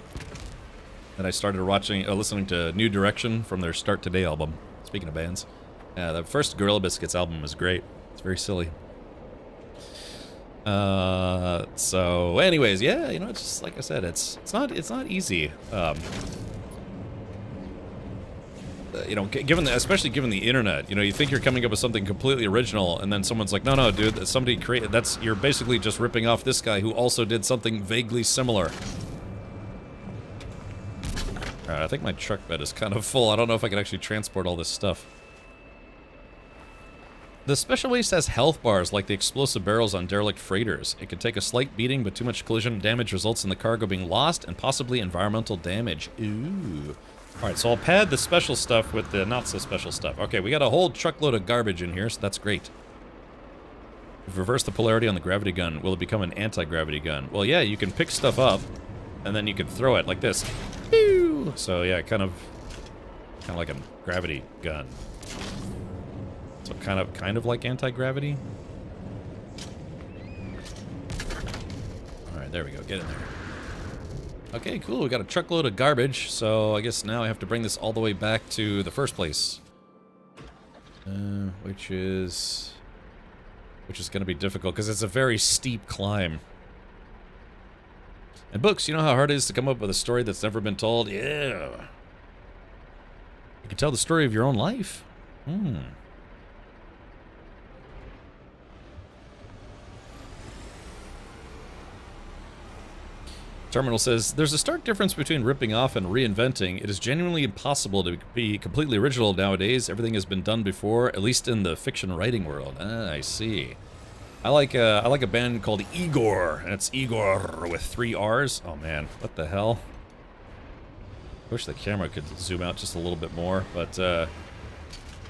And I started listening to New Direction from their Start Today album. Speaking of bands. The first Gorilla Biscuits album was great. It's very silly. So anyways, yeah, you know, it's just like I said, it's not easy. You know, especially given the internet, you know, you think you're coming up with something completely original, and then someone's like, no, dude, somebody created, you're basically just ripping off this guy who also did something vaguely similar. Alright, I think my truck bed is kind of full. I don't know if I can actually transport all this stuff. The special waste has health bars like the explosive barrels on derelict freighters. It can take a slight beating, but too much collision damage results in the cargo being lost and possibly environmental damage. Ooh. Alright, so I'll pad the special stuff with the not-so-special stuff. Okay, we got a whole truckload of garbage in here, so that's great. We've reversed the polarity on the gravity gun. Will it become an anti-gravity gun? Well, yeah, you can pick stuff up, and then you can throw it like this. Pew! So, yeah, kind of like a gravity gun. So, kind of like anti-gravity. Alright, there we go. Get in there. Okay, cool. We got a truckload of garbage, so I guess now I have to bring this all the way back to the first place. Which is going to be difficult, because it's a very steep climb. And books, you know how hard it is to come up with a story that's never been told? Yeah. You can tell the story of your own life. Terminal says, there's a stark difference between ripping off and reinventing. It is genuinely impossible to be completely original nowadays. Everything has been done before, at least in the fiction writing world. Ah, I see. I like a band called Igor, and it's Igor with 3 R's. Oh man, what the hell? I wish the camera could zoom out just a little bit more, but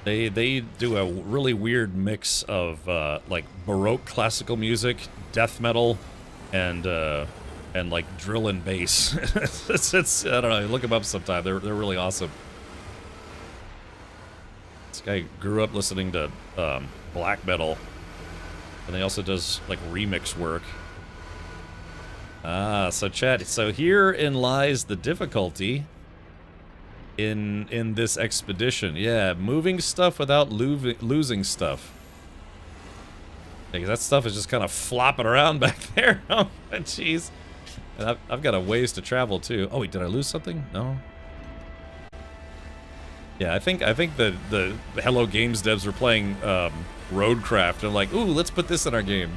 they do a really weird mix of like Baroque classical music, death metal, and like drill and bass. it's I don't know, look them up sometime. They're really awesome. This guy grew up listening to black metal, and he also does like remix work. So chat. So herein lies the difficulty in this expedition. Yeah, moving stuff without losing stuff. Because that stuff is just kind of flopping around back there. Oh, jeez. And I've got a ways to travel too. Oh wait, did I lose something? No. Yeah, I think the Hello Games devs were playing Roadcraft and like, ooh, let's put this in our game.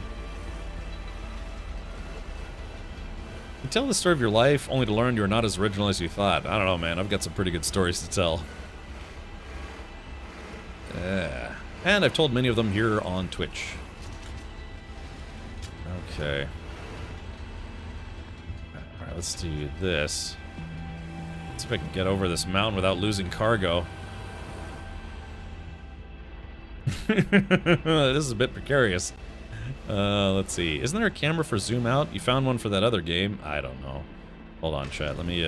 You tell the story of your life only to learn you're not as original as you thought. I don't know, man. I've got some pretty good stories to tell. Yeah. And I've told many of them here on Twitch. Okay. Alright, let's do this. Let's see if I can get over this mountain without losing cargo. This is a bit precarious. Let's see. Isn't there a camera for zoom out? You found one for that other game? I don't know. Hold on, chat. Let me,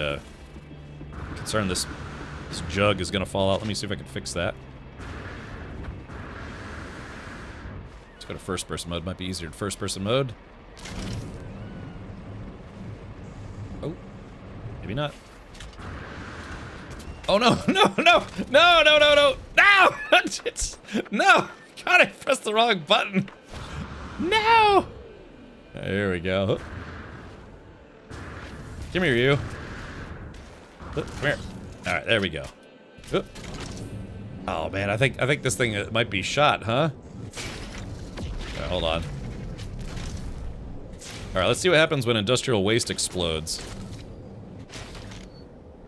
concerned this jug is gonna fall out. Let me see if I can fix that. Let's go to first person mode. Might be easier in first person mode. Oh. Maybe not. Oh no, no, no, no, no, no, no, no! No! God, I pressed the wrong button. No! There we go. Come here, you. Come here. All right, there we go. Oh man, I think this thing might be shot, huh? Right, hold on. All right, let's see what happens when industrial waste explodes.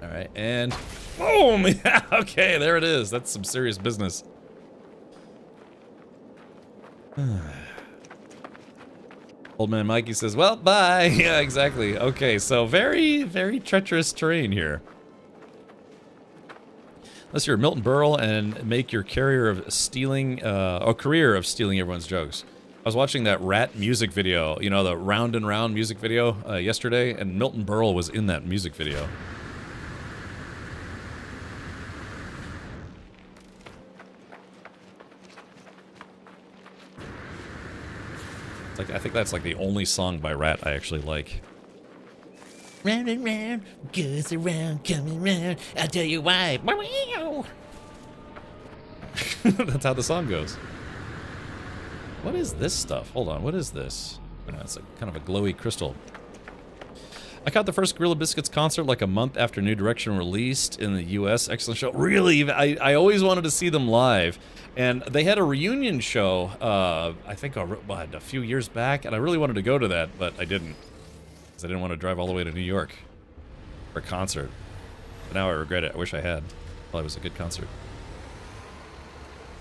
All right, and boom! Yeah, okay, there it is. That's some serious business. Old man Mikey says, well, bye. Yeah, exactly. Okay, so very, very treacherous terrain here. Unless you're Milton Berle and make your career of stealing everyone's jokes. I was watching that Rat music video, you know, the Round and Round music video yesterday, and Milton Berle was in that music video. Like, I think that's like the only song by Rat I actually like. Round and round, goes around, coming round. I'll tell you why. That's how the song goes. What is this stuff? Hold on, what is this? It's like kind of a glowy crystal. I caught the first Gorilla Biscuits concert like a month after New Direction released in the US. Excellent show. Really, I always wanted to see them live. And they had a reunion show, I think a few years back, and I really wanted to go to that, but I didn't. Because I didn't want to drive all the way to New York for a concert. But now I regret it. I wish I had. Well, it was a good concert.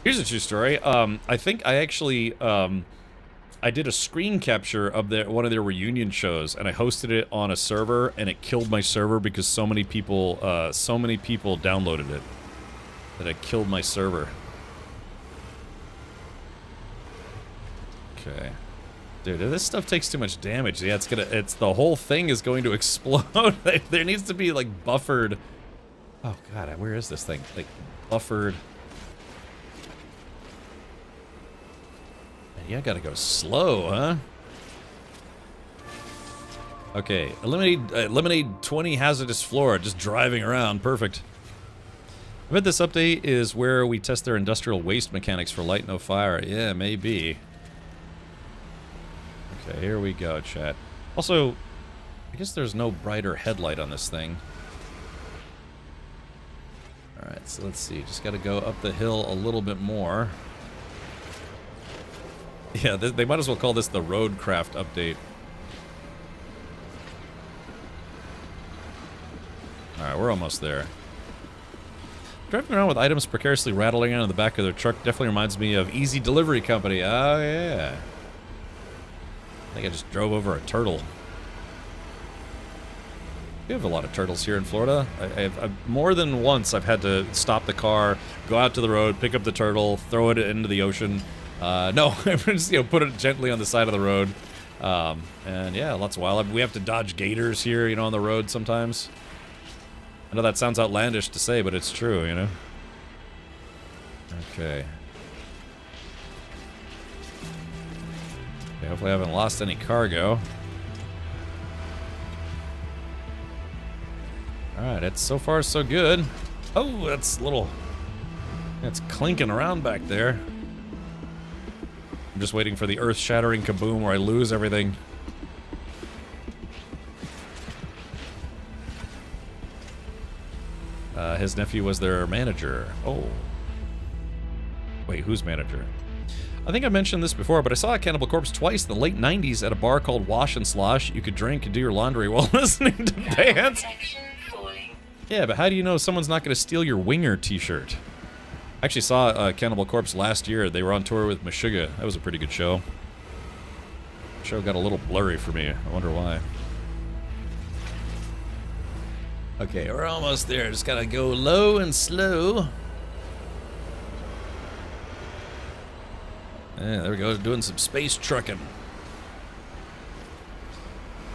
Here's a true story. I think I actually, I did a screen capture of one of their reunion shows, and I hosted it on a server, and it killed my server because so many people downloaded it that it killed my server. Okay. Dude, this stuff takes too much damage. Yeah, the whole thing is going to explode. There needs to be, like, buffered. Oh, God, where is this thing? Like, buffered. Yeah, I gotta go slow, huh? Okay, eliminate 20 hazardous flora, just driving around, perfect. I bet this update is where we test their industrial waste mechanics for light no fire. Yeah, maybe. Okay, here we go, chat. Also, I guess there's no brighter headlight on this thing. Alright, so let's see. Just gotta go up the hill a little bit more. Yeah, they might as well call this the Roadcraft update. Alright, we're almost there. Driving around with items precariously rattling out of the back of their truck definitely reminds me of Easy Delivery Company. Oh, yeah. I think I just drove over a turtle. We have a lot of turtles here in Florida. I've more than once I've had to stop the car, go out to the road, pick up the turtle, throw it into the ocean. No, just, put it gently on the side of the road. And yeah, lots of wild. We have to dodge gators here, on the road sometimes. I know that sounds outlandish to say, but it's true, Okay. Okay, hopefully I haven't lost any cargo. Alright, it's so far so good. Oh, that's it's clinking around back there. I'm just waiting for the earth-shattering kaboom where I lose everything. His nephew was their manager. Oh. Wait, who's manager? I think I mentioned this before, but I saw a Cannibal Corpse twice in the late 90s at a bar called Wash and Slosh. You could drink and do your laundry while listening to bands. Yeah, but how do you know someone's not going to steal your Winger t-shirt? I actually saw Cannibal Corpse last year. They were on tour with Meshuggah. That was a pretty good show. The show got a little blurry for me. I wonder why. Okay, we're almost there. Just gotta go low and slow. Yeah, there we go. Doing some space trucking.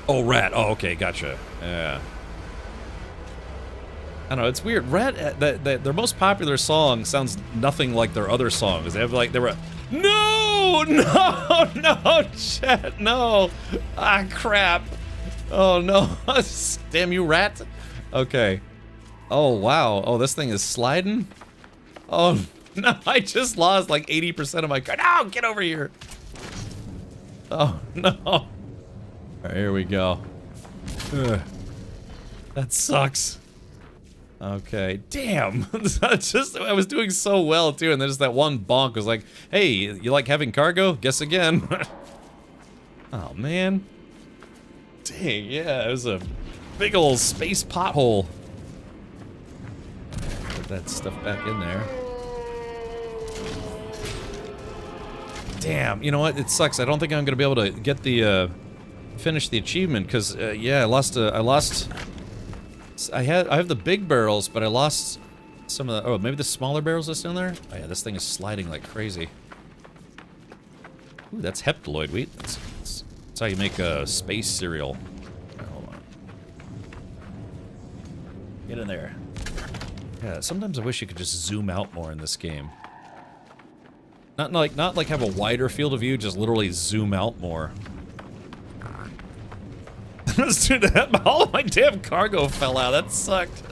Oh, Rat. Oh, okay, gotcha. Yeah. I don't know, it's weird. Rat, their most popular song sounds nothing like their other songs. They have like, no, chat, no. Ah, crap. Oh, no. Damn you, Rat. Okay. Oh, wow. Oh, this thing is sliding? Oh, no, I just lost like 80% of my car. No, get over here. Oh, no. All right, here we go. Ugh. That sucks. Okay, damn. I was doing so well, too, and then just that one bonk was like, hey, you like having cargo? Guess again. Oh, man. Dang, yeah, it was a big old space pothole. Put that stuff back in there. Damn, you know what? It sucks. I don't think I'm gonna be able to get the, finish the achievement, because, yeah, I have the big barrels, but I lost some of the... Oh, maybe the smaller barrels that's in there? Oh yeah, this thing is sliding like crazy. Ooh, that's heptaloid wheat. That's how you make a space cereal. Right, hold on. Get in there. Yeah, sometimes I wish you could just zoom out more in this game. Not like have a wider field of view, just literally zoom out more. Let's do that. All of my damn cargo fell out. That sucked.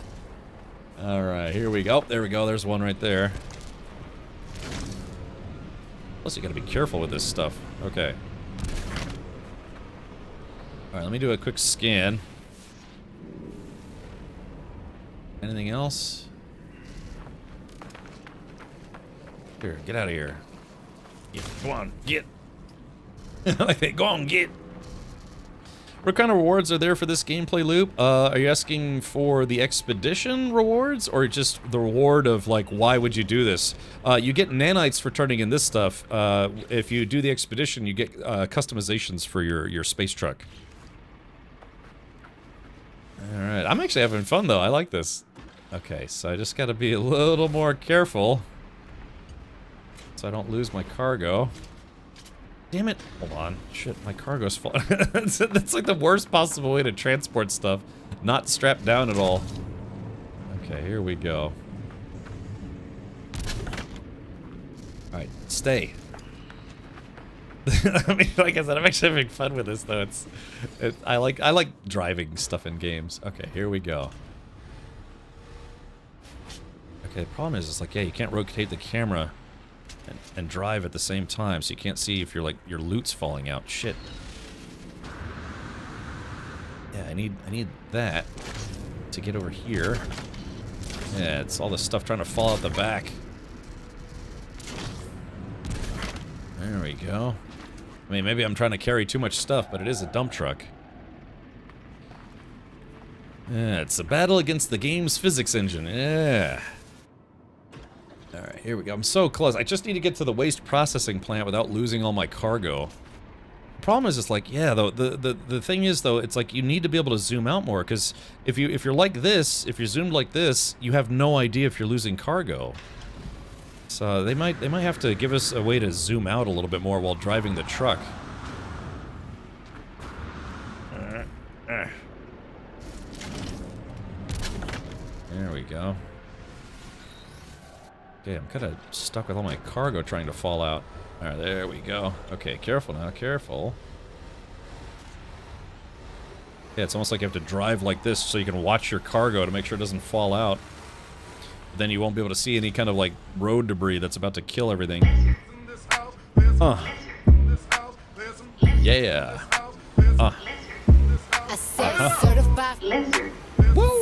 All right, here we go. There we go. There's one right there. Plus, you gotta be careful with this stuff. Okay. All right, let me do a quick scan. Anything else? Here, get out of here. Get, go on, get. Okay, go on, get. What kind of rewards are there for this gameplay loop? Are you asking for the expedition rewards, or just the reward of, like, why would you do this? You get nanites for turning in this stuff. If you do the expedition, you get customizations for your space truck. Alright, I'm actually having fun, though. I like this. Okay, so I just gotta be a little more careful so I don't lose my cargo. Damn it. Hold on. Shit, my cargo's falling. That's like the worst possible way to transport stuff. Not strapped down at all. Okay, here we go. Alright, stay. I mean, like I said, I'm actually having fun with this, though. I like driving stuff in games. Okay, here we go. Okay, the problem is, it's like, yeah, you can't rotate the camera and drive at the same time, so you can't see if your loot's falling out. Shit. Yeah, I need that to get over here. Yeah, it's all the stuff trying to fall out the back. There we go. I mean, maybe I'm trying to carry too much stuff, but it is a dump truck. Yeah, it's a battle against the game's physics engine. Yeah. Alright, here we go. I'm so close. I just need to get to the waste processing plant without losing all my cargo. The problem is, it's like, yeah, though, the thing is, though, it's like you need to be able to zoom out more, because if you're like this, if you're zoomed like this, you have no idea if you're losing cargo. So they might have to give us a way to zoom out a little bit more while driving the truck. There we go. Okay, I'm kind of stuck with all my cargo trying to fall out. Alright, there we go. Okay, careful now, careful. Yeah, it's almost like you have to drive like this so you can watch your cargo to make sure it doesn't fall out. Then you won't be able to see any kind of, like, road debris that's about to kill everything. Huh. Yeah. I said certified lizard.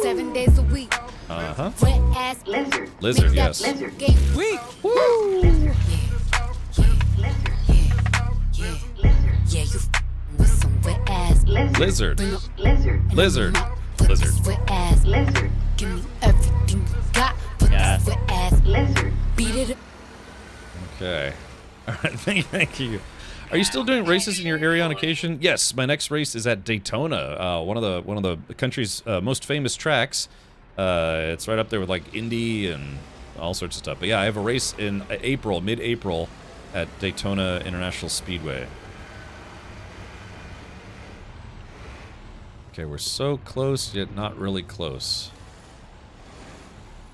7 days a week. Uh-huh. Wet ass lizard. Lizard, yes. Week. Woo! Yeah, you with some wet ass lizard. Lizard. Lizard. Lizard. Wet ass lizard. Give me everything you got. Yeah. Wet ass lizard. Beat it up. Okay. Alright, thank you. Are you still doing races in your area on occasion? Yes, my next race is at Daytona, one of the country's most famous tracks. It's right up there with like Indy and all sorts of stuff. But yeah, I have a race in April, mid-April, at Daytona International Speedway. Okay, we're so close, yet not really close.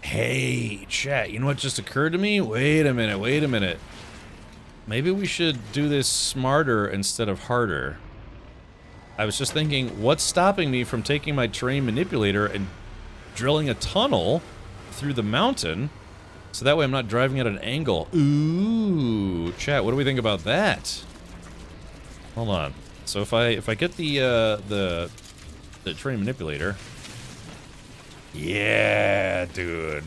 Hey, chat, you know what just occurred to me? Wait a minute. Maybe we should do this smarter instead of harder. I was just thinking, what's stopping me from taking my terrain manipulator and drilling a tunnel through the mountain, so that way I'm not driving at an angle? Ooh, chat, what do we think about that? Hold on. So if I get the terrain manipulator, yeah, dude,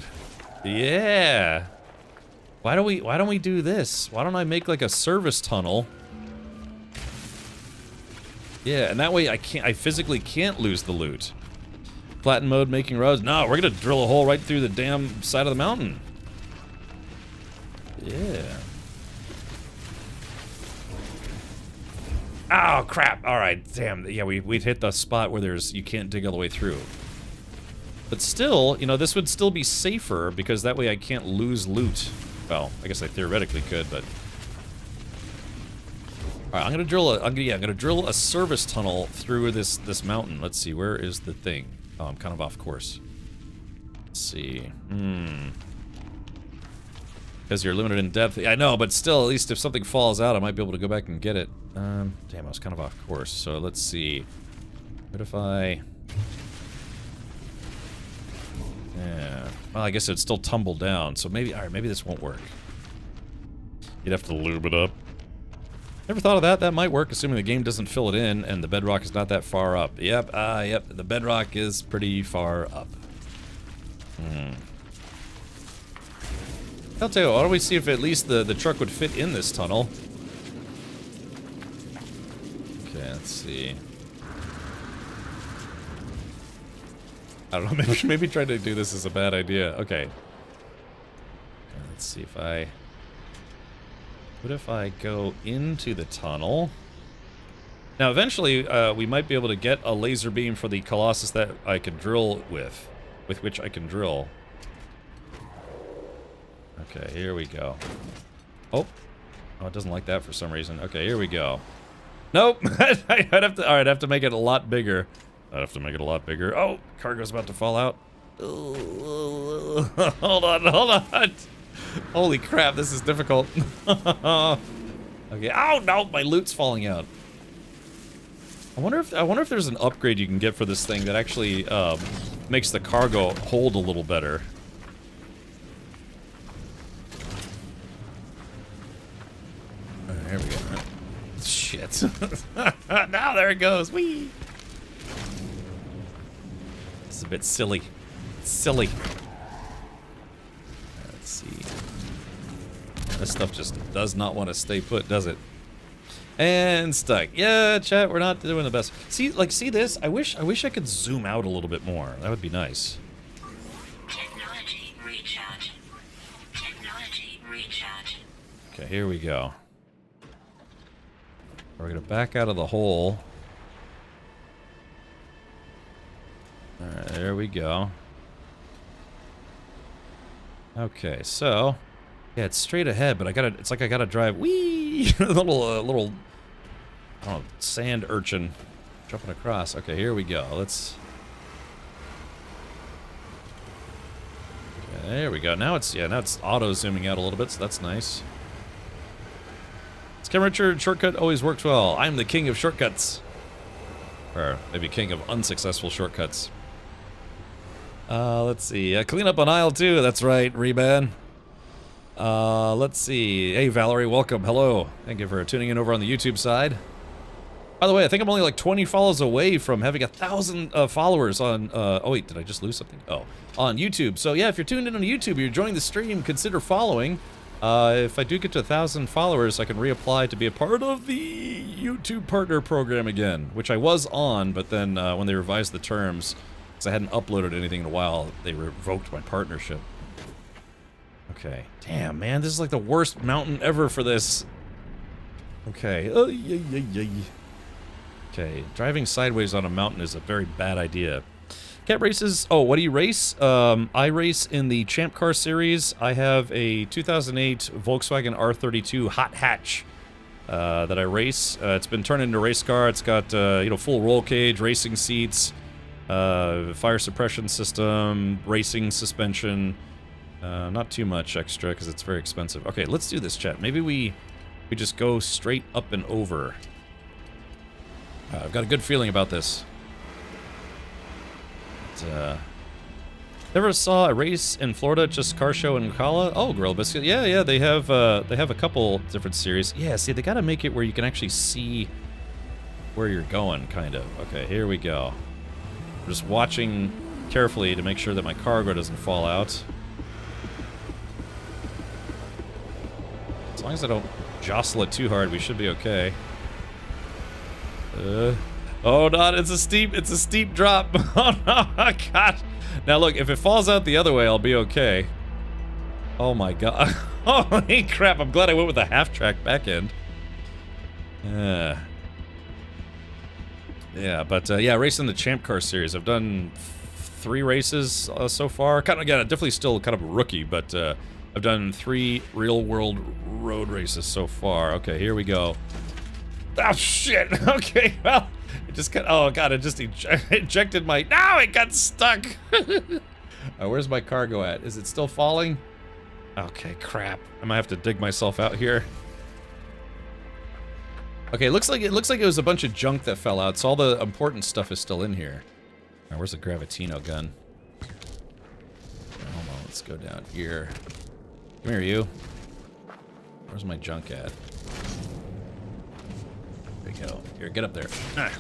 yeah. Why don't we do this? Why don't I make like a service tunnel? Yeah, and that way I physically can't lose the loot. Flatten mode, making roads. No, we're gonna drill a hole right through the damn side of the mountain. Yeah. Oh crap! All right, damn. Yeah, we'd hit the spot where you can't dig all the way through. But still, you know, this would still be safer because that way I can't lose loot. Well, I guess I theoretically could, but all right, I'm gonna drill a service tunnel through this mountain. Let's see, where is the thing? Oh, I'm kind of off course. Let's see. Because you're limited in depth. I know, but still, at least if something falls out, I might be able to go back and get it. Damn, I was kind of off course. So let's see. What if I... Yeah. Well, I guess it'd still tumble down. So maybe, alright, maybe this won't work. You'd have to lube it up. Never thought of that. That might work, assuming the game doesn't fill it in and the bedrock is not that far up. Yep, yep. The bedrock is pretty far up. I'll tell you, why don't we see if at least the truck would fit in this tunnel. Okay, let's see. I don't know, maybe trying to do this is a bad idea. Okay. Let's see if I... What if I go into the tunnel? Now, eventually, we might be able to get a laser beam for the Colossus that I can drill with which I can drill. Okay, here we go. Oh, it doesn't like that for some reason. Okay, here we go. Nope, I'd have to. All right, I have to make it a lot bigger. I'd have to make it a lot bigger. Oh, cargo's about to fall out. Hold on. Holy crap, this is difficult. Okay. Oh no, my loot's falling out. I wonder if there's an upgrade you can get for this thing that actually makes the cargo hold a little better. There we go. Shit. Now there it goes. Whee! This is a bit silly. It's silly. Let's see. This stuff just does not want to stay put, does it? And stuck. Yeah, chat, we're not doing the best. See this? I wish I could zoom out a little bit more. That would be nice. Technology recharge. Technology recharge. Okay, here we go. We're gonna back out of the hole. Alright, there we go. Okay, so yeah, it's straight ahead, but it's like I gotta drive wee little I don't know, sand urchin jumping across. Okay, here we go. Let's okay, there we go. Now it's auto zooming out a little bit, so that's nice. Scam Richard, shortcut always works well. I'm the king of shortcuts. Or maybe king of unsuccessful shortcuts. Let's see. Clean up on aisle 2. That's right, Reban. Let's see. Hey, Valerie, welcome. Hello. Thank you for tuning in over on the YouTube side. By the way, I think I'm only like 20 follows away from having 1,000 followers on... oh, wait, did I just lose something? Oh, on YouTube. So, yeah, if you're tuned in on YouTube, you're enjoying the stream, consider following. If I do get to 1,000 followers, I can reapply to be a part of the YouTube Partner Program again, which I was on, but then when they revised the terms, because I hadn't uploaded anything in a while, they revoked my partnership. Okay. Damn, man, this is like the worst mountain ever for this. Okay. Okay, driving sideways on a mountain is a very bad idea. Cat races. Oh, what do you race? I race in the Champ Car series. I have a 2008 Volkswagen R32 Hot Hatch that I race. It's been turned into a race car. It's got full roll cage, racing seats, fire suppression system, racing suspension. Not too much extra because it's very expensive. Okay, let's do this, chat. Maybe we just go straight up and over. I've got a good feeling about this. Never saw a race in Florida, just car show in Ocala. Oh, Grill Biscuit. Yeah, they have a couple different series. Yeah, see, they gotta make it where you can actually see where you're going, kind of. Okay, here we go. I'm just watching carefully to make sure that my cargo doesn't fall out. As long as I don't jostle it too hard, we should be okay. Oh no, it's a steep drop. Oh no, God. Now look, if it falls out the other way, I'll be okay. Oh my God. Holy crap, I'm glad I went with a half-track back end. Yeah, but yeah, racing the Champ Car series. I've done 3 races so far. Kind of, again, definitely still kind of a rookie, but I've done 3 real-world road races so far. Okay, here we go. Oh shit! Okay, well, it just got. Oh god, it just ejected my. No, it got stuck. Where's my cargo at? Is it still falling? Okay, crap. I might have to dig myself out here. Okay, it looks like it was a bunch of junk that fell out, so all the important stuff is still in here. Alright, where's the Gravitino gun? Hold on, let's go down here. Come here, you. Where's my junk at? There we go. Here, get up there. Ah.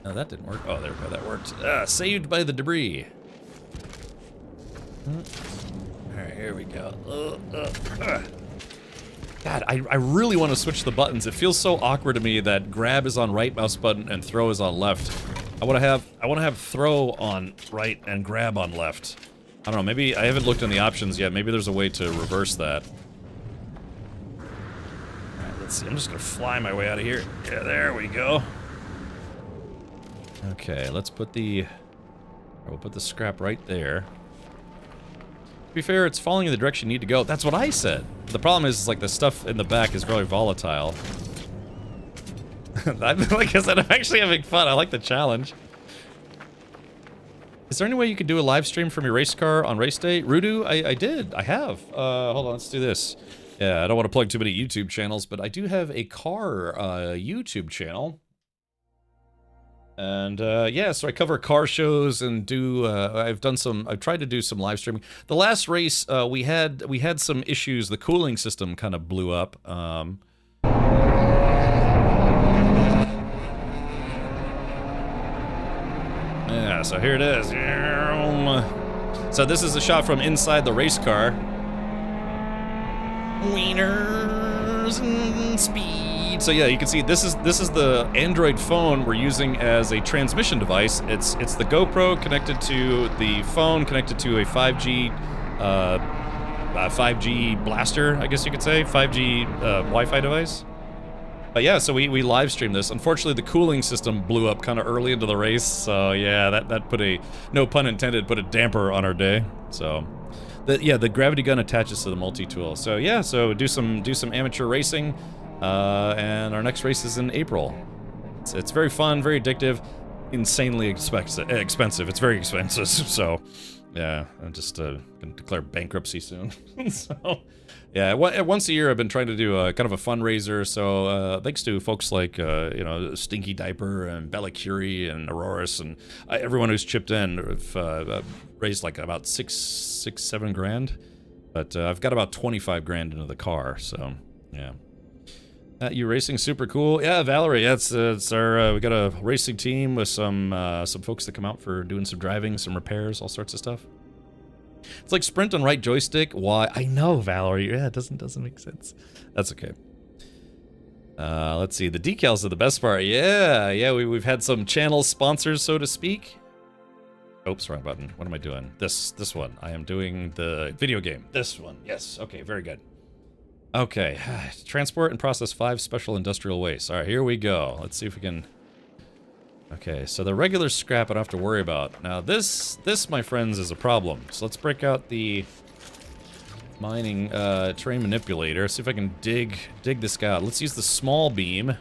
No, that didn't work. Oh, there we go. That worked. Saved by the debris. Alright, here we go. God, I really want to switch the buttons. It feels so awkward to me that grab is on right mouse button and throw is on left. I want to have throw on right and grab on left. I don't know, maybe I haven't looked in the options yet. Maybe there's a way to reverse that. Alright, let's see. I'm just gonna fly my way out of here. Yeah, there we go. Okay, let's put we'll put the scrap right there. To be fair, it's falling in the direction you need to go. That's what I said. The problem is like the stuff in the back is really volatile. Like I said, I'm actually having fun. I like the challenge. Is there any way you could do a live stream from your race car on race day? Rudu, I did. I have. Hold on, let's do this. Yeah, I don't want to plug too many YouTube channels, but I do have a car YouTube channel. And yeah, so I cover car shows and do. I've tried to do some live streaming. The last race we had some issues. The cooling system kind of blew up. Yeah, so here it is. So this is a shot from inside the race car. Wieners and speed. So yeah, you can see this is the Android phone we're using as a transmission device. It's the GoPro connected to the phone, connected to a 5G 5G blaster, I guess you could say, 5G Wi-Fi device. But yeah, so we live streamed this. Unfortunately, the cooling system blew up kind of early into the race, so yeah, that put a, no pun intended, put a damper on our day. So, the gravity gun attaches to the multi-tool. So yeah, so do some amateur racing, and our next race is in April. It's very fun, very addictive, insanely expensive. It's very expensive, so yeah, I'm just gonna declare bankruptcy soon. So. Yeah, once a year I've been trying to do kind of a fundraiser, so thanks to folks like, you know, Stinky Diaper and Bella Curie and Auroras and everyone who's chipped in. Have raised like about $7 grand, but I've got about 25 grand into the car, so yeah. You racing super cool. Yeah, Valerie, it's our, we got a racing team with some folks that come out for doing some driving, some repairs, all sorts of stuff. It's like sprint on right joystick. Why? I know, Valerie. Yeah, it doesn't make sense. That's okay. Let's see. The decals are the best part. Yeah. We've had some channel sponsors, so to speak. Oops, wrong button. What am I doing? This one. I am doing the video game. This one. Yes. Okay. Very good. Okay. Transport and process 5 special industrial waste. All right. Here we go. Let's see if we can. Okay, so the regular scrap I don't have to worry about. Now this, my friends, is a problem. So let's break out the mining terrain manipulator. See if I can dig this guy out. Let's use the small beam.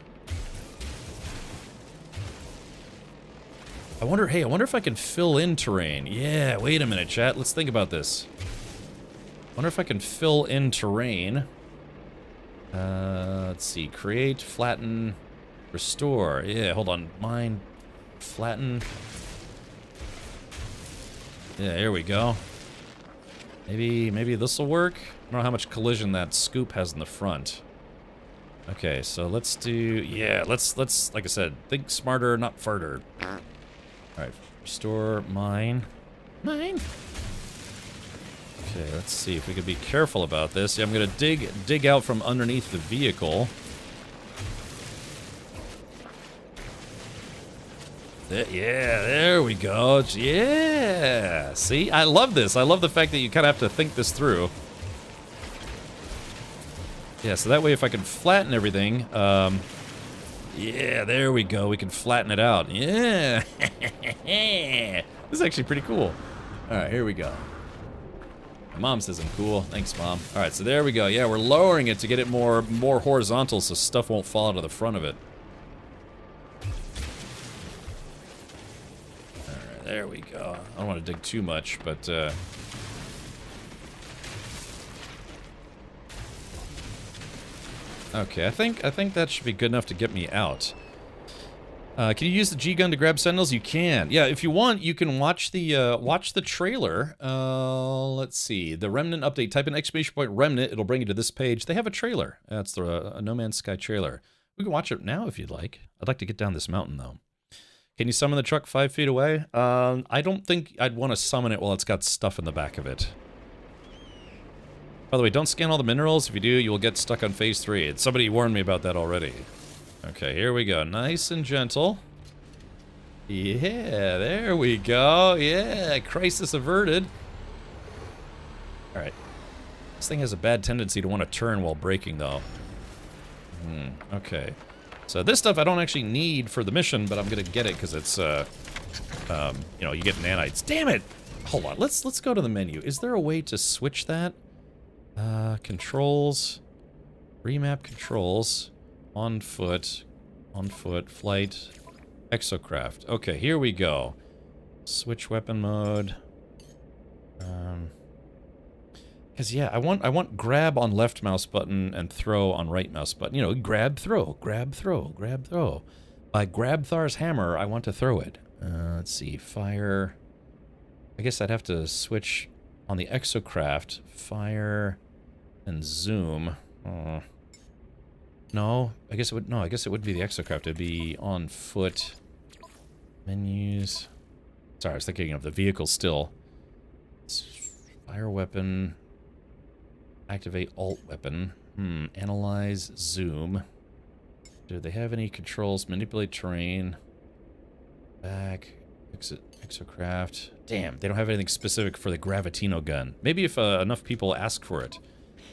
I wonder if I can fill in terrain. Yeah, wait a minute, chat. Let's think about this. I wonder if I can fill in terrain. Let's see. Create, flatten, restore. Yeah, hold on. Mine. Flatten. Yeah, here we go. Maybe this will work. I don't know how much collision that scoop has in the front. Okay, so let's do, yeah, let's like I said, think smarter, not farter. All right, restore mine. Okay, let's see if we can be careful about this. Yeah, I'm gonna dig out from underneath the vehicle. Yeah, there we go. Yeah. See, I love this. I love the fact that you kind of have to think this through. Yeah, so that way if I can flatten everything, yeah, there we go. We can flatten it out. Yeah. This is actually pretty cool. All right, here we go. My mom says I'm cool. Thanks, Mom. All right, so there we go. Yeah, we're lowering it to get it more horizontal so stuff won't fall out of the front of it. There we go. I don't want to dig too much, but okay, I think that should be good enough to get me out. Can you use the G-gun to grab sentinels? You can. Yeah, if you want, you can watch the trailer. Let's see. The Remnant update. Type in !Remnant. It'll bring you to this page. They have a trailer. That's a No Man's Sky trailer. We can watch it now if you'd like. I'd like to get down this mountain, though. Can you summon the truck 5 feet away? I don't think I'd want to summon it while it's got stuff in the back of it. By the way, don't scan all the minerals. If you do, you will get stuck on phase 3. Somebody warned me about that already. Okay, here we go. Nice and gentle. Yeah, there we go. Yeah, crisis averted. Alright. This thing has a bad tendency to want to turn while braking, though. Okay. So this stuff I don't actually need for the mission, but I'm gonna get it because it's, you know, you get nanites. Damn it! Hold on, let's go to the menu. Is there a way to switch that? Controls. Remap controls. On foot, flight, exocraft. Okay, here we go. Switch weapon mode. Cause yeah, I want grab on left mouse button and throw on right mouse button. You know, grab, throw, grab, throw, grab, throw. By Grabthar's hammer, I want to throw it. Let's see, fire. I guess I'd have to switch on the exocraft, fire, and zoom. No, I guess it would. No, I guess it would be the exocraft. It'd be on foot. Menus. Sorry, I was thinking of the vehicle still. Fire weapon. Activate alt weapon. Analyze. Zoom. Do they have any controls? Manipulate terrain. Back. Exit. Exocraft. Damn, they don't have anything specific for the Gravitino gun. Maybe if enough people ask for it.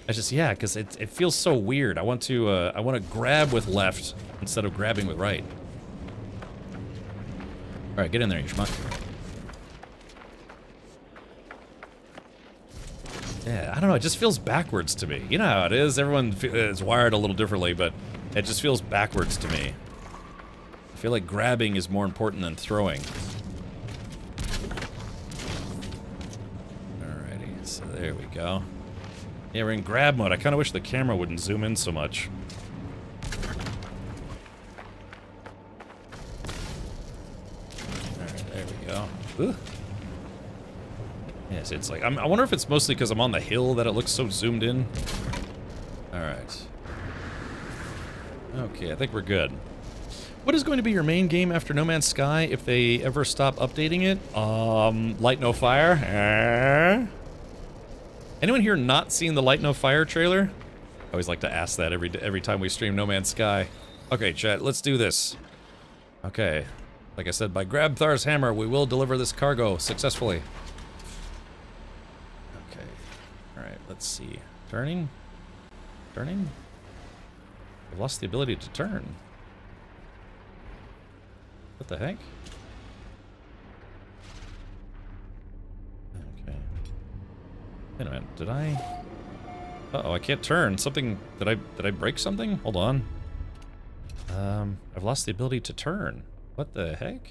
I just, yeah, because it feels so weird. I want to grab with left instead of grabbing with right. All right, get in there, you schmuck. Yeah, I don't know. It just feels backwards to me. You know how it is. Everyone is wired a little differently, but it just feels backwards to me. I feel like grabbing is more important than throwing. Alrighty, so there we go. Yeah, we're in grab mode. I kind of wish the camera wouldn't zoom in so much. Alright, there we go. Ooh. Yes, it's like... I wonder if it's mostly because I'm on the hill that it looks so zoomed in. Alright. Okay, I think we're good. What is going to be your main game after No Man's Sky if they ever stop updating it? Light No Fire? Anyone here not seen the Light No Fire trailer? I always like to ask that every time we stream No Man's Sky. Okay, chat, let's do this. Okay. Like I said, by Grabthar's hammer, we will deliver this cargo successfully. Okay. Alright, let's see. Turning? Turning? I've lost the ability to turn. What the heck? Okay. Wait a minute, did I... Uh-oh, I can't turn. Something... Did I break something? Hold on. I've lost the ability to turn. What the heck?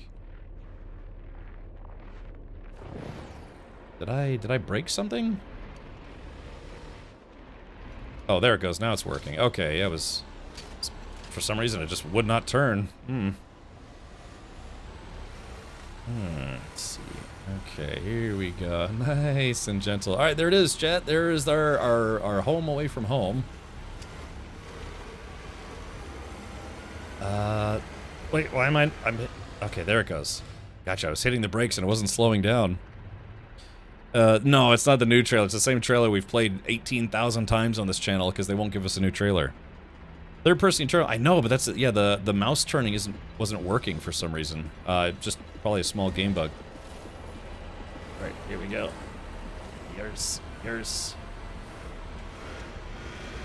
Did I break something? Oh, there it goes. Now it's working. Okay, yeah, it was... For some reason, it just would not turn. Let's see. Okay, here we go. Nice and gentle. All right, there it is, chat. There is our home away from home. Wait, why am I... Okay, there it goes. Gotcha, I was hitting the brakes and it wasn't slowing down. No, it's not the new trailer. It's the same trailer we've played 18,000 times on this channel because they won't give us a new trailer. Third-person turn. I know, but that's... Yeah, the mouse turning wasn't working for some reason. Just probably a small game bug. All right, here we go. Here's...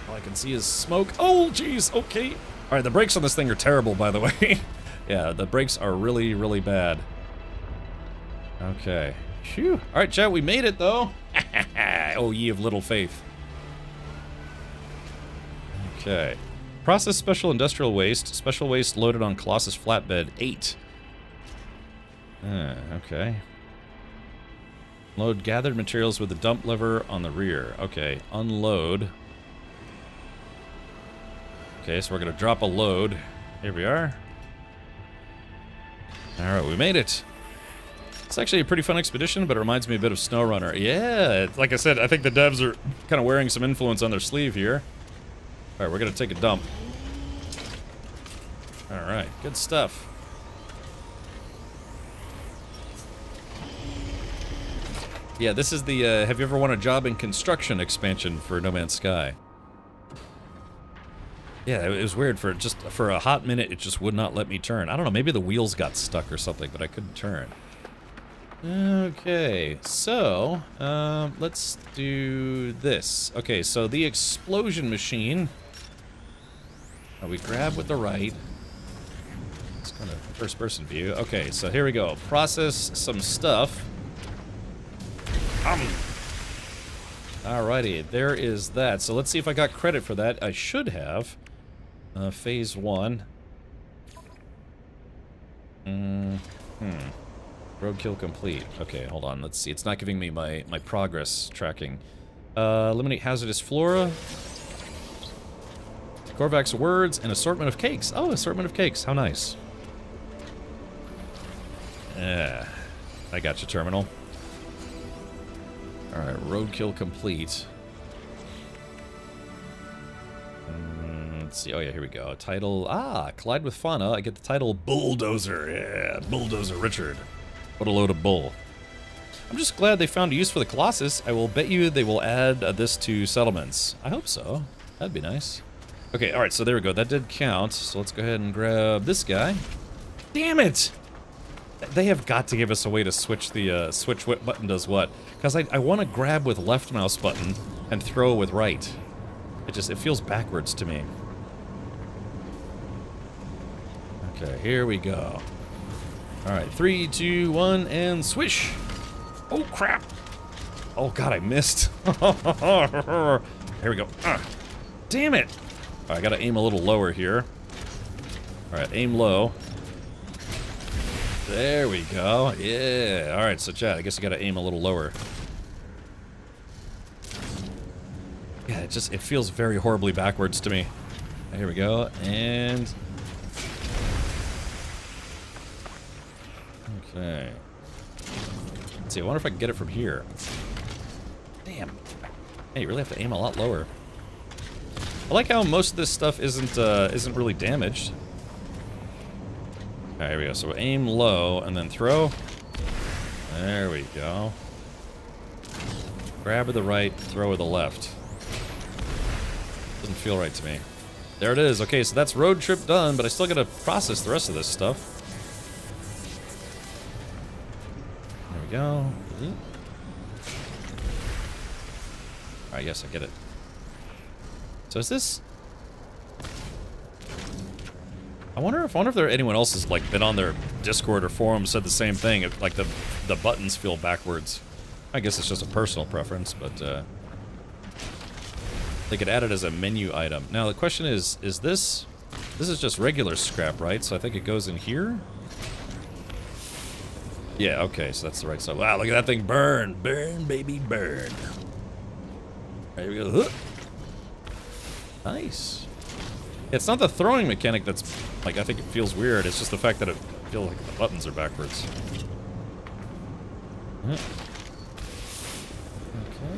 All I can see is smoke. Oh, jeez, okay. All right, the brakes on this thing are terrible, by the way. Yeah, the brakes are really, really bad. Okay. Phew. All right, chat, we made it, though. Oh, ye of little faith. Okay. Process special industrial waste. Special waste loaded on Colossus flatbed 8. Okay. Load gathered materials with the dump lever on the rear. Okay, unload. Okay, so we're going to drop a load. Here we are. Alright, we made it. It's actually a pretty fun expedition, but it reminds me a bit of SnowRunner. Yeah, like I said, I think the devs are kind of wearing some influence on their sleeve here. Alright, we're going to take a dump. Alright, good stuff. Yeah, this is the Have You Ever Won a Job in Construction expansion for No Man's Sky. Yeah, it was weird. For a hot minute, it just would not let me turn. I don't know, maybe the wheels got stuck or something, but I couldn't turn. Okay, so, let's do this. Okay, so the explosion machine. We grab with the right. It's kind of first-person view. Okay, so here we go. Process some stuff. Alrighty, there is that. So let's see if I got credit for that. I should have. Phase 1. Roadkill complete. Okay, hold on. Let's see. It's not giving me my progress tracking. Eliminate hazardous flora. Korvac's words and assortment of cakes. Oh, assortment of cakes. How nice. Yeah. I got you, terminal. Alright, roadkill complete. Let's see. Oh, yeah, here we go. Title. Collide with fauna. I get the title Bulldozer. Yeah, Bulldozer Richard. What a load of bull. I'm just glad they found a use for the Colossus. I will bet you they will add this to settlements. I hope so. That'd be nice. Okay, alright, so there we go. That did count. So let's go ahead and grab this guy. Damn it! They have got to give us a way to switch the, switch what button does what. Because I want to grab with left mouse button and throw with right. It feels backwards to me. Okay, here we go. Alright, 3, 2, 1, and swish! Oh, crap! Oh, God, I missed. Here we go. Damn it! Alright, I gotta aim a little lower here. Alright, aim low. There we go. Yeah. Alright, so chat, I guess I gotta aim a little lower. Yeah, it feels very horribly backwards to me. Here we go, and... Okay. Let's see, I wonder if I can get it from here. Damn. Hey, you really have to aim a lot lower. I like how most of this stuff isn't really damaged. Alright, here we go. So aim low and then throw. There we go. Grab with the right, throw with the left. Doesn't feel right to me. There it is. Okay, so that's road trip done, but I still gotta process the rest of this stuff. There we go. Alright, yes, I get it. So is this... I wonder if there anyone else has like been on their Discord or forum said the same thing. Like the buttons feel backwards. I guess it's just a personal preference, but they could add it as a menu item. Now the question is this is just regular scrap, right? So I think it goes in here. Yeah, okay, so that's the right side. Wow, look at that thing burn, burn, baby, burn. There we go. Nice. It's not the throwing mechanic that's, like, I think it feels weird. It's just the fact that it feels like the buttons are backwards. Okay,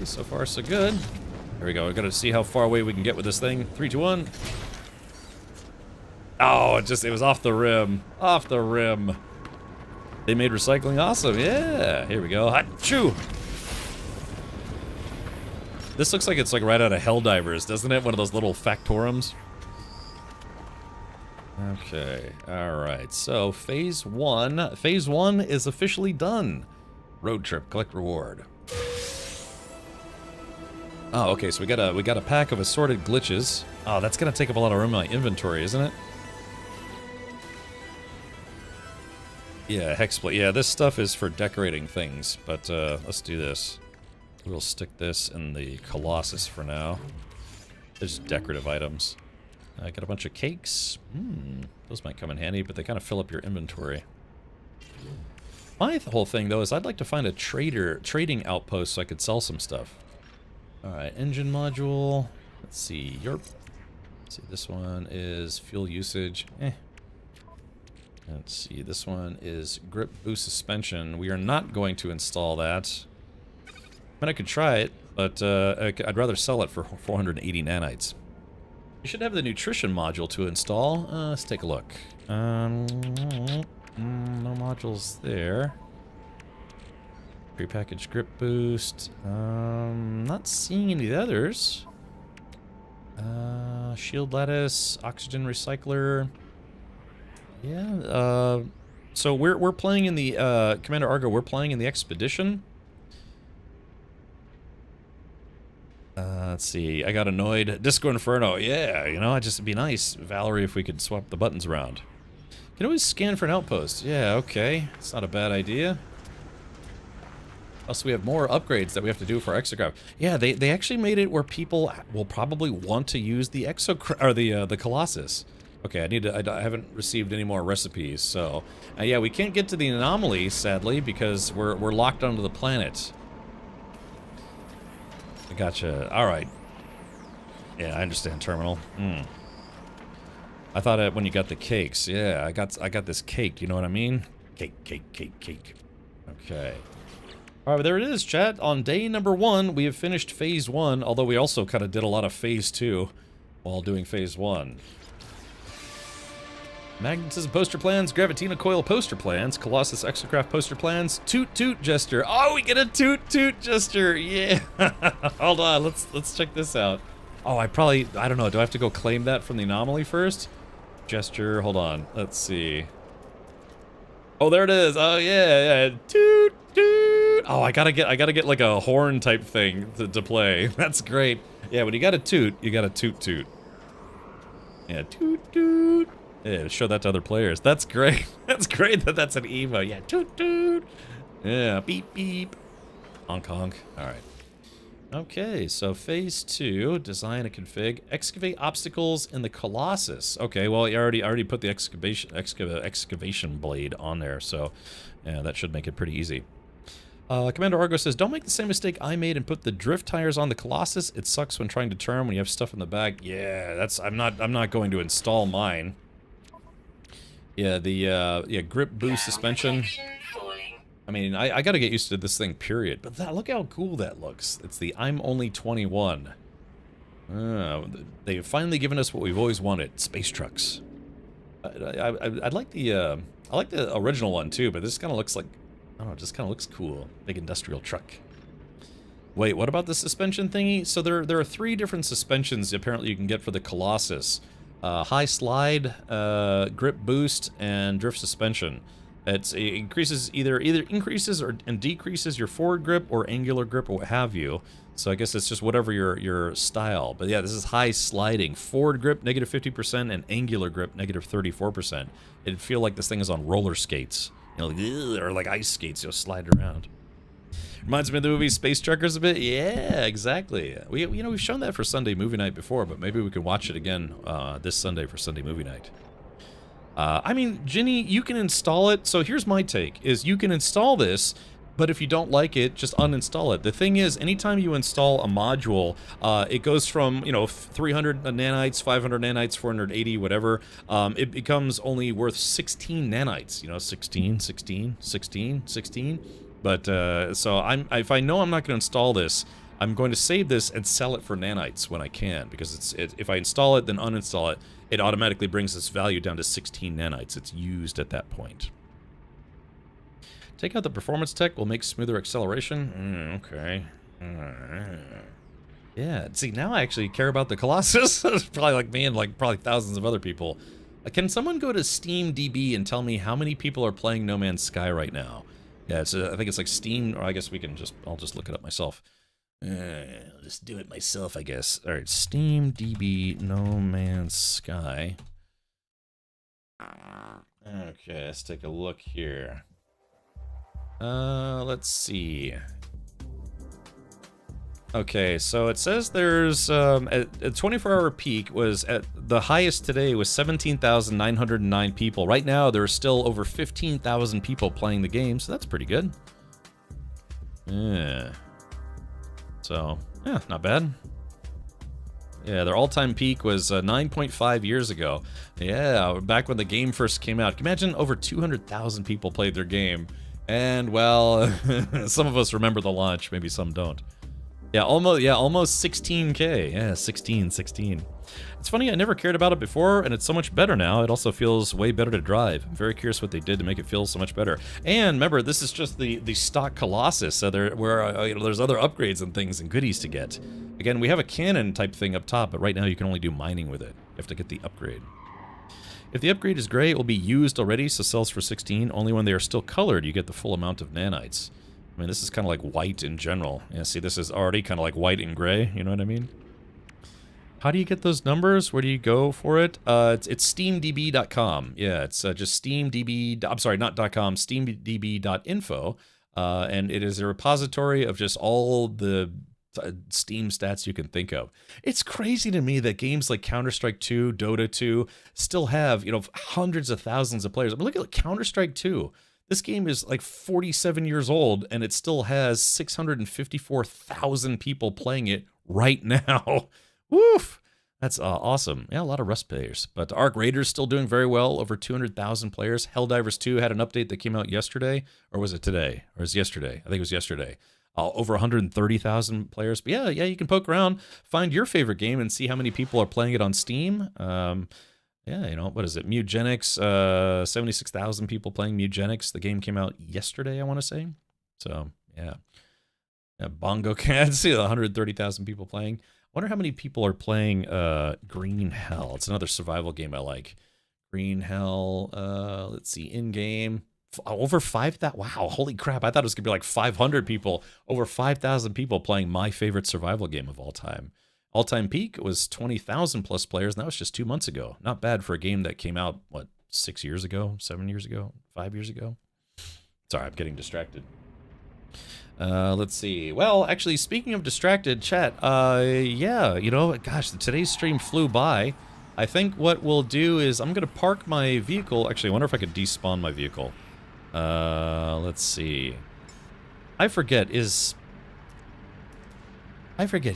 so far so good. Here we go. We've got to see how far away we can get with this thing. 3, 2, 1. Oh, it was off the rim. Off the rim. They made recycling awesome. Yeah. Here we go. Achoo! This looks like it's like right out of Helldivers, doesn't it? One of those little factorums. Okay, alright, so phase 1 is officially done. Road trip, collect reward. Oh, okay, so we got a pack of assorted glitches. Oh, that's gonna take up a lot of room in my inventory, isn't it? Yeah, hexplate. Yeah, this stuff is for decorating things, but let's do this. We'll stick this in the Colossus for now. There's decorative items. I got a bunch of cakes. Those might come in handy, but they kind of fill up your inventory. My whole thing, though, is I'd like to find a trading outpost so I could sell some stuff. Alright, engine module. Let's see. Let's see, this one is fuel usage. Let's see, this one is grip boost suspension. We are not going to install that. I mean, I could try it, but I'd rather sell it for 480 nanites. You should have the nutrition module to install. Let's take a look. No modules there. Prepackaged grip boost. Not seeing any of the others. Shield lattice, oxygen recycler. Yeah. So we're playing in the Commander Argo. We're playing in the expedition. Let's see. I got annoyed. Disco Inferno. Yeah, you know, it'd be nice, Valerie, if we could swap the buttons around. Can always scan for an outpost. Yeah, okay. It's not a bad idea. Also, we have more upgrades that we have to do for Exocraft. Yeah, they actually made it where people will probably want to use the the Colossus. Okay, I haven't received any more recipes, so yeah, we can't get to the anomaly, sadly, because we're locked onto the planet. I gotcha. All right. Yeah, I understand, Terminal. I thought when you got the cakes. Yeah, I got this cake. You know what I mean? Cake. Okay. All right, there it is, chat. On day number 1, we have finished phase 1, although we also kind of did a lot of phase 2 while doing phase 1. Magnetism poster plans, Gravitina coil poster plans, Colossus Exocraft poster plans, Toot Jester. Oh, we get a Toot Jester. Yeah. Hold on, let's check this out. Oh, I don't know. Do I have to go claim that from the anomaly first? Gesture, hold on. Let's see. Oh, there it is. Oh, yeah. Toot. Oh, I gotta get like a horn type thing to play. That's great. Yeah, when you got a toot, you got a toot. Yeah, toot. Yeah, show that to other players. That's great. That's great that that's an evo. Yeah, toot. Yeah, beep. Honk. All right. Okay, so phase 2, design a config, excavate obstacles in the Colossus. Okay, well, I already put the excavation blade on there, so yeah, that should make it pretty easy. Commander Argo says, don't make the same mistake I made and put the drift tires on the Colossus. It sucks when trying to turn when you have stuff in the back. Yeah, I'm not going to install mine. Yeah, the grip boost suspension. I mean, I gotta get used to this thing, period. But look how cool that looks. It's the I'm only 21. They've finally given us what we've always wanted: space trucks. I like the original one too, but this kind of looks like, I don't know, it just kind of looks cool. Big industrial truck. Wait, what about the suspension thingy? So there are 3 different suspensions apparently you can get for the Colossus. High slide, grip boost, and drift suspension. It increases either increases and decreases your forward grip or angular grip or what have you. So I guess it's just whatever your style. But yeah, this is high sliding. Forward grip, negative 50%, and angular grip, negative 34%. It'd feel like this thing is on roller skates. You know, or like ice skates, you'll slide around. Reminds me of the movie Space Truckers a bit. Yeah, exactly. We've shown that for Sunday movie night before, but maybe we could watch it again this Sunday for Sunday movie night. I mean, Ginny, you can install it. So here's my take, is you can install this, but if you don't like it, just uninstall it. The thing is, anytime you install a module, it goes from, 300 nanites, 500 nanites, 480, whatever. It becomes only worth 16 nanites. 16. But, so if I know I'm not going to install this, I'm going to save this and sell it for nanites when I can, because if I install it, then uninstall it, it automatically brings this value down to 16 nanites. It's used at that point. Take out the performance tech will make smoother acceleration. Okay. Yeah, see, now I actually care about the Colossus. Probably like me and like probably thousands of other people. Can someone go to SteamDB and tell me how many people are playing No Man's Sky right now? Yeah, I think it's like Steam, or I guess I'll just look it up myself. I'll just do it myself, I guess. All right, SteamDB No Man's Sky. Okay, let's take a look here. Let's see. Okay, so it says there's a 24-hour peak was at the highest today was 17,909 people. Right now, there's still over 15,000 people playing the game, so that's pretty good. Yeah. So, yeah, not bad. Yeah, their all-time peak was 9.5 years ago. Yeah, back when the game first came out. Can you imagine over 200,000 people played their game? And, well, some of us remember the launch, maybe some don't. Yeah, almost 16K. Yeah, 16. It's funny, I never cared about it before, and it's so much better now. It also feels way better to drive. I'm very curious what they did to make it feel so much better. And remember, this is just the stock Colossus, so there's other upgrades and things and goodies to get. Again, we have a cannon type thing up top, but right now you can only do mining with it. You have to get the upgrade. If the upgrade is gray, it will be used already, so sells for 16. Only when they are still colored, you get the full amount of nanites. I mean, this is kind of like white in general. Yeah, see, this is already kind of like white and gray, you know what I mean? How do you get those numbers? Where do you go for it? It's steamdb.com. Yeah, it's just steamdb, I'm sorry, not .com, steamdb.info. And it is a repository of just all the Steam stats you can think of. It's crazy to me that games like Counter-Strike 2, Dota 2 still have, hundreds of thousands of players. I mean, look at Counter-Strike 2. This game is like 47 years old, and it still has 654,000 people playing it right now. Woof! That's awesome. Yeah, a lot of Rust players. But Arc Raiders still doing very well, over 200,000 players. Helldivers 2 had an update that came out yesterday, or was it today? Or was it yesterday? I think it was yesterday. Over 130,000 players. But yeah, you can poke around, find your favorite game, and see how many people are playing it on Steam. Yeah, what is it? Mutagenics, 76,000 people playing Mutagenics. The game came out yesterday, I want to say. So, yeah. Bongo Cats, 130,000 people playing. I wonder how many people are playing Green Hell. It's another survival game I like. Green Hell, let's see, in-game. Over 5,000. Wow, holy crap. I thought it was going to be like 500 people. Over 5,000 people playing my favorite survival game of all time. All-time peak was 20,000 plus players, and that was just 2 months ago. Not bad for a game that came out, what, 6 years ago, 7 years ago, 5 years ago? Sorry, I'm getting distracted. Let's see. Well, actually, speaking of distracted, chat, yeah, gosh, today's stream flew by. I think what we'll do is I'm going to park my vehicle. Actually, I wonder if I could despawn my vehicle. Let's see. I forget,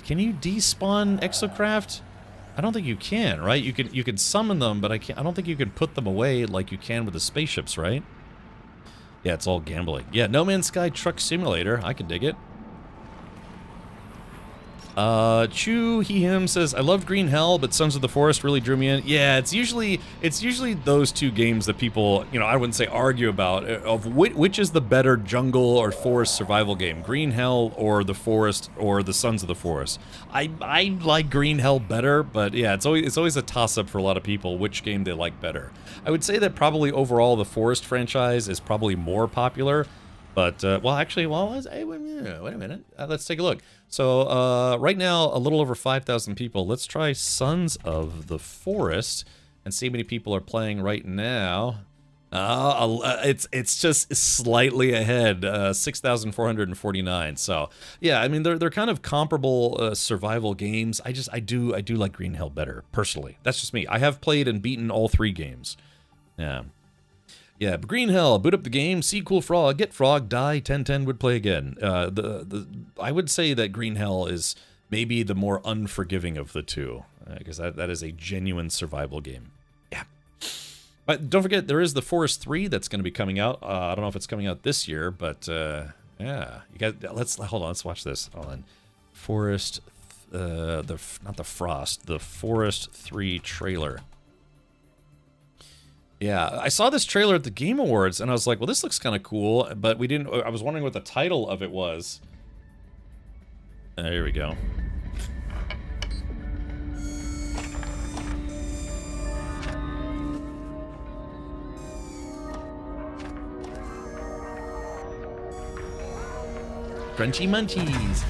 can you despawn Exocraft? I don't think you can, right? You can summon them, but I don't think you can put them away like you can with the spaceships, right? Yeah, it's all gambling. Yeah, No Man's Sky Truck Simulator. I can dig it. Chu He Him says, I loved Green Hell, but Sons of the Forest really drew me in. Yeah, it's usually those two games that people, I wouldn't say argue about, of which is the better jungle or forest survival game, Green Hell or the Forest or the Sons of the Forest. I like Green Hell better, but yeah, it's always a toss-up for a lot of people which game they like better. I would say that probably overall the Forest franchise is probably more popular. But, hey, wait a minute. Let's take a look. So, right now, a little over 5,000 people. Let's try Sons of the Forest and see how many people are playing right now. It's just slightly ahead, 6,449. So, yeah, I mean, they're kind of comparable survival games. I do like Green Hell better, personally. That's just me. I have played and beaten all 3 games. Yeah. Yeah, but Green Hell, boot up the game, see cool frog, get frog, die, 1010 would play again. I would say that Green Hell is maybe the more unforgiving of the two, because that is a genuine survival game. Yeah. But don't forget, there is the Forest 3 that's going to be coming out. I don't know if it's coming out this year, but yeah. You guys, hold on, let's watch this. Hold on. Forest, not the Frost, the Forest 3 trailer. Yeah, I saw this trailer at the Game Awards, and I was like, well, this looks kind of cool, but I was wondering what the title of it was. Here we go. Crunchy Munchies.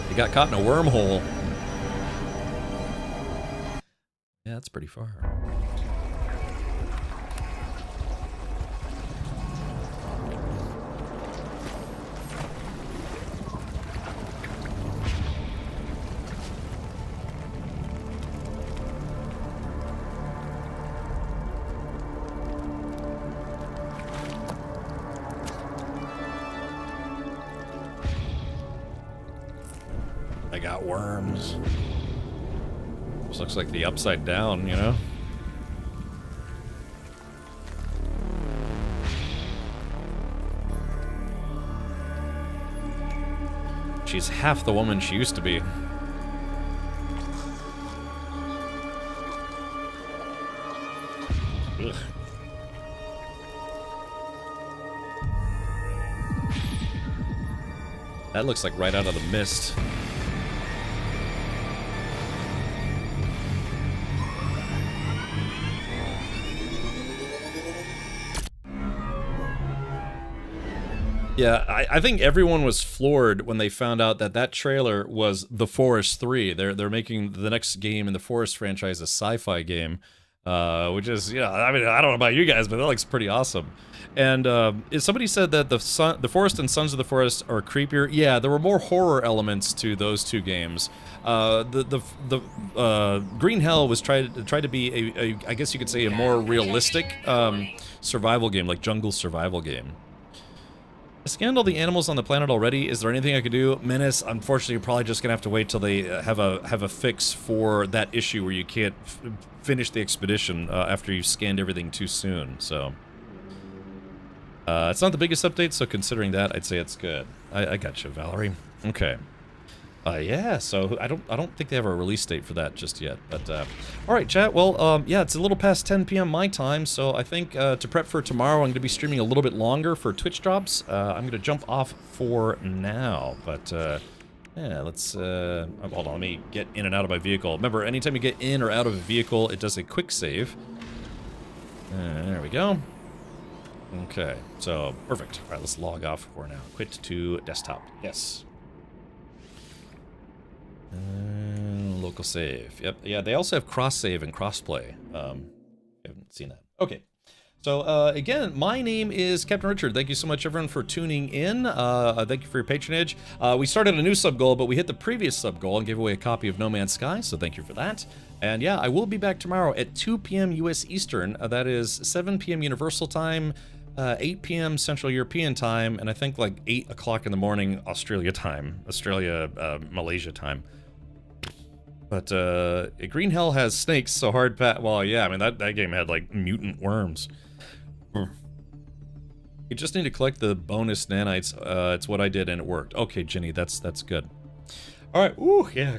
He got caught in a wormhole. Yeah, that's pretty far. got worms. This looks like the Upside Down, you know? She's half the woman she used to be. Ugh. That looks like right out of the mist. Yeah, I think everyone was floored when they found out that that trailer was The Forest 3. They're making the next game in the Forest franchise a sci-fi game, which is, I mean, I don't know about you guys, but that looks pretty awesome. And somebody said that the Forest and Sons of the Forest are creepier. Yeah, there were more horror elements to those two games. The Green Hell was tried to be a I guess you could say a more realistic survival game, like jungle survival game. I scanned all the animals on the planet already. Is there anything I could do? Menace, unfortunately, you're probably just gonna have to wait till they have a fix for that issue where you can't finish the expedition after you've scanned everything too soon. So it's not the biggest update, so considering that, I'd say it's good. I got you, Valerie. Okay. Yeah, so I don't think they have a release date for that just yet, but all right, chat. Well, yeah, it's a little past 10 p.m. my time, so I think to prep for tomorrow, I'm going to be streaming a little bit longer for Twitch drops. I'm going to jump off for now, but yeah, let's hold on. Let me get in and out of my vehicle. Remember, anytime you get in or out of a vehicle, it does a quick save. There we go. Okay, so perfect. All right, let's log off for now. Quit to desktop. Yes. Local save. Yep. Yeah, they also have cross save and crossplay. I haven't seen that. Okay. So again, my name is Captain Richard. Thank you so much, everyone, for tuning in. Thank you for your patronage. We started a new sub goal, but we hit the previous sub goal and gave away a copy of No Man's Sky. So thank you for that. And yeah, I will be back tomorrow at 2 p.m. U.S. Eastern. That is 7 p.m. Universal Time. 8 p.m. Central European Time, and I think like 8 o'clock in the morning Australia time. Malaysia time. But Green Hell has snakes, so hard well, yeah, I mean, that game had like mutant worms. You just need to collect the bonus nanites. It's what I did and it worked. Okay, Ginny, that's good. All right, ooh, yeah,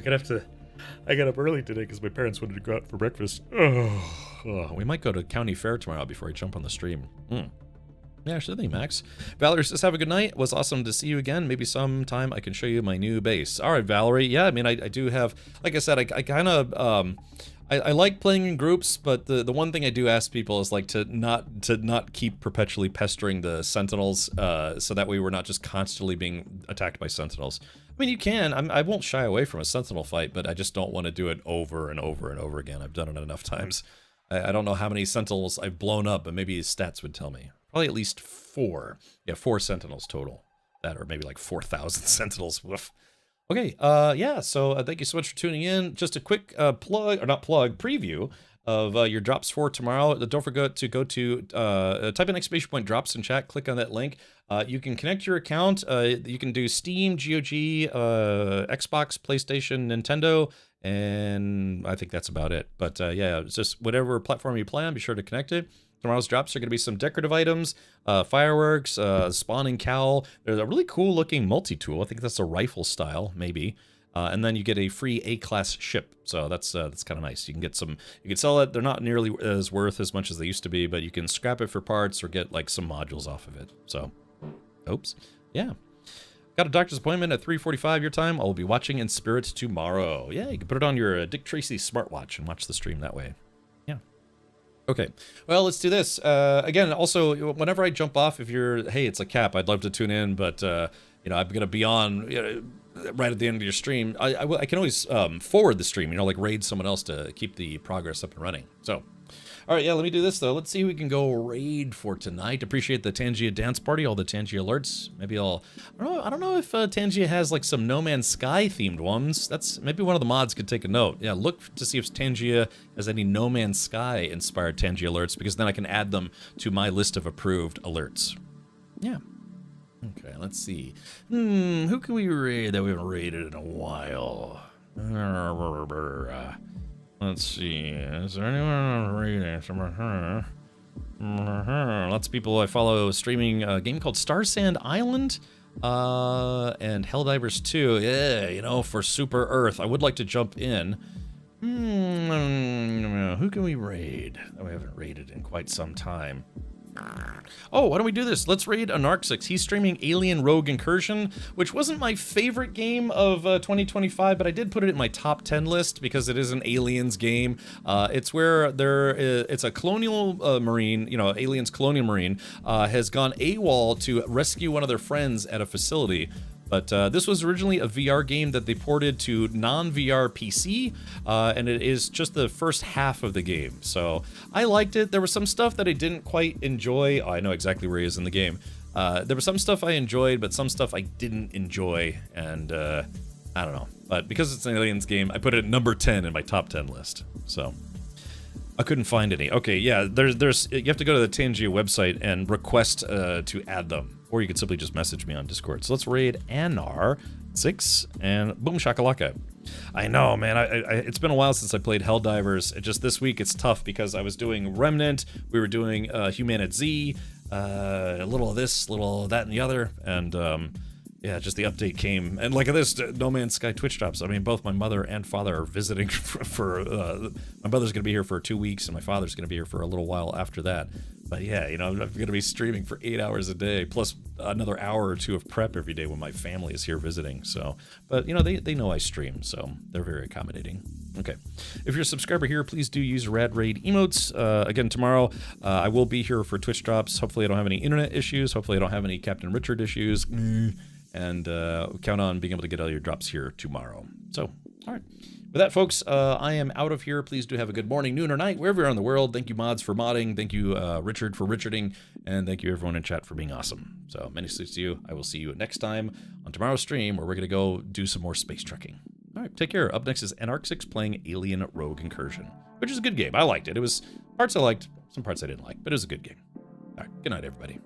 I got up early today because my parents wanted to go out for breakfast. Oh, we might go to County Fair tomorrow before I jump on the stream. Yeah, sure thing, Max. Valerie says, have a good night. It was awesome to see you again. Maybe sometime I can show you my new base. All right, Valerie. Yeah, I mean, I do have, like I said, I kind of, I like playing in groups, but the one thing I do ask people is like to not keep perpetually pestering the Sentinels, so that way we're not just constantly being attacked by Sentinels. I mean, you can. I won't shy away from a Sentinel fight, but I just don't want to do it over and over and over again. I've done it enough times. I don't know how many Sentinels I've blown up, but maybe his stats would tell me. Probably at least 4. Yeah, 4 Sentinels total. That, or maybe like 4,000 Sentinels. Woof. Okay, yeah, so thank you so much for tuning in. Just a quick preview of your drops for tomorrow. Don't forget to go to, type in exclamation point drops in chat, click on that link. You can connect your account. You can do Steam, GOG, Xbox, PlayStation, Nintendo, and I think that's about it. But yeah, it's just whatever platform you play on, be sure to connect it. Tomorrow's drops are going to be some decorative items, fireworks, spawning cowl. There's a really cool looking multi-tool. I think that's a rifle style, maybe. And then you get a free A-class ship. So that's kind of nice. You can get some, you can sell it. They're not nearly as worth as much as they used to be, but you can scrap it for parts or get like some modules off of it. So, oops. Yeah. Got a doctor's appointment at 3:45 your time. I'll be watching in spirit tomorrow. Yeah, you can put it on your Dick Tracy smartwatch and watch the stream that way. Okay, well, let's do this. Again, also, whenever I jump off, if you're, hey, it's a Cap, I'd love to tune in, but, you know, I'm going to be on right at the end of your stream. I can always forward the stream, you know, like raid someone else to keep the progress up and running. So, all right, yeah, let me do this, though. Let's see who we can go raid for tonight. Appreciate the Tangia dance party, all the Tangia alerts. Maybe I don't know if Tangia has, like, some No Man's Sky themed ones. That's, maybe one of the mods could take a note. Yeah, look to see if Tangia has any No Man's Sky inspired Tangia alerts, because then I can add them to my list of approved alerts. Yeah. Okay, let's see. Who can we raid that we haven't raided in a while? Let's see. Is there anyone raiding? Lots of people I follow streaming a game called Star Sand Island. And Helldivers 2. Yeah, you know, for Super Earth. I would like to jump in. Who can we raid? We haven't raided in quite some time. Oh, why don't we do this? Let's raid Anarchsix. He's streaming Alien Rogue Incursion, which wasn't my favorite game of 2025, but I did put it in my top 10 list because it is an aliens game. It's where it's a colonial marine, you know, aliens colonial marine, has gone AWOL to rescue one of their friends at a facility. But this was originally a VR game that they ported to non-VR PC, and it is just the first half of the game. So I liked it. There was some stuff that I didn't quite enjoy. Oh, I know exactly where he is in the game. There was some stuff I enjoyed, but some stuff I didn't enjoy, and I don't know. But because it's an aliens game, I put it at number 10 in my top 10 list. So I couldn't find any. Okay, yeah, there's you have to go to the Tangia website and request to add them. Or you could simply just message me on Discord. So let's raid Anar6 and boom shakalaka. I know, man. It's been a while since I played Helldivers. Just this week it's tough because I was doing Remnant. We were doing Humanit Z. A little of this, little of that, and the other. And yeah, just the update came. And like this, NoMan'sSky Twitch drops. I mean, both my mother and father are visiting for my mother's going to be here for 2 weeks, and my father's going to be here for a little while after that. But yeah, you know, I'm going to be streaming for 8 hours a day, plus another hour or two of prep every day when my family is here visiting. So, but you know, they know I stream, so they're very accommodating. Okay, if you're a subscriber here, please do use Rad Raid emotes. Again, tomorrow I will be here for Twitch drops. Hopefully I don't have any internet issues. Hopefully I don't have any Captain Richard issues. And count on being able to get all your drops here tomorrow. So, all right. With that, folks, I am out of here. Please do have a good morning, noon, or night, wherever you are in the world. Thank you, mods, for modding. Thank you, Richard, for Richarding. And thank you, everyone in chat, for being awesome. So, many thanks to you. I will see you next time on tomorrow's stream, where we're going to go do some more space trekking. All right, take care. Up next is Anarchsix playing Alien Rogue Incursion, which is a good game. I liked it. It was parts I liked, some parts I didn't like, but it was a good game. All right, good night, everybody.